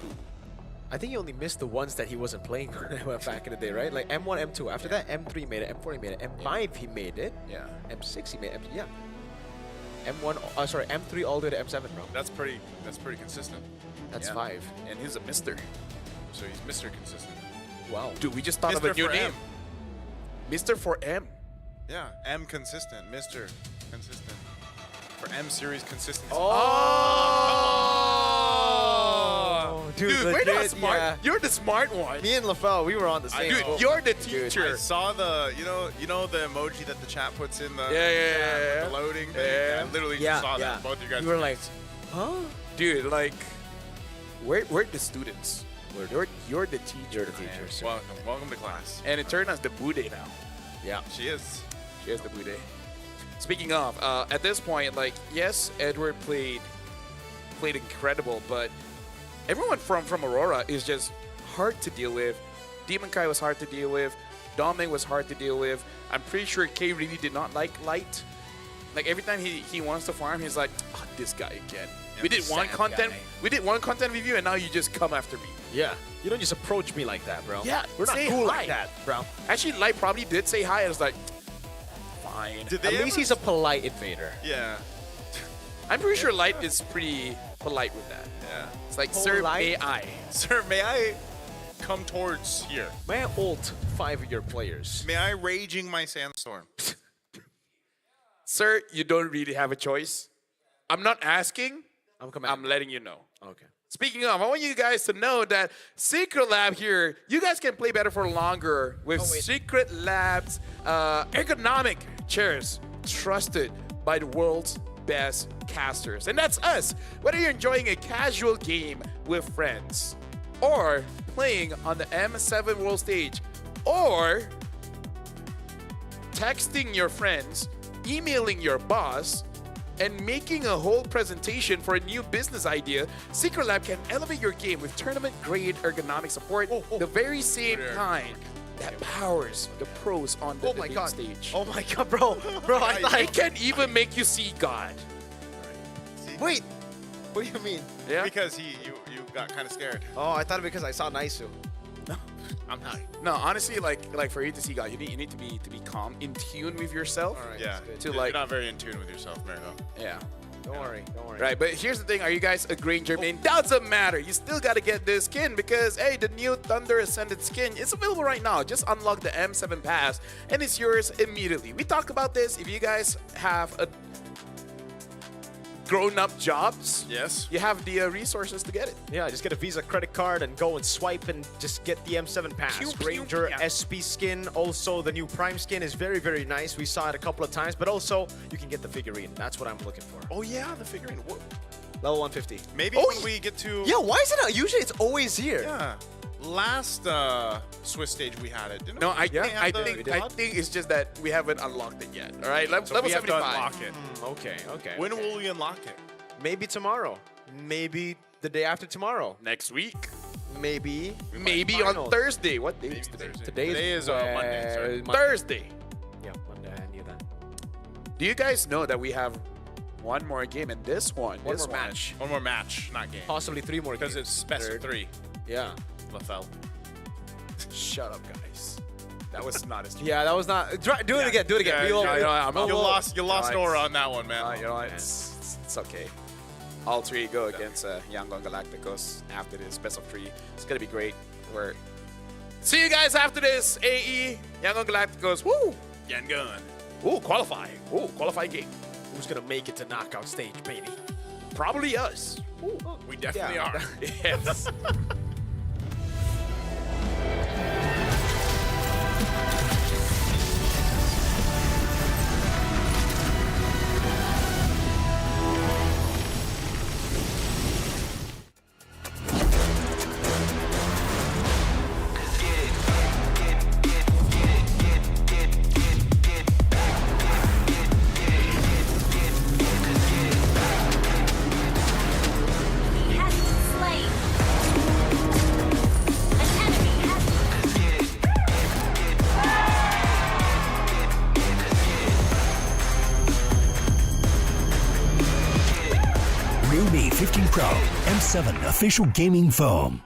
I think he only missed the ones that he wasn't playing back in the day, right? Like M1, M2. After that, M3 made it, M4 he made it, M5 he made it. Yeah. M6 he made it. Yeah. M1, sorry, M3 all the way to M7, bro. That's pretty consistent. That's Yeah. 5. And he's a mister. So he's Mr. Consistent. Wow. Dude, we just thought of a Mr. new for name. M. Mr. for M. Yeah, M consistent, Mr. Consistent. For M series consistency. Oh, Dude, we're not legit, smart. yeah. You're the smart one. Me and LaFell, we were on the same Dude, boat. you're the I teacher. saw the, you know the emoji that the chat puts in the, Yeah. the loading thing. Yeah. I literally Yeah, just saw yeah. that. Both you guys. You were like, huh? Dude, like, we're the students. You're the teacher. You're the teacher, sir. Welcome to class. And it turned out the Bude now. Yeah. She is. She is the Bude. Speaking of, at this point, like, yes, Edward played incredible, but everyone from Aurora is just hard to deal with. Demon Kai was hard to deal with. Dominic was hard to deal with. I'm pretty sure Kay really did not like Light. Like, every time he wants to farm, he's like, oh, this guy again. Yeah, We did one sad content. guy. We did one content review, and now you just come after me. Yeah. You don't just approach me like that, bro. Yeah, We're not say cool hi. like that, bro. Actually, Light probably did say hi. I was like, fine. Did At they least ever- he's a polite invader. Yeah. I'm pretty sure Light is pretty polite with that. Yeah. It's like, sir, Polite? may I? Sir, may I come towards here? May I ult 5 of your players? May I raging my sandstorm? Sir, you don't really have a choice. I'm not asking. I'm letting you know. Okay. Speaking of, I want you guys to know that Secret Lab here, you guys can play better for longer with Secret Lab's ergonomic chairs, trusted by the world's best casters. And that's us. Whether you're enjoying a casual game with friends, or playing on the M7 World Stage, or texting your friends, emailing your boss, and making a whole presentation for a new business idea, Secret Lab can elevate your game with tournament-grade ergonomic support, the very same kind that powers the pros on the debate stage. Oh my god, bro. Bro, I thought It can even make you see God. Wait. What do you mean? Yeah. Because you got kind of scared. Oh, I thought because I saw Naisu. I'm not. No, honestly, like for you to see God, you need to be calm, in tune with yourself. All right. Yeah. To You're like. not very in tune with yourself, Marco. Yeah. Don't worry. Right, but here's the thing. Are you guys agreeing, Jermaine? Doesn't matter. You still got to get this skin because, hey, the new Thunder Ascended skin is available right now. Just unlock the M7 Pass and it's yours immediately. We talked about this. If you guys have a grown-up jobs, yes, you have the resources to get it. Yeah, just get a Visa credit card and go and swipe and just get the M7 pass. Pew, pew, Ranger yeah. SP skin, also the new Prime skin is very, very nice. We saw it a couple of times, but also you can get the figurine. That's what I'm looking for. Oh yeah, the figurine. What? Level 150. Maybe Oh, when we get to. Yeah, why is it not? Usually it's always here. Yeah. Last Swiss stage we had it. Didn't No, we? I Didn't think we I have the think pod? I think it's just that we haven't unlocked it yet. All right, So level we have to 75. unlock it. Okay. When will we unlock it? Maybe tomorrow. Maybe the day after tomorrow. Next week. Maybe. Maybe on Thursday. What day is today? Today is Monday. Sorry. Thursday. Yeah, Monday. I knew that. Do you guys know that we have one more game in this one? One this more match. One more match, not game. Possibly 3 more Because games. it's best of 3. Yeah. LaFell. Shut up, guys. That was not as. Yeah, that was not. Do it again. Do it again. Yeah, We will- you lost No, aura it's- on that one, man. You know what? It's okay. All 3 go against Yangon Galacticos after this best of 3. It's gonna be great. See you guys after this. AE Yangon Galacticos. Woo! Yangon. Ooh, qualifying. Ooh, qualifying game. Who's gonna make it to knockout stage, baby? Probably us. Ooh, we definitely Yeah. are. Yes. He has slain. An enemy has Realme 15 Pro M7 official gaming foam.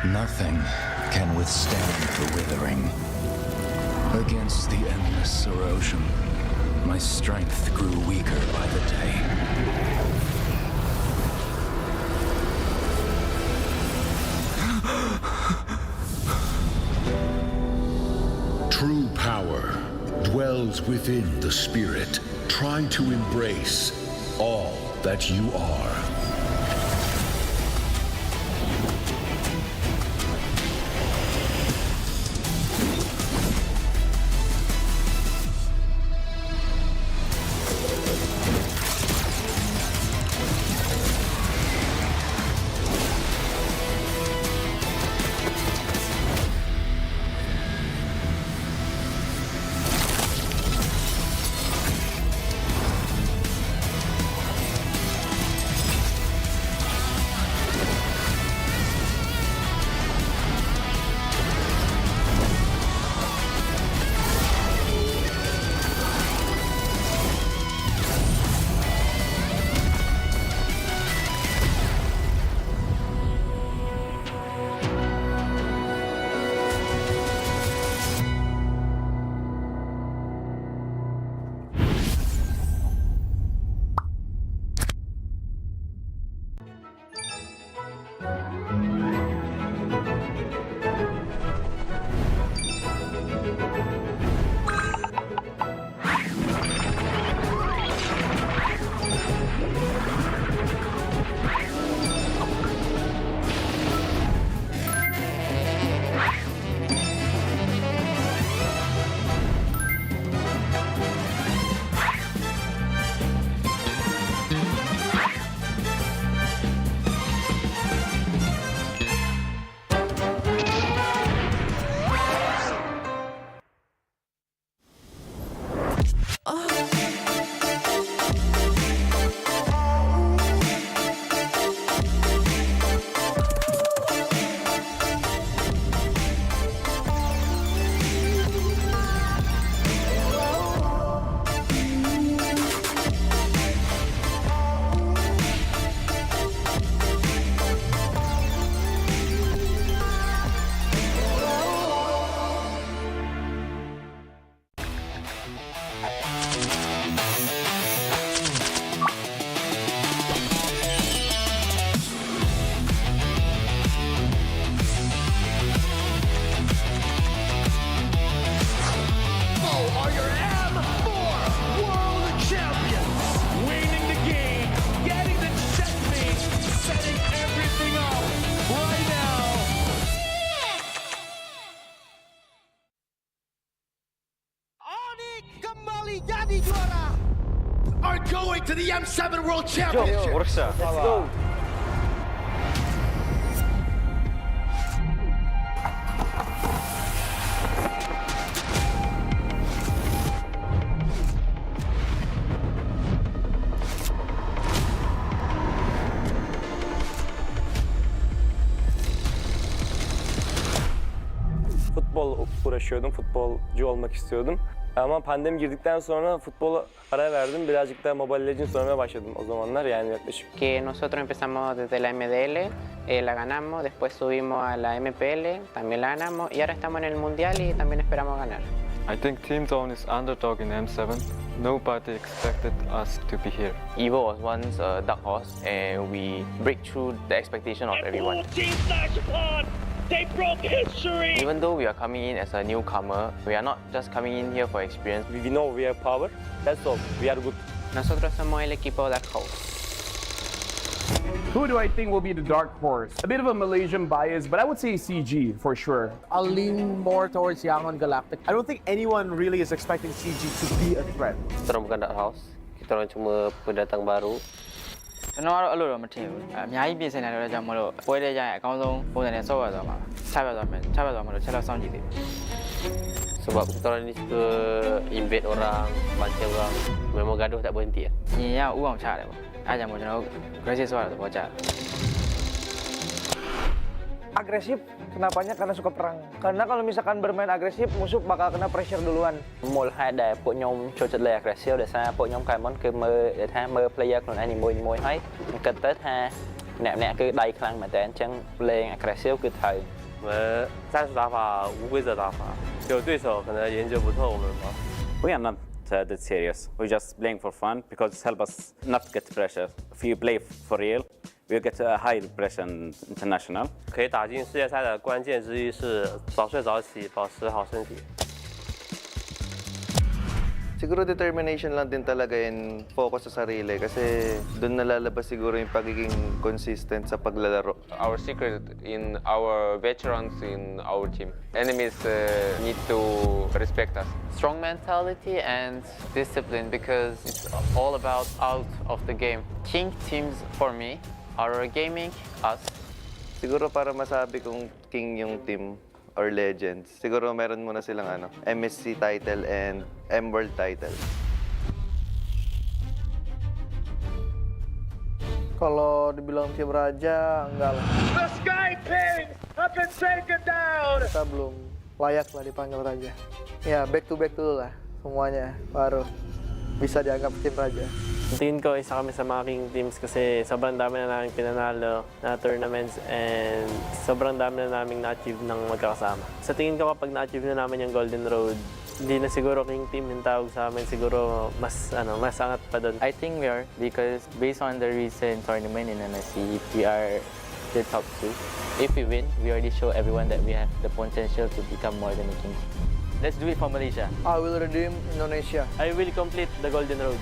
Nothing can withstand the withering. Against the endless erosion, my strength grew weaker by the day. True power dwells within the spirit. Try to embrace all that you are. are going to the M7 World Championship. Let's go. Futbol uğraşıyordum, futbolcu olmak istiyordum. Ama pandemi girdikten sonra futbola ara verdim. Birazcık da Mobile Legends oynamaya başladım o zamanlar, yani yaklaşık. Que nosotros empezamos desde la MDL, la ganamos, después subimos a la MPL, también la ganamos y ahora estamos en el Mundial y también esperamos ganar. I think Team Zone is underdog in M7. Nobody expected us to be here. Evo was once a dark horse, and we break through the expectation of everyone. They broke history! Even though we are coming in as a newcomer, we are not just coming in here for experience. We know we have power, that's all, we are good. Nosotros somos el equipo Dark Horse. Who do I think will be the dark horse? A bit of a Malaysian bias, but I would say CG for sure. I'll lean more towards Yangon Galactic. I don't think anyone really is expecting CG to be a threat. Kita orang bukan Dark House. Kita orang cuma pendatang baru. ကျွန်တော်ကတော့အဲ့လိုတော့မထင်ဘူးအများကြီးပြင်ဆင်နေတယ်ကြောင့်မလို့ပွဲတဲ့ကြရင်အကောင်းဆုံးပုံစံနဲ့ဆော့ရသွားမှာချပြသွားမှာလို့ချက်တော့စောင့်ကြည့်သေးတယ် Sebab kita orang ni suka invade orang, bancang orang. Memang gaduh tak berhenti. ညီရဥအောင်ချတယ်ပေါ့အဲ့ကြောင့်မို့ကျွန်တော်တို့ aggressive ဆော့ရတဲ့ဘောကြတယ် Agresif, kenapanya? Karena suka perang. Karena kalau misalkan bermain agresif, musuh bakal kena pressure duluan. មូលហេតុដែលពួកខ្ញុំចូលចិត្តលេង aggressive ដោយសារពួកខ្ញុំកាលមុនគឺមើល player ខ្លួនឯងនីមួយៗហើយគិតទៅថាអ្នកៗគឺដៃខ្លាំងមែនតើអញ្ចឹងលេង aggressive គឺត្រូវ 我们战术打法无规则打法，有对手可能研究不透我们吧。 We are not that serious. We just playing for fun because it helps us not get pressure. If you play for real, we get a high pressure international. 可以打进世界赛的关键之一是早睡早起，保持好身体。 Siguro determination lang din talaga and focus sa sarili kasi doon nalalabas siguro yung pagiging consistent sa paglalaro. Our secret in our veterans in our team. Enemies need to respect us. Strong mentality and discipline because it's all about out of the game. King teams for me are gaming us. Siguro para masabi kong king yung team or legends, siguro meron muna silang MSC title and M-World title. Kalau dibilang tim raja, enggak lah. The Sky Kings have been taken down! Kita belum layak lah dipanggil raja. Ya, back to back dulu lah semuanya, baru bisa dianggap tim raja. Tingin ko isa kami sa mga king teams kasi sobrang dami na namin pinanalo na tournaments and sobrang dami na namin na-achieve ng magkakasama. Sa tingin ko kapag na-achieve na namin yung Golden Road, hindi na siguro king team yung tawag sa amin, siguro mas angat pa doon. I think we are because based on the recent tournament in MSC, we are the top 2. If we win, we already show everyone that we have the potential to become more than a king. Let's do it for Malaysia. I will redeem Indonesia. I will complete the Golden Road.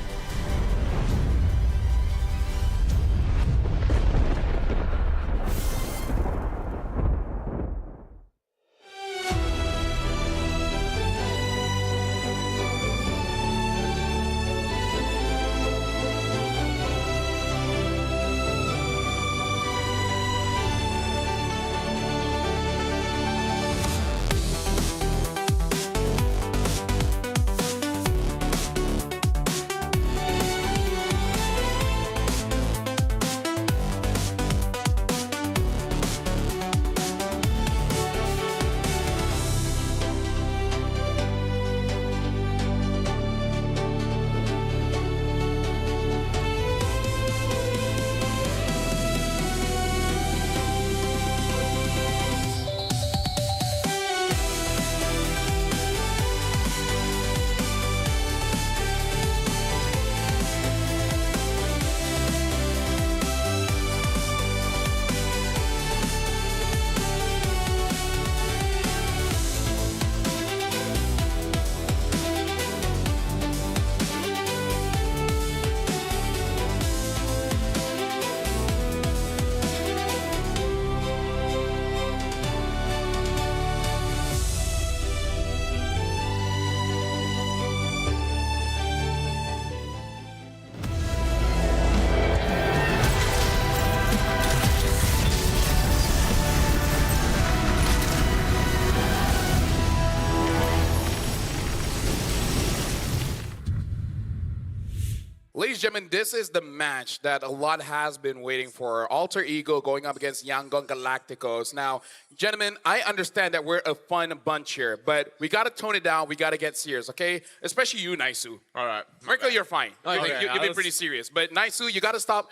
and gentlemen, this is the match that a lot has been waiting for. Alter Ego going up against Yangon Galacticos. Now, gentlemen, I understand that we're a fun bunch here, but we got to tone it down. We got to get serious, okay? Especially you, Naisu. All right. Marco, you're fine. Okay, You've been pretty serious. But Naisu, you got to stop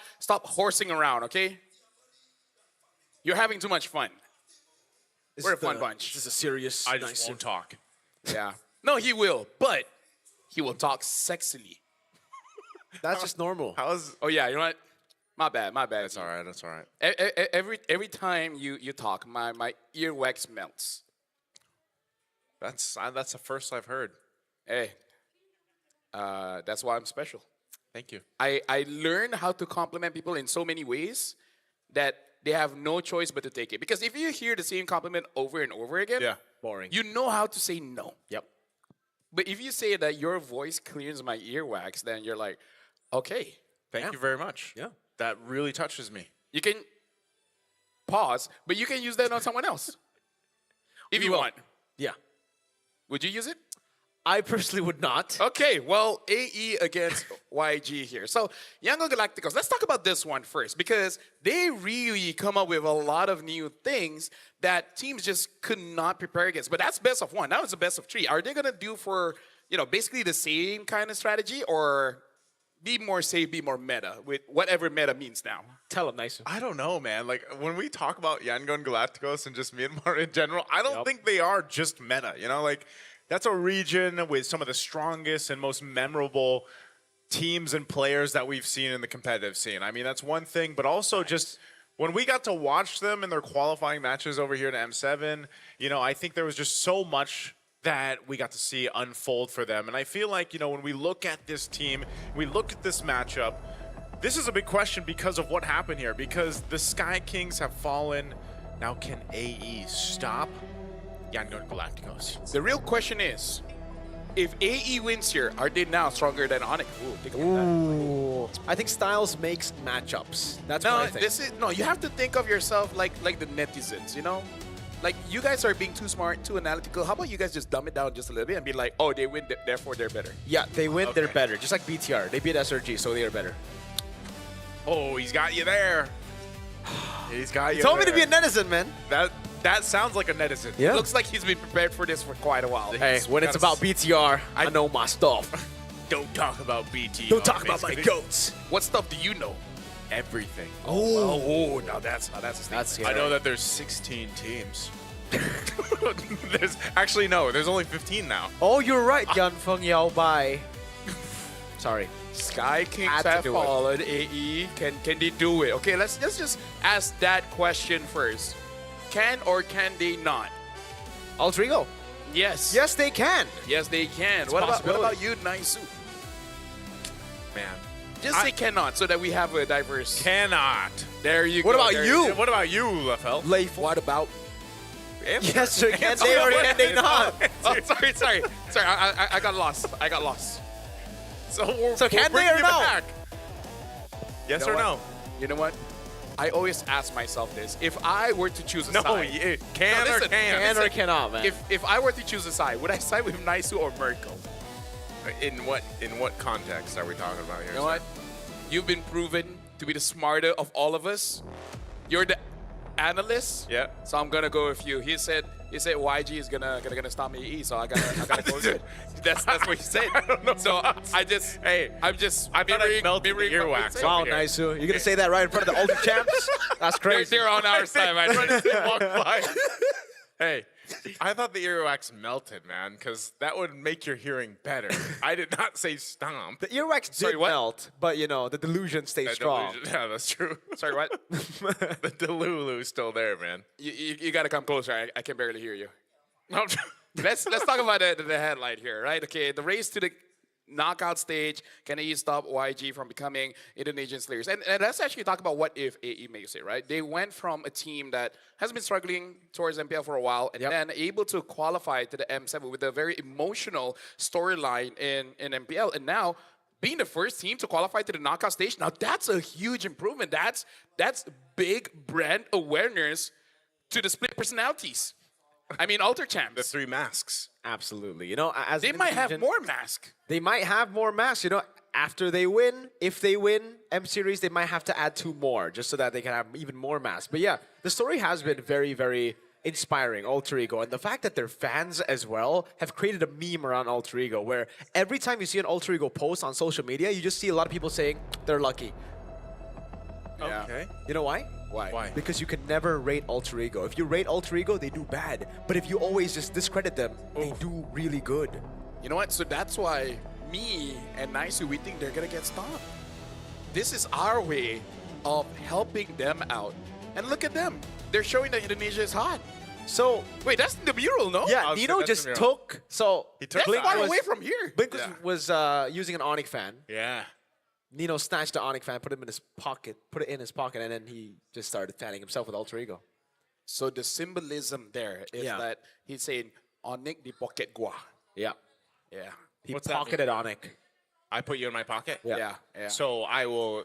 horsing around, okay? You're having too much fun. We're a fun bunch. This is a serious. I just won't talk. Yeah. No, he will, but he will talk sexily. That's just normal. Oh yeah, you know what? My bad. That's all right. That's all right. Every time you talk, my earwax melts. That's the first I've heard. Hey, that's why I'm special. Thank you. I learned how to compliment people in so many ways that they have no choice but to take it. Because if you hear the same compliment over and over again, boring. You know how to say no. Yep. But if you say that your voice clears my earwax, then you're like, okay. Thank you very much. Yeah. That really touches me. You can pause, but you can use that on someone else. If you want. Yeah. Would you use it? I personally would not. Okay, well, AE against YG here. So, Yangon Galacticos, let's talk about this one first because they really come up with a lot of new things that teams just could not prepare against. But that's best of one. Now it's the best of three. Are they going to do for, basically the same kind of strategy or be more safe, be more meta with whatever meta means now? Tell them, nice. I don't know, man. Like, when we talk about Yangon Galacticos and just Myanmar in general, I don't think they are just meta, Like, that's a region with some of the strongest and most memorable teams and players that we've seen in the competitive scene. I mean, that's one thing, but also just when we got to watch them in their qualifying matches over here in M7, I think there was just so much that we got to see unfold for them. And I feel like, when we look at this team, we look at this matchup, this is a big question because of what happened here, because the Sky Kings have fallen. Now, can AE stop Yangon Galacticos? The real question is, if AE wins here, are they now stronger than Onyx? Ooh, think about that. I think styles makes matchups. That's No, what I think. you have to think of yourself like the netizens, Like, you guys are being too smart, too analytical. How about you guys just dumb it down just a little bit and be like, oh, they win, therefore they're better. Yeah, they win, Okay. they're better. Just like BTR. They beat SRG, so they are better. Oh, he's got you there. He's got you You told me to be a there. netizen, man. That sounds like a netizen. Yeah. Looks like he's been prepared for this for quite a while. Hey, when it's about BTR, I know my stuff. Don't talk about BT. Don't talk about my goats. What stuff do you know? Everything. Oh, now that's a statement. I know that there's 16 teams. There's actually no. There's only 15 now. Oh, you're right, Yan Feng Yao Bai. Sorry. Sky Kings Had to have do it. fallen. AE, can they do it? Okay, let's just ask that question first. Can or can they not? Alter Ego. Yes. Yes, they can. Yes, they can. It's What a about possibility. you, Naisu? Man. Just say cannot so that we have a diverse. Cannot. There you What go. about there you? go. What about you, Lefel? Leif. What about? Yes, sir. Can they or can they not? Oh, sorry. I got lost. So can they or you no? back. Yes You know or no? what? You know what? I always ask myself this. If I were to choose a No, side. can No, or listen, can. Can or cannot, man. If I were to choose a side, would I side with Naisu or Mirko? In what context are we talking about here? You know what? You've been proven to be the smarter of all of us. You're the analyst. Yeah. So I'm gonna go with you. He said YG is gonna stop me E, so I gotta go with it. That's what he said. I don't know. So I'm just I thought I melted the earwax. Wow, over here. nice. You're going to say that right in front of the Ultra Champs? That's crazy. They're on our side, man. Walk by. Hey, I thought the earwax melted, man, because that would make your hearing better. I did not say stomp. The earwax Sorry, did what? melt, but the delusion stays That strong. delusion- Yeah, that's true. Sorry, what? The Delulu's still there, man. You gotta come closer. I can barely hear you. Let's talk about the headline here, right? Okay, the race to the knockout stage. Can AE stop YG from becoming Indonesian Slayers? And let's actually talk about what if AE makes it, right? They went from a team that has been struggling towards MPL for a while and then able to qualify to the M7 with a very emotional storyline in MPL. And now being the first team to qualify to the knockout stage, now that's a huge improvement. That's big brand awareness to the split personalities. I mean, Alter Champs. The 3 masks. Absolutely. As They an might have Indonesian- more masks. They might have more masks. after they win, if they win M Series, they might have to add 2 more just so that they can have even more mass. But yeah, the story has been very, very inspiring, Alter Ego. And the fact that their fans as well have created a meme around Alter Ego where every time you see an Alter Ego post on social media, you just see a lot of people saying they're lucky. Yeah. Okay. You know why? Why? Because you can never rate Alter Ego. If you rate Alter Ego, they do bad. But if you always just discredit them, they do really good. You know what? So that's why me and Naisu, we think they're gonna get stopped. This is our way of helping them out. And look at them. They're showing that Indonesia is hot. So wait, that's the mural, no? Yeah, Nino just took. So he took Blink far was, away from here. Blink was using an Onyx fan. Yeah. Nino snatched the Onyx fan, put it in his pocket, and then he just started fanning himself with Alter Ego. So the symbolism there is that he's saying Onyx di pocket gua. Yeah. Yeah. He What's that pocketed mean? Onyx. I put you in my pocket? Yeah. So I will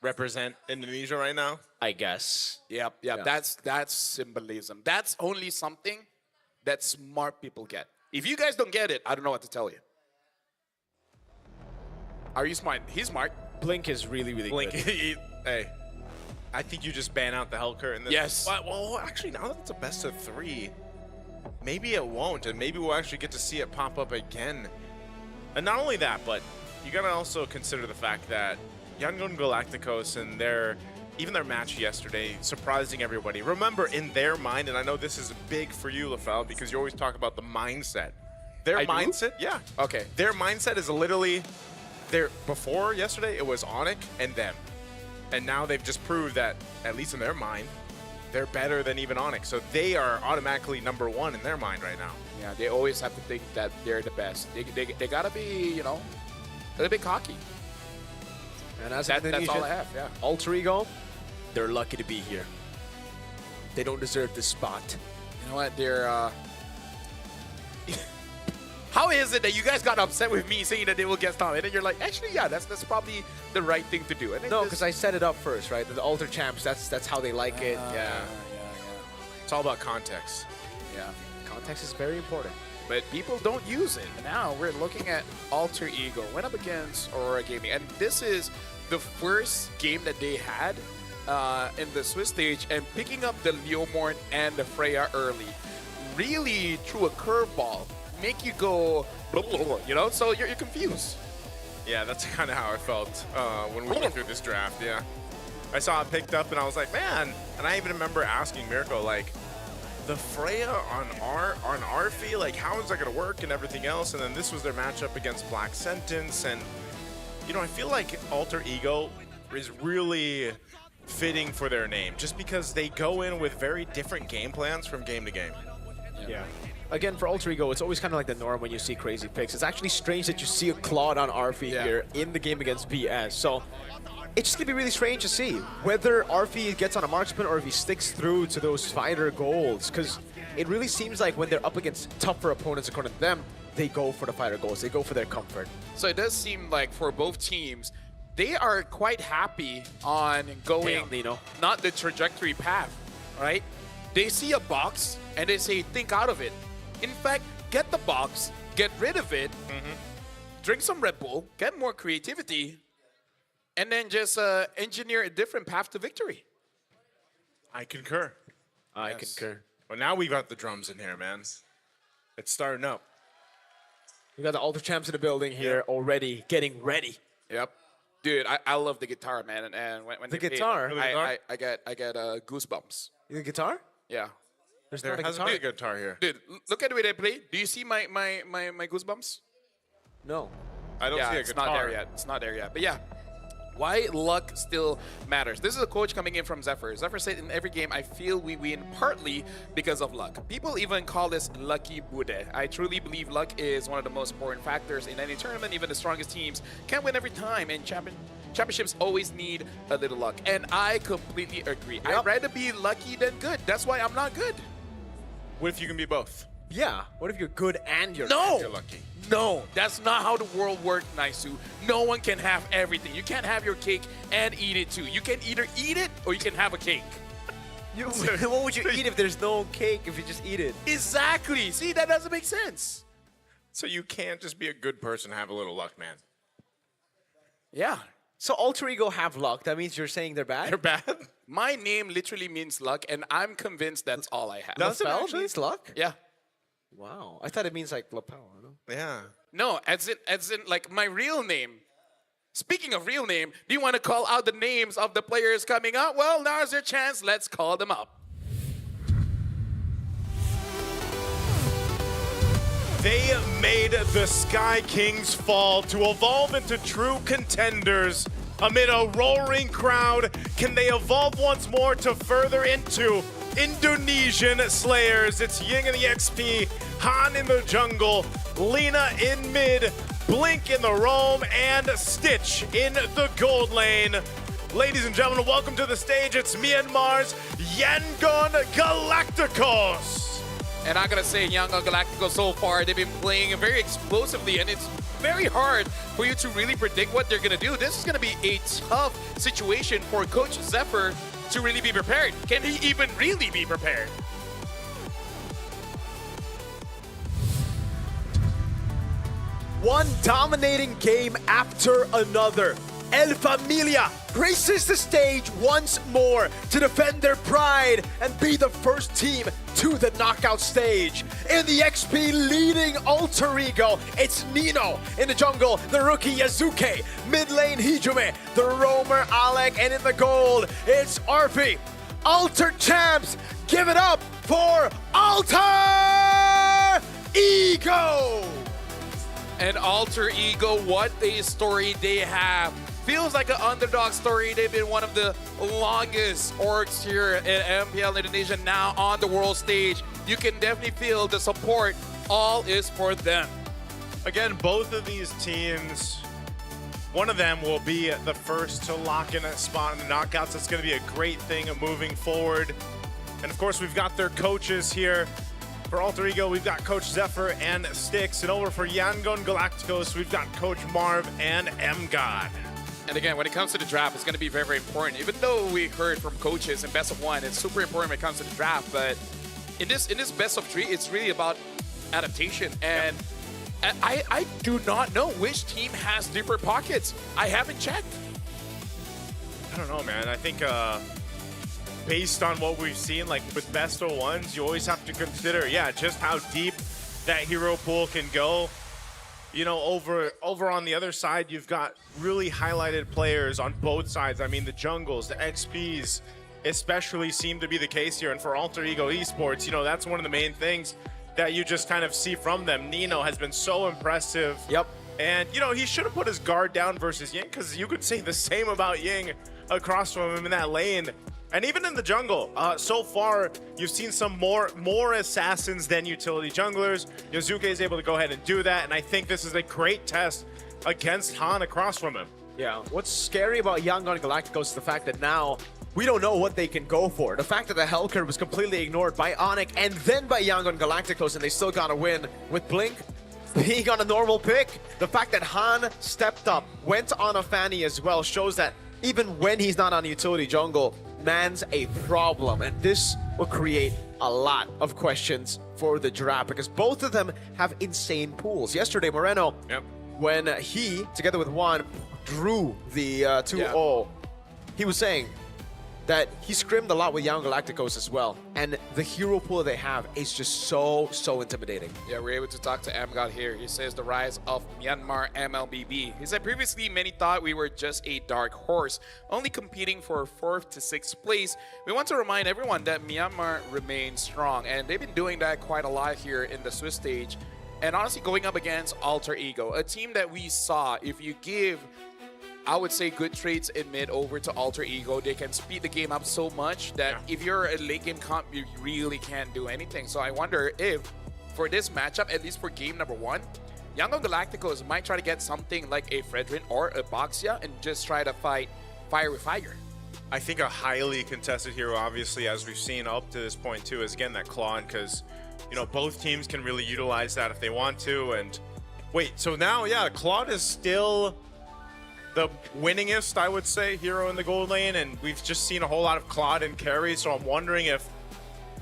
represent Indonesia right now? I guess. Yep. Yeah. That's symbolism. That's only something that smart people get. If you guys don't get it, I don't know what to tell you. Are you smart? He's smart. Blink is really, really Blink. good. Hey, I think you just ban out the Hellcurt in this. Yes. Well, actually, now that it's a best of 3, maybe it won't, and maybe we'll actually get to see it pop up again. And not only that, but you gotta also consider the fact that Yangon Galacticos and even their match yesterday, surprising everybody. Remember, in their mind, and I know this is big for you, Lafel, because you always talk about the mindset. Their mindset, yeah. Okay. Their mindset is literally, before yesterday, it was Onyx and them. And now they've just proved that, at least in their mind, they're better than even Onyx. So they are automatically #1 in their mind right now. Yeah, they always have to think that they're the best. They gotta be, a little bit cocky. And as that's all I have, yeah. Alter Ego, they're lucky to be here. They don't deserve this spot. You know what, they're, How is it that you guys got upset with me saying that they will get stopped? And then you're like, actually, yeah, that's probably the right thing to do. And No, because I set it up first, right? The Alter Champs, that's how they like it. Yeah. It's all about context. Yeah. Context is very important. But people don't use it. Now we're looking at Alter Ego. Went up against Aurora Gaming. And this is the first game that they had in the Swiss stage. And picking up the Leomorn and the Freya early really threw a curveball. Make you go, blah, blah, blah, so you're confused. Yeah, that's kind of how I felt when we went through this draft, yeah. I saw it picked up and I was like, man, and I even remember asking Mirko, like, the Freya on our fee, like, how is that going to work and everything else? And then this was their matchup against Black Sentence, and, I feel like Alter Ego is really fitting for their name, just because they go in with very different game plans from game to game. Yeah. Again, for Alter Ego, it's always kind of like the norm when you see crazy picks. It's actually strange that you see a Claude on Arfi here in the game against VS. So it's just going to be really strange to see whether Arfi gets on a marksman or if he sticks through to those fighter goals. Because it really seems like when they're up against tougher opponents according to them, they go for the fighter goals. They go for their comfort. So it does seem like for both teams, they are quite happy on going not the trajectory path, right? They see a box and they say, think out of it. In fact, get the box, get rid of it, drink some Red Bull, get more creativity, and then just engineer a different path to victory. I concur. I concur. Well, now we've got the drums in here, man. It's starting up. We got the Alter Champs in the building here already, getting ready. Yep. Dude, I love the guitar, man. And when The they played, guitar? I get goosebumps. The guitar? Yeah. There hasn't been a guitar here. Dude, look at the way they play. Do you see my goosebumps? No. I don't see a it's guitar. not there yet. It's not there yet. But yeah, why luck still matters. This is a coach coming in from Zephyr. Zephyr said in every game, I feel we win partly because of luck. People even call this lucky bude. I truly believe luck is one of the most important factors in any tournament. Even the strongest teams can't win every time, and championships always need a little luck. And I completely agree. I'd rather be lucky than good. That's why I'm not good. What if you can be both? Yeah. What if you're good and you're lucky? No, that's not how the world works, Naisu. No one can have everything. You can't have your cake and eat it too. You can either eat it or you can have a cake. What would you eat if there's no cake if you just eat it? Exactly. See, that doesn't make sense. So you can't just be a good person and have a little luck, man. Yeah. So Alter Ego have luck. That means you're saying they're bad? They're bad. My name literally means luck, and I'm convinced that's all I have. Does it actually means luck? Yeah. Wow. I thought it means like lapel. Yeah. No, as in like my real name. Speaking of real name, do you want to call out the names of the players coming up? Well, now's your chance. Let's call them up. They made the Sky Kings fall to evolve into true contenders. Amid a roaring crowd, can they evolve once more to further into Indonesian Slayers? It's Ying in the XP, Han in the jungle, Lina in mid, Blink in the roam, and Stitch in the gold lane. Ladies and gentlemen, welcome to the stage. It's Myanmar's Yangon Galacticos. And I'm going to say Yangon Galacticos so far, they've been playing very explosively, and it's very hard for you to really predict what they're going to do. This is going to be a tough situation for Coach Zephyr to really be prepared. Can he even really be prepared? One dominating game after another. El Familia graces the stage once more to defend their pride and be the first team to the knockout stage. In the XP leading Alter Ego, it's Nino. In the jungle, the rookie Yazuke. Mid lane, Hijume. The roamer, Alec. And in the gold, it's Arfi. Alter champs, give it up for Alter Ego! And Alter Ego, what a story they have. Feels like an underdog story. They've been one of the longest orgs here in MPL Indonesia, now on the world stage. You can definitely feel the support. All is for them. Again, both of these teams, one of them will be the first to lock in a spot in the knockouts. That's going to be a great thing moving forward. And of course, we've got their coaches here. For Alter Ego, we've got Coach Zephyr and Styx. And over for Yangon Galacticos, we've got Coach Marv and M-God. And again, when it comes to the draft, it's going to be very, very important. Even though we heard from coaches in best of one, it's super important when it comes to the draft. But in this best of three, it's really about adaptation. And I do not know which team has deeper pockets. I haven't checked. I don't know, man. I think based on what we've seen, like with best of ones, you always have to consider, just how deep that hero pool can go. You know, over on the other side, you've got really highlighted players on both sides. I mean, the jungles, the XPs, especially seem to be the case here. And for Alter Ego Esports, you know, that's one of the main things that you just kind of see from them. Nino has been so impressive. Yep. And, you know, he should have put his guard down versus Ying, because you could say the same about Ying across from him in that lane. And even in the jungle, so far, you've seen some more assassins than utility junglers. Yazuke is able to go ahead and do that, and I think this is a great test against Han across from him. Yeah, what's scary about Yangon Galacticos is the fact that now we don't know what they can go for. The fact that the Hellcurve was completely ignored by Onyx and then by Yangon Galacticos, and they still got a win with Blink being on a normal pick. The fact that Han stepped up, went on a Fanny as well, shows that even when he's not on utility jungle, man's a problem, and this will create a lot of questions for the draft because both of them have insane pools. Yesterday, Moreno, when he, together with Juan, drew the 2-0, he was saying that he scrimmed a lot with Young Galacticos as well, and the hero pool they have is just so intimidating. Yeah, we're able to talk to Amgad here. He says the rise of Myanmar MLBB. He said previously many thought we were just a dark horse, only competing for 4th to 6th place. We want to remind everyone that Myanmar remains strong, and they've been doing that quite a lot here in the Swiss stage. And honestly, going up against Alter Ego, a team that we saw, if you give, I would say, good traits in mid over to Alter Ego, they can speed the game up so much that if you're a late game comp, you really can't do anything. So I wonder if, for this matchup, at least for game number 1, Yangon Galacticos might try to get something like a Fredrin or a Boxia and just try to fight fire with fire. I think a highly contested hero, obviously, as we've seen up to this point too, is again that Claude, because you know both teams can really utilize that if they want to. And wait, so now Claude is still the winningest, I would say, hero in the gold lane, and we've just seen a whole lot of Claude and carry, so I'm wondering if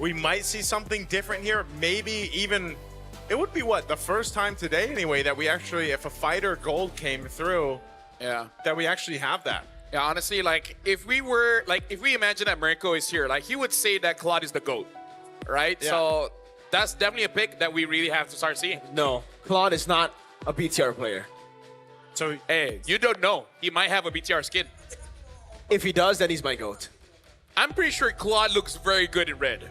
we might see something different here. Maybe even, it would be what, the first time today anyway, that we actually, if a fighter gold came through, Yeah. that we actually have that. Yeah, honestly, like if we imagine that Mirko is here, like he would say that Claude is the GOAT, right? Yeah. So that's definitely a pick that we really have to start seeing. No, Claude is not a BTR player. So hey, you don't know. He might have a BTR skin. If he does, then he's my GOAT. I'm pretty sure Claude looks very good in red.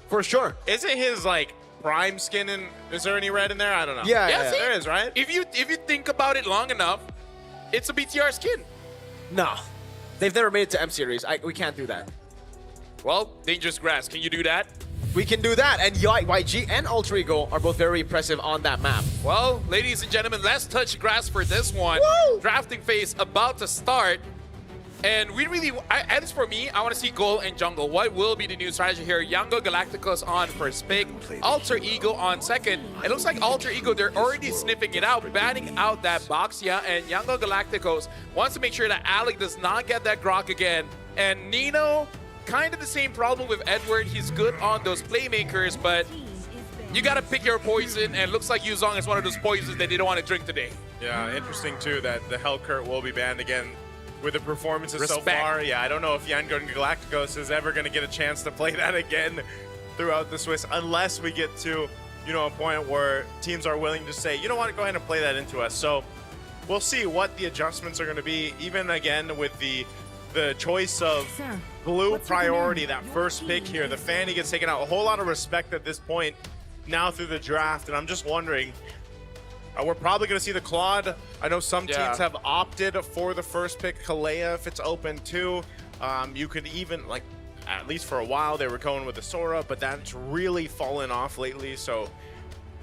For sure. Isn't his like prime skin in? Is there any red in there? I don't know. Yeah. See? There is, right? If you think about it long enough, it's a BTR skin. No. They've never made it to M Series. We can't do that. Well, Dangerous Grass, can you do that? We can do that, and YG and Ultra Ego are both very impressive on that map. Well, ladies and gentlemen, let's touch grass for this one. Woo! Drafting phase about to start. And we really, at least for me, I want to see gold and jungle. What will be the new strategy here? Yango Galacticos on first pick, Alter Ego on second. It looks like Alter Ego, they're already sniffing it out, banning out that box, yeah. And Yango Galacticos wants to make sure that Alec does not get that grok again. And Nino, kind of the same problem with Edward. He's good on those playmakers, but you got to pick your poison. And it looks like Yuzong is one of those poisons that they don't want to drink today. Yeah, interesting too that the Hellcurt will be banned again. With the performances so Respect. far, yeah, I don't know if Yangon Galacticos is ever going to get a chance to play that again throughout the Swiss, unless we get to, a point where teams are willing to say, you know what, go ahead and play that into us. So we'll see what the adjustments are going to be, even again with the choice of blue priority, that first pick here. The Fanny gets taken out. A whole lot of respect at this point now through the draft, and I'm just wondering, we're probably going to see the Claude. I know some teams have opted for the first pick. Kalea, if it's open too. You could even, at least for a while, they were going with the Sora, but that's really fallen off lately. So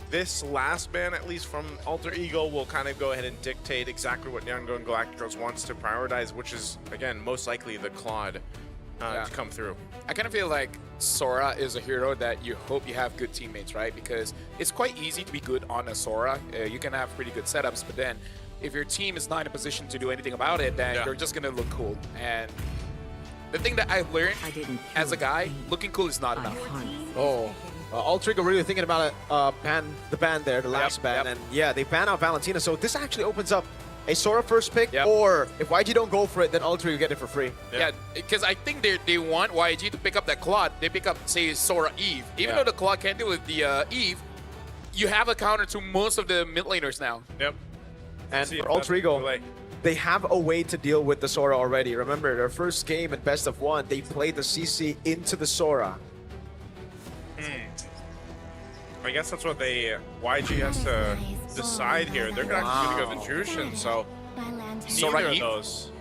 this last ban, at least from Alter Ego, will kind of go ahead and dictate exactly what Yangon Galacticos wants to prioritize, which is, again, most likely the Claude to come through. I kind of feel like Sora is a hero that you hope you have good teammates, right? Because it's quite easy to be good on a Sora. You can have pretty good setups, but then if your team is not in a position to do anything about it, then you're just going to look cool. And the thing that I've learned as a guy, looking cool is not enough. Oh, Alter Ego really thinking about the ban there, the last ban. And yeah, they ban out Valentina. So this actually opens up a Sora first pick, or if YG don't go for it, then Alter Ego get it for free. Yeah, because I think they want YG to pick up that Claude. They pick up, say, Sora Eve. Even though the Claude can't deal with the Eve, you have a counter to most of the mid laners now. Yep. And for Alter Ego, they have a way to deal with the Sora already. Remember, their first game in best of one, they played the CC into the Sora. I guess that's what YG has to decide here. They're going to actually go with Jushin, so neither of those.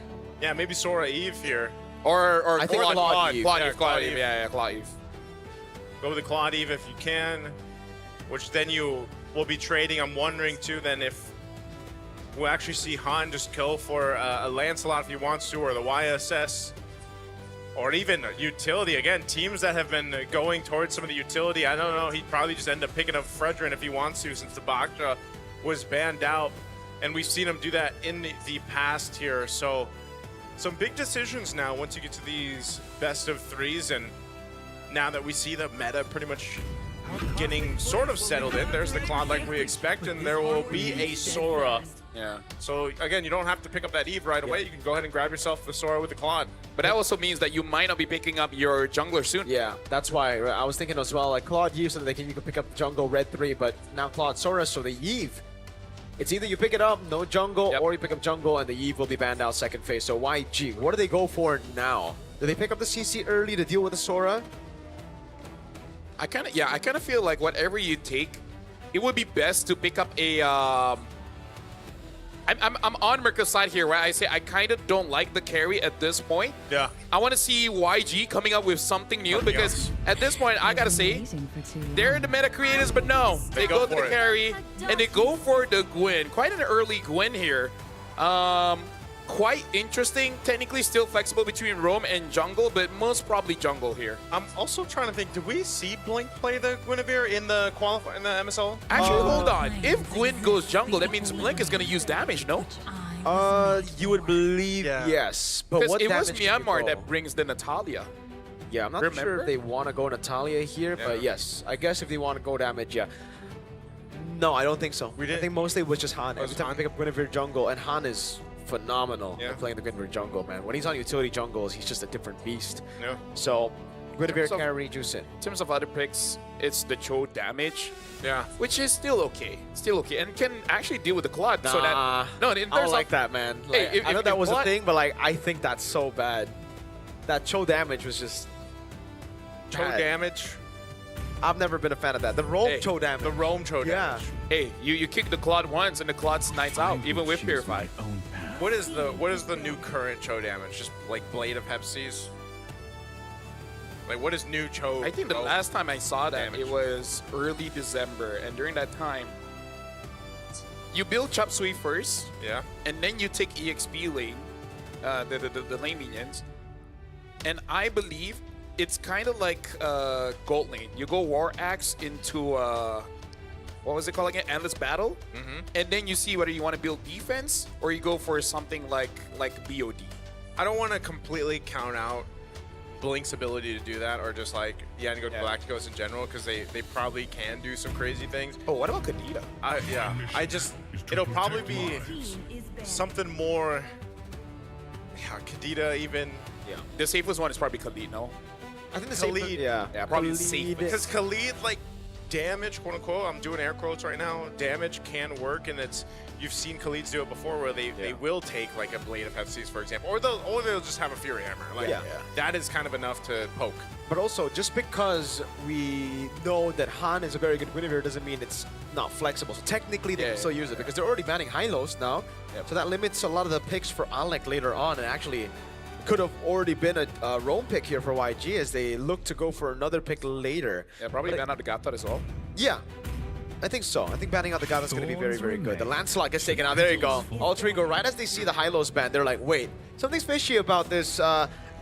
Yeah, maybe Sora Eve here. Or I think Claude Eve. Claude Eve. Yeah, Claude Eve. Go with the Claude Eve if you can, which then you will be trading. I'm wondering too then if we'll actually see Han just go for a Lancelot if he wants to, or the YSS. Or even utility. Again, teams that have been going towards some of the utility, I don't know, he'd probably just end up picking up Fredrin if he wants to, since the Baksha was banned out. And we've seen him do that in the past here. So some big decisions now once you get to these best of threes. And now that we see the meta pretty much getting sort of settled in, there's the Claude like we expect, and there will be a Sora. Yeah. So again, you don't have to pick up that Eve right away. You can go ahead and grab yourself the Sora with the Claude. But that also means that you might not be picking up your jungler soon. Yeah, that's why I was thinking as well, like Claude Eve, so that you can pick up jungle red 3, but now Claude Sora, so the Eve. It's either you pick it up, no jungle, or you pick up jungle and the Eve will be banned out second phase. So YG, what do they go for now? Do they pick up the CC early to deal with the Sora? I kind of feel like whatever you take, it would be best to pick up a I'm on Mirko's side here, where I say I kind of don't like the carry at this point. Yeah. I want to see YG coming up with something new, because at this point, I got to say, they're the meta creators, but no. They go to the carry, and they go for the Gwen. Quite an early Gwen here. Quite interesting. Technically still flexible between roam and jungle, but most probably jungle here. I'm also trying to think, did we see Blink play the Guinevere in the MSL? Actually, hold on. If Gwen goes jungle, that means Blink is going to use damage, no? You would believe yes. But what it was damage can you Myanmar go? that brings the Natalia. Yeah, I'm not sure if they want to go Natalia here, but yes. I guess if they want to go damage, yeah. No, I don't think so. I think mostly it was just Han. Every time I pick up Guinevere jungle, and Han is phenomenal Yeah. at playing the Guinevere jungle, man. When he's on utility jungles, he's just a different beast. Yeah. So Guinevere terms of- can reduce it. In terms of other picks, it's the Cho damage. Yeah. Which is still okay. Still okay. And can actually deal with the Claude. So that. No, in I terms don't of, like that, man. Hey, Like, if- I know if- that if was a Claude- thing, but like I think that's so bad. That Cho damage was just Cho bad. damage. I've never been a fan of that. The roam Hey, Cho damage. The roam Cho Yeah. damage. Hey, you kick the Claude once and the Claude snites out, even with Purify. What is the new current Cho damage? Just like Blade of Hepsies? Like what is new Cho? I think the last time I saw that, damage? it was early December. And during that time, you build Chop Suey first. Yeah. And then you take EXP lane, the lane minions. And I believe it's kind of like gold lane. You go War Axe into, what was it called again? Endless Battle. And then you see whether you want to build defense or you go for something like BOD. I don't want to completely count out Blink's ability to do that, or just like Yango Galacticos in general, because they probably can do some crazy things. Oh, what about Kadita? It'll probably be something more. Yeah, Kadita even. Yeah. The safest one is probably Khalid, no? I think the Khalid. safest, yeah. Yeah, probably the safest. Because Khalid, like, damage, quote unquote, I'm doing air quotes right now, damage can work, and you've seen Khalids do it before where they will take like a Blade of Hepsies, for example, or they'll just have a Fury Hammer. Like, that is kind of enough to poke. But also, just because we know that Han is a very good Guinevere doesn't mean it's not flexible. So technically, they can still use it because they're already banning Hylos now. So that limits a lot of the picks for Alec later on, and actually could have already been a roam pick here for YG as they look to go for another pick later. Yeah, probably ban out the Gatot as well. Yeah, I think so. I think banning out the Gatot is going to be very, very good. The Lancelot gets taken out. There you go. Alter Ego, right as they see the Hylos ban, they're like, wait, something's fishy about this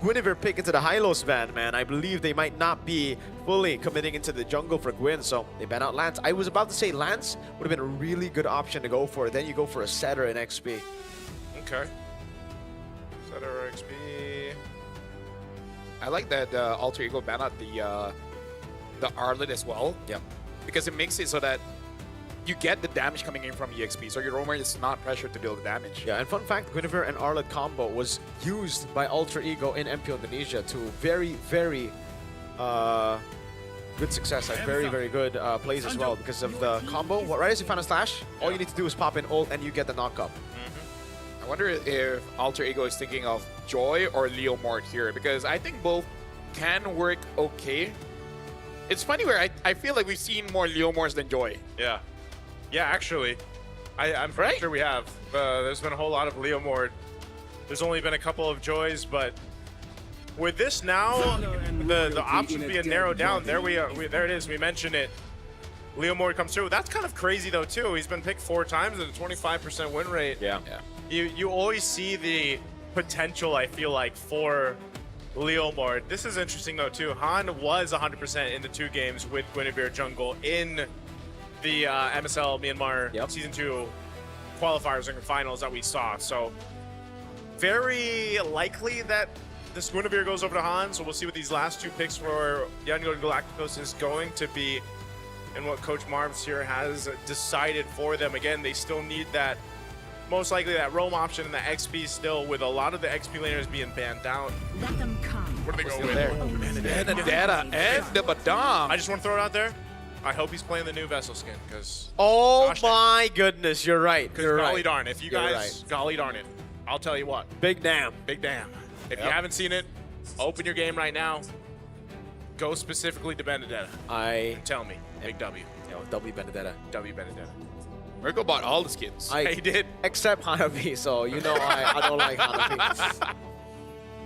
Guinevere pick into the Hylos ban, man. I believe they might not be fully committing into the jungle for Gwyn, so they ban out Lance. I was about to say Lance would have been a really good option to go for. Then you go for a Setter in XP. Okay. Setter XP. I like that Alter Ego ban out the Arlet as well. Yep. Because it makes it so that you get the damage coming in from EXP, so your roamer is not pressured to deal the damage. Yeah, and fun fact, Guinevere and Arlet combo was used by Alter Ego in MP Indonesia to very, very good success. Like very, very good plays as well because of the combo. Right as you find a slash, all you need to do is pop in ult and you get the knock up. I wonder if Alter Ego is thinking of Joy or Leo Mort here, because I think both can work okay. It's funny where I feel like we've seen more Leo Morts than Joy. Yeah. Yeah, actually. I'm pretty sure we have. There's been a whole lot of Leo Mort. There's only been a couple of Joys, but with this now, the options being narrowed down, there it is, we mentioned it. Leo Mort comes through. That's kind of crazy though too. He's been picked 4 times at a 25% win rate. Yeah. You always see the potential, I feel like, for Leo Mort. This is interesting though too. Han was 100% in the 2 games with Guinevere Jungle in the MSL Myanmar Season 2 qualifiers and finals that we saw. So very likely that this Guinevere goes over to Han. So we'll see what these last 2 picks for Yango Galacticos is going to be and what Coach Marvs here has decided for them. Again, they still need that, most likely that roam option and the XP still, with a lot of the XP laners being banned out. Let them come. What do they go Still with? there. Benedetta and the Badam. I just want to throw it out there. I hope he's playing the new Vessel skin, because Oh my goodness, you're right. Because golly right. darn, if you You're guys, right. golly darn it, I'll tell you what. Big damn. Big damn. If you haven't seen it, open your game right now. Go specifically to Benedetta. And tell me. Big W. W Benedetta. W Benedetta. Mirko bought all the skins. He did. Except Hanabi, so you know I don't like Hanabi.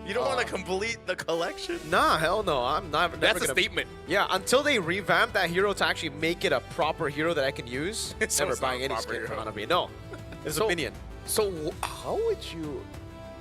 You don't want to complete the collection? Nah, hell no. I'm never That's gonna... a statement. Yeah, until they revamp that hero to actually make it a proper hero that I can use, So never it's not buying a any proper skin for hero. Hanabi. No, it's a minion. So how would you?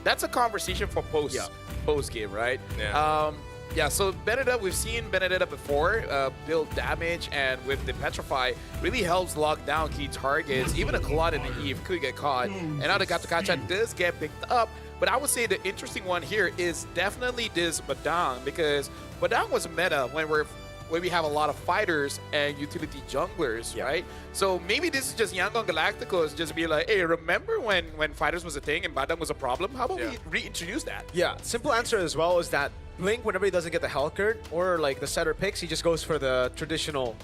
That's a conversation for post game, right? Yeah. Yeah. So Benedetta, we've seen Benedetta before build damage, and with the Petrify, really helps lock down key targets. Even a Claude and the Eve could get caught, and now the Gatakacha does get picked up. But I would say the interesting one here is definitely this Badang, because Badang was meta when we're where we have a lot of fighters and utility junglers, right? So maybe this is just Yangon Galacticos just be like, hey, remember when fighters was a thing and Badang was a problem? How about we reintroduce that? Yeah, simple answer as well is that Blink, whenever he doesn't get the Hellcurt or like the setter picks, he just goes for the traditional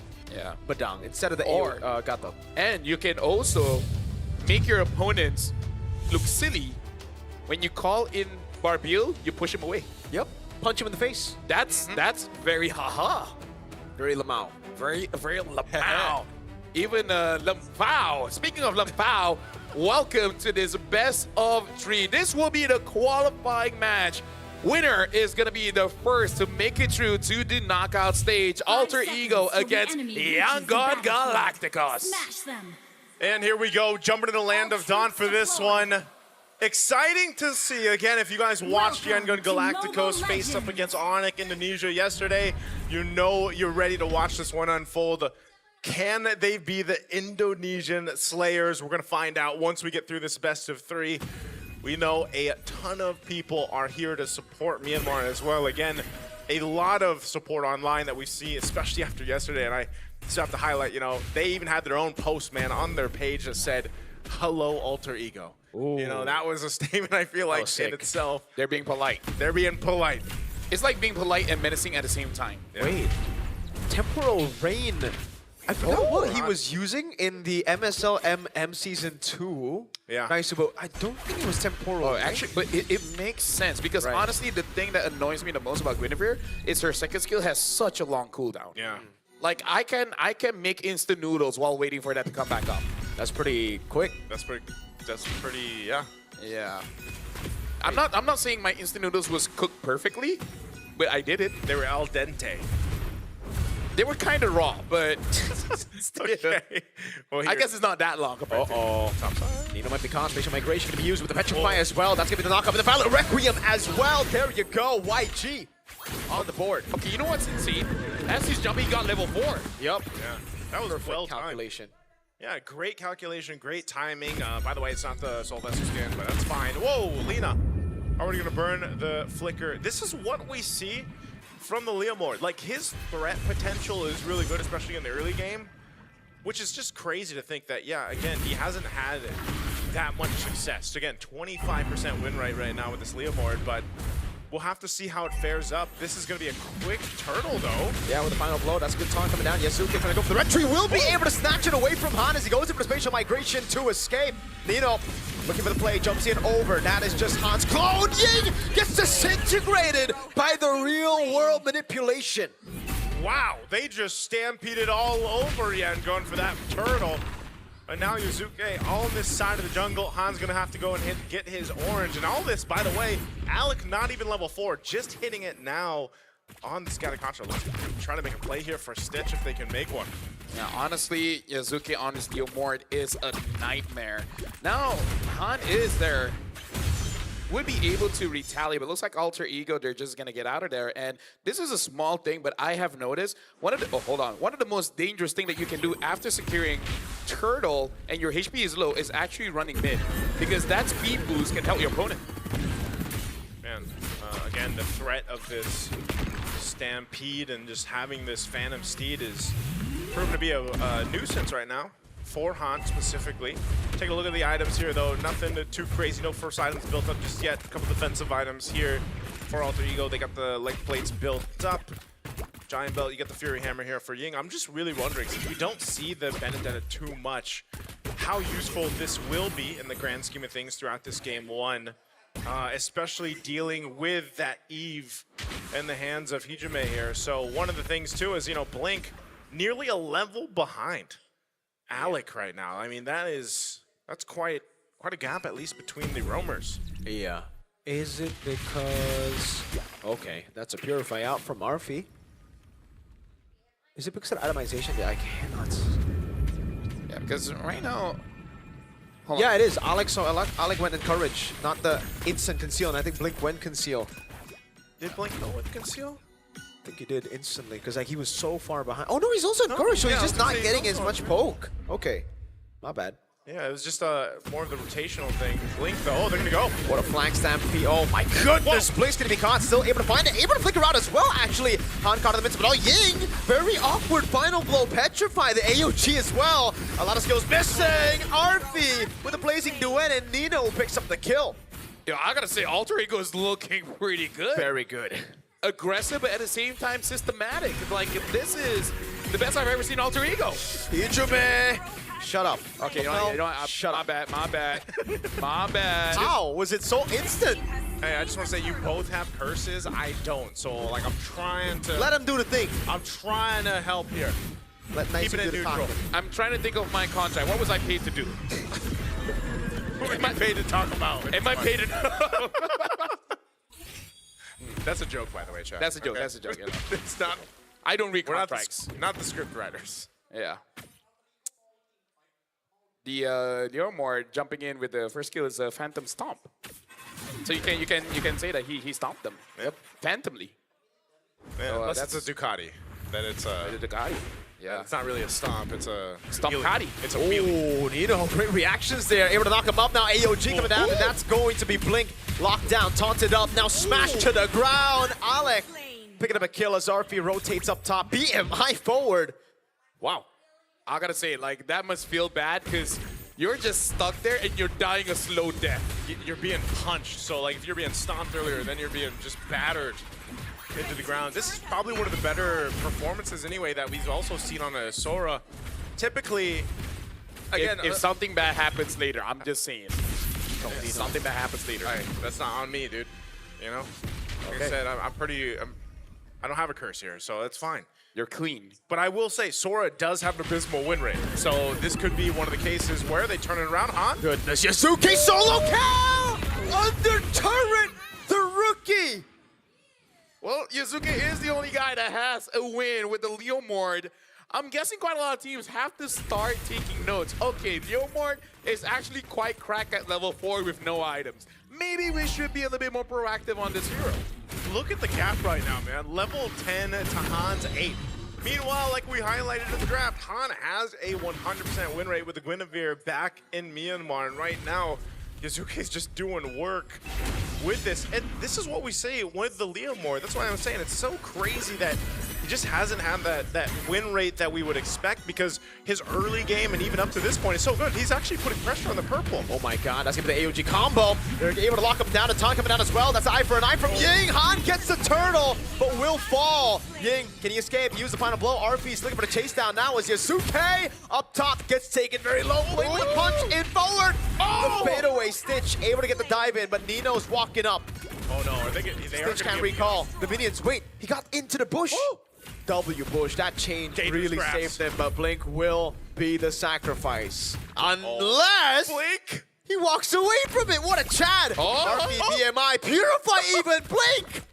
Badang instead of the Gato. And you can also make your opponents look silly. When you call in Barbil, you push him away. Yep. Punch him in the face. That's very haha. Very Lamau. Very Lamau. Even Lampao. Speaking of Lampao, welcome to this best of 3. This will be the qualifying match. Winner is going to be the first to make it through to the knockout stage. Alter Ego against Yangon Galacticos. Smash them. And here we go, jumping to the land of Dawn for this one. Exciting to see. Again, if you guys watched Yangon Galacticos face up against Onyx Indonesia yesterday, you know you're ready to watch this one unfold. Can they be the Indonesian Slayers? We're going to find out once we get through this best of 3. We know a ton of people are here to support Myanmar as well. Again, a lot of support online that we see, especially after yesterday. And I still have to highlight, you know, they even had their own post, man, on their page that said, hello, Alter Ego. Ooh. You know, that was a statement I feel like in itself. They're being polite. They're being polite. It's like being polite and menacing at the same time. Yeah. Wait, Temporal Rain. I forgot what he was using in the MSL MM Season 2. Yeah. Nice, but I don't think it was Temporal. Oh, actually, but it makes sense because honestly, the thing that annoys me the most about Guinevere is her second skill has such a long cooldown. Yeah. Like I can make instant noodles while waiting for that to come back up. That's pretty quick. That's pretty, yeah. Yeah. I'm not saying my instant noodles was cooked perfectly, but I did it. They were al dente. They were kind of raw, but Okay. Well, I guess it's not that long. Uh-oh. Nino might be caught. Spatial migration can be used with the Petrify as well. That's going to be the knockup. And the Violet Requiem as well. There you go. YG on the board. Okay, you know what's insane? As he's jumping, he got level 4. Yep. Yeah. That was Perfect well calculation. Yeah, great calculation, great timing. By the way, it's not the Soul Vessel skin, but that's fine. Whoa, Lina. Already going to burn the Flicker. This is what we see from the Leomord. Like, his threat potential is really good, especially in the early game, which is just crazy to think that, yeah, again, he hasn't had that much success. Again, 25% win rate right now with this Leomord, but we'll have to see how it fares up. This is going to be a quick turtle, though. Yeah, with the final blow. That's a good taunt coming down. Yasuke going to go for the red tree. Will be able to snatch it away from Han as he goes in for the spatial migration to escape. Nino looking for the play, jumps in over. That is just Han's clone. Ying gets disintegrated by the real world manipulation. Wow, they just stampeded all over Yan going for that turtle. And now Yuzuke on this side of the jungle. Han's gonna have to go and get his orange. And all this, by the way, Alec not even level 4, just hitting it now on the Scatter Contra. Let's try to make a play here for Stitch if they can make one. Yeah, honestly, Yuzuki on his Leomord is a nightmare. Now, Han is there. Would be able to retaliate, but looks like Alter Ego, they're just gonna get out of there. And this is a small thing, but I have noticed one of the most dangerous thing that you can do after securing Turtle and your HP is low is actually running mid, because that speed boost can help your opponent. Man, again, the threat of this Stampede and just having this Phantom Steed is proven to be a nuisance right now. For Han specifically. Take a look at the items here though, nothing too crazy, no first items built up just yet. A couple defensive items here for Alter Ego. They got the leg plates built up. Giant Belt, you get the Fury Hammer here for Ying. I'm just really wondering, since we don't see the Benedetta too much, how useful this will be in the grand scheme of things throughout this game 1. Especially dealing with that Eve in the hands of Hijime here. So one of the things too is, you know, Blink nearly a level behind Alec right now. I mean, that's quite a gap, at least between the roamers. Yeah. Is it because... Okay, that's a Purify out from Arfi. Is it because of itemization? Yeah, I cannot... Yeah, because right now... Yeah, it is. Alec went Encourage, not the instant conceal, and I think Blink went conceal. Did Blink go with conceal? I think he did instantly, because like he was so far behind. Oh no, he's also encouraged, so he's just not getting as much poke. Okay, my bad. Yeah, it was just more of the rotational thing. Blink though, oh, they're gonna go. What a flank stampede. Oh my goodness, Blink's gonna be caught, still able to find it, able to flicker out as well, actually. Han caught in the midst of it all. Ying, very awkward final blow, petrify the AOG as well. A lot of skills missing. Arfi with a blazing duet, and Nino picks up the kill. Yeah, I gotta say, Alter Ego is looking pretty good. Very good. Aggressive, but at the same time systematic. Like, this is the best I've ever seen Alter Ego. Ijume. Shut up. Okay, you know what? Shut my up. bad, my bad. My bad. How was it so instant? Hey, I just want to say you both have curses. I don't. So, like, I'm trying to... Let him do the thing. I'm trying to help here. Keep it in neutral. I'm trying to think of my contract. What was I paid to do? Am I paid to talk about? Am I paid to... That's a joke, by the way, Chad. That's a joke. Okay. That's a joke. You know. It's not... I don't read We're contracts. not the script writers. Yeah. The Leomord jumping in with the first kill is a Phantom Stomp. So you can say that he stomped them. Yep. Phantomly. Yeah, So, unless it's a Ducati. Then it's a... The Ducati. Yeah. It's not really a stomp. It's a... Stompati. It's a wheelie. Oh, Nino, great reactions there. Able to knock him up now. AOG coming down, and that's going to be Blink. Locked down, taunted up, now smashed to the ground. Alec picking up a kill as Arfi rotates up top. BMI forward. Wow. I gotta say, like, that must feel bad because you're just stuck there and you're dying a slow death. You're being punched. So, like, if you're being stomped earlier, then you're being just battered into the ground. This is probably one of the better performances anyway that we've also seen on a Sora. Typically, again, if something bad happens later, I'm just saying. If something bad happens later. Hey, that's not on me, dude. You know? Like I said, I don't have a curse here, so that's fine. You're clean. But I will say, Sora does have an abysmal win rate. So this could be one of the cases where they turn it around, Han. Goodness, Yasuke solo kill! Under turret, the rookie! Well, Yazuke is the only guy that has a win with the Leomord. I'm guessing quite a lot of teams have to start taking notes. Okay, Leomord is actually quite cracked at level 4 with no items. Maybe we should be a little bit more proactive on this hero. Look at the gap right now, man. Level 10 to Han's 8. Meanwhile, like we highlighted in the draft, Han has a 100% win rate with the Guinevere back in Myanmar. And right now, Yazuke's just doing work with this. And this is what we say with the Leomord. That's why I'm saying it's so crazy that he just hasn't had that win rate that we would expect because his early game and even up to this point is so good. He's actually putting pressure on the purple. Oh my god, that's gonna be the AOG combo. They're able to lock him down. A ton coming down as well. That's an eye for an eye from Ying. Han gets the turtle, but will fall. Ying, can he escape? Use the final blow. Arfi's looking for the chase down now as Yasuke up top gets taken very low. Blink with a punch in forward. The fadeaway Stitch able to get the dive in, but Nino's walking up. Oh no, they Stitch can't recall. The minions, wait, he got into the bush. W bush, that change really saved them, but Blink will be the sacrifice. Unless Blink, he walks away from it. What a Chad. Arfi, BMI, Purify even, Blink.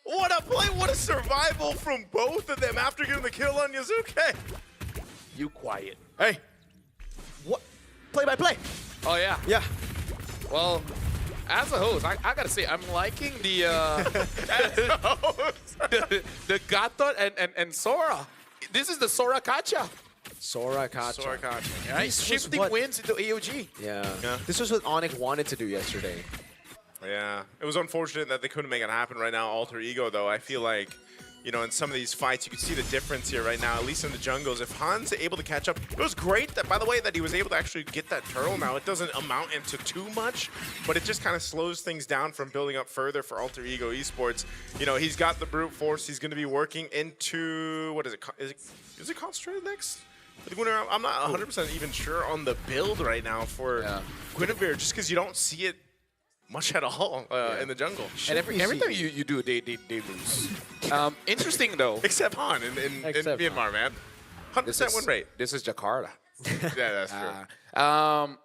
What a play, what a survival from both of them after getting the kill on Yazuke. You quiet. Hey, what? Play by play. Oh yeah. Yeah. Well, as a host, I gotta say, I'm liking the the Gatot and Sora. This is the Sora Kacha. Sora Kacha. Sora Kacha. Right? Shifting wins into AOG. Yeah. This was what Onyx wanted to do yesterday. Yeah. It was unfortunate that they couldn't make it happen right now. Alter Ego, though, I feel like, you know, in some of these fights, you can see the difference here right now, at least in the jungles. If Han's able to catch up, it was great, that, by the way, that he was able to actually get that turtle. Now, it doesn't amount into too much, but it just kind of slows things down from building up further for Alter Ego Esports. You know, he's got the brute force. He's going to be working into, what is it? Is it concentrated next? I'm not 100% even sure on the build right now for Guinevere, just because you don't see it much at all in the jungle. And every time you do, they lose. Interesting though. Except Han in Myanmar, man. 100% win rate. This is Jakarta. Yeah, that's true.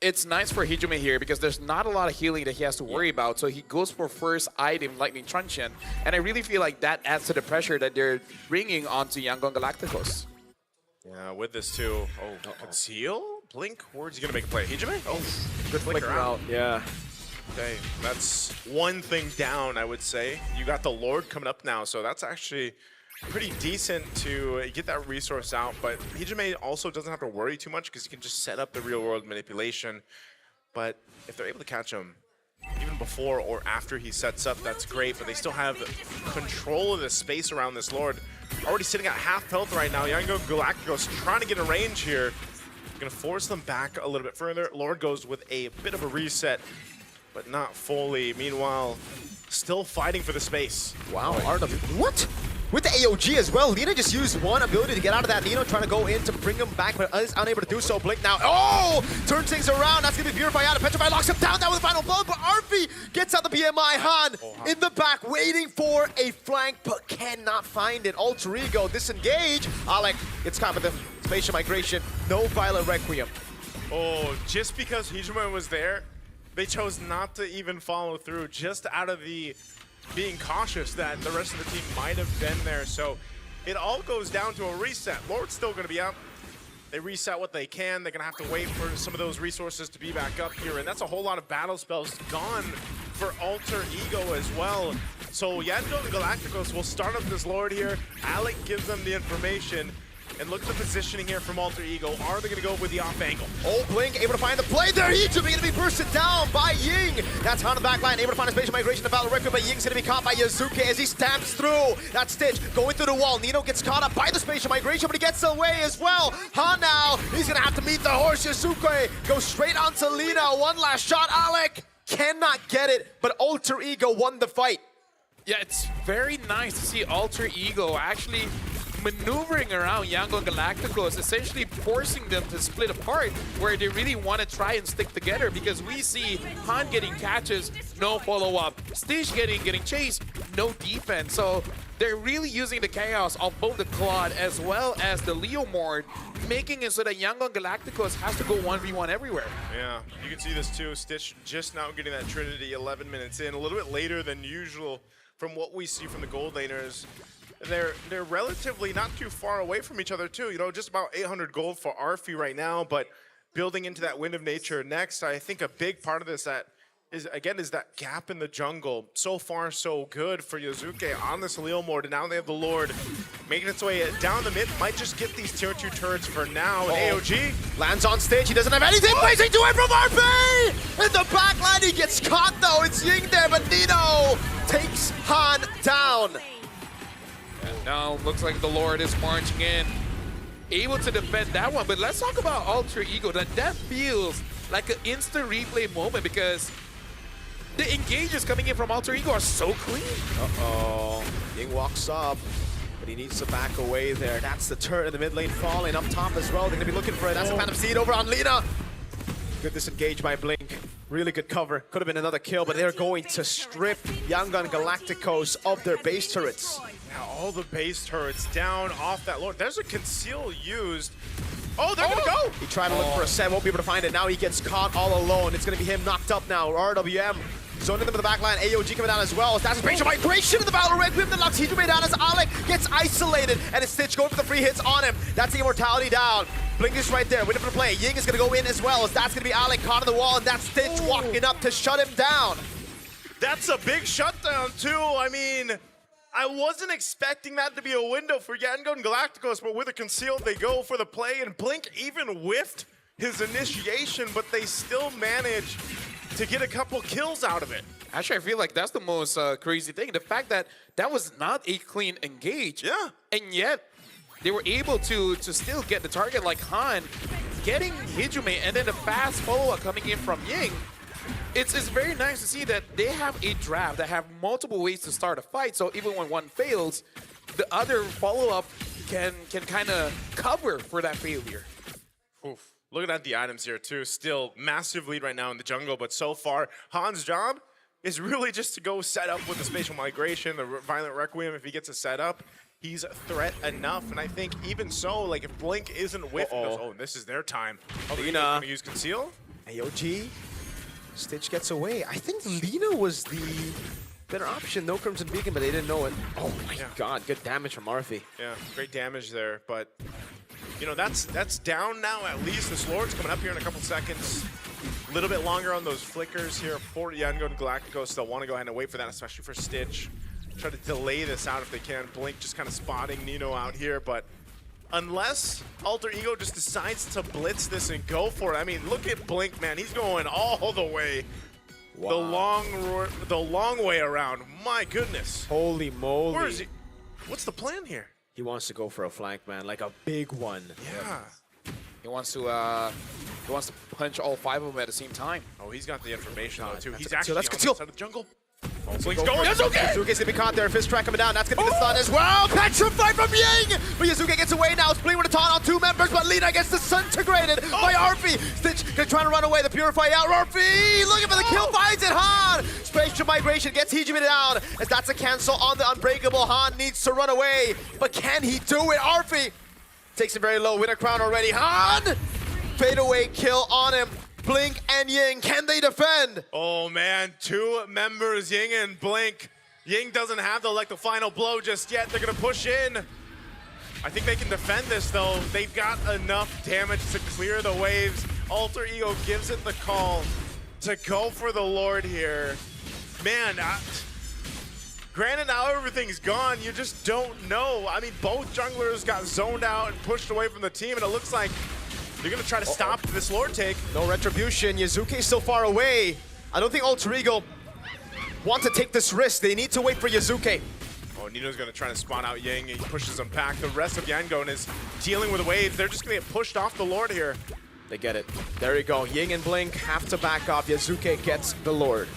It's nice for Hijume here because there's not a lot of healing that he has to worry about. So he goes for first item, Lightning Truncheon. And I really feel like that adds to the pressure that they're bringing onto Yangon Galacticos. Yeah, with this too. Oh, conceal? Blink? Where's he going to make a play? Hijume? Oh, good flicker out. Yeah. Okay, that's one thing down, I would say. You got the Lord coming up now, so that's actually pretty decent to get that resource out, but Hijime also doesn't have to worry too much because he can just set up the real-world manipulation. But if they're able to catch him even before or after he sets up, that's great, but they still have control of the space around this Lord. Already sitting at half health right now. Yango Galacticos trying to get a range here. Gonna force them back a little bit further. Lord goes with a bit of a reset, but not fully. Meanwhile, still fighting for the space. Wow, RW. What? With the AOG as well, Lina just used one ability to get out of that Nino, trying to go in to bring him back, but is unable to do so. Blink now. Oh! Turns things around. That's going to be purified out. Petrify locks him down now with the final blow, but Arfi gets out the BMI. Han in the back, waiting for a flank, but cannot find it. Alter Ego disengage. Alec gets caught with the spatial migration. No Violet Requiem. Oh, just because Hijime was there, they chose not to even follow through, just out of the being cautious that the rest of the team might have been there. So it all goes down to a reset. Lord's still going to be up. They reset what they can. They're going to have to wait for some of those resources to be back up here. And that's a whole lot of battle spells gone for Alter Ego as well. So Yango and Galacticos will start up this Lord here. Alec gives them the information. And look at the positioning here from Alter Ego. Are they going to go with the off angle? Oh, Blink able to find the play there. Hijime going to be bursted down by Ying. That's on the back line, able to find a spatial migration to Battle Requiem, but Ying's going to be caught by Yazuke as he stamps through. That Stitch going through the wall. Nino gets caught up by the spatial migration, but he gets away as well. Han now, he's going to have to meet the horse. Yazuke goes straight onto Lina. One last shot. Alec cannot get it, but Alter Ego won the fight. Yeah, it's very nice to see Alter Ego actually maneuvering around Yango Galacticos, essentially forcing them to split apart where they really want to try and stick together, because we see Han getting catches, no follow-up, Stitch getting chased, no defense. So they're really using the chaos of both the Claude as well as the Leomord, making it so that Yango Galacticos has to go 1v1 everywhere. Yeah, you can see this too. Stitch just now getting that Trinity 11 minutes in, a little bit later than usual from what we see from the gold laners. They're relatively not too far away from each other too. You know, just about 800 gold for Arfi right now, but building into that Wind of Nature next, I think a big part of this is that gap in the jungle. So far, so good for Yazuke on this Leomord, and now they have the Lord making its way down the mid. Might just get these tier 2 turrets for now. And AOG lands on stage. He doesn't have anything. Blazing to it from Arfi! In the back line, he gets caught though. It's Ying there, but Nino takes Han down. And now looks like the Lord is marching in, able to defend that one. But let's talk about Alter Ego. That feels like an instant replay moment, because the engages coming in from Alter Ego are so clean. Uh-oh. Ying walks up, but he needs to back away there. That's the turret in the mid lane falling up top as well. They're going to be looking for it. That's a Phantom Seed over on Lina. Good disengage by Blink. Really good cover. Could have been another kill, but they're going to strip Yango and Galacticos of their base turrets. Now all the base turrets down off that Lord. There's a conceal used. Oh, they're gonna go! He tried to look for a set, won't be able to find it. Now he gets caught all alone. It's gonna be him knocked up now. RWM zoning them in the back line. AOG coming down as well. That's a spatial migration in the Battle Requiem that knocks Hijime down as Alec gets isolated, and it's Stitch going for the free hits on him. That's the immortality down. Blink is right there, waiting for the play. Ying is gonna go in as well, as that's gonna be Alec caught on the wall, and that's Stitch walking up to shut him down. That's a big shutdown too. I mean, I wasn't expecting that to be a window for Yango and Galacticos, but with a concealed, they go for the play, and Blink even whiffed his initiation, but they still managed to get a couple kills out of it. Actually, I feel like that's the most crazy thing. The fact that that was not a clean engage. Yeah. And yet, they were able to still get the target like Han, getting Hijime, and then the fast follow-up coming in from Ying. It's very nice to see that they have a draft that have multiple ways to start a fight, so even when one fails, the other follow-up can kind of cover for that failure. Oof. Looking at the items here too, still massive lead right now in the jungle, but so far, Han's job is really just to go set up with the spatial migration, the Violent Requiem. If he gets a setup, he's a threat enough, and I think even so, like if Blink isn't with, oh, this is their time. Lina gonna use conceal. AOG. Stitch gets away. I think Lina was the better option. No Crimson Beacon, but they didn't know it. Oh my god, good damage from Arfi. Yeah, great damage there, but you know, that's down now at least. This Lord's coming up here in a couple seconds. A little bit longer on those flickers here for Yango and Galacticos. They'll want to go ahead and wait for that, especially for Stitch. try to delay this out if they can. Blink just kind of spotting Nino out here, but unless Alter Ego just decides to blitz this and go for it. I mean, look at Blink, man. He's going all the way. Wow. The long way around. My goodness. Holy moly. Where is he? What's the plan here? He wants to go for a flank, man, like a big one. Yeah. He wants to punch all 5 of them at the same time. Oh, he's got the information though too. He's conceal, actually that's on the conceal. side of the jungle. Blink's going. Yazuke's gonna be caught there. Fist track coming down. That's gonna be the stun as well. Petrified from Ying! But Yazuke gets away now. Blink with a taunt on 2 members, but Lina gets disintegrated by Arfi. Stitch trying to run away. The Purify out. Arfi looking for the kill. Finds it. Han! Spatial migration gets Hijime down. As that's a cancel on the Unbreakable. Han needs to run away. But can he do it? Arfi takes it very low. Winner crown already. Han! Fadeaway kill on him. Blink and Ying, can they defend? Oh man, 2 members, Ying and Blink. Ying doesn't have the final blow just yet. They're gonna push in. I think they can defend this though. They've got enough damage to clear the waves. Alter Ego gives it the call to go for the Lord here. Man, granted now everything's gone, you just don't know. I mean, both junglers got zoned out and pushed away from the team, and it looks like they're gonna try to stop this Lord take. No retribution. Yazuke's so far away. I don't think Alter Ego want to take this risk. They need to wait for Yazuke. Oh, Nino's gonna try to spawn out Ying. He pushes him back. The rest of Yangon is dealing with waves. They're just gonna get pushed off the Lord here. They get it. There you go. Ying and Blink have to back off. Yazuke gets the Lord.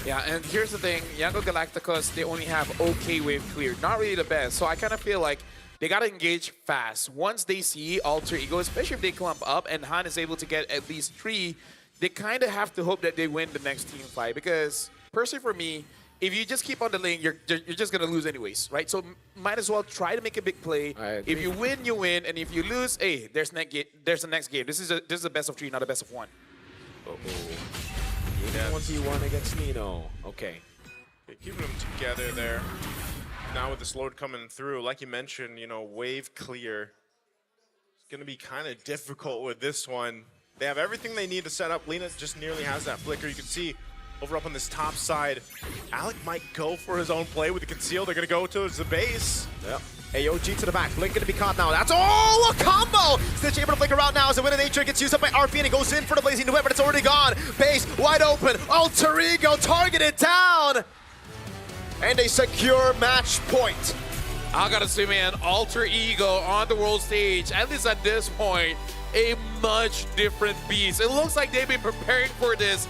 Yeah, and here's the thing. Yango Galacticos, they only have okay wave clear. Not really the best. So I kind of feel like they gotta engage fast. Once they see Alter Ego, especially if they clump up and Han is able to get at least 3, they kind of have to hope that they win the next team fight. Because personally for me, if you just keep on the lane, you're just gonna lose anyways, right? So might as well try to make a big play. If you win, you win, and if you lose, hey, there's the next game. This is a best of 3, not a best of 1. Ying 1v1 against Nino. Okay. Keeping them together there. Now with this Lord coming through, like you mentioned, wave clear. It's going to be kind of difficult with this one. They have everything they need to set up. Lina just nearly has that flicker. You can see over up on this top side, Alec might go for his own play with the conceal. They're going to go towards the base. Yep. AOG to the back. Blink going to be caught now. That's all a combo! Stitch able to flicker out now as the Wind of Nature gets used up by RP and it goes in for the Blazing Duet, but it's already gone. Base wide open. Alter Ego targeted down. And a secure match point. I gotta say, man, Alter Ego on the world stage, at least at this point, a much different beast. It looks like they've been preparing for this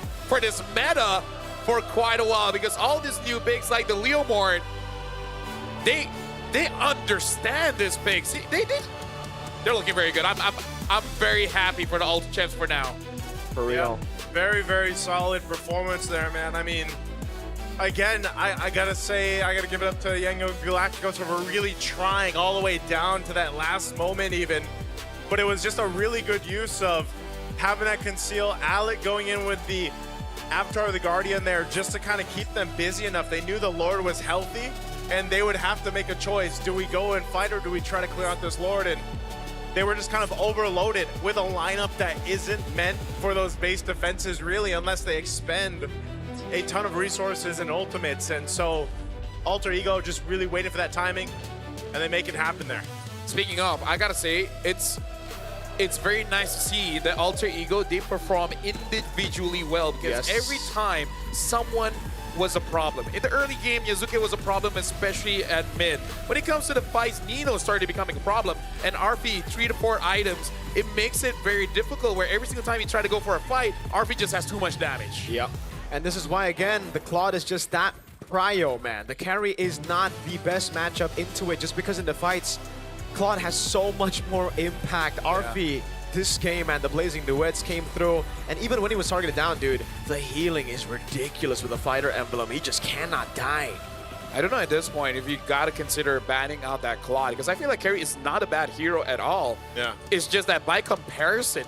meta for quite a while, because all these new picks like the Leomord, they understand this pick. See, they're looking very good. I'm very happy for the Alter Champs for now. For real. Yeah, very, very solid performance there, man. I mean, again, I gotta say, I gotta give it up to Yango Galacticos for really trying all the way down to that last moment even. But it was just a really good use of having that conceal. Alec going in with the Avatar of the Guardian there just to kind of keep them busy enough. They knew the Lord was healthy and they would have to make a choice. Do we go and fight or do we try to clear out this Lord? And they were just kind of overloaded with a lineup that isn't meant for those base defenses really, unless they expend a ton of resources and ultimates. And so Alter Ego just really waited for that timing and they make it happen there. Speaking of, I gotta say, it's very nice to see that Alter Ego, they perform individually well, because every time someone was a problem. In the early game, Yazuke was a problem, especially at mid. When it comes to the fights, Nino started becoming a problem, and RP 3 to 4 items, it makes it very difficult where every single time you try to go for a fight, RP just has too much damage. Yep. And this is why, again, the Claude is just that prio, man. The carry is not the best matchup into it, just because in the fights, Claude has so much more impact. RP, this game, man, the Blazing Duets came through, and even when he was targeted down, dude, the healing is ridiculous with the Fighter Emblem. He just cannot die. I don't know at this point if you gotta consider banning out that Claude, because I feel like Carry is not a bad hero at all. Yeah. It's just that by comparison,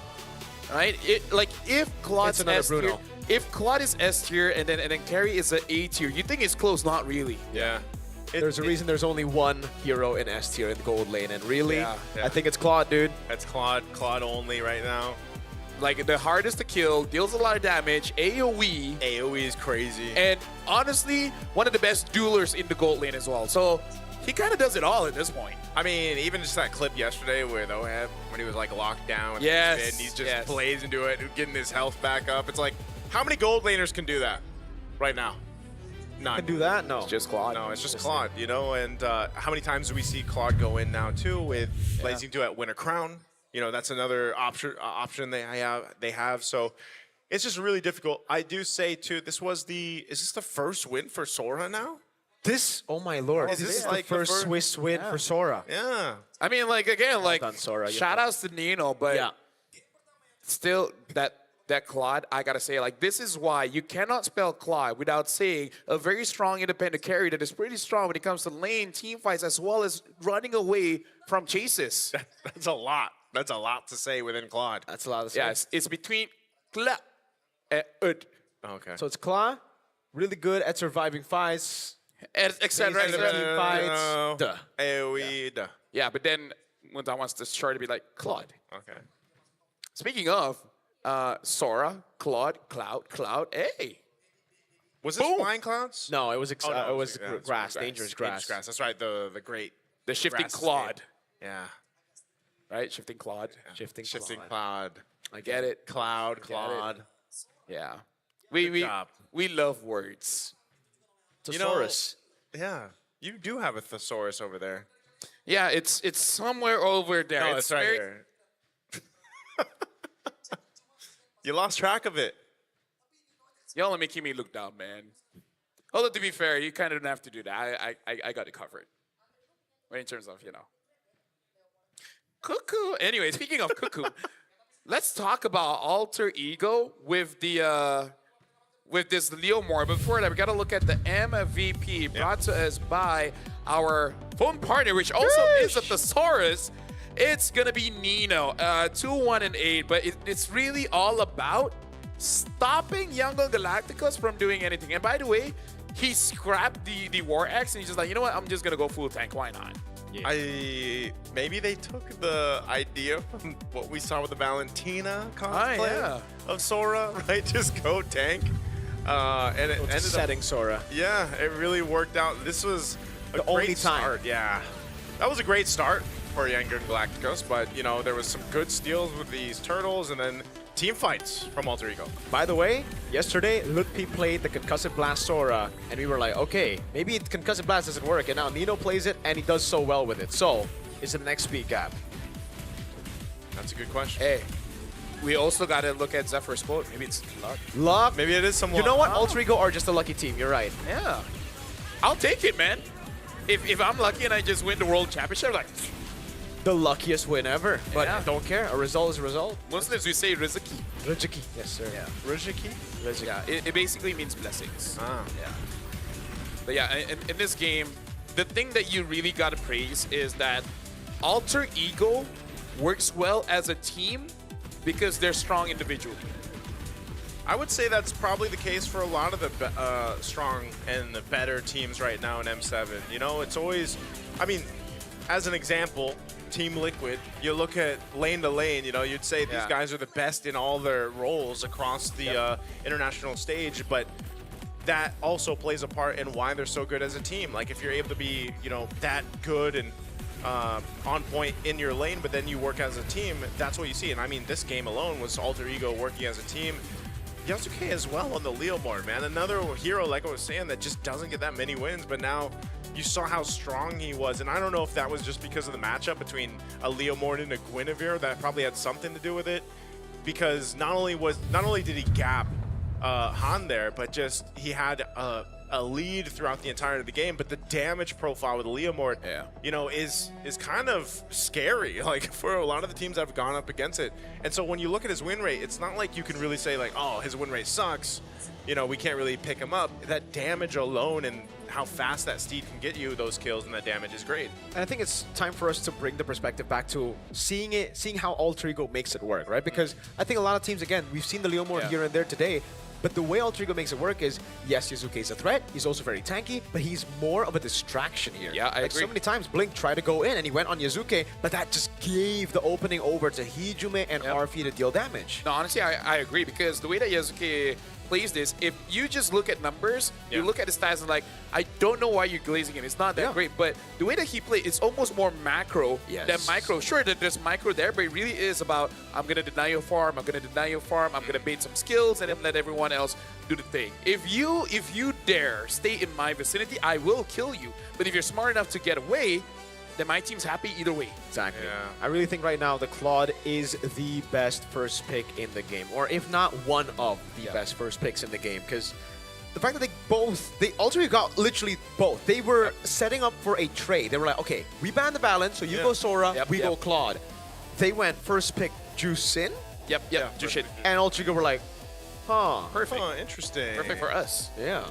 right? If Claude's S tier, if Claude is S tier and then Carry is an A tier, you think it's close? Not really. Yeah. There's a reason there's only one hero in S tier in gold lane, and really, I think it's Claude, dude. That's Claude only right now. Like the hardest to kill, deals a lot of damage, AoE. AoE is crazy. And honestly, one of the best duelers in the gold lane as well. So he kind of does it all at this point. I mean, even just that clip yesterday where when he was like locked down with Yes, the and he's just yes. blazing into it, getting his health back up. It's like, how many gold laners can do that right now? None. Can do that? No. It's just Claude. No, it's just Claude, you know, and how many times do we see Claude go in now too with blazing to at win a crown? You know, that's another option they have. So it's just really difficult. I do say too, is this the first win for Sora now? Oh my lord. Is this the like the first Swiss win for Sora? Yeah. I mean, like, again, like, done, Sora. shout outs to Nino, but still, that Claude, I gotta say, like, this is why you cannot spell Claude without saying a very strong independent carry that is pretty strong when it comes to lane, team fights, as well as running away from chases. That's a lot. That's a lot to say within Claude. That's a lot to say. Yeah, it's between Kla and Ud. Okay. So it's Kla, really good at surviving fights. Etc. Fights. Duh. AoE. Duh. Yeah, but then when I wants to try to be like Claude. Okay. Speaking of Sora, Claude, Cloud, hey. Was this flying clouds? No, it was no, it was yeah, it's grass, dangerous grass. That's right. The great. The shifting grass Claude. escape. Yeah. Right? Shifting Claude. Shifting Cloud. I get it. Cloud. Claude. Yeah. We love words. Thesaurus. Yeah. You do have a thesaurus over there. Yeah, it's somewhere over there. No, it's right here. You lost track of it. Y'all are making me look down, man. Although, to be fair, you kind of don't have to do that. I got it covered. Right, in terms of, Cuckoo. Anyway, speaking of Cuckoo, let's talk about Alter Ego with the with this Leomore. Before that, we got to look at the MVP brought to us by our phone partner, which also is a thesaurus. It's gonna be Nino, 2-1-8, but it's really all about stopping Young Galacticos from doing anything. And by the way, he scrapped the War Axe and he's just like, you know what? I'm just gonna go full tank. Why not? Yeah. Maybe they took the idea from what we saw with the Valentina cosplay of Sora, right? Just go tank. And it ended setting Sora. Yeah, it really worked out. This was a great start. Yeah, that was a great start for Younger Galacticos, but there was some good steals with these turtles and then team fights from Alter Ego. By the way, yesterday, Lutpi played the Concussive Blast Sora, and we were like, okay, maybe Concussive Blast doesn't work, and now Nino plays it, and he does so well with it. So, is it the next speed gap? That's a good question. Hey, we also got to look at Zephyr's quote. Maybe it's luck. Luck? Maybe it is some luck. You know what? Alter Ego are just a lucky team. You're right. Yeah. I'll take it, man. If I'm lucky and I just win the World Championship, like... The luckiest win ever. But I don't care. A result is a result. Muslims, we say Riziki. Riziki. Yes, sir. Yeah. Riziki? Yeah, it basically means blessings. Ah. Yeah. But yeah, in this game, the thing that you really got to praise is that Alter Ego works well as a team because they're strong individually. I would say that's probably the case for a lot of the strong and the better teams right now in M7. It's always, as an example, Team Liquid, you look at lane to lane, you'd say these guys are the best in all their roles across the international stage, but that also plays a part in why they're so good as a team. Like if you're able to be, that good and on point in your lane, but then you work as a team, that's what you see. And this game alone was Alter Ego working as a team. Yasuke as well on the Leomord, man. Another hero, like I was saying, that just doesn't get that many wins, but now you saw how strong he was. And I don't know if that was just because of the matchup between a Leomord and a Guinevere that probably had something to do with it. Because not only did he gap Han there, but just he had a lead throughout the entirety of the game, but the damage profile with Leomord, is kind of scary, like for a lot of the teams that have gone up against it. And so when you look at his win rate, it's not like you can really say like, oh, his win rate sucks. We can't really pick him up. That damage alone and how fast that steed can get you those kills and that damage is great. And I think it's time for us to bring the perspective back to seeing how Alter Ego makes it work, right? Because I think a lot of teams, again, we've seen the Leomord here and there today, But the way Alter Ego makes it work is, yes, Yuzuke is a threat, he's also very tanky, but he's more of a distraction here. Yeah, I like agree. so many times Blink tried to go in and he went on Yuzuke, but that just gave the opening over to Hijume and RF to deal damage. No, honestly, I agree because the way that Yuzuke plays this, if you just look at numbers, you look at the stats and like, I don't know why you're glazing him. It's not that great, but the way that he plays, it's almost more macro than micro. Sure, there's micro there, but it really is about, I'm going to deny your farm, I'm going to deny your farm, I'm going to bait some skills and then let everyone else do the thing. If you dare stay in my vicinity, I will kill you. But if you're smart enough to get away, then my team's happy either way. Exactly. I really think right now the Claude is the best first pick in the game, or if not one of the best first picks in the game, because the fact that they ultimately got literally both. They were setting up for a trade. They were like, okay, we ban the balance, so you go Sora, we go Claude. They went first pick Jusin. Yep, Jushin. And Alter Ego were like, huh. Perfect. Interesting. Perfect for us. Yeah.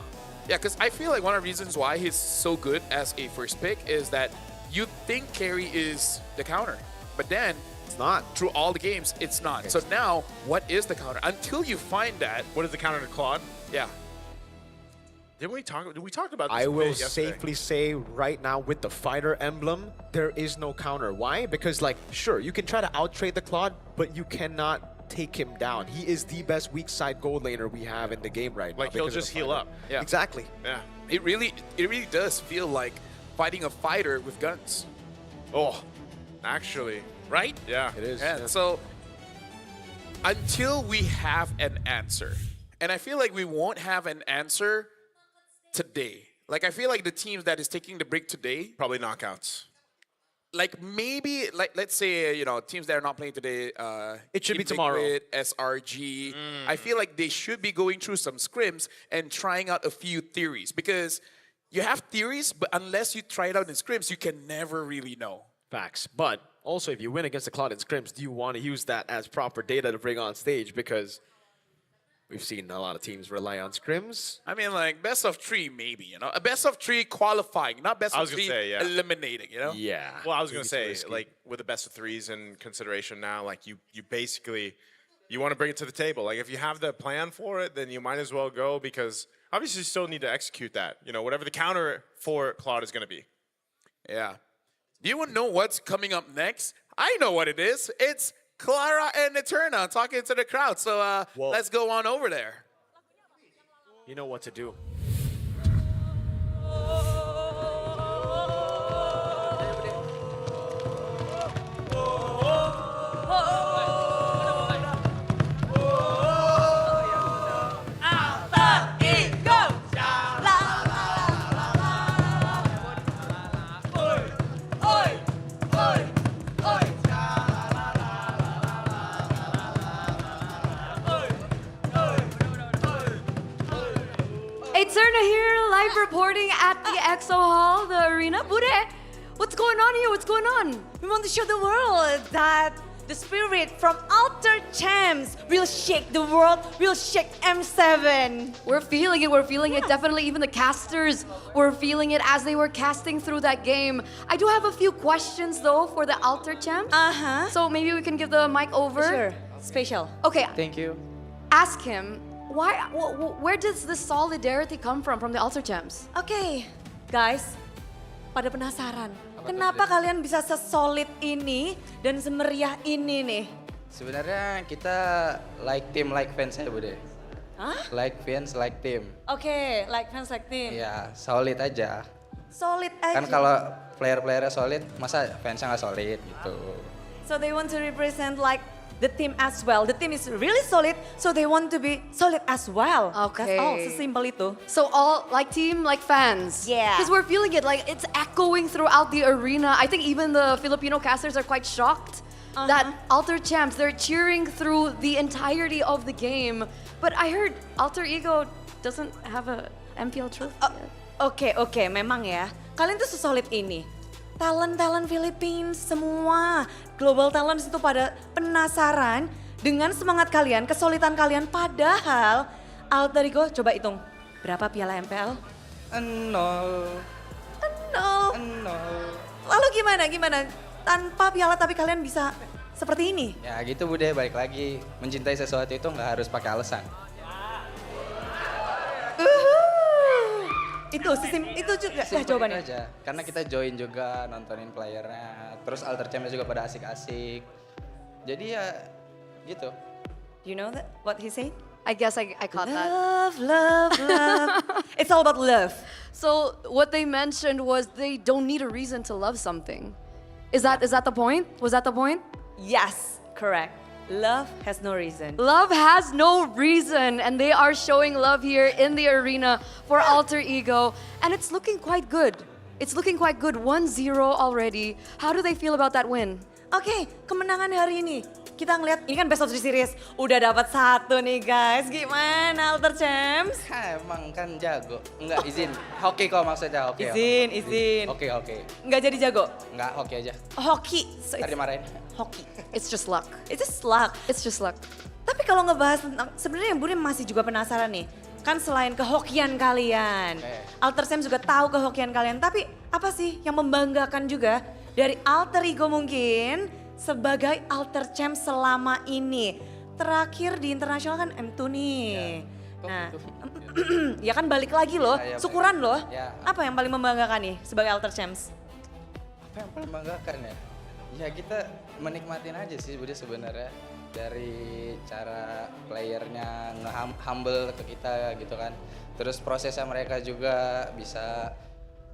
Yeah, because I feel like one of the reasons why he's so good as a first pick is that you think carry is the counter, but then it's not. Through all the games, it's not. Okay. So now, what is the counter? Until you find that, what is the counter to Claude? Yeah. Did we talk about this? I will yesterday? safely say right now with the fighter emblem, there is no counter. Why? Because like, sure, you can try to out-trade the Claude, but you cannot take him down. He is the best weak side gold laner we have in the game right now. Like he'll just heal up. Yeah. Exactly. Yeah. It really does feel like fighting a fighter with guns. Oh, actually. Right? Yeah. It is. Yeah. So, until we have an answer, and I feel like we won't have an answer today. Like, I feel like the teams that is taking the break today... Probably knockouts. Like, maybe, like, let's say, teams that are not playing today... it should Team be tomorrow. Liquid, SRG. I feel like they should be going through some scrims and trying out a few theories. Because... you have theories, but unless you try it out in scrims, you can never really know. Facts. But also, if you win against the Cloud in scrims, do you want to use that as proper data to bring on stage? Because we've seen a lot of teams rely on scrims. I mean, like, best of 3, maybe, A best of 3 qualifying, not best of 3 eliminating, Yeah. Well, I was going to say, like, with the best of 3s in consideration now, like, you basically, you want to bring it to the table. Like, if you have the plan for it, then you might as well go because... obviously, you still need to execute that. Whatever the counter for Claude is going to be. Yeah. Do you want to know what's coming up next? I know what it is. It's Clara and Eterna talking to the crowd. So let's go on over there. You know what to do. Eterna here, live reporting at the EXO Hall, the arena. Bude, what's going on here? What's going on? We want to show the world that the spirit from Alter Champs will shake the world, will shake M7. We're feeling it, Definitely even the casters were feeling it as they were casting through that game. I do have a few questions though for the Alter Champs. So maybe we can give the mic over. Sure, special. Okay. Thank you. Ask him, where does this solidarity come from the Alter Champs? Okay, guys, pada penasaran, kenapa kalian bisa sesolid ini dan semeriah ini nih? Sebenarnya kita like team, like fans ya Bude. Hah? Like fans, like team. Oke, like fans, like team. Iya, solid aja. Solid aja. Kan kalau player-playernya solid, masa fansnya nggak solid gitu. So they want to represent like the team as well. The team is really solid, so they want to be solid as well. Okay. That's all, sesimpel itu. So all like team, like fans. Yeah. Because we're feeling it, like it's echoing throughout the arena. I think even the Filipino casters are quite shocked that Alter Champs, they're cheering through the entirety of the game. But I heard Alter Ego doesn't have a MPL trophy yet. Oke, memang ya. Kalian tuh sesolid ini. Talent-talent Philippines semua, global talents itu pada penasaran dengan semangat kalian, kesulitan kalian. Padahal Alter Ego, coba hitung berapa piala MPL? 0. Lalu gimana? Tanpa piala tapi kalian bisa seperti ini? Ya gitu Bude, balik lagi. Mencintai sesuatu itu nggak harus pakai alasan. Itu juga dah jawabannya. aja. Karena kita join juga nontonin playernya, terus alter champ juga pada asik-asik. Jadi ya gitu. You know that what he said? I guess I caught that. Love. It's all about love. So what they mentioned was they don't need a reason to love something. Is that the point? Was that the point? Yes, correct. Love has no reason. Love has no reason, and they are showing love here in the arena for Alter Ego, and it's looking quite good. It's looking quite good, 1-0 already. How do they feel about that win? Oke, kemenangan hari ini. Kita ngeliat, ini kan best of 3 series. Udah dapat 1 nih guys. Gimana Alter Champs? Emang kan jago. Enggak, izin. Hoki kok maksudnya, oke. Izin. Oke. Nggak jadi jago? Enggak, hoki aja. Hoki. So Ntar dimarahin. Hoki. It's just luck. It's just luck. It's just luck. Tapi kalau ngebahas tentang, sebenarnya Budi masih juga penasaran nih. Kan selain kehokian kalian, Alter Champs juga tahu kehokian kalian. Tapi apa sih yang membanggakan juga dari Alter Ego mungkin sebagai Alter Champs selama ini? Terakhir di internasional kan M2 nih. Nah, ya kan balik lagi loh, syukuran loh. Apa yang paling membanggakan nih sebagai Alter Champs? Apa yang paling membanggakan ya? Ya kita menikmatin aja sih Budi sebenarnya. Dari cara playernya nge-humble ke kita gitu kan. Terus prosesnya mereka juga bisa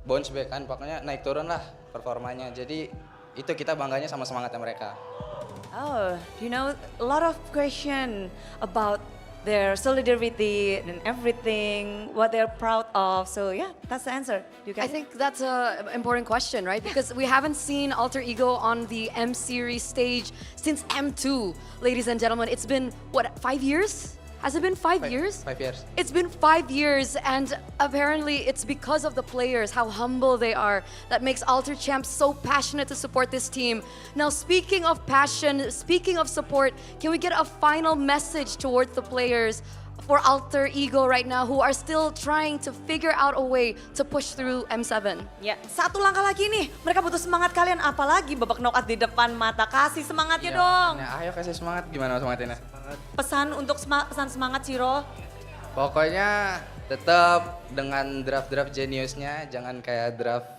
bounce back kan, pokoknya naik turun lah performanya. Jadi itu kita bangganya sama semangatnya mereka. Oh, you know, a lot of question about their solidarity and everything, what they're proud of. So yeah, that's the answer. You guys? I think that's an important question, right? Because we haven't seen Alter Ego on the M Series stage since M2, ladies and gentlemen. It's been, what, 5 years? Has it been 5 years? 5 years. It's been 5 years, and apparently it's because of the players, how humble they are, that makes Alter Champs so passionate to support this team. Now, speaking of passion, speaking of support, can we get a final message towards the players for Alter Ego right now who are still trying to figure out a way to push through M7? Ya, satu langkah lagi nih. Mereka butuh semangat kalian, apalagi babak knockout di depan mata. Kasih semangatnya dong. Nah, ayo kasih semangat, gimana semangatnya? Pesan untuk pesan semangat Ciro. Pokoknya tetap dengan draft-draft jeniusnya, jangan kayak draft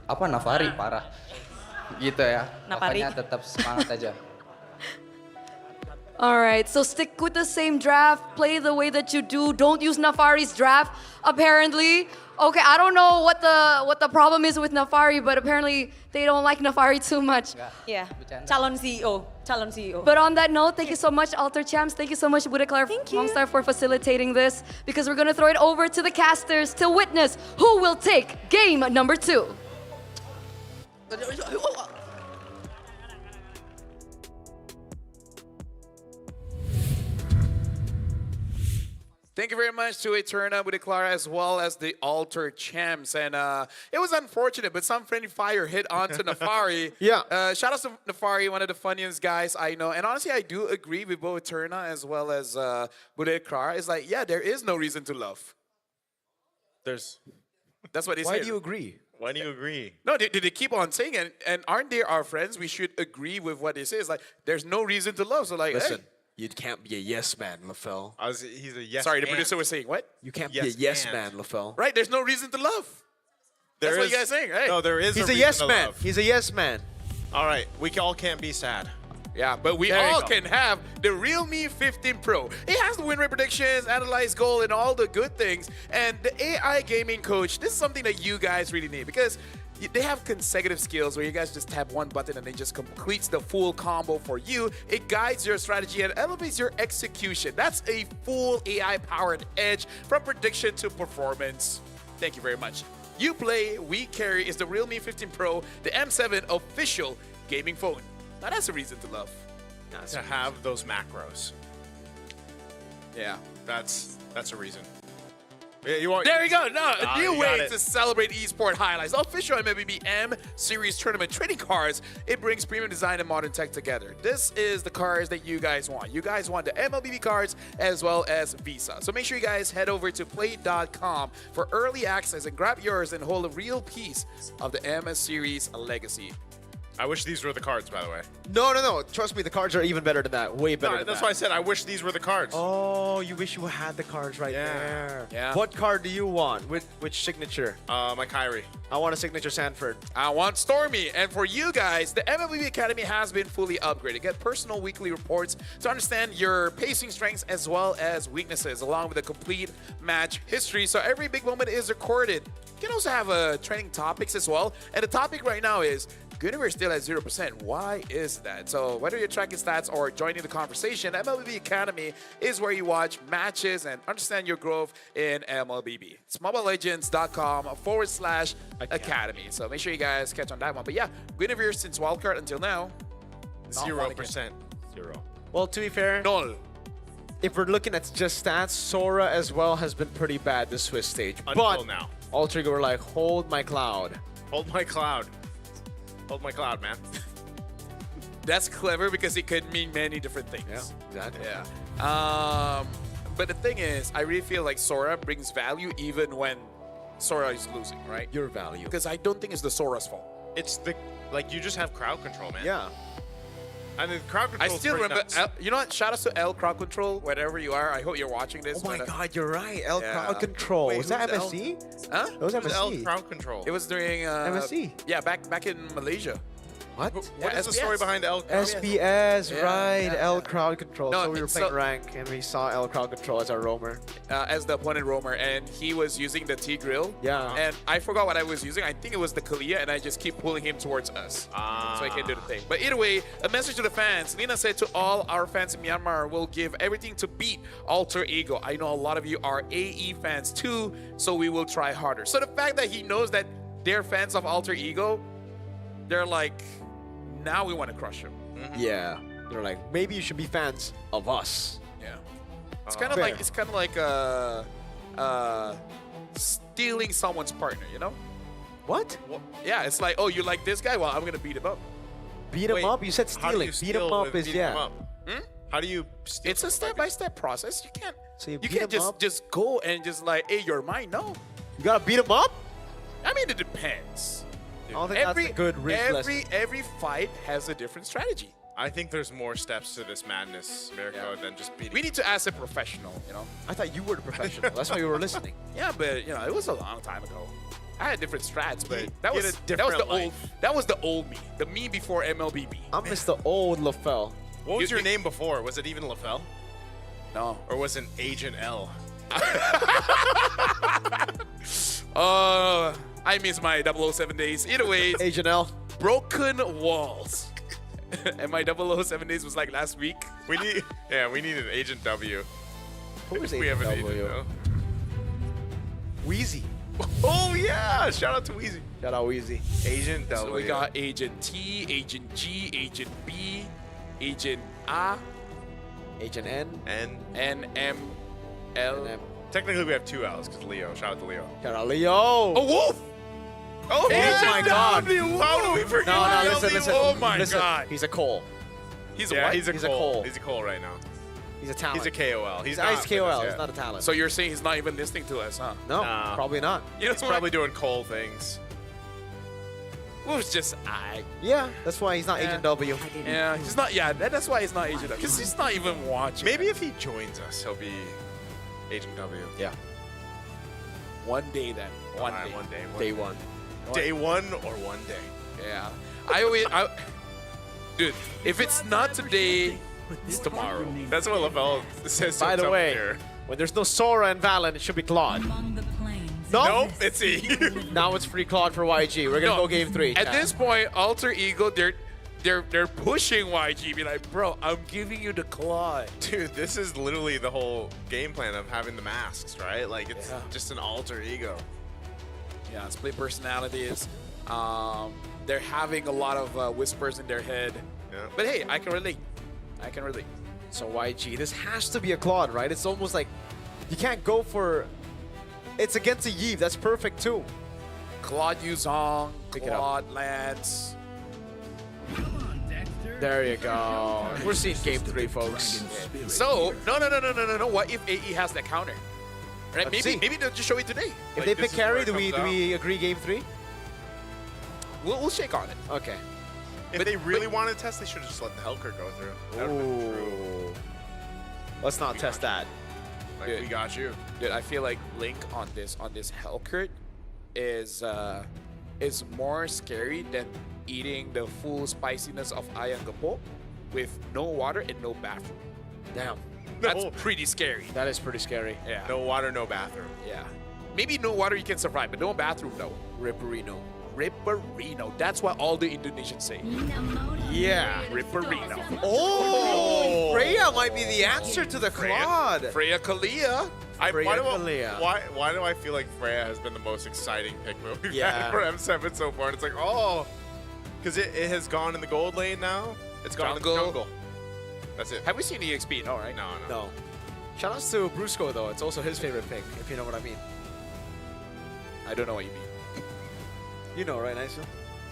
apa Navari parah. Gitu ya. Navari. Pokoknya tetap semangat aja. All right, so stick with the same draft, play the way that you do. Don't use Nafari's draft, apparently. Okay, I don't know what the problem is with Nafari, but apparently they don't like Nafari too much. Yeah, calon CEO. But on that note, thank you so much, Alter Champs. Thank you so much, Budeklar Mongstar, for facilitating this, because we're gonna throw it over to the casters to witness who will take game number 2. Thank you very much to Eterna, Budeklara, as well as the Alter Champs. And it was unfortunate, but some friendly fire hit onto Nafari. Yeah. Shout out to Nafari, one of the funniest guys I know. And honestly, I do agree with both Eterna as well as Budeklara. It's like, yeah, there is no reason to love. That's what they Why said. do you agree? Why do you agree? No, they keep on saying it. And aren't they our friends? We should agree with what they say. It's like, there's no reason to love. So like, Listen. hey. You can't be a yes man, LaFell. He's a yes. Sorry, the and. producer was saying what? You can't Yes be a yes and. man, LaFell. Right, there's no reason to love. That's what you guys saying, right? No, there is He's a a reason yes to man. love. He's a yes man. All right, we all can't be sad. Yeah, but we There you all go. can have the Realme 15 Pro. It has the win rate predictions, analyze goal, and all the good things. And the AI gaming coach, this is something that you guys really need, because they have consecutive skills where you guys just tap one button and it just completes the full combo for you. It guides your strategy and elevates your execution. That's a full AI-powered edge from prediction to performance. Thank you very much. You play, we carry is the Realme 15 Pro, the M7 official gaming phone. Now that's a reason to love. To have those macros. Yeah. That's a reason. Yeah, you are. There you go. No, a new you way got it. to celebrate esport highlights. Official MLBB M Series Tournament trading cards. It brings premium design and modern tech together. This is the cards that you guys want. You guys want the MLBB cards as well as Visa. So make sure you guys head over to play.com for early access and grab yours and hold a real piece of the M Series legacy. I wish these were the cards, by the way. No. Trust me, the cards are even better than that. Way better No, than that's that. why I said I wish these were the cards. Oh, you wish you had the cards right there. Yeah. What card do you want? Which signature? My Kyrie. I want a signature Sanford. I want Stormy. And for you guys, the MLB Academy has been fully upgraded. Get personal weekly reports to understand your pacing strengths as well as weaknesses, along with a complete match history. So every big moment is recorded. You can also have training topics as well. And the topic right now is Guinevere still at 0%. Why is that? So whether you're tracking stats or joining the conversation, MLB Academy is where you watch matches and understand your growth in MLBB. It's mobilelegends.com/academy. So make sure you guys catch on that one. But yeah, Guinevere since wildcard until now, 0%. Zero. Well, to be fair, null. If we're looking at just stats, Sora as well has been pretty bad this Swiss stage. Until now. Alter Ego were like, hold my cloud. Hold my cloud. Hold my cloud, man. That's clever because it could mean many different things. Yeah, exactly. Yeah. But the thing is, I really feel like Sora brings value even when Sora is losing, right? Your value. Because I don't think it's the Sora's fault. It's you just have crowd control, man. Yeah. And the crowd control. I still remember, you know what? Shout out to L Crowd Control, wherever you are. I hope you're watching this. Oh my God, you're right. L Crowd Control. Wait, was that who's MSC? Huh? That was Who's L MSC. crowd control? It was during MSC. Yeah, back in Malaysia. What? What is the story behind L? SBS, Yeah, right. yeah, L yeah. Crowd Control. No, so we were it's playing so- rank and we saw L Crowd Control as our roamer. As the opponent roamer, and he was using the T-Grill. Yeah. And I forgot what I was using. I think it was the Kalia, and I just keep pulling him towards us. So I can do the thing. But either way, a message to the fans. Lina said to all our fans in Myanmar, we'll give everything to beat Alter Ego. I know a lot of you are AE fans too, so we will try harder. So the fact that he knows that they're fans of Alter Ego, they're like, now we want to crush him. Yeah. They're like, maybe you should be fans of us. Yeah. It's kind of like stealing someone's partner, you know? What? Yeah, it's like, oh, you like this guy? Well, I'm gonna beat him up. Beat him up? You said How do stealing. you Beat steal him up with is, beating him yeah. up? How do you steal? It's a step-by-step process. You can't. So you You beat can't him up? just go and just like, hey, you're mine. No. You gotta beat him up? I mean, it depends. I don't think that's a good risk lesson. Every fight has a different strategy. I think there's more steps to this madness, Mirko, than just beating. We need to ask a professional, you know? I thought you were the professional. That's why you were listening. Yeah, but you know, it was a long time ago. I had different strats, but that he was had a the different old life. that was the old me, the me before MLBB. I miss the old LaFell. What was your name before? Was it even LaFell? No. Or was it Agent L? I miss my 007 days. Either way, Agent L. Broken walls. And my 007 days was like last week. We need an Agent W. Who was We have an Agent Agent W? L. Wheezy. Oh yeah! Shout out to Weezy. Shout out Wheezy. Agent W. So we got Agent T, Agent G, Agent B, Agent A, Agent N. N, M, L. M. Technically, we have two L's because Leo. Shout out to Leo. Shout out Leo. Oh, Wolf! Oh, my God. How do we forget? No, listen. Oh my listen. God. He's a Cole. He's a Yeah, what? he's a He's a Cole. Cole. He's a Cole right now. He's a talent. He's a KOL. He's not ice KOL. with us He's yet. not a talent. So you're saying he's not even listening to us, huh? No, Nah. probably not. You know He's what? probably doing Cole things. It was just I. Yeah, that's why he's not Yeah. Agent W. Yeah, he's not. Yeah, that's why he's not Agent W. Because he's not even watching. Maybe if he joins us, he'll be Agent W. Yeah. One day then. One Alright, day. One day. Day one. Day one or one day. Yeah. Dude, if it's not today, it's tomorrow. That's what LaFell says to By the himself way, here. when there's no Sora and Valen, it should be Claude. Nope, it's E. Now it's free Claude for YG. We're gonna No, go game 3. At this point, Alter Ego, they're pushing YG. Be like, bro, I'm giving you the Claude. Dude, this is literally the whole game plan of having the masks, right? Like, it's just an alter ego. Yeah, split personalities. They're having a lot of whispers in their head. Yeah. But hey, I can relate. I can relate. So YG, this has to be a Claude, right? It's almost like you can't go for. It's against a Yves. That's perfect too. Claude Yuzong, Pick it up. Claude Lance. There you go. We're seeing game 3, folks. So, no. What if AE has that counter? Right? Let's see. Maybe they'll just show it today. If Like, they this pick is where carry, it do comes we out. agree game 3? We'll shake on it. Okay. If they really wanted to test, they should have just let the Helker go through. That would've been true. Ooh. Let's not test that. Like, we got you. Dude, I feel like Link on this Hellcurt is more scary than eating the full spiciness of ayam gepok with no water and no bathroom. Damn. That's pretty scary. That is pretty scary. Yeah. No water, no bathroom. Yeah. Maybe no water you can survive, but no bathroom though. Ripperino. Ripperino. That's what all the Indonesians say. Yeah. Ripperino. Oh! Freya might be the answer to the Claude. Freya Kalia. Why do I feel like Freya has been the most exciting pick move we've Yeah. had for M7 so far? And it's like, oh, because it has gone in the gold lane now. It's gone in the jungle. That's it. Have we seen EXP? No, right? No. Shoutouts to Brusco though. It's also his favorite pick, if you know what I mean. I don't know what you mean. You know, right, Nice?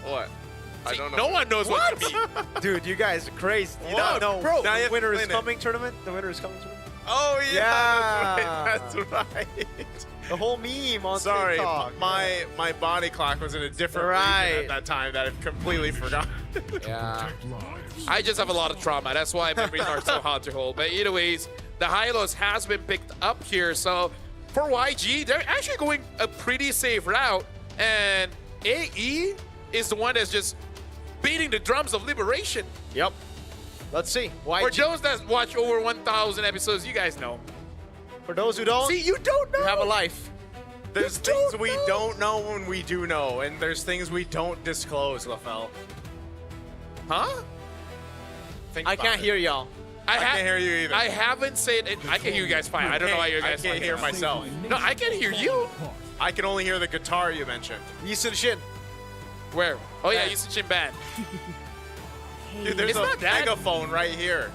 What? I don't know. No one knows what you mean. Dude, you guys are crazy. You What? don't know. Bro, now you The have to winner is explain it. coming tournament? The winner is coming tournament? Oh, yeah. Yeah. That's right. The whole meme on Sorry, TikTok. my body clock was in a different region Right. at that time that I completely forgot. Yeah. I just have a lot of trauma. That's why memories are so hard to hold. But anyways, the Hylos has been picked up here. So for YG, they're actually going a pretty safe route. And AE is the one that's just beating the drums of liberation. Yep. Let's see. For those that watch over 1,000 episodes, you guys know. For those who don't, See, you don't know. you have a life. There's things we don't know when we do know, and there's things we don't disclose, LaFell. Huh? Think I about can't it. hear y'all. I can't hear you either. I haven't said it. I can hear you guys fine. I don't know why you guys I can't hear myself. No, I can hear you. I can only hear the guitar you mentioned. Yisun Shin. Where? Oh yeah, you Chin Band. Dude, there's It's a not that. megaphone right here.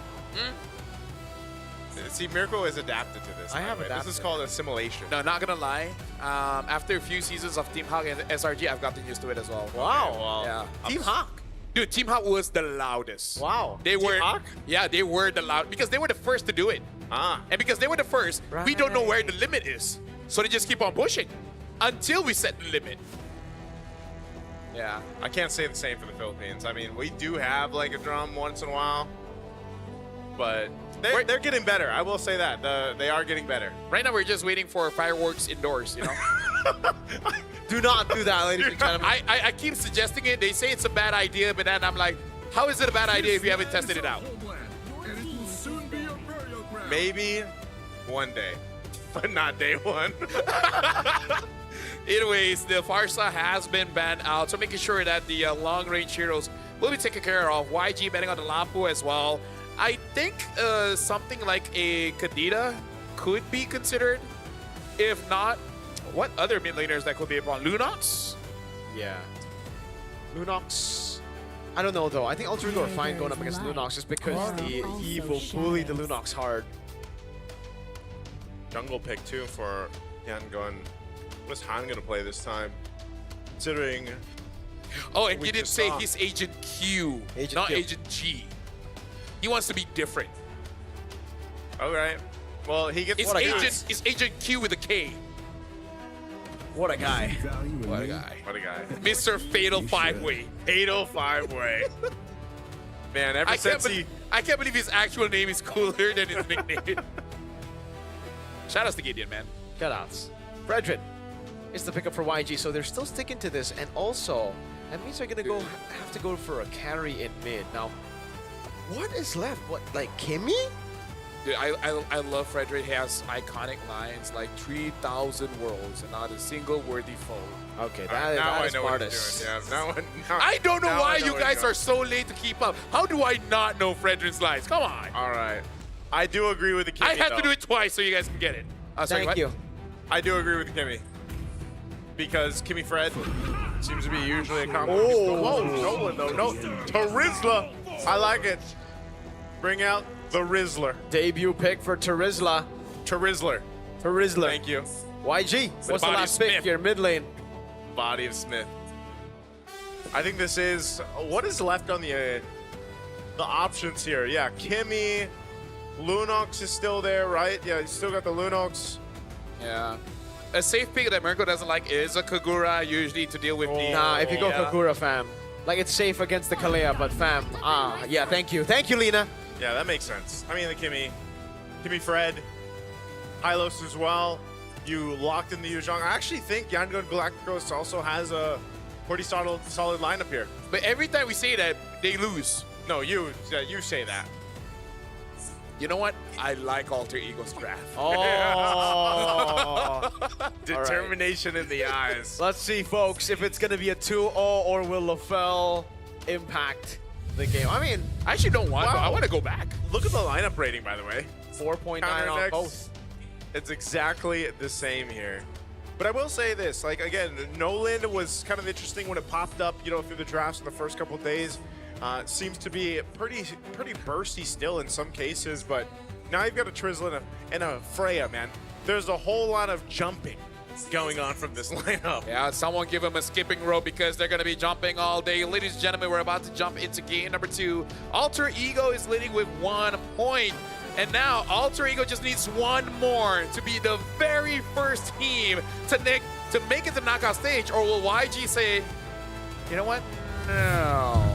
See, Miracle is adapted to this. I have by the way. adapted. This is called assimilation. No, not gonna lie. After a few seasons of Team Hawk and SRG, I've gotten used to it as well. Wow. well, Yeah. Team Hawk. Dude, Team Hawk was the loudest. Wow. They were. Hawk? Yeah, they were the loud because they were the first to do it. Ah. And because they were the first, we don't know where the limit is. So they just keep on pushing until we set the limit. Yeah. I can't say the same for the Philippines. I mean, we do have like a drum once in a while, but they're getting better. I will say that. They are getting better. Right now, we're just waiting for fireworks indoors, you know? Do not do that, ladies and gentlemen. I keep suggesting it. They say it's a bad idea, but then I'm like, how is it a bad idea if you haven't tested it out? Maybe one day, but not day one. Anyways, the Farsa has been banned out, so making sure that the long-range heroes will be taken care of. YG banning on the Lampu as well. I think something like a Kadita could be considered. If not, what other mid laners that could be upon? Lunox? Yeah. Lunox. I don't know though. I think Ultra Ego are fine going up against Lunox just because he will bully the Lunox hard. Jungle pick too for Han Gun. What is Han gonna play this time? Considering. Oh, and we you didn't just say saw- he's Agent Q, Agent not Q. Agent G. He wants to be different. All right. Well, he gets. It's Agent Q with a K. What a guy. What a guy. What a guy. Mr. Fatal Five-Way. Fatal Five-Way. Man, ever since I can't believe his actual name is cooler than his nickname. Shoutouts to Gideon, man. Shoutouts. Fredrin is the pickup for YG, so they're still sticking to this, and also that means they're gonna have to go for a carry in mid. Now, what is left? What, like Kimmy? Dude, I love Frederick. He has iconic lines like 3,000 worlds and not a single worthy foe. Okay, now that I is know what smartest. he's doing. Yeah, now I don't know now why I know you what guys he's are doing. so late to keep up. How do I not know Frederick's lines? Come on. All right. I do agree with the Kimmy. I have to though. do it twice so you guys can get it. Sorry, Thank what? you. I do agree with Kimmy. Because Kimmy Fred seems to be usually a combo. Oh. Whoa, no one though. No. Tarizla. I like it. Bring out the Rizzler. Debut pick for Tarizla. Tarizler. Tarizla. Thank you. YG, what's the body of last pick Smith. here? Mid lane. Body of Smith. I think this is what is left on the options here. Yeah, Kimmy, Lunox is still there, right? Yeah, you still got the Lunox. Yeah. A safe pick that Mirko doesn't like is a Kagura, usually to deal with the... Nah, if you go yeah. Kagura, fam. like it's safe against the Kalea, but fam, yeah, thank you, Lena. Yeah, that makes sense. I mean, the Kimmy Fred, Hylos as well. You locked in the Yuzhong. I actually think Yangon Galacticos also has a pretty solid lineup here. But every time we say that, they lose. No, you say that. You know what? I like Alter Ego's draft. Oh. Determination in the eyes. Let's see, folks, if it's going to be a 2-0 or will LaFell impact the game. I mean, I actually don't want to. Wow. I want to go back. Look at the lineup rating, by the way. 4.9 on both. It's exactly the same here. But I will say this, like, again, Nolan was kind of interesting when it popped up, you know, through the drafts in the first couple of days. Seems to be pretty bursty still in some cases, but now you've got a Trizzle and a Freya, man. There's a whole lot of jumping going on from this lineup. Yeah, someone give him a skipping rope because they're going to be jumping all day. Ladies and gentlemen, we're about to jump into game number 2. Alter Ego is leading with 1 point. And now Alter Ego just needs 1 more to be the very first team to make it to knockout stage. Or will YG say, you know what? No.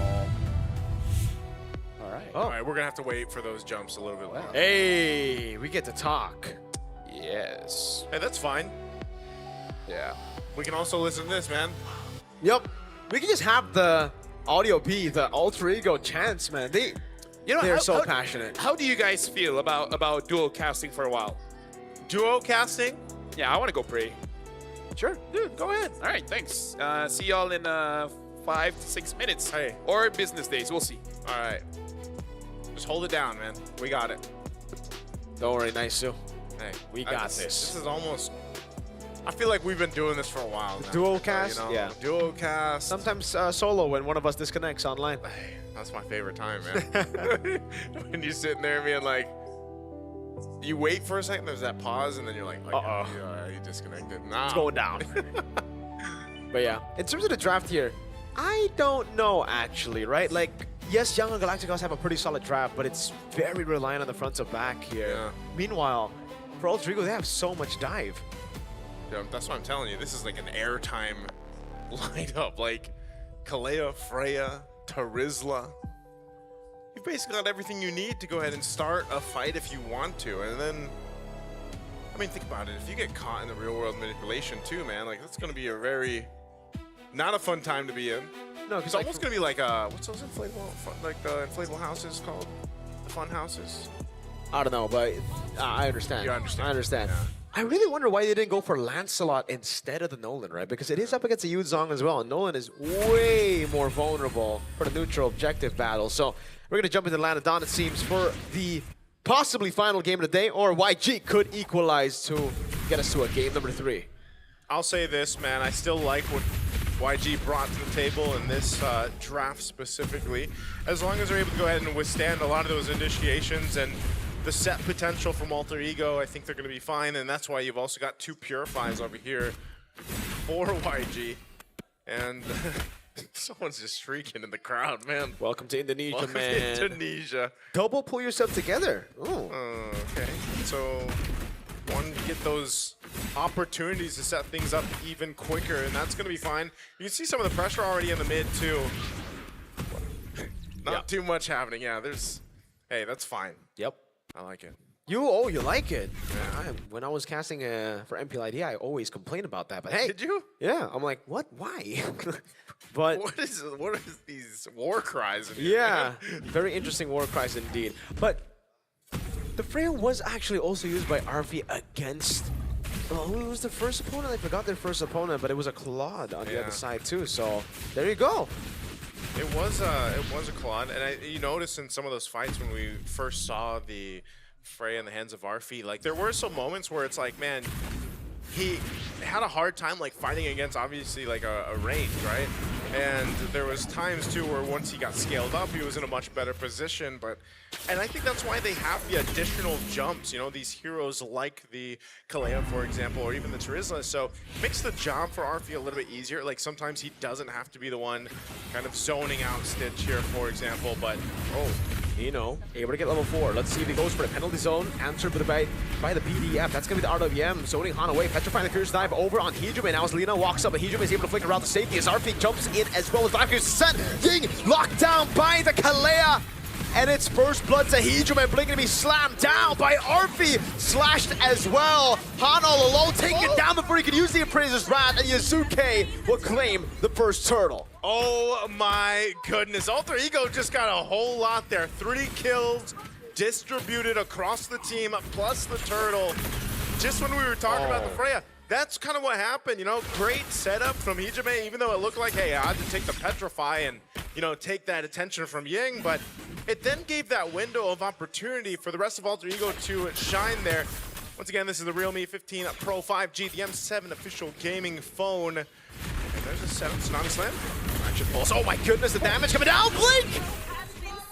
All right, we're going to have to wait for those jumps a little bit longer. Hey, we get to talk. Yes. Hey, that's fine. Yeah. We can also listen to this, man. Yep. We can just have the audio be the Alter Ego chants, man. They're so passionate. How do you guys feel about dual casting for a while? Duo casting? Yeah, I want to go pray. Sure, dude, go ahead. All right, thanks. See y'all in 5 to 6 minutes. Hey. Or business days, we'll see. All right. Just hold it down, man. We got it. Don't worry, nice Sue. Hey, We got this. this. This is almost... I feel like we've been doing this for a while now. Duo cast? You know, Yeah. Duo cast. Sometimes solo when one of us disconnects online. That's my favorite time, man. When you're sitting there being like, you wait for a second, there's that pause, and then you're like, Uh-oh. You disconnected. Nah. It's going down. But yeah, in terms of the draft here, I don't know actually, right? Like, yes, Young and Galacticos have a pretty solid draft, but it's very reliant on the front to back here. Yeah. Meanwhile, for Alter Ego, they have so much dive. Yeah, that's what I'm telling you. This is like an airtime lineup. Like, Kalea, Freya, Tarizla. You've basically got everything you need to go ahead and start a fight if you want to. And then, I mean, think about it. If you get caught in the real world manipulation too, man, like, that's going to be a very, not a fun time to be in. No, It's almost going to be like, what's those inflatable houses called? The fun houses? I don't know, but I understand. You understand. I understand. Yeah. I really wonder why they didn't go for Lancelot instead of the Nolan, right? Because it is up against the Yuzong as well, and Nolan is way more vulnerable for the neutral objective battle. So we're going to jump into Lanadon, it seems, for the possibly final game of the day, or YG could equalize to get us to a game number 3. I'll say this, man. I still like what YG brought to the table in this draft specifically. As long as they're able to go ahead and withstand a lot of those initiations and the set potential from Alter Ego, I think they're going to be fine. And that's why you've also got 2 Purifies over here for YG. And someone's just shrieking in the crowd, man. Welcome to Indonesia, Welcome man. to Indonesia. Double pull yourself together. Ooh. Okay, so one, get those opportunities to set things up even quicker, and that's going to be fine. You can see some of the pressure already in the mid, too. Not too much happening. Yeah, hey, that's fine. Yep. I like it. You like it? Yeah. When I was casting for MPLID, I always complained about that. But hey, Did you? Yeah, I'm like, what? Why? But What is these war cries in here, yeah, man? very interesting war cries indeed. But the Freya was actually also used by RV against. Well, who was the first opponent? I forgot their first opponent, but it was a Claude on the other side too. So there you go. It was a Claude, and you notice in some of those fights when we first saw the Freya in the hands of Arfi, like there were some moments where it's like, man, he had a hard time like fighting against obviously like a range, right? And there was times too where once he got scaled up, he was in a much better position. And I think that's why they have the additional jumps, you know, these heroes like the Kalea, for example, or even the Tarizla. So makes the job for Arfi a little bit easier. Like sometimes he doesn't have to be the one kind of zoning out Stitch here, for example. But Nino, able to get level 4. Let's see if he goes for the penalty zone. Answered by the BDF. That's going to be the RWM. Zoning Han away. Petrifying the Fierce Dive over on Hejume. Now as Lina walks up, and Hejume is able to flicker around the safety as Arfi jumps in as well as Dive set. Ying locked down by the Kalea. And it's first blood to Hejume. Blink going to be slammed down by Arfi. Slashed as well. Han all alone taking it down before he can use the Appraiser's Wrath. And Yuzuke will claim the first turtle. Oh my goodness. Alter Ego just got a whole lot there. 3 kills distributed across the team, plus the turtle. Just when we were talking about the Freya, that's kind of what happened, you know? Great setup from Hejume, even though it looked like, hey, I had to take the Petrify and, you know, take that attention from Ying, but it then gave that window of opportunity for the rest of Alter Ego to shine there. Once again, this is the Realme 15 Pro 5G, the M7 official gaming phone. And there's a setup, Tsunami Slam. Action pulse. Oh my goodness, the damage coming down. Blink!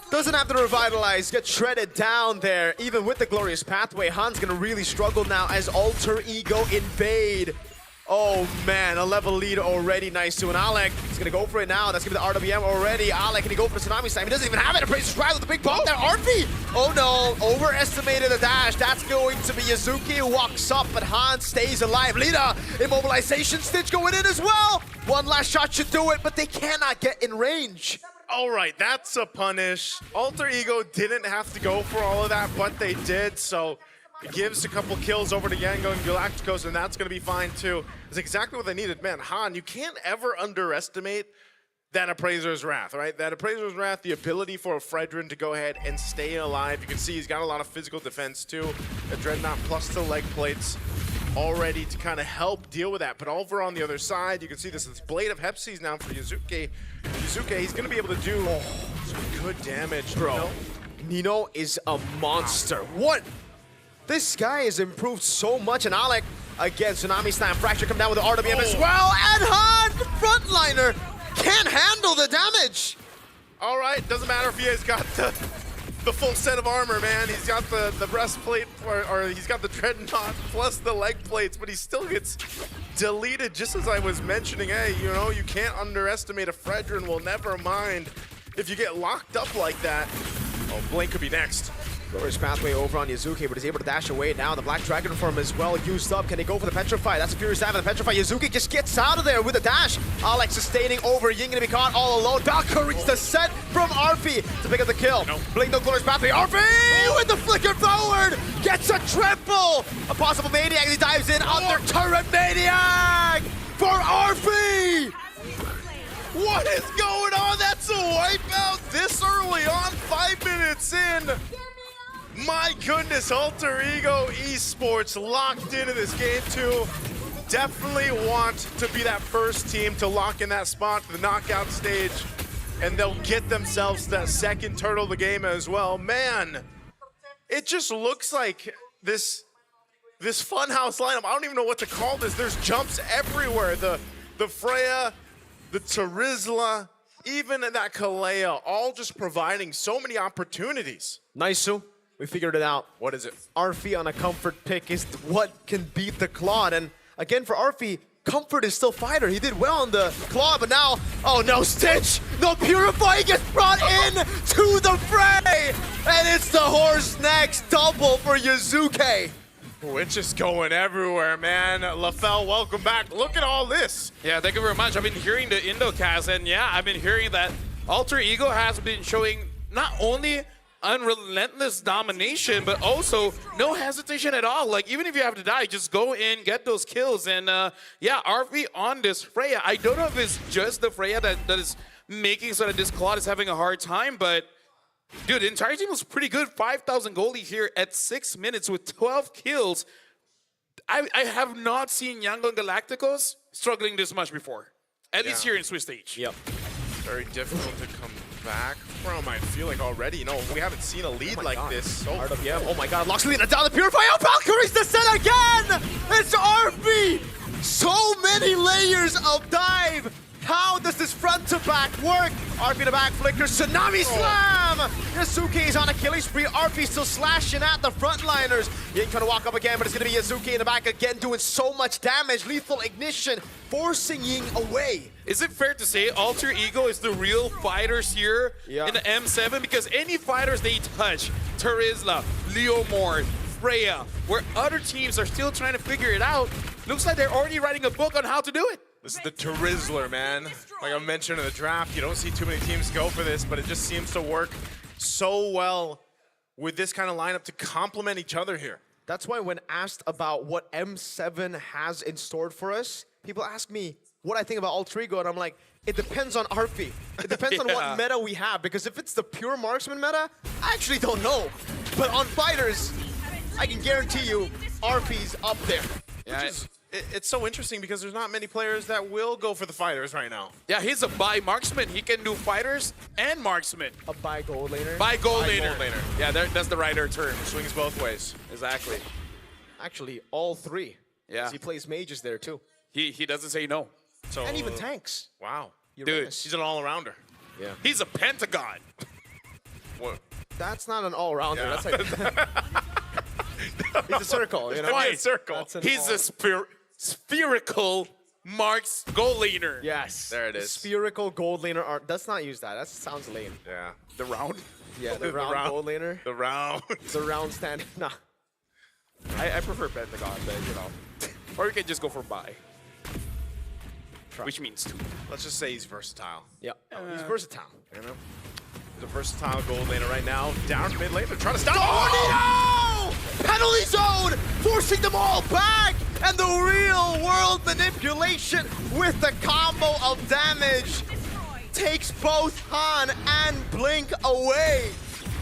Doesn't have to revitalize, get shredded down there. Even with the glorious pathway, Han's gonna really struggle now as Alter Ego invade. Oh man, a level lead already. Nice to an Alec. He's gonna go for it now. That's gonna be the RWM already. Alec, can he go for the Tsunami Slam? He doesn't even have it. Appraiser's Wrath with the big bomb there. Arfi! Oh no, overestimated the dash. That's going to be Yuzuki who walks up, but Han stays alive. Lina, immobilization stitch going in as well. One last shot should do it, but they cannot get in range. All right, that's a punish. Alter Ego didn't have to go for all of that, but they did, so it gives a couple kills over to Yango and Galacticos, and that's going to be fine too. It's exactly what they needed. Man, Han, you can't ever underestimate that Appraiser's Wrath, right? That Appraiser's Wrath, the ability for a Fredrin to go ahead and stay alive. You can see he's got a lot of physical defense too. The Dreadnought plus the leg plates already to kind of help deal with that. But over on the other side, you can see this Blade of Hepsies now for Yuzuki. Yuzuki, he's going to be able to do some good damage. Bro, Nino is a monster. What? This guy has improved so much. And Alec, again, Tsunami Slam, Fracture come down with the RWM as well. And Han, the frontliner, can't handle the damage. All right, doesn't matter if he has got the full set of armor, man. He's got the breastplate, or he's got the Dreadnought plus the leg plates, but he still gets deleted, just as I was mentioning. Hey, you know, you can't underestimate a Fredrin. Well, never mind if you get locked up like that. Oh, Blink could be next. Glorious pathway over on Yuzuki, but he's able to dash away now. The Black Dragon form is well used up. Can he go for the Petrify? That's a Furious Dive and the Petrify. Yuzuki just gets out of there with a dash. Alex sustaining over. Ying gonna be caught all alone. Valkyrie's the set from Arfi to pick up the kill. Blink, no Glorious pathway. Arfi with the flicker forward gets a triple. A possible Maniac as he dives in under turret. Maniac for Arfi. What is going on? That's a wipeout this early on, 5 minutes in. My goodness, Alter Ego Esports locked into this game too. Definitely want to be that first team to lock in that spot to the knockout stage, and they'll get themselves that second turtle of the game as well. Man, it just looks like this funhouse lineup. I don't even know what to call this. There's jumps everywhere. The Freya, the Terizla, even that Kalea, all just providing so many opportunities. Nice. We figured it out. What is it? Arfi on a comfort pick is what can beat the Claude. And again, for Arfi, comfort is still fighter. He did well on the Claude, but now, oh no, Stitch! No Purify, he gets brought in to the fray! And it's the horse next double for Yuzuki. Oh, it's just going everywhere, man. LaFell, welcome back. Look at all this. Yeah, thank you very much. I've been hearing the Indocast, and yeah, I've been hearing that Alter Ego has been showing not only unrelentless domination, but also no hesitation at all. Like, even if you have to die, just go in, get those kills. And yeah, Arfi on this Freya. I don't know if it's just the Freya that is making so that this Claude is having a hard time, but dude, the entire team was pretty good. 5,000 goalie here at 6 minutes with 12 kills. I have not seen Yango and Galacticos struggling this much before, at least here in Swiss Stage. Yep. Very difficult to come back from, I feel like already. You know, we haven't seen a lead this. So RWM, oh my god, locks Lina down the Purify. Oh, Valkyrie's the set again! It's Arfi! So many layers of dive How does this front to back work? RP in the back flicker, Tsunami Slam! Yasuke is on a killing spree. RP still slashing at the frontliners. Ying trying to walk up again, but it's gonna be Yasuke in the back again, doing so much damage. Lethal Ignition, forcing Ying away. Is it fair to say Alter Ego is the real fighters here in the M7? Because any fighters they touch, Terizla, Leomord, Freya, where other teams are still trying to figure it out, looks like they're already writing a book on how to do it. This is the Terizla, man. Like I mentioned in the draft, you don't see too many teams go for this, but it just seems to work so well with this kind of lineup to complement each other here. That's why when asked about what M7 has in store for us, people ask me what I think about Alter Ego, and I'm like, it depends on RP. It depends on what meta we have, because if it's the pure marksman meta, I actually don't know. But on fighters, I can guarantee you RP's up there. Yeah, it's so interesting because there's not many players that will go for the fighters right now. Yeah, he's a bi-marksman. He can do fighters and marksman. A bi-gold laner? Bi-gold laner. Yeah, that's the right term. Swings both ways. Exactly. Actually, all three. Yeah. He plays mages there too. He doesn't say no. So, and even tanks. Wow. Dude, he's an all-arounder. Yeah. He's a pentagon. What? That's not an all-rounder. Yeah. That's like he's a circle, you know? Right. A circle. He's a spherical marks gold laner. Yes. There it is. Spherical gold laner art. Let's not use that. That sounds lame. Yeah. The round? Yeah, the round gold laner. The round. The round stand. Nah. I prefer pentagon, but you know. Or you can just go for bi. Which means two. Let's just say he's versatile. Yeah. He's versatile. You know? He's a versatile gold laner right now. Down mid lane. They're trying to stop. Oh, no! Penalty zone! Forcing them all back! And the real world manipulation with the combo of damage takes both Han and Blink away.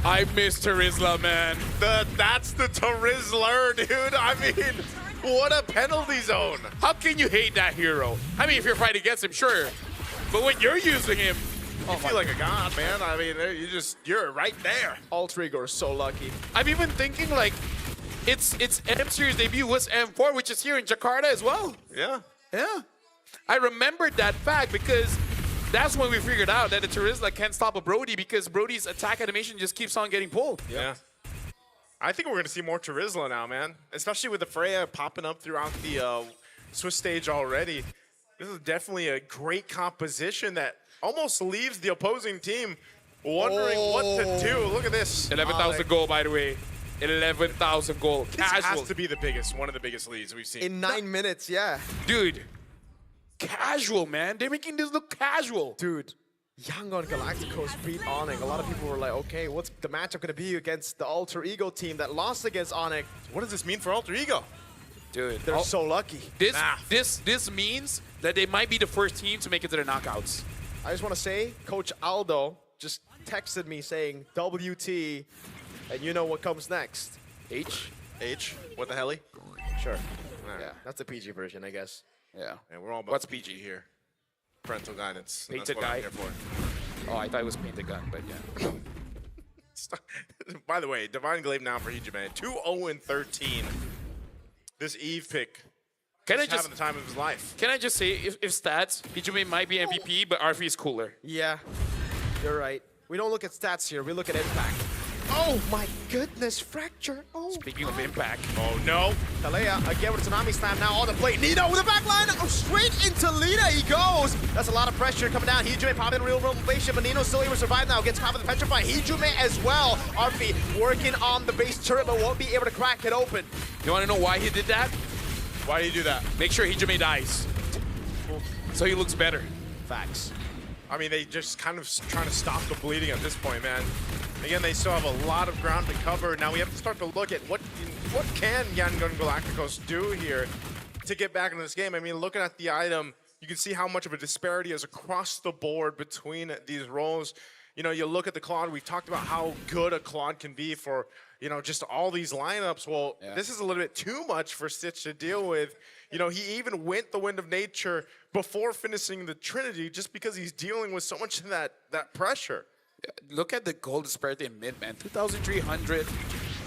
I miss Terizla, man. That's the Terizla, dude. I mean, what a penalty zone. How can you hate that hero? I mean, if you're fighting against him, sure. But when you're using him, you feel like a god, man. I mean, you're right there. Alter Ego is so lucky. I'm even thinking like, its M series debut was M4, which is here in Jakarta as well. Yeah. Yeah. I remembered that fact because that's when we figured out that the Terizla can't stop a Brody because Brody's attack animation just keeps on getting pulled. Yeah. I think we're going to see more Terizla now, man. Especially with the Freya popping up throughout the Swiss stage already. This is definitely a great composition that almost leaves the opposing team wondering what to do. Look at this. 11,000 gold, by the way. 11,000 gold. This Casual. has to be the biggest, one of the biggest leads we've seen. In 9 minutes, yeah. Dude, casual, man. They're making this look casual. Dude, Young on Galacticos beat Onyx. A lot of people were like, okay, what's the matchup going to be against the Alter Ego team that lost against Onyx? What does this mean for Alter Ego? Dude, they're so lucky. This means that they might be the first team to make it to the knockouts. I just want to say, Coach Aldo just texted me saying WT, and you know what comes next. H? What the helly? Sure. Right. Yeah, that's the PG version, I guess. Yeah. And we're all about What's PG here. Parental guidance. Painted That's what guy. I'm here for. Oh, I thought it was painted gun, but yeah. By the way, Divine Glaive now for Hijime. 2-0-13. This Eve pick. Can I just just having the time of his life? Can I just say, if stats, Hijime might be MVP, but RP is cooler. Yeah, you're right. We don't look at stats here, we look at impact. Oh my goodness, Fracture. Oh. Speaking of impact. Oh no. Talea again with a Tsunami Slam now on the plate. Nino with the back line. Oh, straight into Lita he goes. That's a lot of pressure coming down. Hijime popping in real world inflation, but Nino's still able to survive now. Gets caught with the Petrify. Hijime as well. RP working on the base turret, but won't be able to crack it open. You want to know why he did that? Why did he do that? Make sure Hijime dies. So he looks better. Facts. I mean, they just kind of trying to stop the bleeding at this point, man. Again, they still have a lot of ground to cover. Now we have to start to look at what can Yangon Galacticos do here to get back into this game. I mean, looking at the item, you can see how much of a disparity is across the board between these roles. You know, you look at the Claude, we've talked about how good a Claude can be for, you know, just all these lineups. Well, this is a little bit too much for Stitch to deal with. You know, he even went the Wind of Nature before finishing the Trinity just because he's dealing with so much of that pressure. Look at the goal disparity in mid, man. 2,300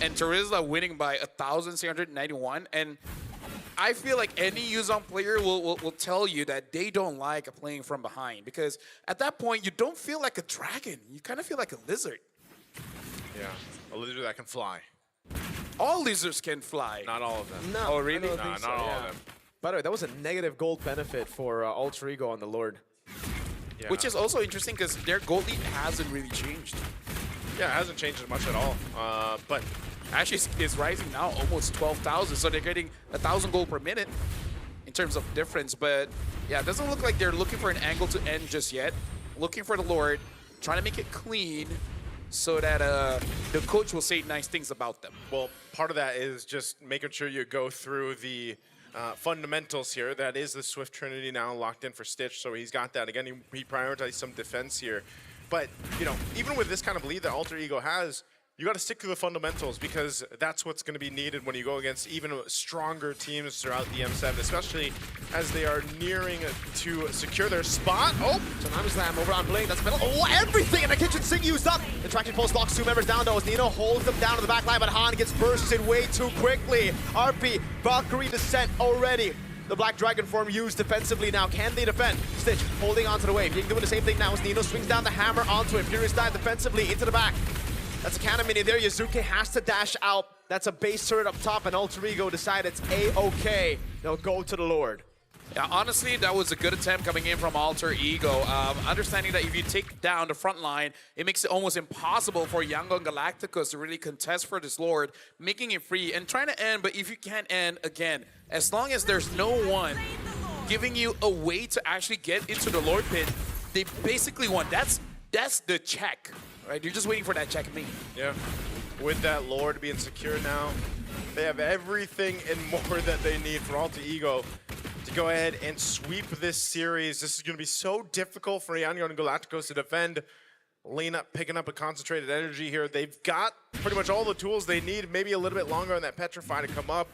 and Terizla winning by 1,691. And I feel like any Yuzong player will tell you that they don't like playing from behind because at that point you don't feel like a dragon. You kind of feel like a lizard. Yeah, a lizard that can fly. All lizards can fly. Not all of them. No. Oh, really? I don't Nah, think so, not all yeah. of them. By the way, that was a negative gold benefit for Alter Ego on the Lord. Yeah. Which is also interesting because their gold lead hasn't really changed. Yeah, it hasn't changed much at all. But Actually, it's rising now almost 12,000, so they're getting 1,000 gold per minute in terms of difference. But yeah, it doesn't look like they're looking for an angle to end just yet. Looking for the Lord, trying to make it clean so that the coach will say nice things about them. well, part of that is just making sure you go through the fundamentals here. That is the Swift Trinity now locked in for Stitch, so he's got that. Again, he prioritized some defense here. But, you know, even with this kind of lead that Alter Ego has, you got to stick to the fundamentals because that's what's going to be needed when you go against even stronger teams throughout the M7, especially as they are nearing to secure their spot. Oh, Tsunami Slam over on Blink. That's middle. Oh, everything in the kitchen sink used up. The traction pulse locks two members down though as Nino holds them down to the back line, but Han gets bursted way too quickly. RP, Valkyrie descent already. The Black Dragon form used defensively now. Can they defend? Stitch holding onto the wave. Ying doing the same thing now as Nino swings down the hammer onto him. Furious dive defensively into the back. That's a cannon mini there. Yazuke has to dash out. That's a base turret up top, and Alter Ego decide it's A-okay. They'll go to the Lord. Yeah, honestly, that was a good attempt coming in from Alter Ego. Understanding that if you take down the front line, it makes it almost impossible for Yangon Galacticos to really contest for this Lord, making it free and trying to end. But if you can't end, again, as long as there's no one giving you a way to actually get into the Lord pit, they basically won. That's the check, right? You're just waiting for that checkmate. Yeah, with that Lord being secure now, they have everything and more that they need for Alter Ego to go ahead and sweep this series. This is going to be so difficult for Yangon Galacticos to defend. Lena picking up a concentrated energy here. They've got pretty much all the tools they need, maybe a little bit longer on that Petrify to come up.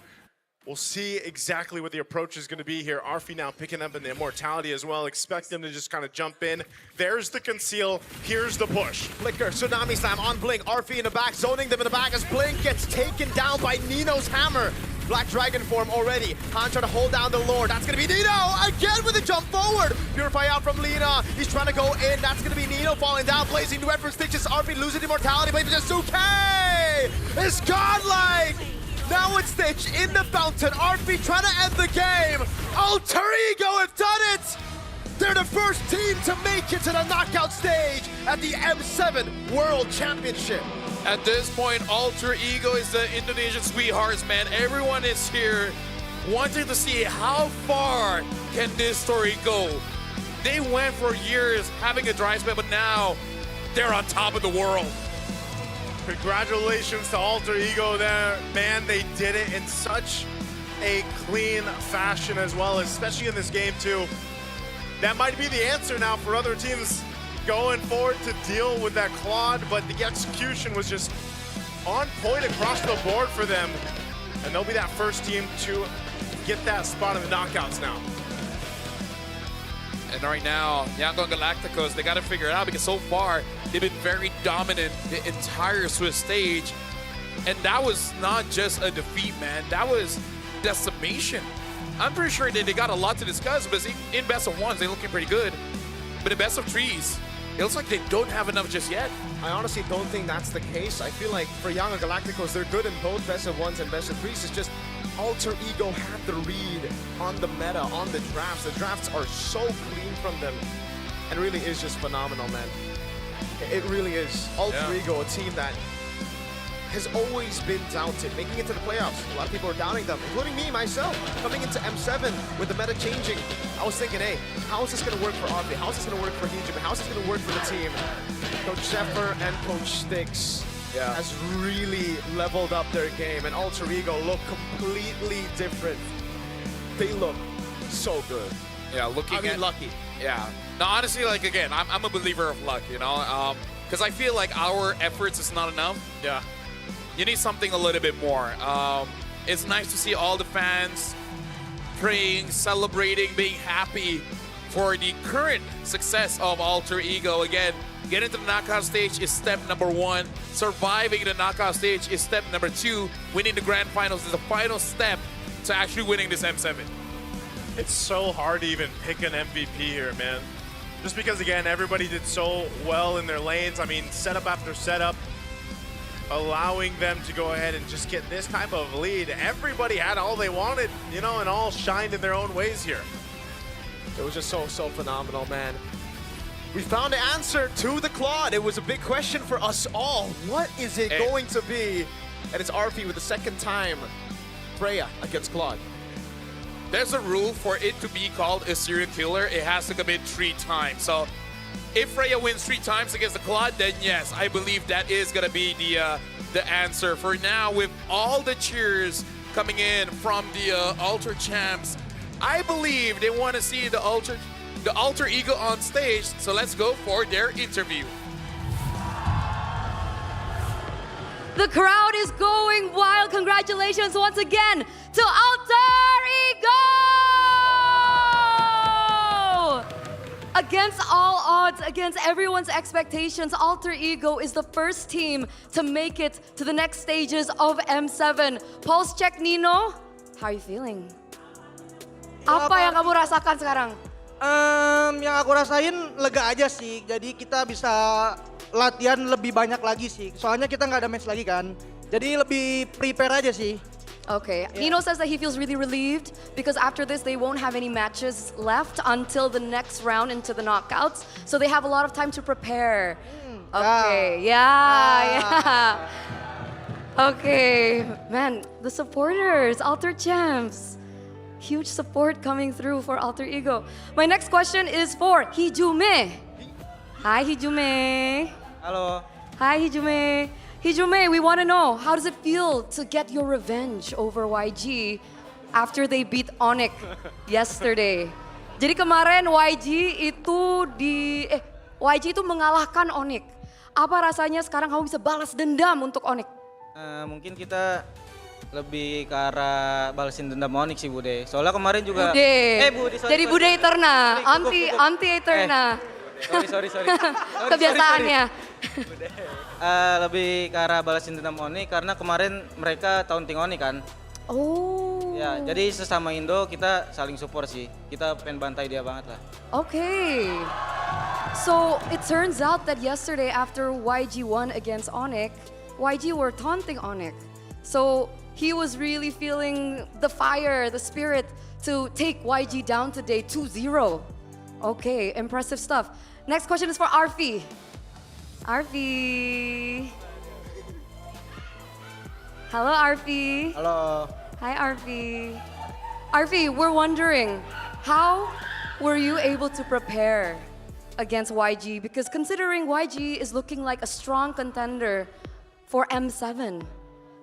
We'll see exactly what the approach is going to be here. Arfi now picking up in the Immortality as well. Expect them to just kind of jump in. There's the conceal. Here's the push. Flicker, Tsunami Slam on Blink. Arfi in the back, zoning them in the back as Blink gets taken down by Nino's hammer. Black Dragon form already. Han trying to hold down the Lord. That's going to be Nino again with a jump forward. Purify out from Lena. He's trying to go in. That's going to be Nino falling down. Blazing duet from Stitches. Arfi losing immortality. But Yasuke is godlike. Now it's Stitch in the fountain. RP trying to end the game. Alter Ego have done it. They're the first team to make it to the knockout stage at the M7 World Championship. At this point, Alter Ego is the Indonesian sweethearts, man. Everyone is here wanting to see how far can this story go. They went for years having a dry spell, but now they're on top of the world. Congratulations to Alter Ego there. Man, they did it in such a clean fashion as well, especially in this game too. That might be the answer now for other teams going forward to deal with that Claude, but the execution was just on point across the board for them. And they'll be that first team to get that spot in the knockouts now. And right now, Yangon Galacticos, they got to figure it out because so far, they've been very dominant the entire Swiss stage. And that was not just a defeat, man. That was decimation. I'm pretty sure that they got a lot to discuss, but in best of ones, they're looking pretty good. But in best of threes, it looks like they don't have enough just yet. I honestly don't think that's the case. I feel like for Yangon Galacticos, they're good in both best of ones and best of threes. It's just Alter Ego had the read on the meta, on the drafts. The drafts are so clean from them. And really is just phenomenal, man. It really is. Alter Ego, a team that has always been doubted, making it to the playoffs. A lot of people are doubting them, including me, myself. Coming into M7 with the meta changing, I was thinking, hey, how is this going to work for RP? How is this going to work for Hijab? How is this going to work for the team? Coach Zephyr and Coach Styx has really leveled up their game, and Alter Ego look completely different. They look so good. Yeah, lucky. Yeah. No, honestly, like, again, I'm a believer of luck, you know? Because I feel like our efforts is not enough. Yeah. You need something a little bit more. It's nice to see all the fans praying, celebrating, being happy for the current success of Alter Ego. Again, getting to the knockout stage is step number 1. Surviving the knockout stage is step number 2. Winning the grand finals is the final step to actually winning this M7? It's so hard to even pick an MVP here, man. Just because, again, everybody did so well in their lanes. I mean, setup after setup, allowing them to go ahead and just get this type of lead. Everybody had all they wanted, you know, and all shined in their own ways here. It was just so phenomenal, man. We found the answer to the Claude. It was a big question for us all. What is it going to be? And it's Arfi with the second time. Freya against Claude. There's a rule for it to be called a serial killer. It has to commit 3 times. So if Freya wins 3 times against the Claude, then yes, I believe that is going to be the answer. For now, with all the cheers coming in from the Alter champs, I believe they want to see the Alter Ego on stage. So let's go for their interview. The crowd is going wild. Congratulations once again to Alter Ego! Against all odds, against everyone's expectations, Alter Ego is the first team to make it to the next stages of M7. Pulse check, Nino. How are you feeling? Apa yang kamu rasakan sekarang? Yang aku rasain lega aja sih. Jadi kita bisa latihan lebih banyak lagi sih. Soalnya kita nggak ada match lagi kan. Jadi lebih prepare aja sih. Okay, Nino says that he feels really relieved because after this they won't have any matches left until the next round into the knockouts. So they have a lot of time to prepare. Okay, yeah. Okay, man, the supporters, Alter champs. Huge support coming through for Alter Ego. My next question is for Hijume. Hi, Hijume. Halo. Hi, Hijume. Hijume, we want to know, how does it feel to get your revenge over YG after they beat Onyx yesterday? Jadi kemarin YG itu mengalahkan Onyx. Apa rasanya sekarang kamu bisa balas dendam untuk Onyx? Mungkin kita lebih ke arah balesin dendam Onyx sih Bude. Soalnya kemarin juga Bude. Jadi Bude Eterna, anti Eterna. Sorry. Kebiasaannya. Lebih ke arah balasin dendam Onyx karena kemarin mereka taunting Onyx kan. Oh. Ya, jadi sesama Indo kita saling support sih. Kita pengen bantai dia banget lah. Okay. So it turns out that yesterday after YG won against Onyx, YG were taunting Onyx. So he was really feeling the fire, the spirit to take YG down today 2-0. Okay, impressive stuff. Next question is for Arfi. Arfi. Hello, Arfi. Halo. Hi, Arfi. Arfi, we're wondering, how were you able to prepare against YG? Because considering YG is looking like a strong contender for M7.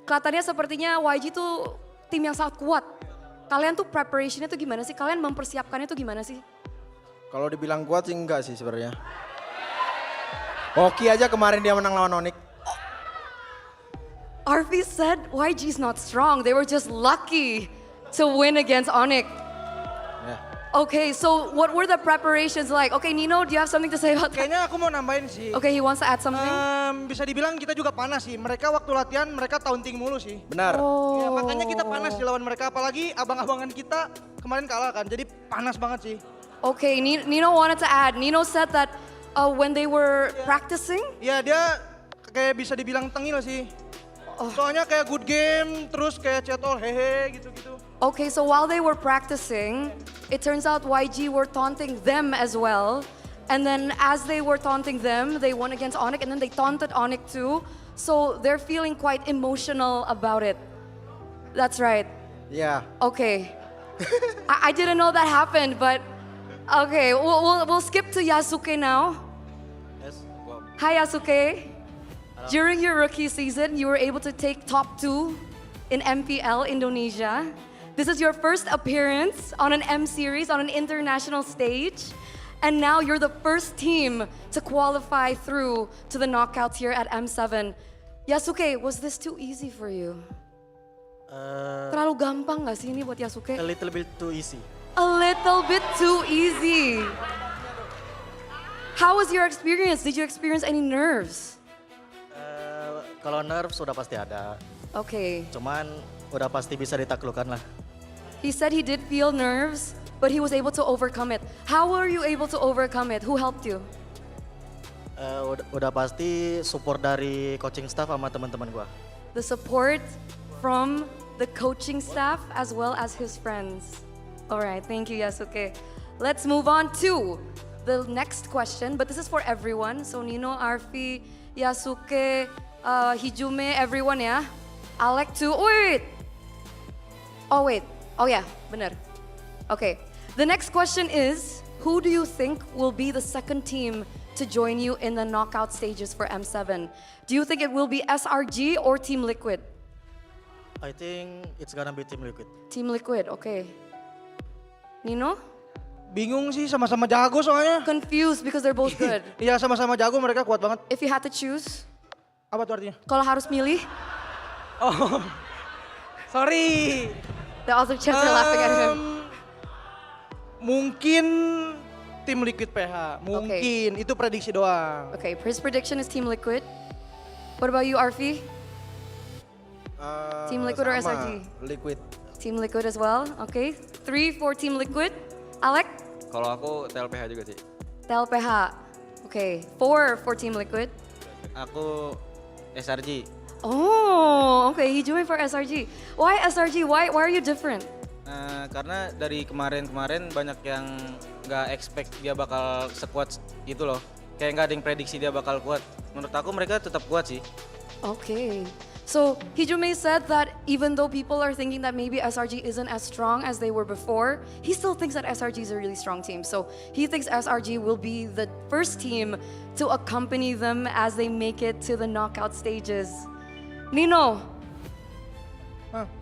Kelihatannya sepertinya YG tuh tim yang sangat kuat. Kalian tuh preparationnya tuh gimana sih? Kalian mempersiapkannya tuh gimana sih? Kalau dibilang kuat sih enggak sih sebenarnya. Oki aja kemarin dia menang lawan Onyx. Arfi said YG's not strong. They were just lucky to win against Onyx. Yeah. Okay, so what were the preparations like? Okay, Nino, do you have something to say about that? Kayaknya aku mau nambahin sih. Okay, he wants to add something. Bisa dibilang kita juga panas sih. Mereka waktu latihan mereka taunting mulu sih. Benar. Oh. Ya, makanya kita panas di lawan mereka. Apalagi abang-abangan kita kemarin kalah kan. Jadi panas banget sih. Okay, Nino wanted to add. Nino said that when they were practicing. Ya dia kayak bisa dibilang tengil sih. Soalnya kayak good game, terus kayak chat all hehe gitu-gitu. Okay, so while they were practicing, it turns out YG were taunting them as well. And then as they were taunting them, they won against Onyx and then they taunted Onyx too. So they're feeling quite emotional about it. That's right. Yeah. Okay. I didn't know that happened, but okay, we'll skip to Yasuke now. Yes. Wow. Hi Yasuke. During your rookie season, you were able to take top 2 in MPL Indonesia. This is your first appearance on an M series, on an international stage. And now you're the first team to qualify through to the knockouts here at M7. Yasuke, was this too easy for you? Terlalu gampang gak sih ini buat Yasuke? A little bit too easy. A little bit too easy. How was your experience? Did you experience any nerves? Kalau nerves sudah pasti ada. Okay. Cuman udah pasti bisa ditaklukkan lah. He said he did feel nerves, but he was able to overcome it. How were you able to overcome it? Who helped you? Udah pasti support dari coaching staff sama teman-teman gua. The support from the coaching staff as well as his friends. All right, thank you, Yasuke. Let's move on to the next question, but this is for everyone. So Nino, Arfi, Yasuke, Hijume, everyone ya. Alec too. Oh wait. Oh yeah, bener. Okay. The next question is, who do you think will be the second team to join you in the knockout stages for M7? Do you think it will be SRG or Team Liquid? I think it's gonna be Team Liquid. Team Liquid, okay. Nino? Bingung sih, sama-sama jago soalnya. Confused because they're both good. Iya, sama-sama jago, mereka kuat banget. If you had to choose? Apa tuh artinya? Kalau harus milih? Oh, sorry. The other chats are laughing at him. Mungkin Tim Liquid PH, mungkin. Itu prediksi doang. Okay, his prediction is Team Liquid. What about you, Arfi? Team Liquid or SRG? Liquid. Team Liquid as well, okay. 3 for Team Liquid. Alec? Kalau aku TLPH juga sih. TLPH. Okay, 4 for Team Liquid. Aku SRG. Oh, okay, Hijume for SRG. Why SRG? Why are you different? Karena dari kemarin-kemarin banyak yang nggak expect dia bakal sekuat itu loh. Kayak nggak ada yang prediksi dia bakal kuat. Menurut aku mereka tetap kuat sih. Okay. So Hijume said that even though people are thinking that maybe SRG isn't as strong as they were before, he still thinks that SRG is a really strong team. So he thinks SRG will be the first team to accompany them as they make it to the knockout stages. Nino,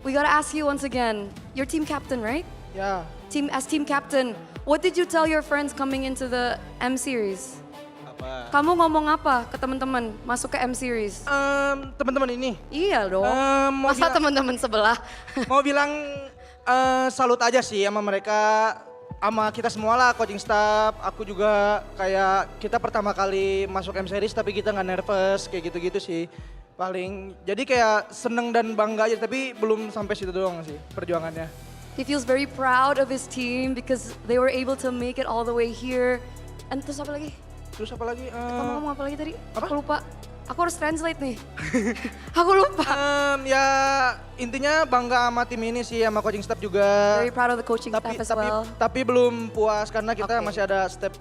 we gotta ask you once again. You're team captain, right? Yeah. As team captain, what did you tell your friends coming into the M series? Kamu ngomong apa ke teman-teman masuk ke M series? Teman-teman ini? Iya dong. Masa teman-teman sebelah? Mau bilang salut aja sih sama mereka, sama kita semua lah, coaching staff. Aku juga kayak kita pertama kali masuk M series tapi kita nggak nervous kayak gitu-gitu sih. Paling jadi kayak seneng dan bangga aja, tapi belum sampai situ doang sih perjuangannya. He feels very proud of his team because they were able to make it all the way here. And terus apa lagi? Kamu ngomong apa lagi tadi? Aku lupa. Aku harus translate nih. Aku lupa. Ya intinya bangga sama tim ini sih, sama coaching staff juga. Very proud of the coaching staff as well. Tapi belum puas karena kita masih ada step.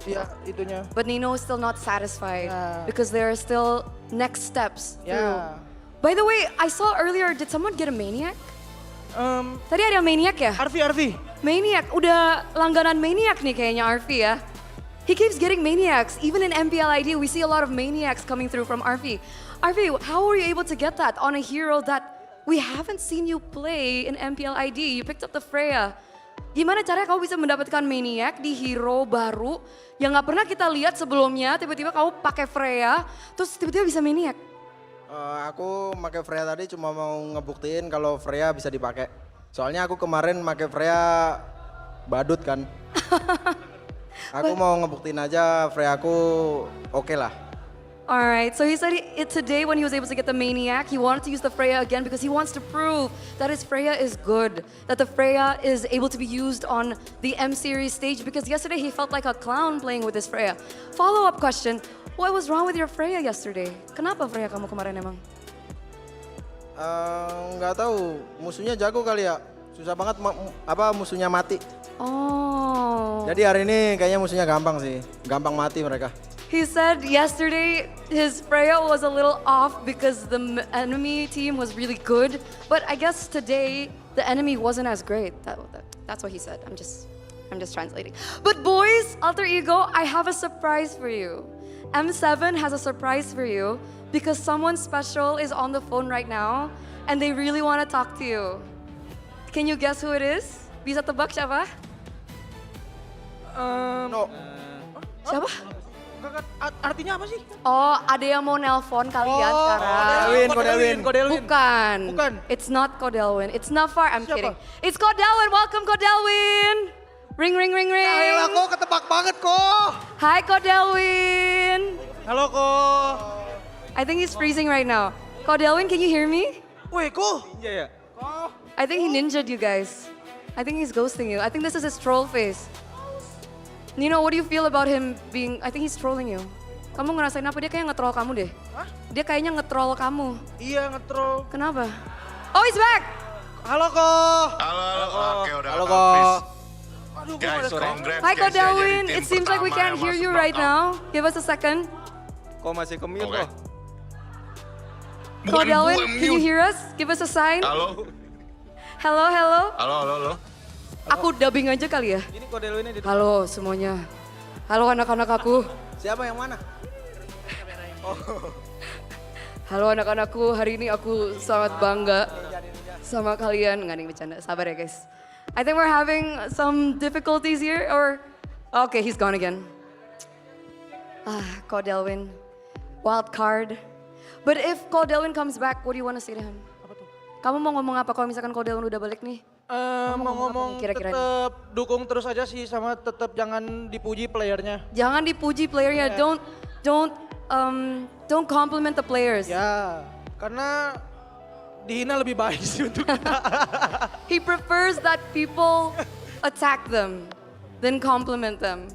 Ya itunya. But Nino is still not satisfied because there are still next steps through. By the way, I saw earlier, did someone get a Maniac? Tadi ada Maniac ya? Arfi. Maniac, udah langganan Maniac nih kayaknya Arfi ya. He keeps getting Maniacs. Even in MPLID, we see a lot of Maniacs coming through from Arfi. Arfi, how were you able to get that on a hero that we haven't seen you play in MPLID? You picked up the Freya. Gimana caranya kamu bisa mendapatkan Maniac di hero baru yang gak pernah kita lihat sebelumnya, tiba-tiba kamu pakai Freya, terus tiba-tiba bisa Maniac? Aku pakai Freya tadi cuma mau ngebuktiin kalau Freya bisa dipakai. Soalnya aku kemarin pakai Freya badut kan. Aku mau ngebuktiin aja Freya aku oke lah. Alright, so he said today when he was able to get the Maniac, he wanted to use the Freya again because he wants to prove that his Freya is good, that the Freya is able to be used on the M series stage because yesterday he felt like a clown playing with his Freya. Follow-up question, what was wrong with your Freya yesterday? Kenapa Freya kamu kemarin emang? Nggak tahu, musuhnya jago kali ya. Susah banget musuhnya mati. Oh. Jadi hari ini kayaknya musuhnya gampang sih, gampang mati mereka. He said yesterday his Freya was a little off because the enemy team was really good, but I guess today the enemy wasn't as great. That's what he said. I'm just translating. But boys, Alter Ego, I have a surprise for you. M7 has a surprise for you because someone special is on the phone right now and they really want to talk to you. Can you guess who it is? Bisa tebak siapa? No. Siapa? Artinya apa sih? Oh, ada yang mau nelpon kalian sekarang. Kodelwin. Bukan. It's not Kodelwin. It's not far. I'm kidding. It's Kodelwin. Welcome Kodelwin. Ring. Ayolah kok ketebak banget kok. Hi Kodelwin. Halo kok. I think he's freezing right now. Kodelwin, can you hear me? Woi kok. Iya. I think he ninja'd you guys. I think he's ghosting you. I think this is his troll face. Nino, what do you feel about him being, I think he's trolling you. Kamu ngerasain apa? Dia kayaknya nge-troll kamu deh. Hah? Dia kayaknya nge-troll kamu. Iya, nge-troll. Kenapa? Oh, he's back! Halo, Ko. Oke, udah Halo, ketemu. Ko. Please. Aduh, gue Guys, ada suara. congrats Hi, guys, ya, Kodalwin. jadi tim It seems like we pertama can't yang hear masuk you right knockout. now. Give us a second. Kok masih ke-mute Oke. loh? Kodalwin, can you hear us? Give us a sign. Halo, Hello, hello. halo. Aku dubbing aja kali ya. Ini Kodalwinnya di Halo semuanya. Halo anak-anak aku. Siapa yang mana? Halo anak-anakku, hari ini aku sangat bangga sama kalian. Nggak nih bercanda, sabar ya guys. I think we're having some difficulties here or... Okay, he's gone again. Kodalwin. Wild card. But if Kodalwin comes back, what do you want to say to him? Kamu mau ngomong apa kalau misalkan Kodalwin udah balik nih? Mau ngomong kira-kira tetap dukung terus aja sih sama tetap jangan dipuji playernya. Jangan dipuji playernya, don't compliment the players. Ya, karena dihina lebih baik sih untuk kita. He prefers that people attack them than compliment them.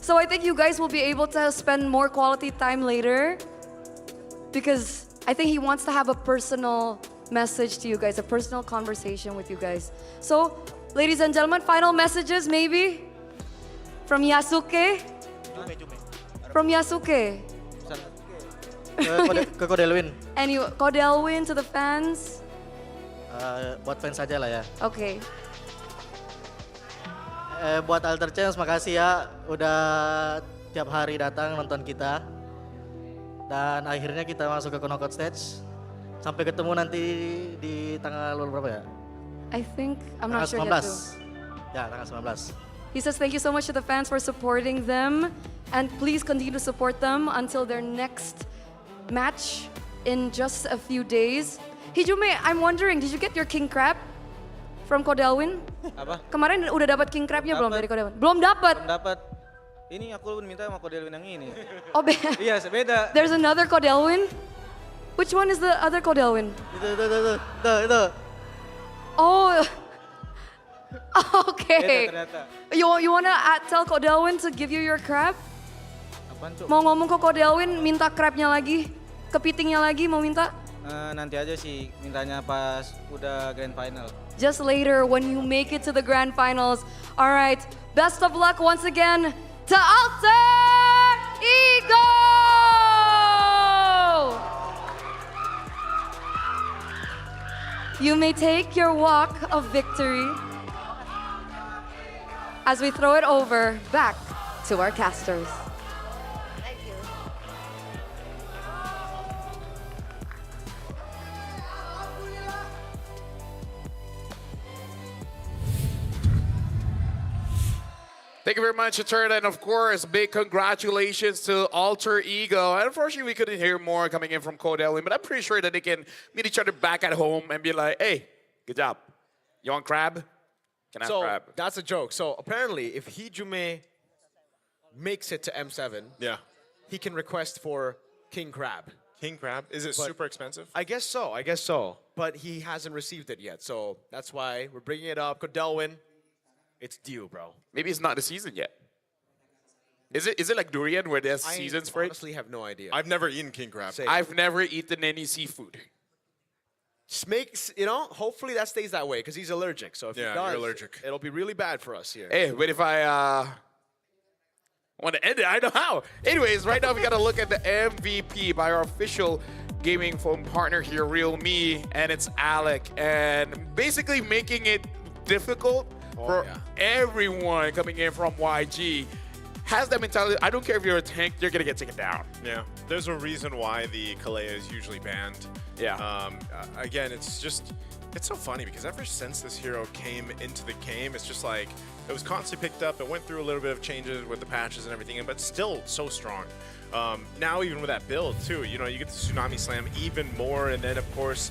So I think you guys will be able to spend more quality time later because I think he wants to have a personal message to you guys, a personal conversation with you guys. So, ladies and gentlemen, final messages maybe from Yasuke? From Yasuke. Ke Kodalwin. And you, Kodalwin to the fans? Buat fans aja lah ya. Okay. Buat Alter Chance, makasih ya udah tiap hari datang nonton kita. Dan akhirnya kita masuk ke knockout stage. Sampai ketemu nanti di tanggal berapa ya? I think, I'm not sure tanggal yet too. 19. Ya, tanggal 19. He says thank you so much to the fans for supporting them and please continue to support them until their next match in just a few days. Hijume, I'm wondering, did you get your king crab from Kodalwin? Apa? Kemarin udah dapat king crabnya belum Dapet. dari Kodalwin? Belum dapat. Belum dapat. Ini aku minta sama Kodalwin yang ini. Oh, Iya, beda. There's another Kodalwin? Which one is the other Kodalwin? Itu. Oh. Okay. Beda ternyata. You wanna tell Kodalwin to give you your crab? Apaan tuh? Mau ngomong ke Kodalwin minta crabnya lagi? Kepitingnya lagi mau minta? Nanti aja sih mintanya pas udah grand final. Just later when you make it to the grand finals. All right, best of luck once again to Alter Ego! You may take your walk of victory as we throw it over back to our casters. Thank you very much, Eterna, and of course, big congratulations to Alter Ego. And unfortunately, we couldn't hear more coming in from Kodalwin, but I'm pretty sure that they can meet each other back at home and be like, hey, good job. You want crab? Can I have crab? That's a joke. So apparently, if Hijume makes it to M7, yeah, he can request for King Crab. King Crab? Is it But super expensive? I guess so. But he hasn't received it yet. So that's why we're bringing it up. Kodalwin, it's due, bro. Maybe it's not the season yet. Is it like durian where there's seasons for I it? honestly have no idea. I've never eaten king crab. Same. I've never eaten any seafood. Just makes, hopefully that stays that way because he's allergic. So if Yeah, he does, you're allergic. it'll be really bad for us here. Hey, but if I want to end it, I know how. Anyways, right now we got to look at the MVP by our official gaming phone partner here, Real Me, and it's Alec. And basically making it difficult for everyone coming in from YG. Has that mentality, I don't care if you're a tank, you're going to get taken down. Yeah, there's a reason why the Kalea is usually banned. Yeah. Again, it's so funny because ever since this hero came into the game, it's just like, it was constantly picked up. It went through a little bit of changes with the patches and everything, but still so strong. Now even with that build too, you get the Tsunami Slam even more, and then of course,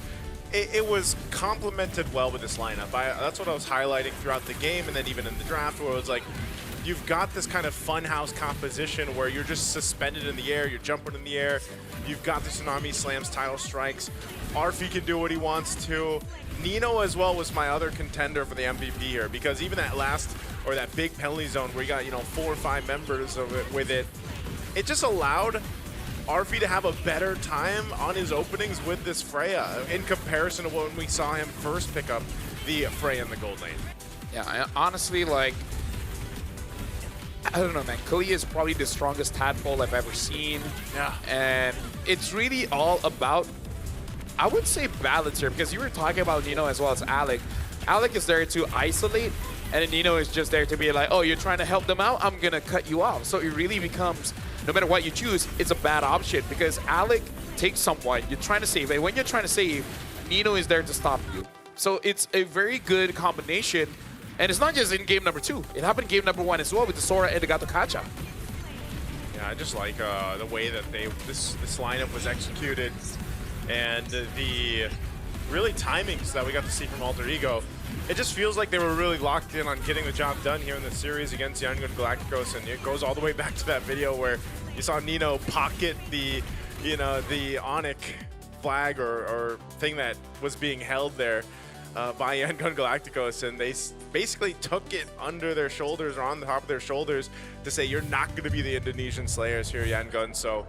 it was complemented well with this lineup. That's what I was highlighting throughout the game, and then even in the draft, where it was like, you've got this kind of funhouse composition where you're just suspended in the air, you're jumping in the air, you've got the Tsunami Slams, title strikes, Arfi can do what he wants to. Nino as well was my other contender for the MVP here, because even that last, or that big penalty zone where you got, 4 or 5 members of it with it, it just allowed Arfi to have a better time on his openings with this Freya in comparison to when we saw him first pick up the Freya in the gold lane. Yeah, honestly, like, I don't know, man. Kalia is probably the strongest tadpole I've ever seen. Yeah. And it's really all about, I would say, balance here, because you were talking about Nino as well as Alec. Alec is there to isolate, and then Nino is just there to be like, oh, you're trying to help them out? I'm going to cut you off. So it really becomes, no matter what you choose, it's a bad option, because Alec takes someone, you're trying to save, and when you're trying to save, Nino is there to stop you. So it's a very good combination. And it's not just in game number 2. It happened in game number 1 as well with the Sora and the Gato Kacha. Yeah, I just like the way that this lineup was executed, and the really timings that we got to see from Alter Ego. It just feels like they were really locked in on getting the job done here in the series against Young Gun Galacticos, and it goes all the way back to that video where you saw Nino pocket the Onyx flag or thing that was being held there by Young Gun Galacticos, and they basically took it under their shoulders or on the top of their shoulders to say, you're not going to be the Indonesian Slayers here, Yan Gun. So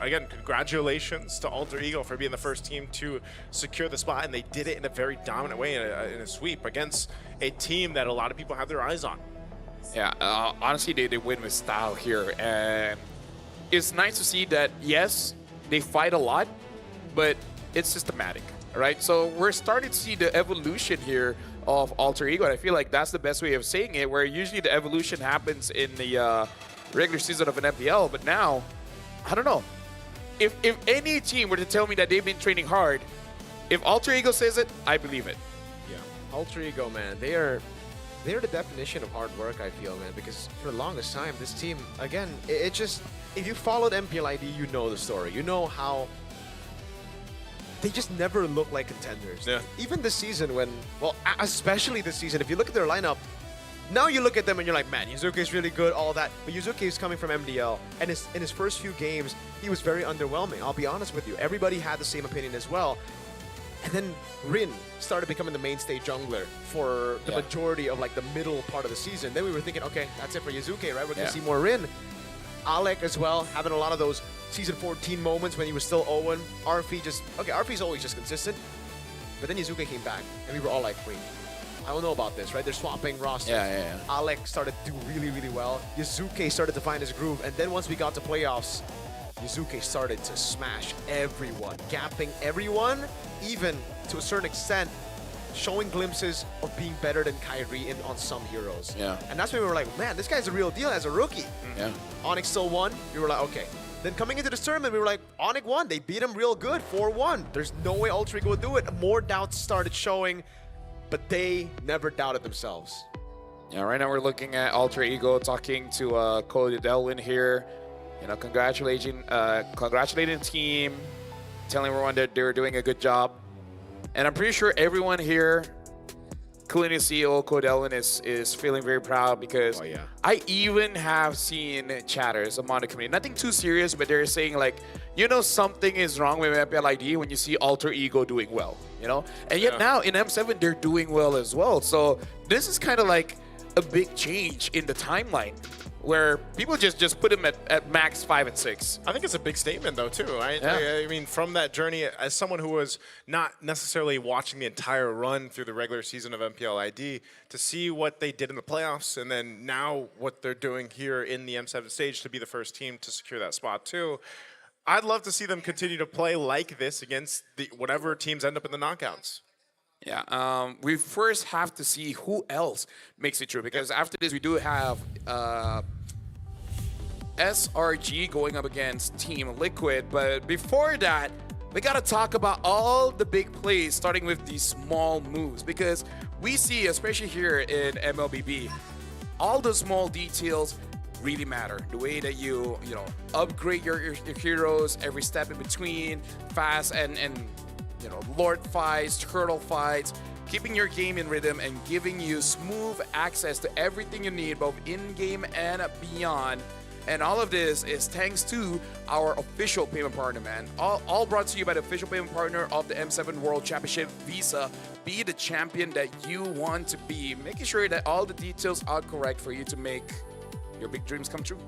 again, congratulations to Alter Ego for being the first team to secure the spot, and they did it in a very dominant way in a sweep against a team that a lot of people have their eyes on. Yeah, honestly, they win with style here, and it's nice to see that, yes, they fight a lot, but it's systematic, right? So we're starting to see the evolution here of Alter Ego, and I feel like that's the best way of saying it, where usually the evolution happens in the regular season of an MPL, but now, I don't know. If any team were to tell me that they've been training hard, if Alter Ego says it, I believe it. Yeah, Alter Ego, man, they're the definition of hard work, I feel, man, because for the longest time, this team, again, it just, if you followed MPLID, you know the story. You know how they just never look like contenders. Yeah. Even this season when, well, especially this season, if you look at their lineup, now you look at them and you're like, man, Yuzuki is really good, all that. But Yuzuki is coming from MDL, and in his first few games, he was very underwhelming. I'll be honest with you. Everybody had the same opinion as well. And then Rin started becoming the mainstay jungler for the majority of like the middle part of the season. Then we were thinking, okay, that's it for Yuzuki, right? We're gonna see more Rin. Alec as well, having a lot of those season 14 moments when he was still Owen. Arfi Arfi's always just consistent. But then Yuzuki came back, and we were all like, wait, I don't know about this, right? They're swapping rosters. Yeah. Alec started to do really, really well. Yuzuki started to find his groove, and then once we got to playoffs, Yuzuki started to smash everyone, gapping everyone, even to a certain extent, showing glimpses of being better than Kyrie on some heroes. Yeah. And that's when we were like, man, this guy's a real deal as a rookie. Yeah. Onyx still won. We were like, okay. Then coming into this tournament, we were like, Onyx won. They beat him real good, 4-1. There's no way Alter Ego would do it. More doubts started showing, but they never doubted themselves. Yeah, right now we're looking at Alter Ego talking to Cody Delwyn here. Congratulating the team, telling everyone that they're doing a good job. And I'm pretty sure everyone here, including CEO Cody Delwyn, is feeling very proud, because I even have seen chatters among the community. Nothing too serious, but they're saying like, something is wrong with MPLID when you see Alter Ego doing well, And yet now in M7, they're doing well as well. So this is kind of like a big change in the timeline, where people just put him at max 5 and 6. I think it's a big statement, though, too, right? Yeah. I mean, from that journey, as someone who was not necessarily watching the entire run through the regular season of MPLID, to see what they did in the playoffs, and then now what they're doing here in the M7 stage to be the first team to secure that spot, too. I'd love to see them continue to play like this against whatever teams end up in the knockouts. Yeah, we first have to see who else makes it through, because after this we do have SRG going up against Team Liquid. But before that, we got to talk about all the big plays, starting with these small moves, because we see, especially here in MLBB, all the small details really matter. The way that you upgrade your heroes every step in between, fast and Lord fights, turtle fights. keeping your game in rhythm and giving you smooth access to everything you need, both in-game and beyond. And all of this is thanks to our official payment partner, man. All brought to you by the official payment partner of the M7 World Championship, Visa. Be the champion that you want to be, making sure that all the details are correct for you to make your big dreams come true.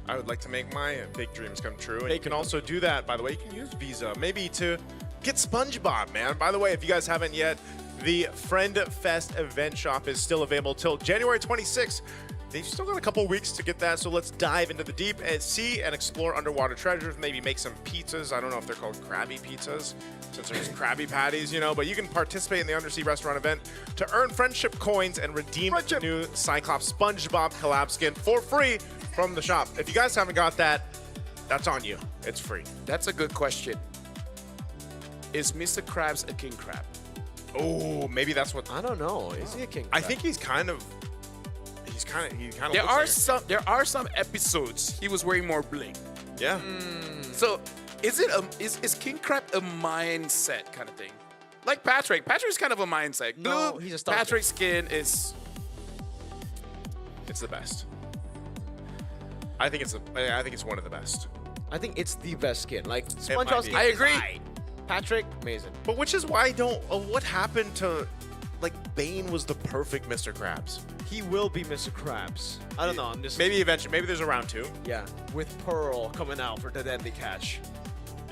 I would like to make my big dreams come true. And you can also do that, by the way. You can use Visa, maybe to get SpongeBob, man. By the way, if you guys haven't yet, the Friend Fest event shop is still available till January 26th. They've still got a couple weeks to get that, so let's dive into the deep and see and explore underwater treasures, maybe make some pizzas. I don't know if they're called Krabby pizzas, since there's Krabby Patties, you know, but you can participate in the Undersea Restaurant event to earn friendship coins and redeem the new Cyclops SpongeBob collab skin for free from the shop. If you guys haven't got that, that's on you. It's free. That's a good question. Is Mr. Krabs a king crab? Oh, maybe that's what. I don't know. Is he a king I crab? think he's kind of. There are some episodes he was wearing more bling. Yeah. So is it is king crab a mindset kind of thing? Like Patrick. Patrick's kind of a mindset. No, he's a star. Patrick's skin is. It's the best. I think it's one of the best. I think it's the best skin. Like might SpongeBob be. skin. I is agree. aight. Patrick, amazing. But which is why I don't. What happened to, like, Bane was the perfect Mr. Krabs. He will be Mr. Krabs. I don't know. I'm just Maybe eventually. Maybe there's a round 2. yeah, with Pearl coming out for the deadly catch.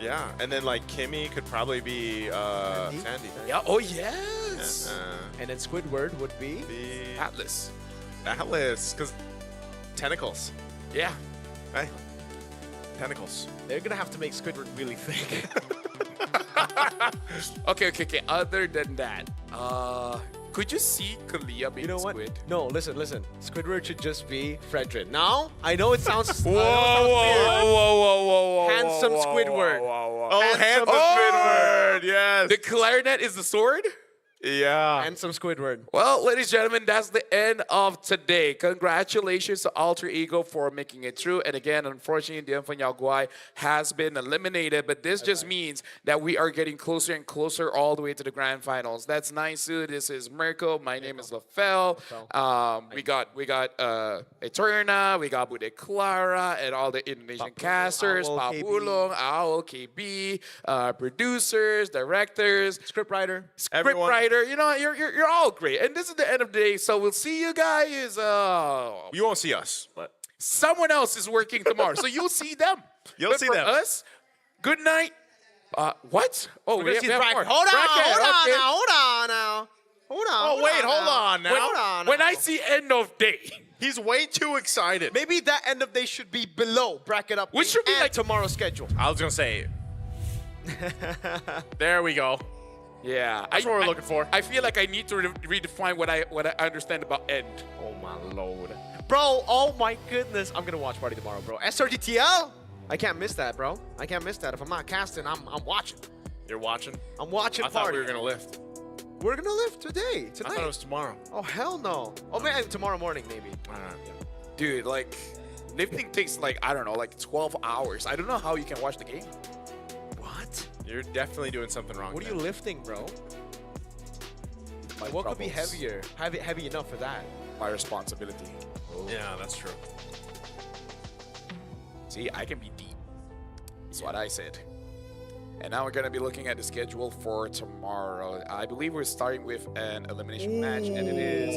Yeah, and then like Kimmy could probably be Sandy. Yeah. Oh yes. And then Squidward would be Atlas. Atlas, because tentacles. Yeah. Hey. Tentacles. They're gonna have to make Squidward really thick. Okay. Other than that, could you see Kalia being You know what? Squid? No, listen. Squidward should just be Fredrin. Now, I know it sounds. Whoa. Handsome Squidward. Oh, handsome Squidward. Yes. The clarinet is the sword? Yeah. Handsome Squidward. Well, ladies and gentlemen, that's the end of today. Congratulations to Alter Ego for making it through. And again, unfortunately, the Guai has been eliminated, but this just means that we are getting closer and closer all the way to the grand finals. That's Naisu. This is Mirko. My name is Lafel. We got Eterna, we got Bude Clara, and all the Indonesian casters, Papulong, Owl, KB, producers, directors, scriptwriter. You know, you're all great. And this is the end of the day, so we'll see you guys. You won't see us, but someone else is working tomorrow, so you'll see them. You'll But see for them. us, good night. What? Oh, We're we gonna have, see we the have bracket. more. Hold on Okay. now. Hold on. Oh, wait, hold on now. Hold on. When I see end of day, He's way too excited. Maybe that end of day should be below bracket up. Which should be and like tomorrow's schedule. I was gonna say. There we go. yeah, That's what we're looking for. I feel like I need to redefine what I understand about end. Oh my lord. Bro, oh my goodness. I'm gonna watch party tomorrow, bro. SRGTL? I can't miss that, bro. I can't miss that. If I'm not casting, I'm watching. You're watching? I'm watching I thought party. we were gonna lift. We're gonna live today, I tonight. thought it was tomorrow. Oh hell no. Oh man, tomorrow morning maybe. Dude, like, lifting takes like, I don't know, like 12 hours. I don't know how you can watch the game. What? You're definitely doing something wrong. What are you man. lifting, bro? My What could be troubles. heavier? Heavy enough for that? My responsibility. Yeah, that's true. See, I can be deep. That's what I said. And now we're going to be looking at the schedule for tomorrow. I believe we're starting with an elimination match, and it is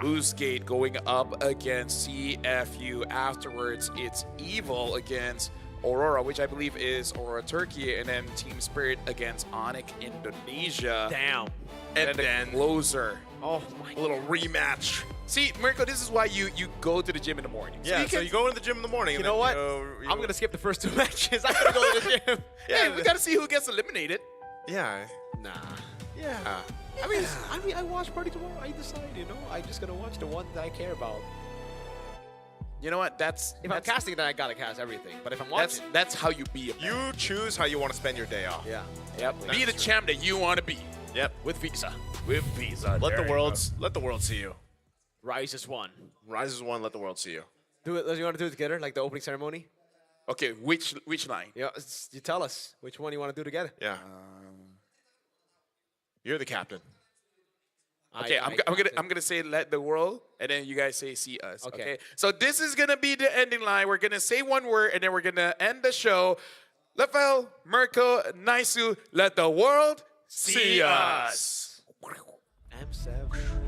Boostgate going up against CFU. Afterwards, it's Evil against Aurora, which I believe is Aurora Turkey, and then Team Spirit against Onyx Indonesia. Damn. And then closer. Oh my. A little rematch. See, Mirko, this is why you go to the gym in the morning. Yeah, so you go into the gym in the morning. You and know then what? I'm gonna skip the first 2 matches. I'm gonna go to the gym. Hey, we got to see who gets eliminated. Yeah. Nah. Yeah. I mean, I watch party tomorrow. I decide, you know, I'm just gonna watch the one that I care about. You know what? If I'm casting, then I gotta cast everything. But if I'm watching, that's how you be. You choose how you want to spend your day off. yeah. Yep. Be the champ that you want to be. Yep. With Visa. With Visa. Let There the world see you. Rise is one. Rise is one. Let the world see you. Do it. You want to do it together, like the opening ceremony? Okay, which line? Yeah, you tell us which one you want to do together. Yeah. You're the captain. Okay, I'm gonna say let the world, and then you guys say see us. Okay. Okay. So this is gonna be the ending line. We're gonna say one word, and then we're gonna end the show. Lefel, Mirko, Naisu, let the world see us. M7.